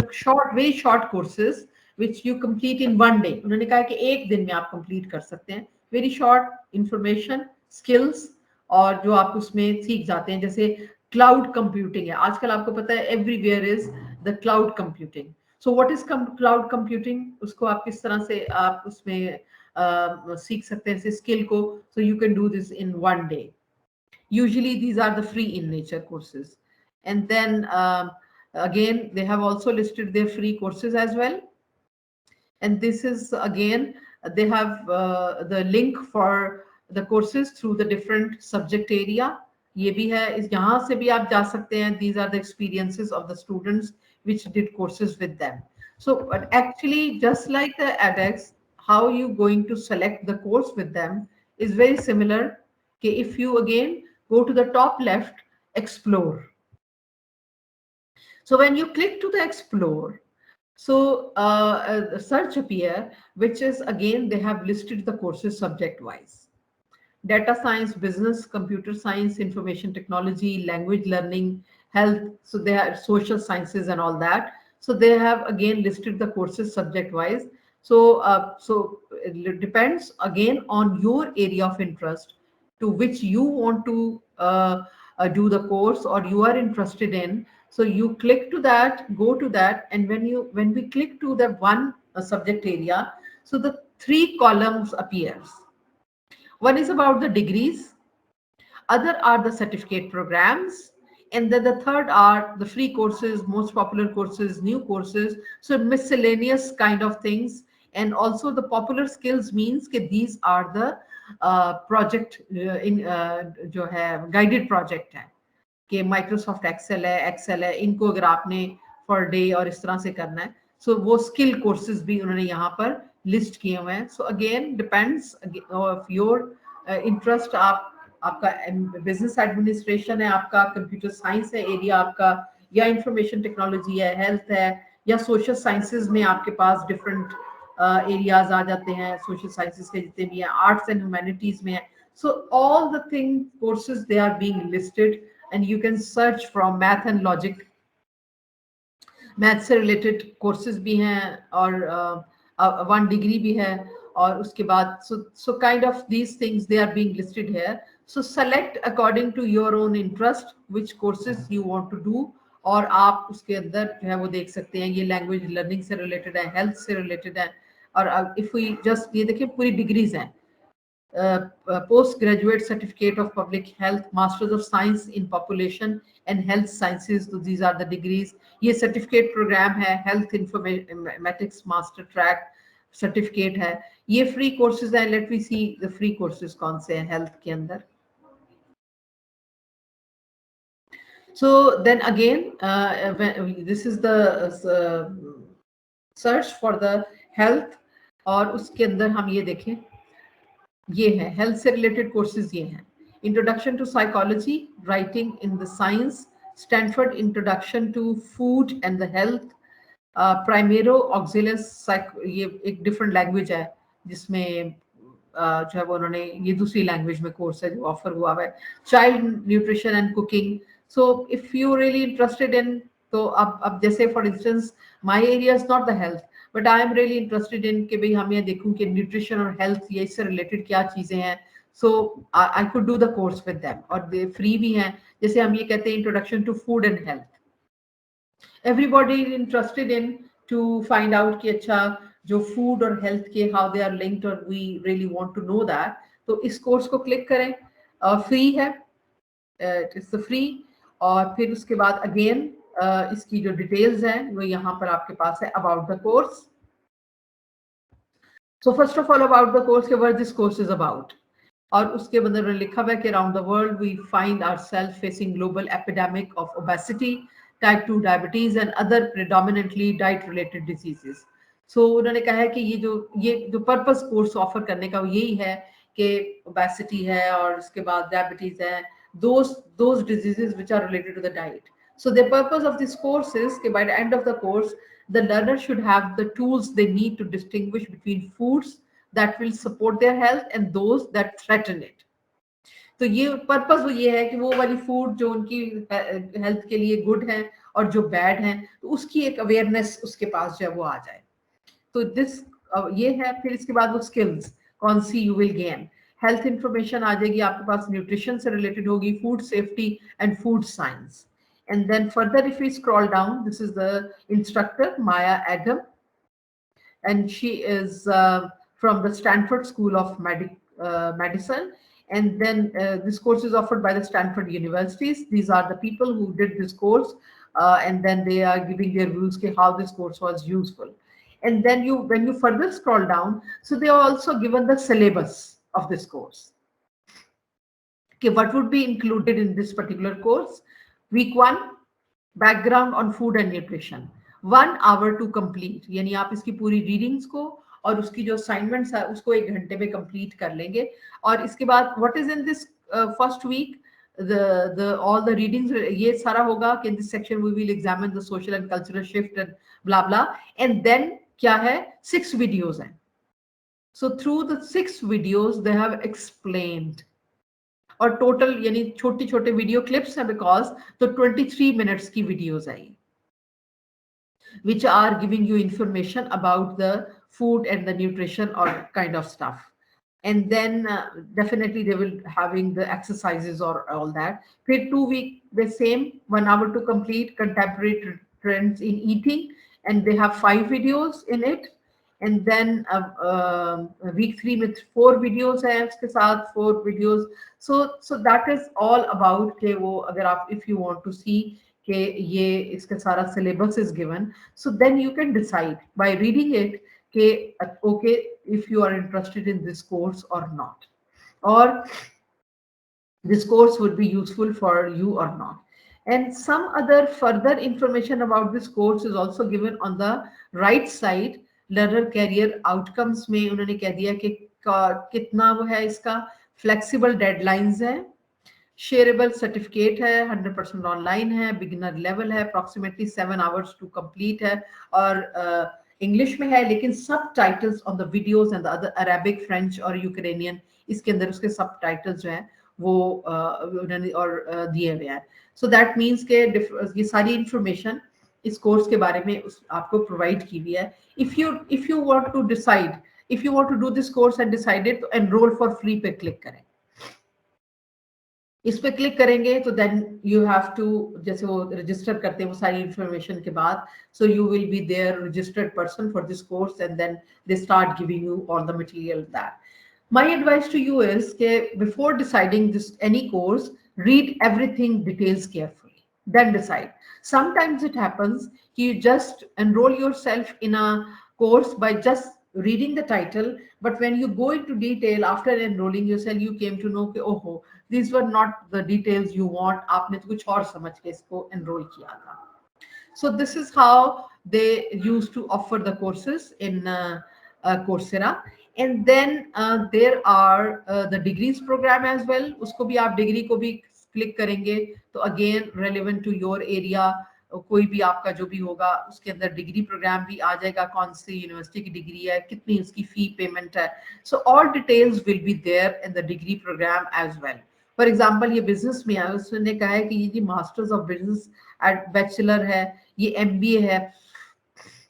very short courses which you complete in one day. उन्होंने कहा कि एक दिन में आप complete कर सकते हैं. Very short information, skills, और जो आप उसमें सीख जाते हैं, जैसे cloud computing है. आजकल आपको पता है everywhere is the cloud computing. So what is cloud computing? उसको आप किस तरह से आप उसमें सीख सकते हैं skill को. So you can do this in one day. Usually these are the free in nature courses. And then again, they have also listed their free courses as well. And this is again, they have the link for the courses through the different subject area. ये भी है, इस यहाँ से भी आप जा सकते हैं. These are the experiences of the students which did courses with them. So but actually, just like the edX, how you going to select the course with them is very similar. Okay, if you again go to the top left, explore. So when you click to the explore, so a search appear, which is again, they have listed the courses subject wise: data science, business, computer science, information technology, language learning, health. So they are social sciences and all that. So they have again listed the courses subject wise. So it depends again on your area of interest to which you want to do the course or you are interested in. So you click to that, go to that, and when we click to the one subject area, so the 3 columns appears. One is about the degrees, other are the certificate programs, and then the third are the free courses, most popular courses, new courses, so miscellaneous kind of things. And also the popular skills means that these are the project जो है guided project है कि Microsoft Excel है इनको अगर आपने for day और इस तरह से करना है, सो वो स्किल कोर्सेज भी उन्होंने यहाँ पर लिस्ट किए हुए हैं. So again depends of your interest. आपका बिजनेस एडमिनिस्ट्रेशन है, आपका कंप्यूटर साइंस है एरिया आपका, या इंफॉर्मेशन टेक्नोलॉजी है, हेल्थ है, या सोशल साइंसेज में आपके पास डिफरेंट एरियाज आ जाते हैं, सोशल साइंसेज के जितने भी हैं, आर्ट्स एंड ह्यूमैनिटीज में है. So all the thing courses, they are being listed, and you can search from math and logic. Math से related courses भी हैं और 1 degree भी है, और उसके बाद so kind of these things they are being listed here. So select according to your own interest which courses you want to do, और आप उसके अंदर जो है वो देख सकते हैं. ये लैंग्वेज लर्निंग से रिलेटेड है, हेल्थ से रिलेटेड है, और इफ वी जस्ट ये देखिए पूरी डिग्रीज हैं. Postgraduate certificate of public health, masters of science in population and health sciences, so these are the degrees. ये certificate program है, health informatics master track certificate है. ये free courses हैं. Let me see the free courses कौन से हैं health के अंदर. So then again this is the search for the health, और उसके अंदर हम ये देखें, ये है हेल्थ से रिलेटेड कोर्सेज. ये हैं introduction to psychology, writing in the science, Stanford introduction to food and the health, प्राइमेरो ऑक्सिलस, ये एक डिफरेंट लैंग्वेज है जिसमें जो है वो उन्होंने ये दूसरी लैंग्वेज में कोर्स है जो ऑफर हुआ है. Child nutrition and cooking. So if you really interested in, तो अब जैसे for instance my area is not the health, but I am really interested in कि भाई हम ये देखूं कि न्यूट्रिशन और हेल्थ ये इससे रिलेटेड क्या चीजें हैं. So I could do the course with them, और दे फ्री भी हैं. जैसे हम ये कहते हैं introduction to food and health, everybody is interested in to find out कि अच्छा जो फूड और हेल्थ के हाउ दे आर लिंक्ड, और we really want to know that. तो इस कोर्स को क्लिक करें, फ्री है, इट इज फ्री. और फिर उसके बाद अगेन इसकी जो डिटेल्स हैं वो यहाँ पर आपके पास है, about the course. So first of all about the course के what this course is about, और उसके अंदर लिखा हुआ है कि around the world we find ourselves facing global epidemic of obesity, type 2 diabetes and other predominantly diet related diseases. So उन्होंने कहा है कि ये जो पर्पस कोर्स ऑफर करने का यही है कि ओबेसिटी है और उसके बाद डायबिटीज है, those diseases which are related to the diet. So the purpose of this course is that by the end of the course, the learner should have the tools they need to distinguish between foods that will support their health and those that threaten it. तो ये purpose वो ये है कि वो वाली food जो उनकी हेल्थ के लिए गुड है और जो बैड है, तो उसकी एक अवेयरनेस उसके पास जो है वो आ जाए. तो दिस ये है. फिर इसके बाद वो स्किल्स कौन सी you will gain. Health information आ जाएगी आपके पास, न्यूट्रिशन से रिलेटेड होगी, food safety and food science. And then further, if we scroll down, this is the instructor, Maya Adam, and she is from the Stanford School of Medicine. And then this course is offered by the Stanford universities. These are the people who did this course, and then they are giving their views on how this course was useful. And then when you further scroll down, so they are also given the syllabus of this course. Okay, what would be included in this particular course? Week 1, background on food and nutrition, 1 hour to complete. यानी आप इसकी पूरी readings को और उसकी जो assignments है उसको 1 घंटे में कंप्लीट कर लेंगे. और इसके बाद what is in this first week, all the readings, ये सारा होगा कि in this section we will examine the social and cultural shift and blah blah. And then क्या है, 6 videos हैं. So through the 6 videos they have explained, और total यानी छोटे छोटे वीडियो क्लिप्स हैं बिकॉज, तो 23 मिनट्स की videos I. which are giving you information about the food and the nutrition or kind of stuff. And then definitely they will having the exercises or all that. Then 2 week the same 1 hour to complete contemporary trends in eating, and they have 5 videos in it. And then week 3 with 4 videos hai uske sath 4 videos. So that is all about ke wo agar aap if you want to see ke ye iska sara syllabus is given, so then you can decide by reading it ke okay if you are interested in this course or not, or this course would be useful for you or not. And some other further information about this course is also given on the right side. Learner career outcomes में उन्होंने कह दिया कि कितना वो है इसका flexible deadlines है, shareable certificate है, 100% online है, beginner level है, approximately 7 hours to complete है, और इंग्लिश में है लेकिन subtitles on the videos and the other Arabic, French और Ukrainian इसके अंदर उसके subtitles जो हैं वो उन्होंने और दिए हुए हैं. So that means के ये सारी information इस कोर्स के बारे में आपको प्रोवाइड की हुई है. If you want to decide, if you want to do this course and decided to enroll for free पे क्लिक करें. इस पे क्लिक करेंगे तो देन यू हैव टू जैसे वो रजिस्टर करते हैं वो सारी इंफॉर्मेशन के बाद, so you will be there registered person for this course and then they start giving you all the material that. My advice to you is that before deciding this any course, read everything details carefully, then decide. Sometimes it happens you just enroll yourself in a course by just reading the title, but when you go into detail after enrolling yourself, you came to know that oh, these were not the details you want. आपने तो कुछ और समझ के इसको enroll किया था. So this is how they used to offer the courses in Coursera. And then there are the degrees program as well. उसको भी आप डिग्री को भी क्लिक करेंगे तो again relevant to your area कोई भी आपका जो भी होगा उसके अंदर डिग्री प्रोग्राम भी आ जाएगा, कौन सी यूनिवर्सिटी की डिग्री है, कितनी उसकी फी पेमेंट है. So all details will be there in the degree program as well. For example ये बिजनेस में है, उसने कहा है कि ये masters of business at bachelor है, ये एमबीए है,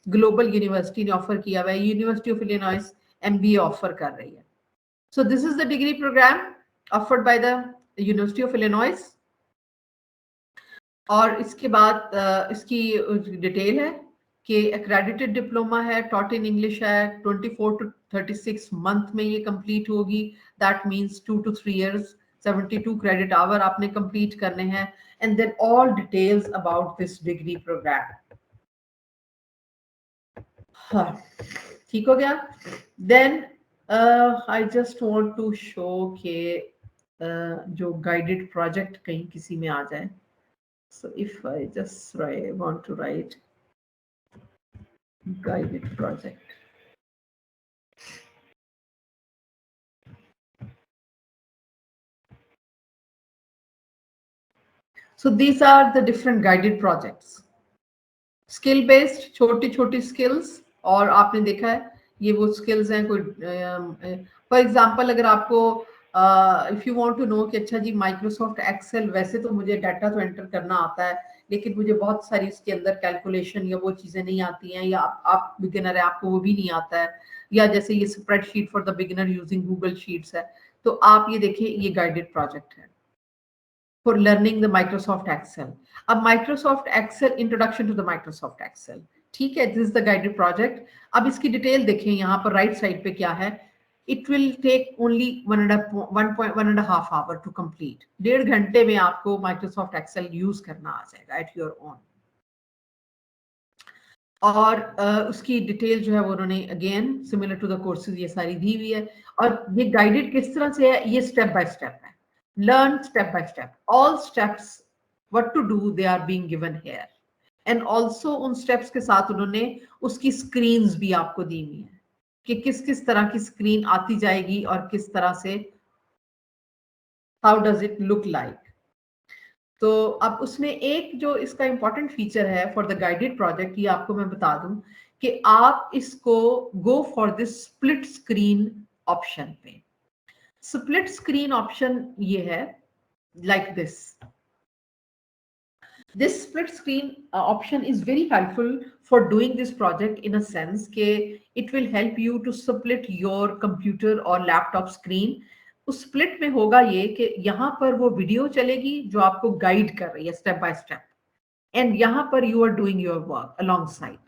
ग्लोबल यूनिवर्सिटी ने ऑफर किया हुआ है, university of Illinois MBA offer कर रही है. So this is the degree program offered by the University of Illinois. और इसके बाद इसकी डिटेल है कि accredited डिप्लोमा है, taught in English है, 24 to 36 मंथ में ये कंप्लीट होगी. That means 2 to 3 years, 72 credit our आपने कंप्लीट करने हैं. And then all details about this degree program. हाँ, ठीक हो गया. Then I just want to show के जो guided project कहीं किसी में आ जाए. So if I just want to write guided project. So these are the different guided projects. Skill based छोटी छोटी skills, और आपने देखा है ये वो स्किल्स हैं. कोई फॉर एग्जांपल अगर आपको if you want to know कि अच्छा जी माइक्रोसॉफ्ट एक्सेल वैसे तो मुझे डाटा तो एंटर करना आता है लेकिन मुझे बहुत सारी इसके अंदर कैलकुलेशन या वो चीज़ें नहीं आती हैं, या आप बिगिनर है आपको वो भी नहीं आता है, या जैसे ये spreadsheet for the beginner using Google sheets है, तो आप ये देखिए ये गाइडेड प्रोजेक्ट है for learning the Microsoft Excel. अब Microsoft Excel introduction to the Microsoft Excel, ठीक है, this is the guided project. अब इसकी डिटेल देखें यहाँ पर राइट साइड पे क्या है. It will take only 1.5 hour to complete. 1.5 घंटे में आपको माइक्रोसॉफ्ट एक्सेल यूज करना आ जाएगा एट योर ओन. और उसकी डिटेल जो है वो उन्होंने again similar to the courses ये सारी दी हुई है. और ये गाइडेड किस तरह से है, ये स्टेप बाय स्टेप है. Learn step by step, all steps what to do they are being given here. And also उन स्टेप्स के साथ उन्होंने उसकी स्क्रीन्स भी आपको दी हुई है कि किस किस तरह की स्क्रीन आती जाएगी और किस तरह से how does it look like. तो अब उसमें एक जो इसका इंपॉर्टेंट फीचर है फॉर द गाइडेड प्रोजेक्ट, ये आपको मैं बता दूं कि आप इसको go for this split screen option पे. स्प्लिट स्क्रीन ऑप्शन ये है like this. This split screen option is very helpful for doing this project in a sense कि it will help you to split your computer or laptop screen. उस split में होगा ये कि यहाँ पर वो वीडियो चलेगी जो आपको गाइड कर रही है स्टेप बाय स्टेप, एंड यहाँ पर you are doing your work alongside.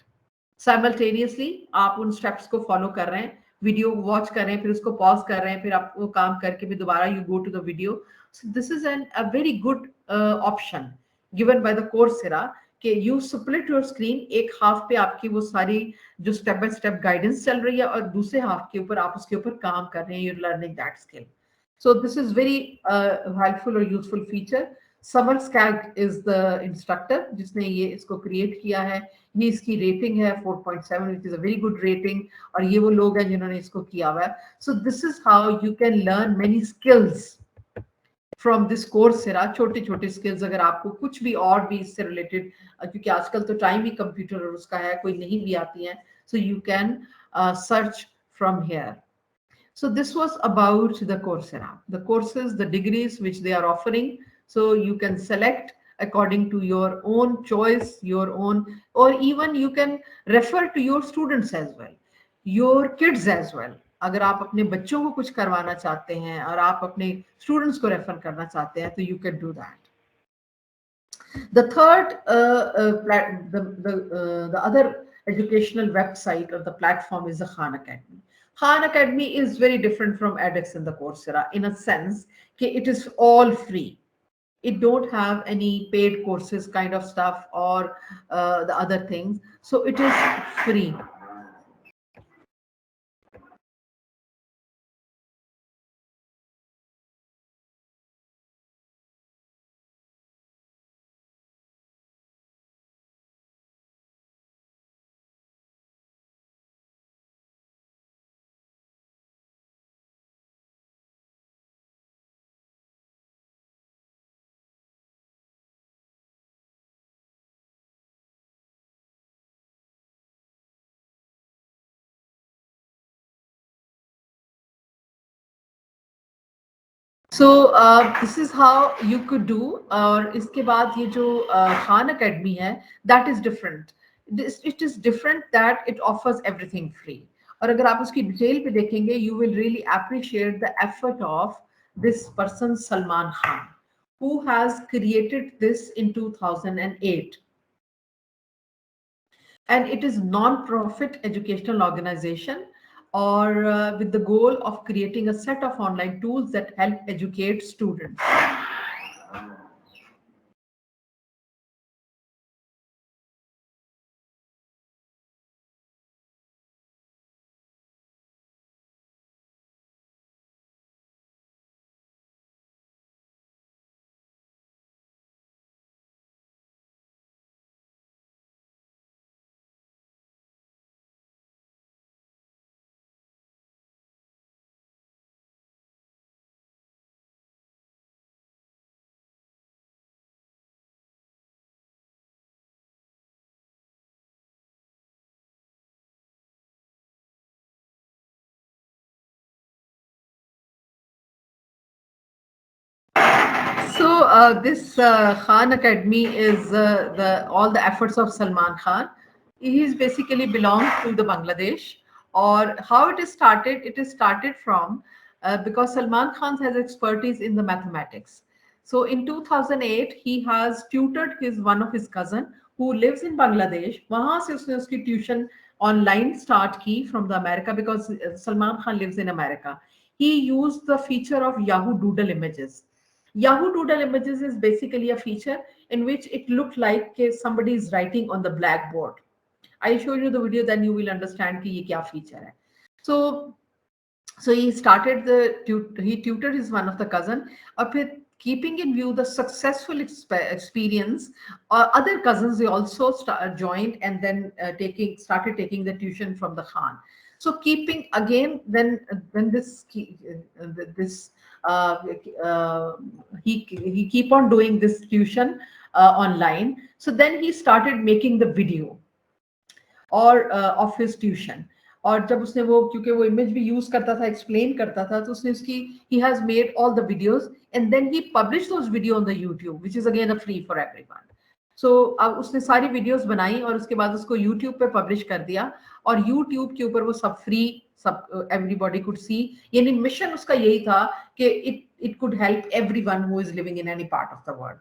Simultaneously आप उन स्टेप्स को फॉलो कर रहे हैं, वीडियो वॉच कर रहे हैं, फिर उसको पॉज कर रहे हैं, फिर आप वो काम करके फिर दोबारा you go to the video. So this is a very good option given by the Coursera कि you split your screen, एक हाफ पे आपकी वो सारी जो स्टेप बाय स्टेप गाइडेंस चल रही है और दूसरे हाफ के ऊपर आप उसके ऊपर काम कर रहे हैं, you're learning that skill. So this is very helpful or useful feature. Summer Scagg is the instructor जिसने ये इसको क्रिएट किया है, ये इसकी रेटिंग है 4.7 which is a very good rating, और ये वो लोग हैं जिन्होंने इसको किया हुआ है. So this is how you can learn many skills from this Coursera. छोटे छोटे स्किल्स अगर आपको कुछ भी और भी इससे रिलेटेड, क्योंकि आजकल तो टाइम ही कंप्यूटर और उसका है, कोई नहीं भी आती है, so you can search from here. So this was about the Coursera, the courses, the degrees which they are offering. So you can select according to your own choice, your own, or even you can refer to your students as well, your kids as well. अगर आप अपने बच्चों को कुछ करवाना चाहते हैं और आप अपने students को refer करना चाहते हैं, तो you can do that. The third, the other educational website or the platform is the Khan Academy. Khan Academy is very different from edX and the Coursera in a sense that it is all free. It don't have any paid courses kind of stuff or the other things. So it is free. So this is how you could do. और इसके बाद ये जो Khan Academy है, that is different. It is different that it offers everything free. और अगर आप उसकी डिटेल पे देखेंगे, you will really appreciate the effort of this person Salman Khan, who has created this in 2008. And it is non-profit educational organization, or with the goal of creating a set of online tools that help educate students. So this Khan Academy is all the efforts of Salman Khan. He is basically belongs to the Bangladesh. Or how it is started? It is started from because Salman Khan has expertise in the mathematics. So in 2008, he has tutored one of his cousin who lives in Bangladesh. वहाँ से उसने उसकी tuition online start की from the America, because Salman Khan lives in America. He used the feature of Yahoo Doodle images. Yahoo Doodle images is basically a feature in which it looked like somebody is writing on the blackboard. I'll show you the video, then you will understand कि ये क्या feature है. So he started he tutored one of the cousin, और फिर keeping in view the successful experience, other cousins they also joined and then started taking the tuition from the Khan. So keeping again when this he keep on doing this tuition online. So then he started making the video or of his tuition. और जब उसने वो क्योंकि वो image भी use करता था, explain करता था, तो उसने उसकी he has made all the videos and then he published those video on the YouTube, which is again a free for everyone. सो अब उसने सारी वीडियोस बनाई और उसके बाद उसको यूट्यूब पे पब्लिश कर दिया और यूट्यूब के ऊपर वो सब फ्री, सब एवरीबॉडी कुड सी। यानी मिशन उसका यही था कि it could help everyone who is living in any part of the world.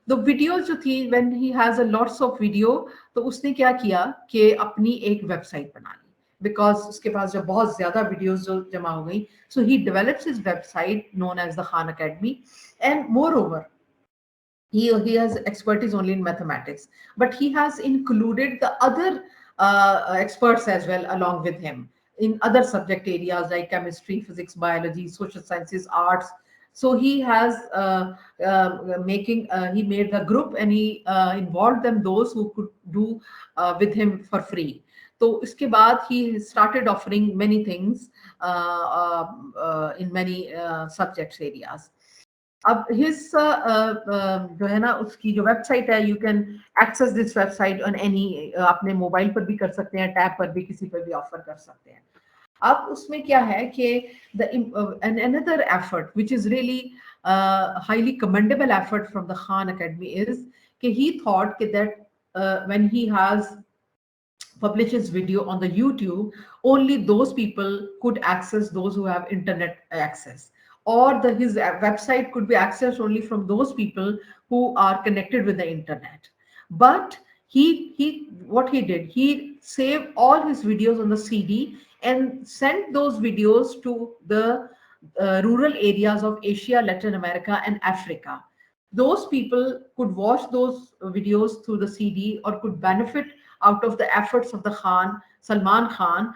तो वीडियोस जो थी, when he has a lots of video, तो उसने क्या किया कि अपनी एक वेबसाइट बना ली, बिकॉज उसके पास जब बहुत ज्यादा वीडियोस जो जमा हो गई, so he develops his website known as the Khan academy. And moreover he has expertise only in mathematics, but he has included the other experts as well along with him in other subject areas like chemistry, physics, biology, social sciences, arts. So he has he made the group and he involved them, those who could do with him for free. So इसके बाद he started offering many things in many subjects areas. अब his जो है ना, उसकी जो website है, you can access this website on any, अपने मोबाइल पर भी कर सकते हैं, टैब पर भी, किसी पर भी ऑफर कर सकते हैं। अब उसमें क्या है कि another effort which is really highly commendable effort from the Khan Academy is कि he thought that when he has published his video on the YouTube, only those people could access, those who have internet access, or his website could be accessed only from those people who are connected with the internet. But what he did, he saved all his videos on the CD and sent those videos to the rural areas of Asia, Latin America, and Africa. Those people could watch those videos through the CD or could benefit out of the efforts of the Salman Khan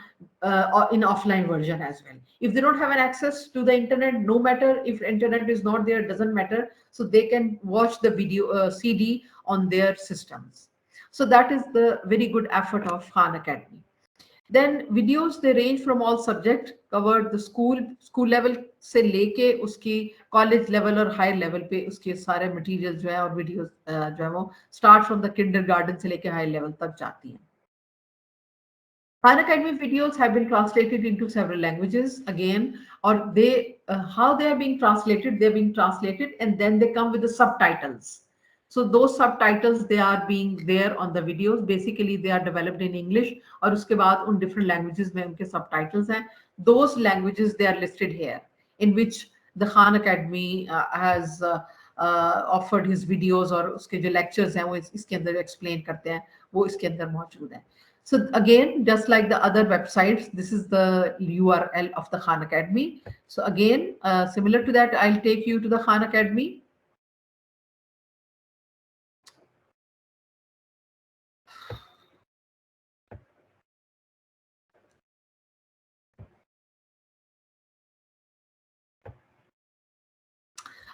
in offline version as well. If they don't have an access to the internet, no matter if internet is not there, doesn't matter, so they can watch the video CD on their systems. So that is the very good effort of Khan Academy. Then videos, they range from all subject, covered the school level से लेके उसकी college level और higher level पे उसके सारे materials जो है और videos जो है वो start from the kindergarten से लेके high level तक जाती हैं। Khan Academy videos have been translated into several languages again, or they how they are being translated, they're being translated and then they come with the subtitles. So those subtitles, they are being there on the videos. Basically they are developed in English और उसके बाद उन different languages में उनके subtitles हैं. Those languages, they are listed here, in which the Khan Academy has offered his videos, और उसके जो lectures हैं वो इसके अंदर explain करते हैं, वो इसके अंदर मौजूद हैं. So again, just like the other websites, this is the URL of the Khan Academy. So again, similar to that, I'll take you to the Khan Academy.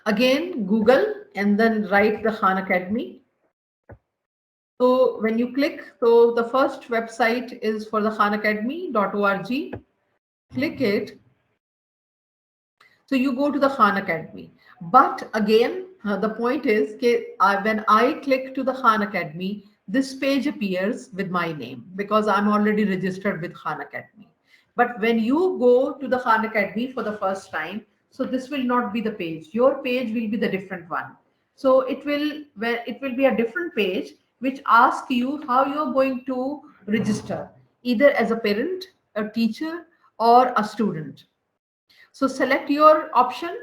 Again, Google and then write the Khan Academy. So when you click, so the first website is for the khanacademy.org. Click it. So you go to the Khan Academy. But again, the point is that when I click to the Khan Academy, this page appears with my name because I'm already registered with Khan Academy. But when you go to the Khan Academy for the first time, so this will not be the page. Your page will be the different one. So it will be a different page which asks you how you're going to register, either as a parent, a teacher, or a student. So select your option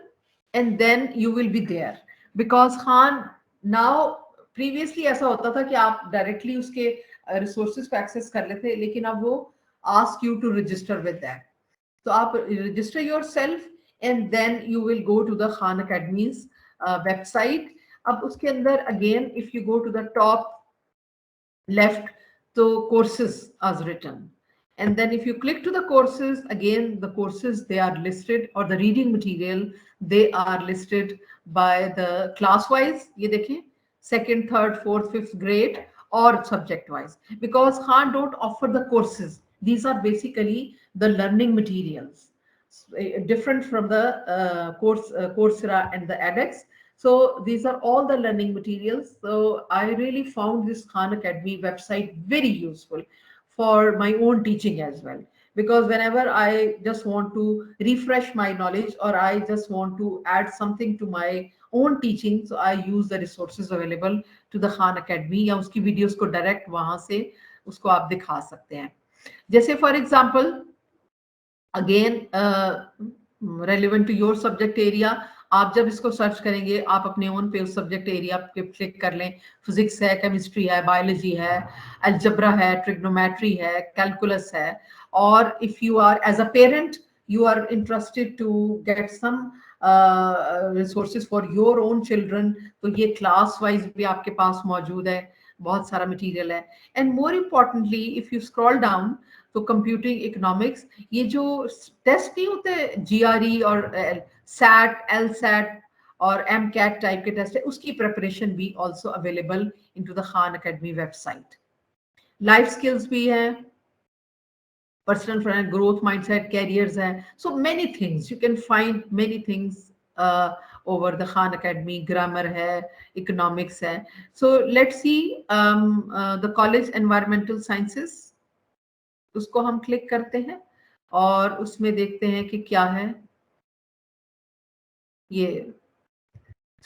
and then you will be there. Because Khan, now previously ऐसा होता था कि आप directly उसके resources को access कर लेते, लेकिन अब वो ask you to register with that. So आप register yourself and then you will go to the Khan Academy's website. अब उसके अंदर again, if you go to the top left, the courses as written. And then if you click to the courses, again, the courses, they are listed, or the reading material, they are listed by the class-wise, ye dekhiye, 2nd, 3rd, 4th, 5th grade, or subject-wise. Because Khan don't offer the courses. These are basically the learning materials, different from the Coursera and the edX. So these are all the learning materials. So I really found this Khan Academy website very useful for my own teaching as well, because whenever I just want to refresh my knowledge or I just want to add something to my own teaching, so I use the resources available to the Khan Academy, या उसकी videos को direct वहाँ से उसको आप दिखा सकते हैं. जैसे for example, again relevant to your subject area, आप जब इसको सर्च करेंगे आप अपने ओन पे उस सब्जेक्ट एरिया पे क्लिक कर लें. फिजिक्स है, केमिस्ट्री है, बायोलॉजी है, अलजेब्रा है, ट्रिग्नोमेट्री है, कैलकुलस है. और if you are as a parent you are interested to get some resources for your own children, तो ये क्लास वाइज भी आपके पास मौजूद है, बहुत सारा मटेरियल है. And more importantly if you scroll down तो कंप्यूटिंग इकोनॉमिक्स, ये जो टेस्ट नहीं होते GRE और SAT, LSAT और MCAT टाइप के टेस्ट है, उसकी प्रिपरेशन भी also available into the Khan academy website. Life skills भी है, personal finance, growth mindset, careers hai. So many things you can find, many things over the Khan Academy. Grammar hai, economics hai. So let's see the college environmental sciences, उसको हम click करते हैं और उसमें देखते हैं कि क्या है ये.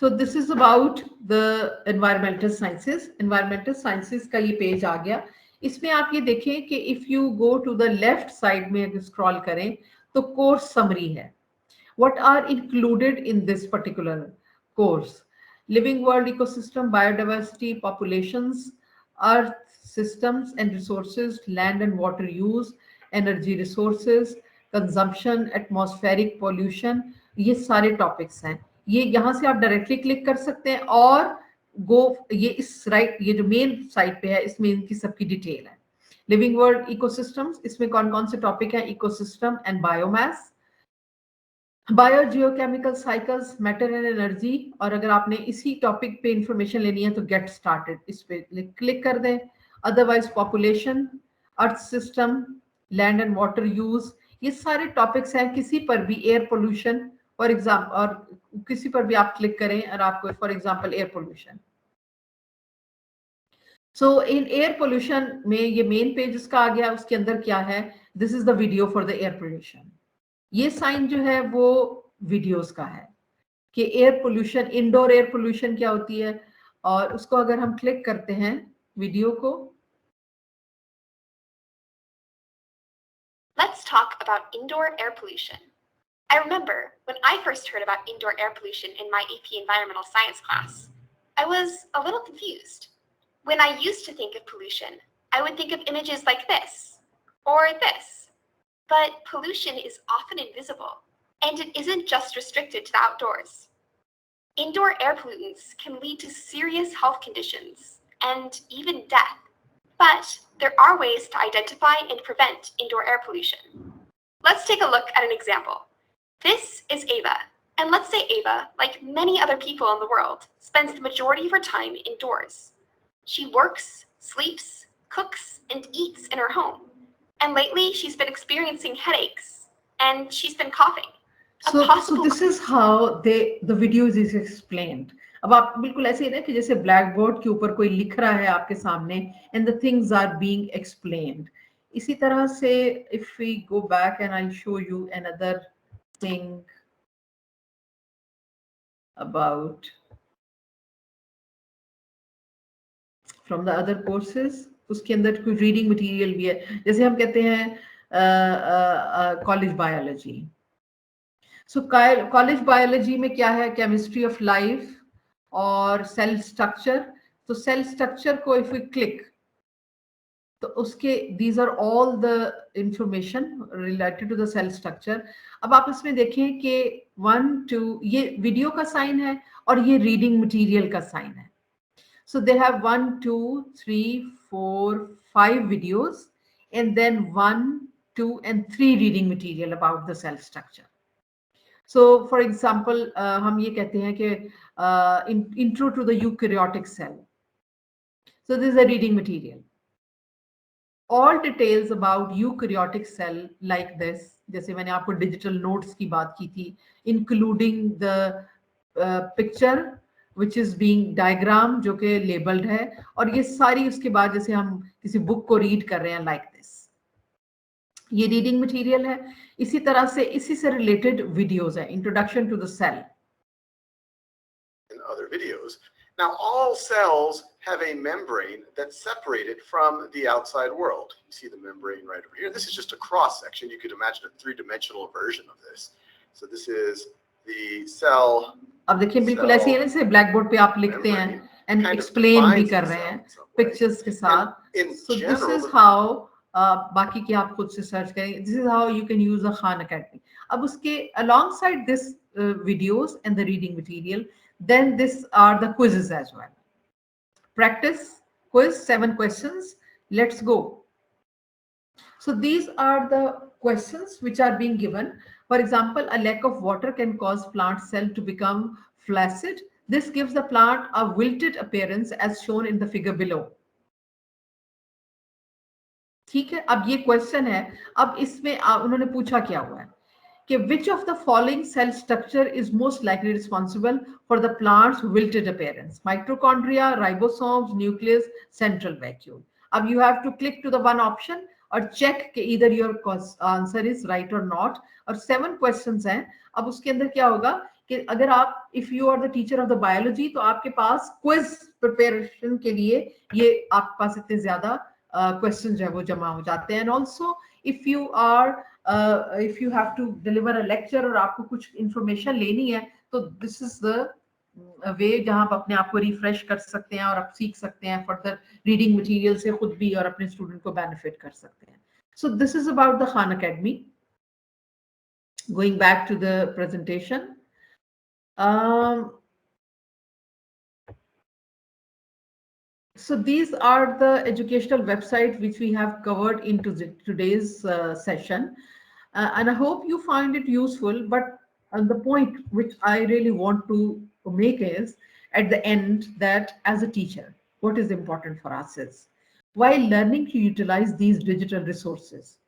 So this is about the environmental sciences. Environmental sciences का ये पेज आ गया. इसमें आप ये देखें कि if you go to the left side में अगर स्क्रॉल करें तो कोर्स समरी है. What are included in this particular course? Living world ecosystem, biodiversity, populations, earth systems and resources, land and water use, energy resources, consumption, atmospheric pollution, ये सारे topics हैं. ये यहाँ से आप डायरेक्टली क्लिक कर सकते हैं और ये इस राइट, ये जो मेन साइट पे है इसमें इनकी सबकी डिटेल है. लिविंग वर्ल्ड इकोसिस्टम्स, इसमें कौन कौन से टॉपिक हैं? Ecosystem and biomass, bio geochemical cycles, matter and energy. और अगर आपने इसी टॉपिक पे इंफॉर्मेशन लेनी है तो गेट स्टार्टेड इस पे क्लिक कर दें. Otherwise population, earth system, land and water use, ये सारे टॉपिक्स हैं. किसी पर भी एयर पोल्यूशन फॉर एग्जाम्पल, और किसी पर भी आप क्लिक करें और आपको for example air pollution. So in air pollution में ये मेन पेज इसका आ गया. उसके अंदर क्या है? This is the video for the air pollution. ये साइन जो है वो वीडियोस का है कि air pollution, indoor air pollution क्या होती है. और उसको अगर हम क्लिक करते हैं वीडियो को. Let's talk about indoor air pollution. I remember when I first heard about indoor air pollution in my AP environmental science class, I was a little confused. When I used to think of pollution, I would think of images like this or this. But pollution is often invisible, and it isn't just restricted to the outdoors. Indoor air pollutants can lead to serious health conditions and even death. But there are ways to identify and prevent indoor air pollution. Let's take a look at an example. This is Ava, and let's say Ava, like many other people in the world, spends the majority of her time indoors. She works, sleeps, cooks, and eats in her home. And lately, she's been experiencing headaches, and she's been coughing. So this is how the videos is explained. अब आप बिल्कुल ऐसे ही ना कि जैसे black board के ऊपर कोई लिख रहा है आपके सामने and the things are being explained. इसी तरह से if we go back and I show you another thing about from the other courses, उसके अंदर कोई रीडिंग मटेरियल भी है. जैसे हम कहते हैं college biology. So college biology में क्या है? केमिस्ट्री ऑफ लाइफ और सेल स्ट्रक्चर. तो सेल स्ट्रक्चर को इफ वी क्लिक तो उसके these are all the information related to the cell structure. अब आप इसमें देखें कि 1 2 ये वीडियो का साइन है और ये रीडिंग मटेरियल का साइन है. So they have 1 2 3 4 5 videos and then 1 2 and 3 reading material about the cell structure. So for example हम ये कहते हैं कि intro to the eukaryotic cell. So this is a reading material. All details about eukaryotic cell like this, जैसे मैंने आपको digital notes की बात की थी, including the picture which is being diagram जो कि labeled है, और ये सारी उसके बाद जैसे हम किसी बुक को रीड कर रहे हैं like this. ये रीडिंग मटेरियल है। इसी तरह से इसी से रिलेटेड वीडियोस है, introduction to the cell. In other videos. Now, all cells have a membrane that's separated from the outside world. You see the membrane right over here. This is just a cross section. You could imagine a three-dimensional version of this. So this is the cell. अब देखिए बिल्कुल ऐसे ही जैसे black board पे आप लिखते हैं and explain भी कर रहे हैं पिक्चर्स के साथ। So this is how बाकी की आप खुद से सर्च करें। This is how you can use a Khan Academy. अब उसके alongside this videos and the reading material, then this are the quizzes as well. Practice quiz, 7 questions. Let's go. So these are the questions which are being given. For example, a lack of water can cause plant cell to become flaccid. This gives the plant a wilted appearance as shown in the figure below. ठीक है, अब ये question है। अब इसमें उन्होंने पूछा क्या हुआ है कि which of the following cell structure is most likely responsible for the plant's wilted appearance? Mitochondria, ribosomes, nucleus, central vacuole. अब you have to click to the one option और check कि either your answer is right or not. और 7 questions हैं। अब उसके अंदर क्या होगा कि अगर आप if you are the teacher of the biology तो आपके पास quiz preparation के लिए ये आपके पास इतने ज्यादा questions जो है वो जमा हो जाते हैं। And also if you are if you have to deliver a lecture और आपको कुछ information लेनी है तो this is the way जहां आप अपने आप को refresh कर सकते हैं और आप सीख सकते हैं further reading material से खुद भी और अपने student को benefit कर सकते हैं। So this is about the Khan Academy. Going back to the presentation. So these are the educational websites which we have covered into today's session. And I hope you find it useful, but the point which I really want to make is at the end that as a teacher, what is important for us is while learning to utilize these digital resources,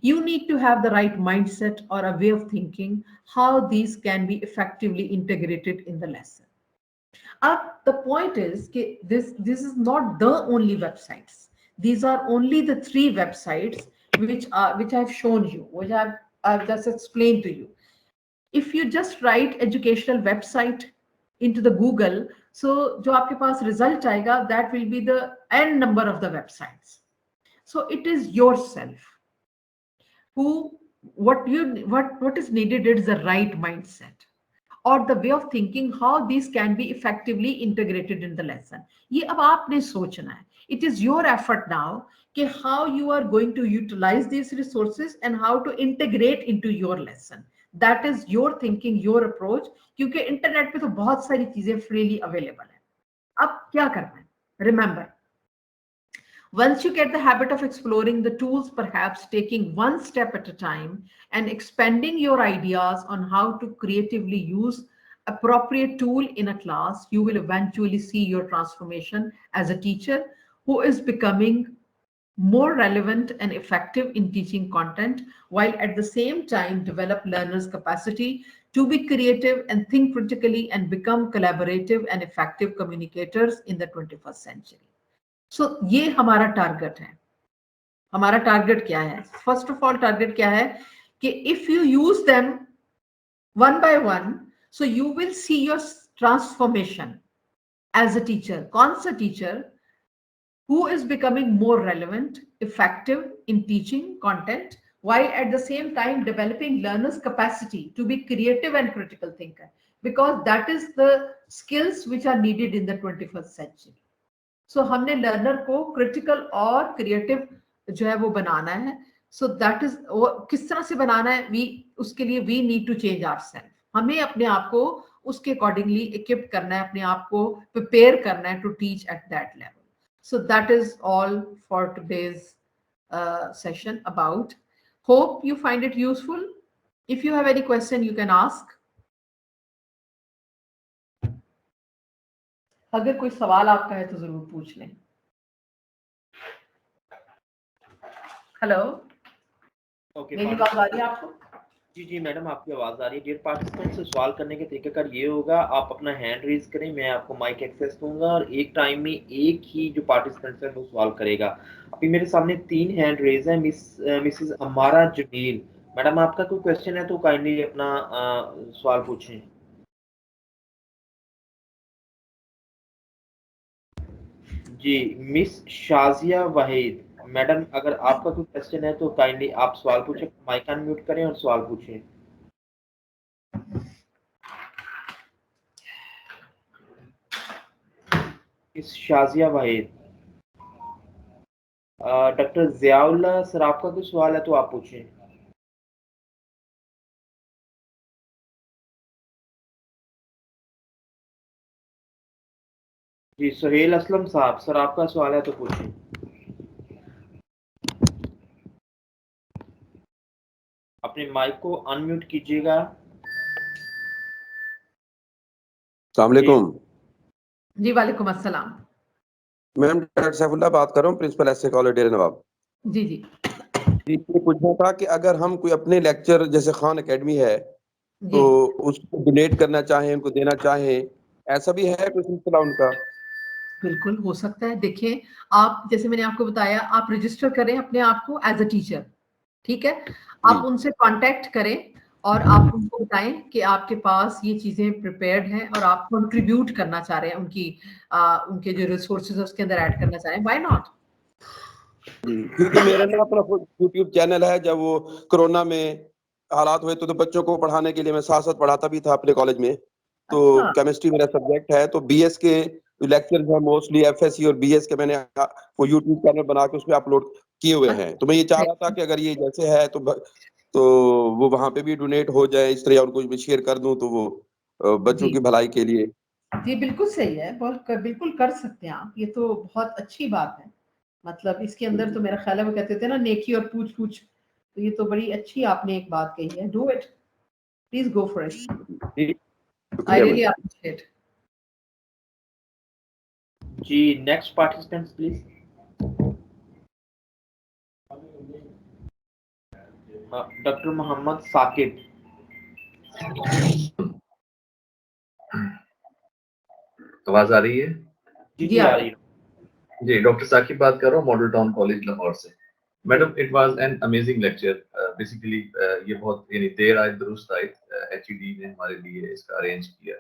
you need to have the right mindset or a way of thinking how these can be effectively integrated in the lesson. The point is that this is not the only websites. These are only the 3 websites which I've shown you, which I've just explained to you. If you just write educational website into the Google, so जो आपके पास result आएगा, that will be the n number of the websites. So it is yourself what is needed is the right mindset or the way of thinking how these can be effectively integrated in the lesson. ये अब आपने सोचना है. It is your effort now कि how you are going to utilize these resources and how to integrate into your lesson. That is your thinking, your approach. क्योंकि internet पे तो बहुत सारी चीजें freely available है. अब क्या करना है? Remember, once you get the habit of exploring the tools, perhaps taking one step at a time and expanding your ideas on how to creatively use appropriate tool in a class, you will eventually see your transformation as a teacher who is becoming more relevant and effective in teaching content, while at the same time develop learners' capacity to be creative and think critically and become collaborative and effective communicators in the 21st century. So ये हमारा target है। हमारा target क्या है? First of all target क्या है कि if you use them one by one, so you will see your transformation as a teacher. कौन सा teacher who is becoming more relevant, effective in teaching content, while at the same time developing learners' capacity to be creative and critical thinker, because that is the skills which are needed in the 21st century. So हमने learner को critical और creative जो है वो बनाना है. सो that is किस तरह से बनाना है, उसके लिए we need to change ourselves. हमें अपने आप को उसके अकॉर्डिंगली इक्विप करना है, अपने आप को प्रिपेयर करना है to teach at that level. So that is all for today's session about. Hope you find it useful. If you have any question you can ask. अगर कोई सवाल आपका है तो जरूर पूछ लें. हेलो, मेरी बात आ रही है आपको? جی جی میڈم آپ کی آواز آ رہی ہے. ڈیئر پارٹیسپینٹ سے سوال کرنے کا طریقہ کار یہ ہوگا, آپ اپنا ہینڈ ریز کریں, میں آپ کو مائک ایکسیس دوں گا اور ایک ٹائم میں ایک ہی جو پارٹیسپینٹ ہے وہ سوال کرے گا. ابھی میرے سامنے 3 ہینڈ ریز ہیں. مسز امارا جمیل, میڈم آپ کا کوئی کوشچن ہے تو کائنڈلی اپنا سوال پوچھیں. جی مس شازیہ وحید, میڈم اگر آپ کا کوئی کوشچن ہے تو کائنڈلی آپ سوال پوچھیں, مائک ان میوٹ کریں اور سوال پوچھیں. مس شازیہ وحید. ڈاکٹر ضیاء اللہ سر آپ کا کوئی سوال ہے تو آپ پوچھیں. جی سہیل اسلم صاحب, سر آپ کا سوال ہے تو پوچھیں. اپنے مائک کو ان میوٹ کیجیے گا. السلام علیکم. جی وعلیکم السلام. میم ڈاکٹر سیف اللہ بات کر رہا ہوں, پرنسپل ایس اے کالج ڈیرے نواب. جی جی جی یہ پوچھنا تھا کہ اگر ہم کوئی اپنے لیکچر جیسے خان اکیڈمی ہے تو اس کو ڈونیٹ کرنا چاہیں, ان کو دینا چاہیں, ایسا بھی ہے کوئی سلسلہ ان کا؟ بالکل ہو سکتا ہے. دیکھیں آپ جیسے میں نے آپ کو بتایا, آپ رجسٹر کریں اپنے آپ کو ایز اے ٹیچر, ٹھیک ہے. آپ ان سے کانٹیکٹ کریں اور آپ ان کو بتائیں کہ آپ کے پاس یہ چیزیں پریپیئرڈ ہیں اور آپ کنٹریبیوٹ کرنا چاہ رہے ہیں, ان کے جو ریسورسز اس کے اندر ایڈ کرنا چاہ رہے ہیں. Why not? کیونکہ میرا نا اپنا یوٹیوب چینل ہے. جب وہ کرونا میں حالات ہوئے تو بچوں کو پڑھانے کے لیے میں ساتھ ساتھ پڑھاتا بھی تھا اپنے کالج میں. تو کیمسٹری میرا سبجیکٹ ہے, تو بی ایس کے لیکچر ہیں موسٹلی ایف ایس سی اور بی ایس کے میں نے وہ یوٹیوب چینل بنا کے اس پہ اپلوڈ کیے ہوئے ہیں. تو میں یہ چاہ رہا تھا کہ اگر یہ جیسے ہے تو وہ وہاں پہ بھی ڈونیٹ ہو جائے اس طرح, اور کچھ بھی شیئر کر دوں تو وہ بچوں کی بھلائی کے لیے. جی بالکل صحیح ہے, بالکل کر سکتے ہیں آپ. یہ تو بہت اچھی بات ہے. مطلب اس کے اندر تو میرا خیال ہے وہ کہتے تھے نا نیکی اور پوچھ پوچھ, تو یہ تو بڑی اچھی آپ نے ایک بات کہی ہے. Do it, please go for it. I really appreciate. جی next participant please. Doctor Muhammad Saqib. آواز آ رہی ہے؟ جی آ رہی ہے. جی ڈاکٹر ثاقب بات کر رہا ہوں, ماڈل ٹاؤن کالج لاہور سے. Madam it was an amazing lecture. Basically یہ بہت یعنی دیر آئے درست آئے. ایچ ای ڈی نے ہمارے لیے اس کا ارینج کیا.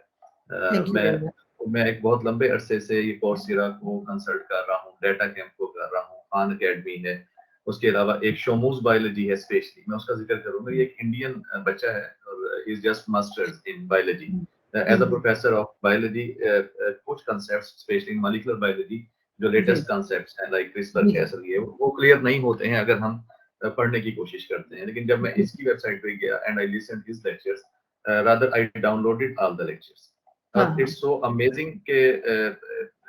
میں ایک بہت لمبے عرصے سے یہ کورسیرا کو کنسلٹ کر رہا ہوں, ڈیٹا کیمپ کو کر رہا ہوں, خان اکیڈمی ہے, اس کے علاوہ ایک شوموز بایولوجی ہے اسپیشلی, میں اس کا ذکر کروں گا. یہ ایک انڈین بچہ ہے اور he is just masters in biology. As a professor of biology کچھ کنسیپٹس اسپیشلی مالیکولر بایولوجی جو لیٹسٹ کنسیپٹس ہیں لائک کرسپر کیسر, یہ وہ کلیئر نہیں ہوتے ہیں اگر ہم پڑھنے کی کوشش کرتے ہیں. لیکن جب میں اس کی ویب سائٹ پہ گیا and I listen his lectures, rather I downloaded all the lectures. It's so amazing کہ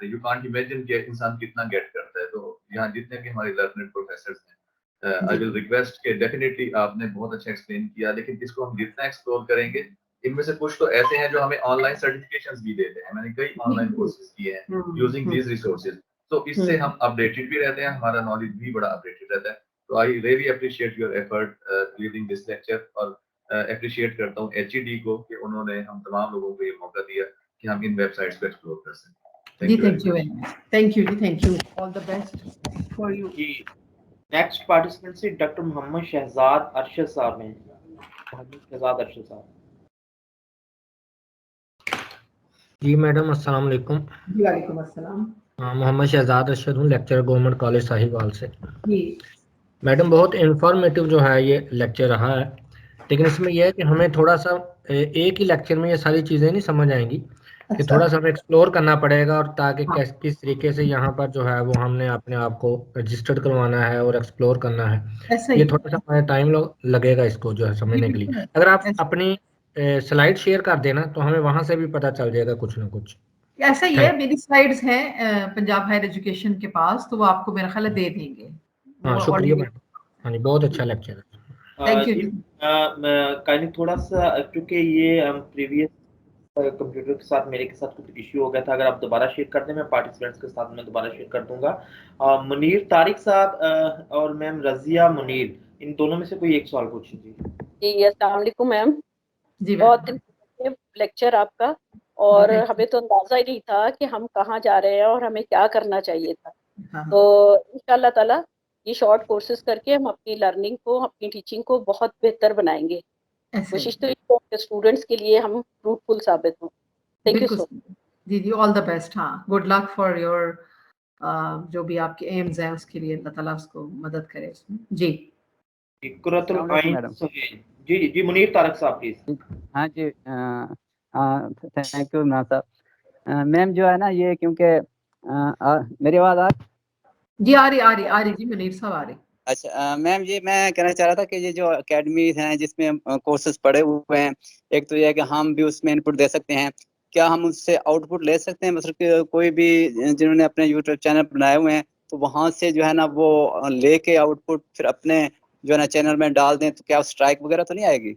you can't imagine کہ انسان کتنا گیٹ کرتا ہے. تو یہاں جتنے بھی ہمارے لرنڈ پروفیسرز ہیں, I will request کہ definitely آپ نے بہت اچھا ایکسپلین کیا, لیکن اس کو ہم جتنا ایکسپلور کریں گے, ان میں سے کچھ تو ایسے ہیں جو ہمیں آن لائن سرٹیفکیشنز بھی دیتے ہیں. میں نے کئی آن لائن کورسز کیے ہیں یوزنگ دیز ریسورسز, تو اس سے ہم اپڈیٹڈ بھی رہتے ہیں, ہمارا نالج بھی بڑا اپڈیٹڈ رہتا ہے. تو آئی really appreciate your effort leading this lecture, اور اپریشیٹ کرتا ہوں ایچ ای ڈی کو کہ انہوں نے ہم تمام لوگوں کو یہ موقع دیا کہ ہم ان ویب سائٹس کو ایکسپلور کر سکیں. Thank you thank you, all the best for you. جی نیکسٹ پارٹیسپینٹ سے ڈاکٹر محمد شہزاد ارشد صاحب ہیں. محمد شہزاد ارشد صاحب. جی میڈم السلام علیکم. جی وعلیکم السلام. محمد شہزاد ارشد ہوں, لیکچر گورنمنٹ کالج صاحب وال سے. جی میڈم بہت انفارمیٹیو جو ہے یہ لیکچر رہا ہے, لیکن اس میں یہ ہے کہ ہمیں تھوڑا سا ایک ہی لیکچر میں یہ ساری چیزیں نہیں سمجھ آئیں گی, کہ تھوڑا سا ہمیں ایکسپلور کرنا پڑے گا, اور تاکہ کس طریقے سے یہاں پر جو ہے وہ ہم نے اپنے آپ کو رجسٹرڈ کروانا ہے اور ایکسپلور کرنا ہے. یہ تھوڑا سا ہمیں ٹائم لگے گا اس کو جو ہے سمجھنے کے لیے. اگر آپ اپنی سلائڈ شیئر کر دینا تو ہمیں وہاں سے بھی پتہ چل جائے گا کچھ نہ کچھ. ایسا ہی ہے, میری سلائیڈز ہیں پنجاب ہائر ایجوکیشن کے پاس, تو وہ آپ کو میرا خیال ہے دے دیں گے. ہاں شکریہ میڈم. ہاں جی بہت اچھا لیکچر ہے. تھوڑا سا کیونکہ یہ پریویس کمپیوٹر کے ساتھ میرے کے ساتھ کچھ ایشو ہو گیا تھا, اگر آپ دوبارہ شیئر کر دیں میں پارٹیسپینٹس کے ساتھ میں دوبارہ شیئر کر دوں گا. منیر طارق صاحب اور میم رضیہ منیر, ان دونوں میں سے کوئی ایک سوال پوچھ لیجیے. जी अस्सलाम वालेकुम मैम, जी बहुत इंफॉर्मेटिव लेक्चर आपका, और हमें तो अंदाजा ही नहीं था कि हम कहाँ जा रहे हैं और हमें क्या करना चाहिए था। तो इंशाल्लाह ताला ये शॉर्ट कोर्सेज करके हम अपनी लर्निंग को, अपनी टीचिंग को बहुत बेहतर बनाएंगे। कोशिश तो ये है कि स्टूडेंट्स के लिए हम फ्रूटफुल साबित हों। थैंक यू बिल्कुल सो जी जी, ऑल द बेस्ट। हाँ, गुड लक फॉर योर जो भी आपके एम्स हैं उसके लिए, अल्लाह ताला उसको मदद करे उसमें। जी इकरातुल आइन सुहेल। जी जी मुनीर तारक साहब प्लीज। हाँ जी, थैंक यू इमरान साहब। मैम जो है ना ये क्योंकि मेरी आवाज़ जी आ रही जी, मुनीर साहब आ रही। अच्छा मैम, ये मैं कहना चाह रहा था कि ये जो अकेडमीज हैं जिसमें कोर्सेज पड़े हुए हैं, एक तो ये है कि हम भी उसमें इनपुट दे सकते हैं, क्या हम उससे आउटपुट ले सकते हैं? मतलब कि कोई भी जिन्होंने अपने यूट्यूब चैनल बनाए हुए हैं तो वहाँ से जो है ना वो लेके आउटपुट फिर अपने जो है ना चैनल में डाल दें, तो क्या स्ट्राइक वगैरह तो नहीं आएगी?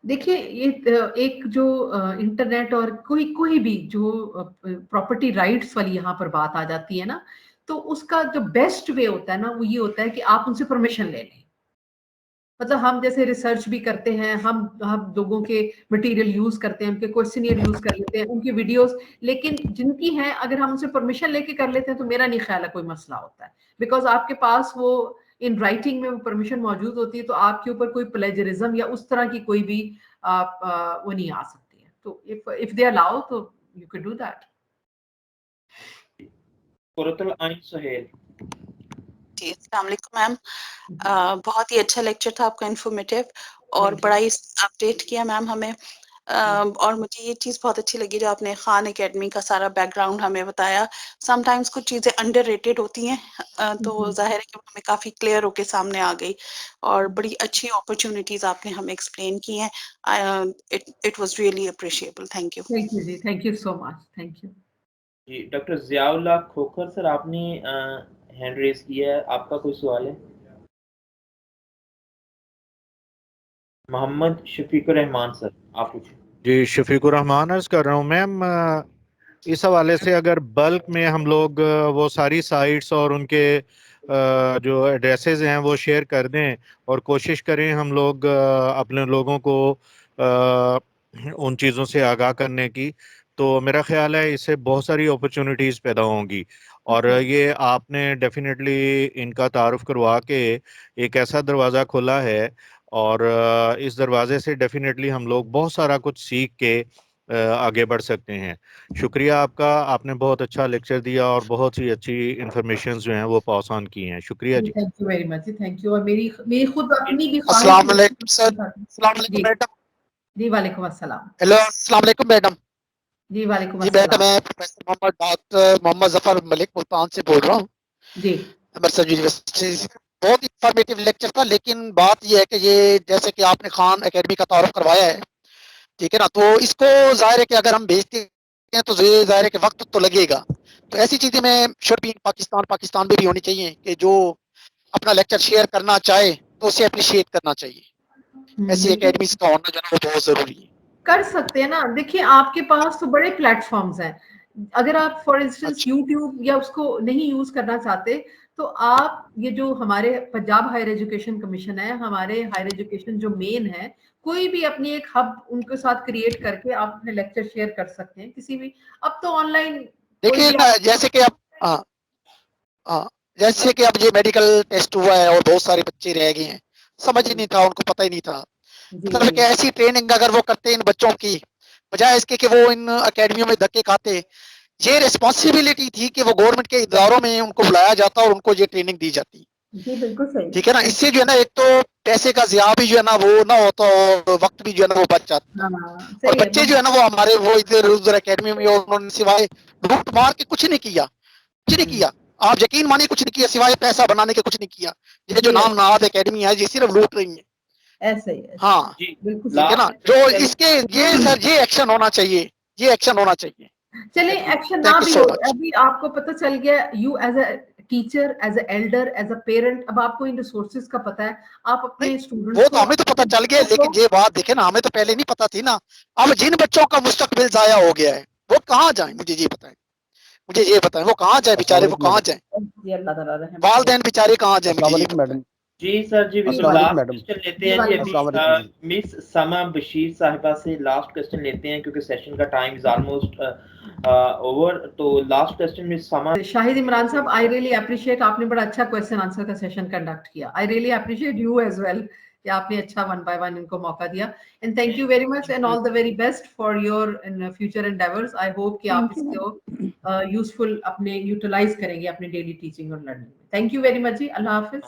देखिए ये एक जो इंटरनेट और कोई भी जो प्रॉपर्टी राइट्स वाली यहाँ पर बात आ जाती है ना, तो उसका जो बेस्ट वे होता है ना वो ये होता है कि आप उनसे परमिशन ले लें। मतलब हम जैसे रिसर्च भी करते हैं, हम लोगों के मटेरियल यूज करते हैं, उनके क्वेश्चनियर यूज कर लेते हैं, उनकी वीडियोस, लेकिन जिनकी हैं अगर हम उनसे परमिशन लेके कर लेते हैं तो मेरा नहीं ख्याल है कोई मसला होता है, बिकॉज आपके पास वो इन राइटिंग में वो परमिशन मौजूद होती है, तो आपके ऊपर कोई प्लेजरिज्म या उस तरह की कोई भी वो नहीं आ सकती है। तो इफ दे अलाउ तो यू कैन डू दैट। इकरातुल आइन सुहेल। जी अस्सलाम वालेकुम मैम, बहुत ही अच्छा लेक्चर था आपका, इन्फॉर्मेटिव, और बड़ा ही अपडेट किया मैम हमें। और मुझे ये चीज़ बहुत अच्छी लगी जो आपने खान एकेडमी का सारा बैकग्राउंड हमें बताया। समटाइम्स कुछ चीज़ें अंडररेटेड होती हैं, तो जाहिर है कि हमें काफ़ी क्लियर होके सामने आ गई, और बड़ी अच्छी अपॉर्चुनिटीज़ आपने हमें एक्सप्लेन की हैं। It was really appreciable. Thank you. Thank you जी, thank you so much, thank you. जी डॉक्टर जियाउल्लाह खोखर सर, आपने हैंड रेज किया है, आपका कोई सवाल है? मोहम्मद शफीकुर रहमान सर, आप पूछें। जी शफीकुर रहमान अर्ज कर रहा हूँ मैम, इस हवाले से अगर बल्क में हम लोग वो सारी साइट्स और उनके जो एड्रेसेस हैं वो शेयर कर दें, और कोशिश करें हम लोग अपने लोगों को उन चीज़ों से आगाह करने की, तो मेरा ख्याल है इससे बहुत सारी अपॉर्चुनिटीज़ पैदा होंगी। और ये आपने डेफिनेटली इनका तारुफ करवा के एक ऐसा दरवाज़ा खोला है, और इस दरवाजे से डेफिनेटली हम लोग बहुत सारा कुछ सीख के आगे बढ़ सकते हैं। शुक्रिया आपका, आपने बहुत अच्छा लेक्चर दिया और बहुत ही अच्छी इंफॉर्मेशन जो हैं वो पास ऑन की हैं। शुक्रिया जी। Thank you very much, thank you. और मेरी खुद अपनी भी अस्सलाम वालेकुम सर। अस्सलाम वालेकुम मैडम। जी वालेकुम अस्सलाम। हेलो अस्सलाम वालेकुम मैडम। जी वालेकुम जी अस्सलाम। मैं प्रोफेसर मोहम्मद डॉक्टर मोहम्मद जफर मलिक मुल्तान से बोल रहा हूँ, जी अमृतसर यूनिवर्सिटी से। बहुत इंफॉर्मेटिव लेक्चर था, लेकिन बात यह है कि ये जैसे कि आपने खान एकेडमी का तारुफ करवाया है, ठीक है ना, तो इसको जाहिर है कि अगर हम भेजते हैं तो ये जाहिर है कि वक्त तो लगेगा, तो ऐसी चीजें में शुड बी पाकिस्तान में भी होनी चाहिए कि जो अपना लेक्चर शेयर करना चाहे तो उसे अप्रिशिएट करना चाहिए। ऐसी एकेडमीज का होना जो है वो बहुत जरूरी है। कर सकते हैं ना। देखिए आपके पास तो बड़े प्लेटफॉर्म्स हैं, अगर आप फॉर इंस्टेंस यूट्यूब या उसको नहीं यूज करना चाहते तो आप ये जो हमारे पंजाब हायर एजुकेशन कमीशन है, हमारे हायर एजुकेशन जो मेन है, कोई भी अपनी एक हब उनके साथ क्रिएट करके आप अपने लेक्चर शेयर कर सकते हैं किसी भी। अब तो ऑनलाइन देखिए ना, जैसे कि अब जैसे कि अब ये मेडिकल टेस्ट हुआ है और बहुत सारे बच्चे रह गए हैं, समझ ही नहीं था, उनको पता ही नहीं था। मतलब कि ऐसी ट्रेनिंग अगर वो करते इन बच्चों की, बजाय इसके कि वो इन अकेडमियों में धक्के खाते, ये रिस्पॉन्सिबिलिटी थी कि वो गवर्नमेंट के इदारों में उनको बुलाया जाता और उनको ये ट्रेनिंग दी जाती। जी बिल्कुल सही। ठीक है ना, इससे जो है ना एक तो पैसे का ज़िया भी जो है ना वो ना होता और वक्त भी जो है ना वो बच जाता। और बच्चे जो है ना वो हमारे वो इधर उधर अकेडमी में, उन्होंने सिवाय लूट मार के कुछ नहीं किया, कुछ नहीं किया। आप यकीन मानिए कुछ नहीं किया, सिवाय पैसा बनाने के कुछ नहीं किया। ये जो नाम नाद एकेडमी है ये सिर्फ लूट रही है। ऐसे ही हाँ बिल्कुल ठीक है ना, जो इसके ये सर ये एक्शन होना चाहिए, ये एक्शन होना चाहिए। चले एक्शन ना भी हो, अभी आपको पता चल गया, you as a teacher, as a elder, as a parent, अब आपको इन रिसोर्सेज का पता है, आप अपने स्टूडेंट्स वो तो हमें तो पता चल गया, लेकिन ये बात देखे ना, हमें तो पहले नहीं पता थी ना। अब जिन बच्चों का मुस्तकबिल जाया हो गया है वो कहाँ जाए, मुझे ये बताएं, मुझे ये बताएं वो कहाँ जाए बेचारे, वो कहाँ जाए, वालदैन बेचारे कहाँ जाए, मुझे ये बताएं। जी सर जी बिल्कुल लास्ट क्वेश्चन लेते हैं जी अभी मिस समा बशीर साहिबा से लास्ट क्वेश्चन लेते हैं क्योंकि सेशन का टाइम इज ऑलमोस्ट ओवर तो लास्ट क्वेश्चन मिस समा शाहिद इमरान साहब आई रियली अप्रिशिएट आपने बड़ा अच्छा क्वेश्चन आंसर का सेशन कंडक्ट किया I really appreciate you as well कि आपने अच्छा 1 by 1 इनको मौका दिया and thank you very much and all the very best for your in future endeavours I hope कि आप इसको यूजफुल अपने यूटिलाइज करेंगे अपने डेली टीचिंग और लर्निंग में थैंक यू वेरी मच जी अल्लाह हाफिज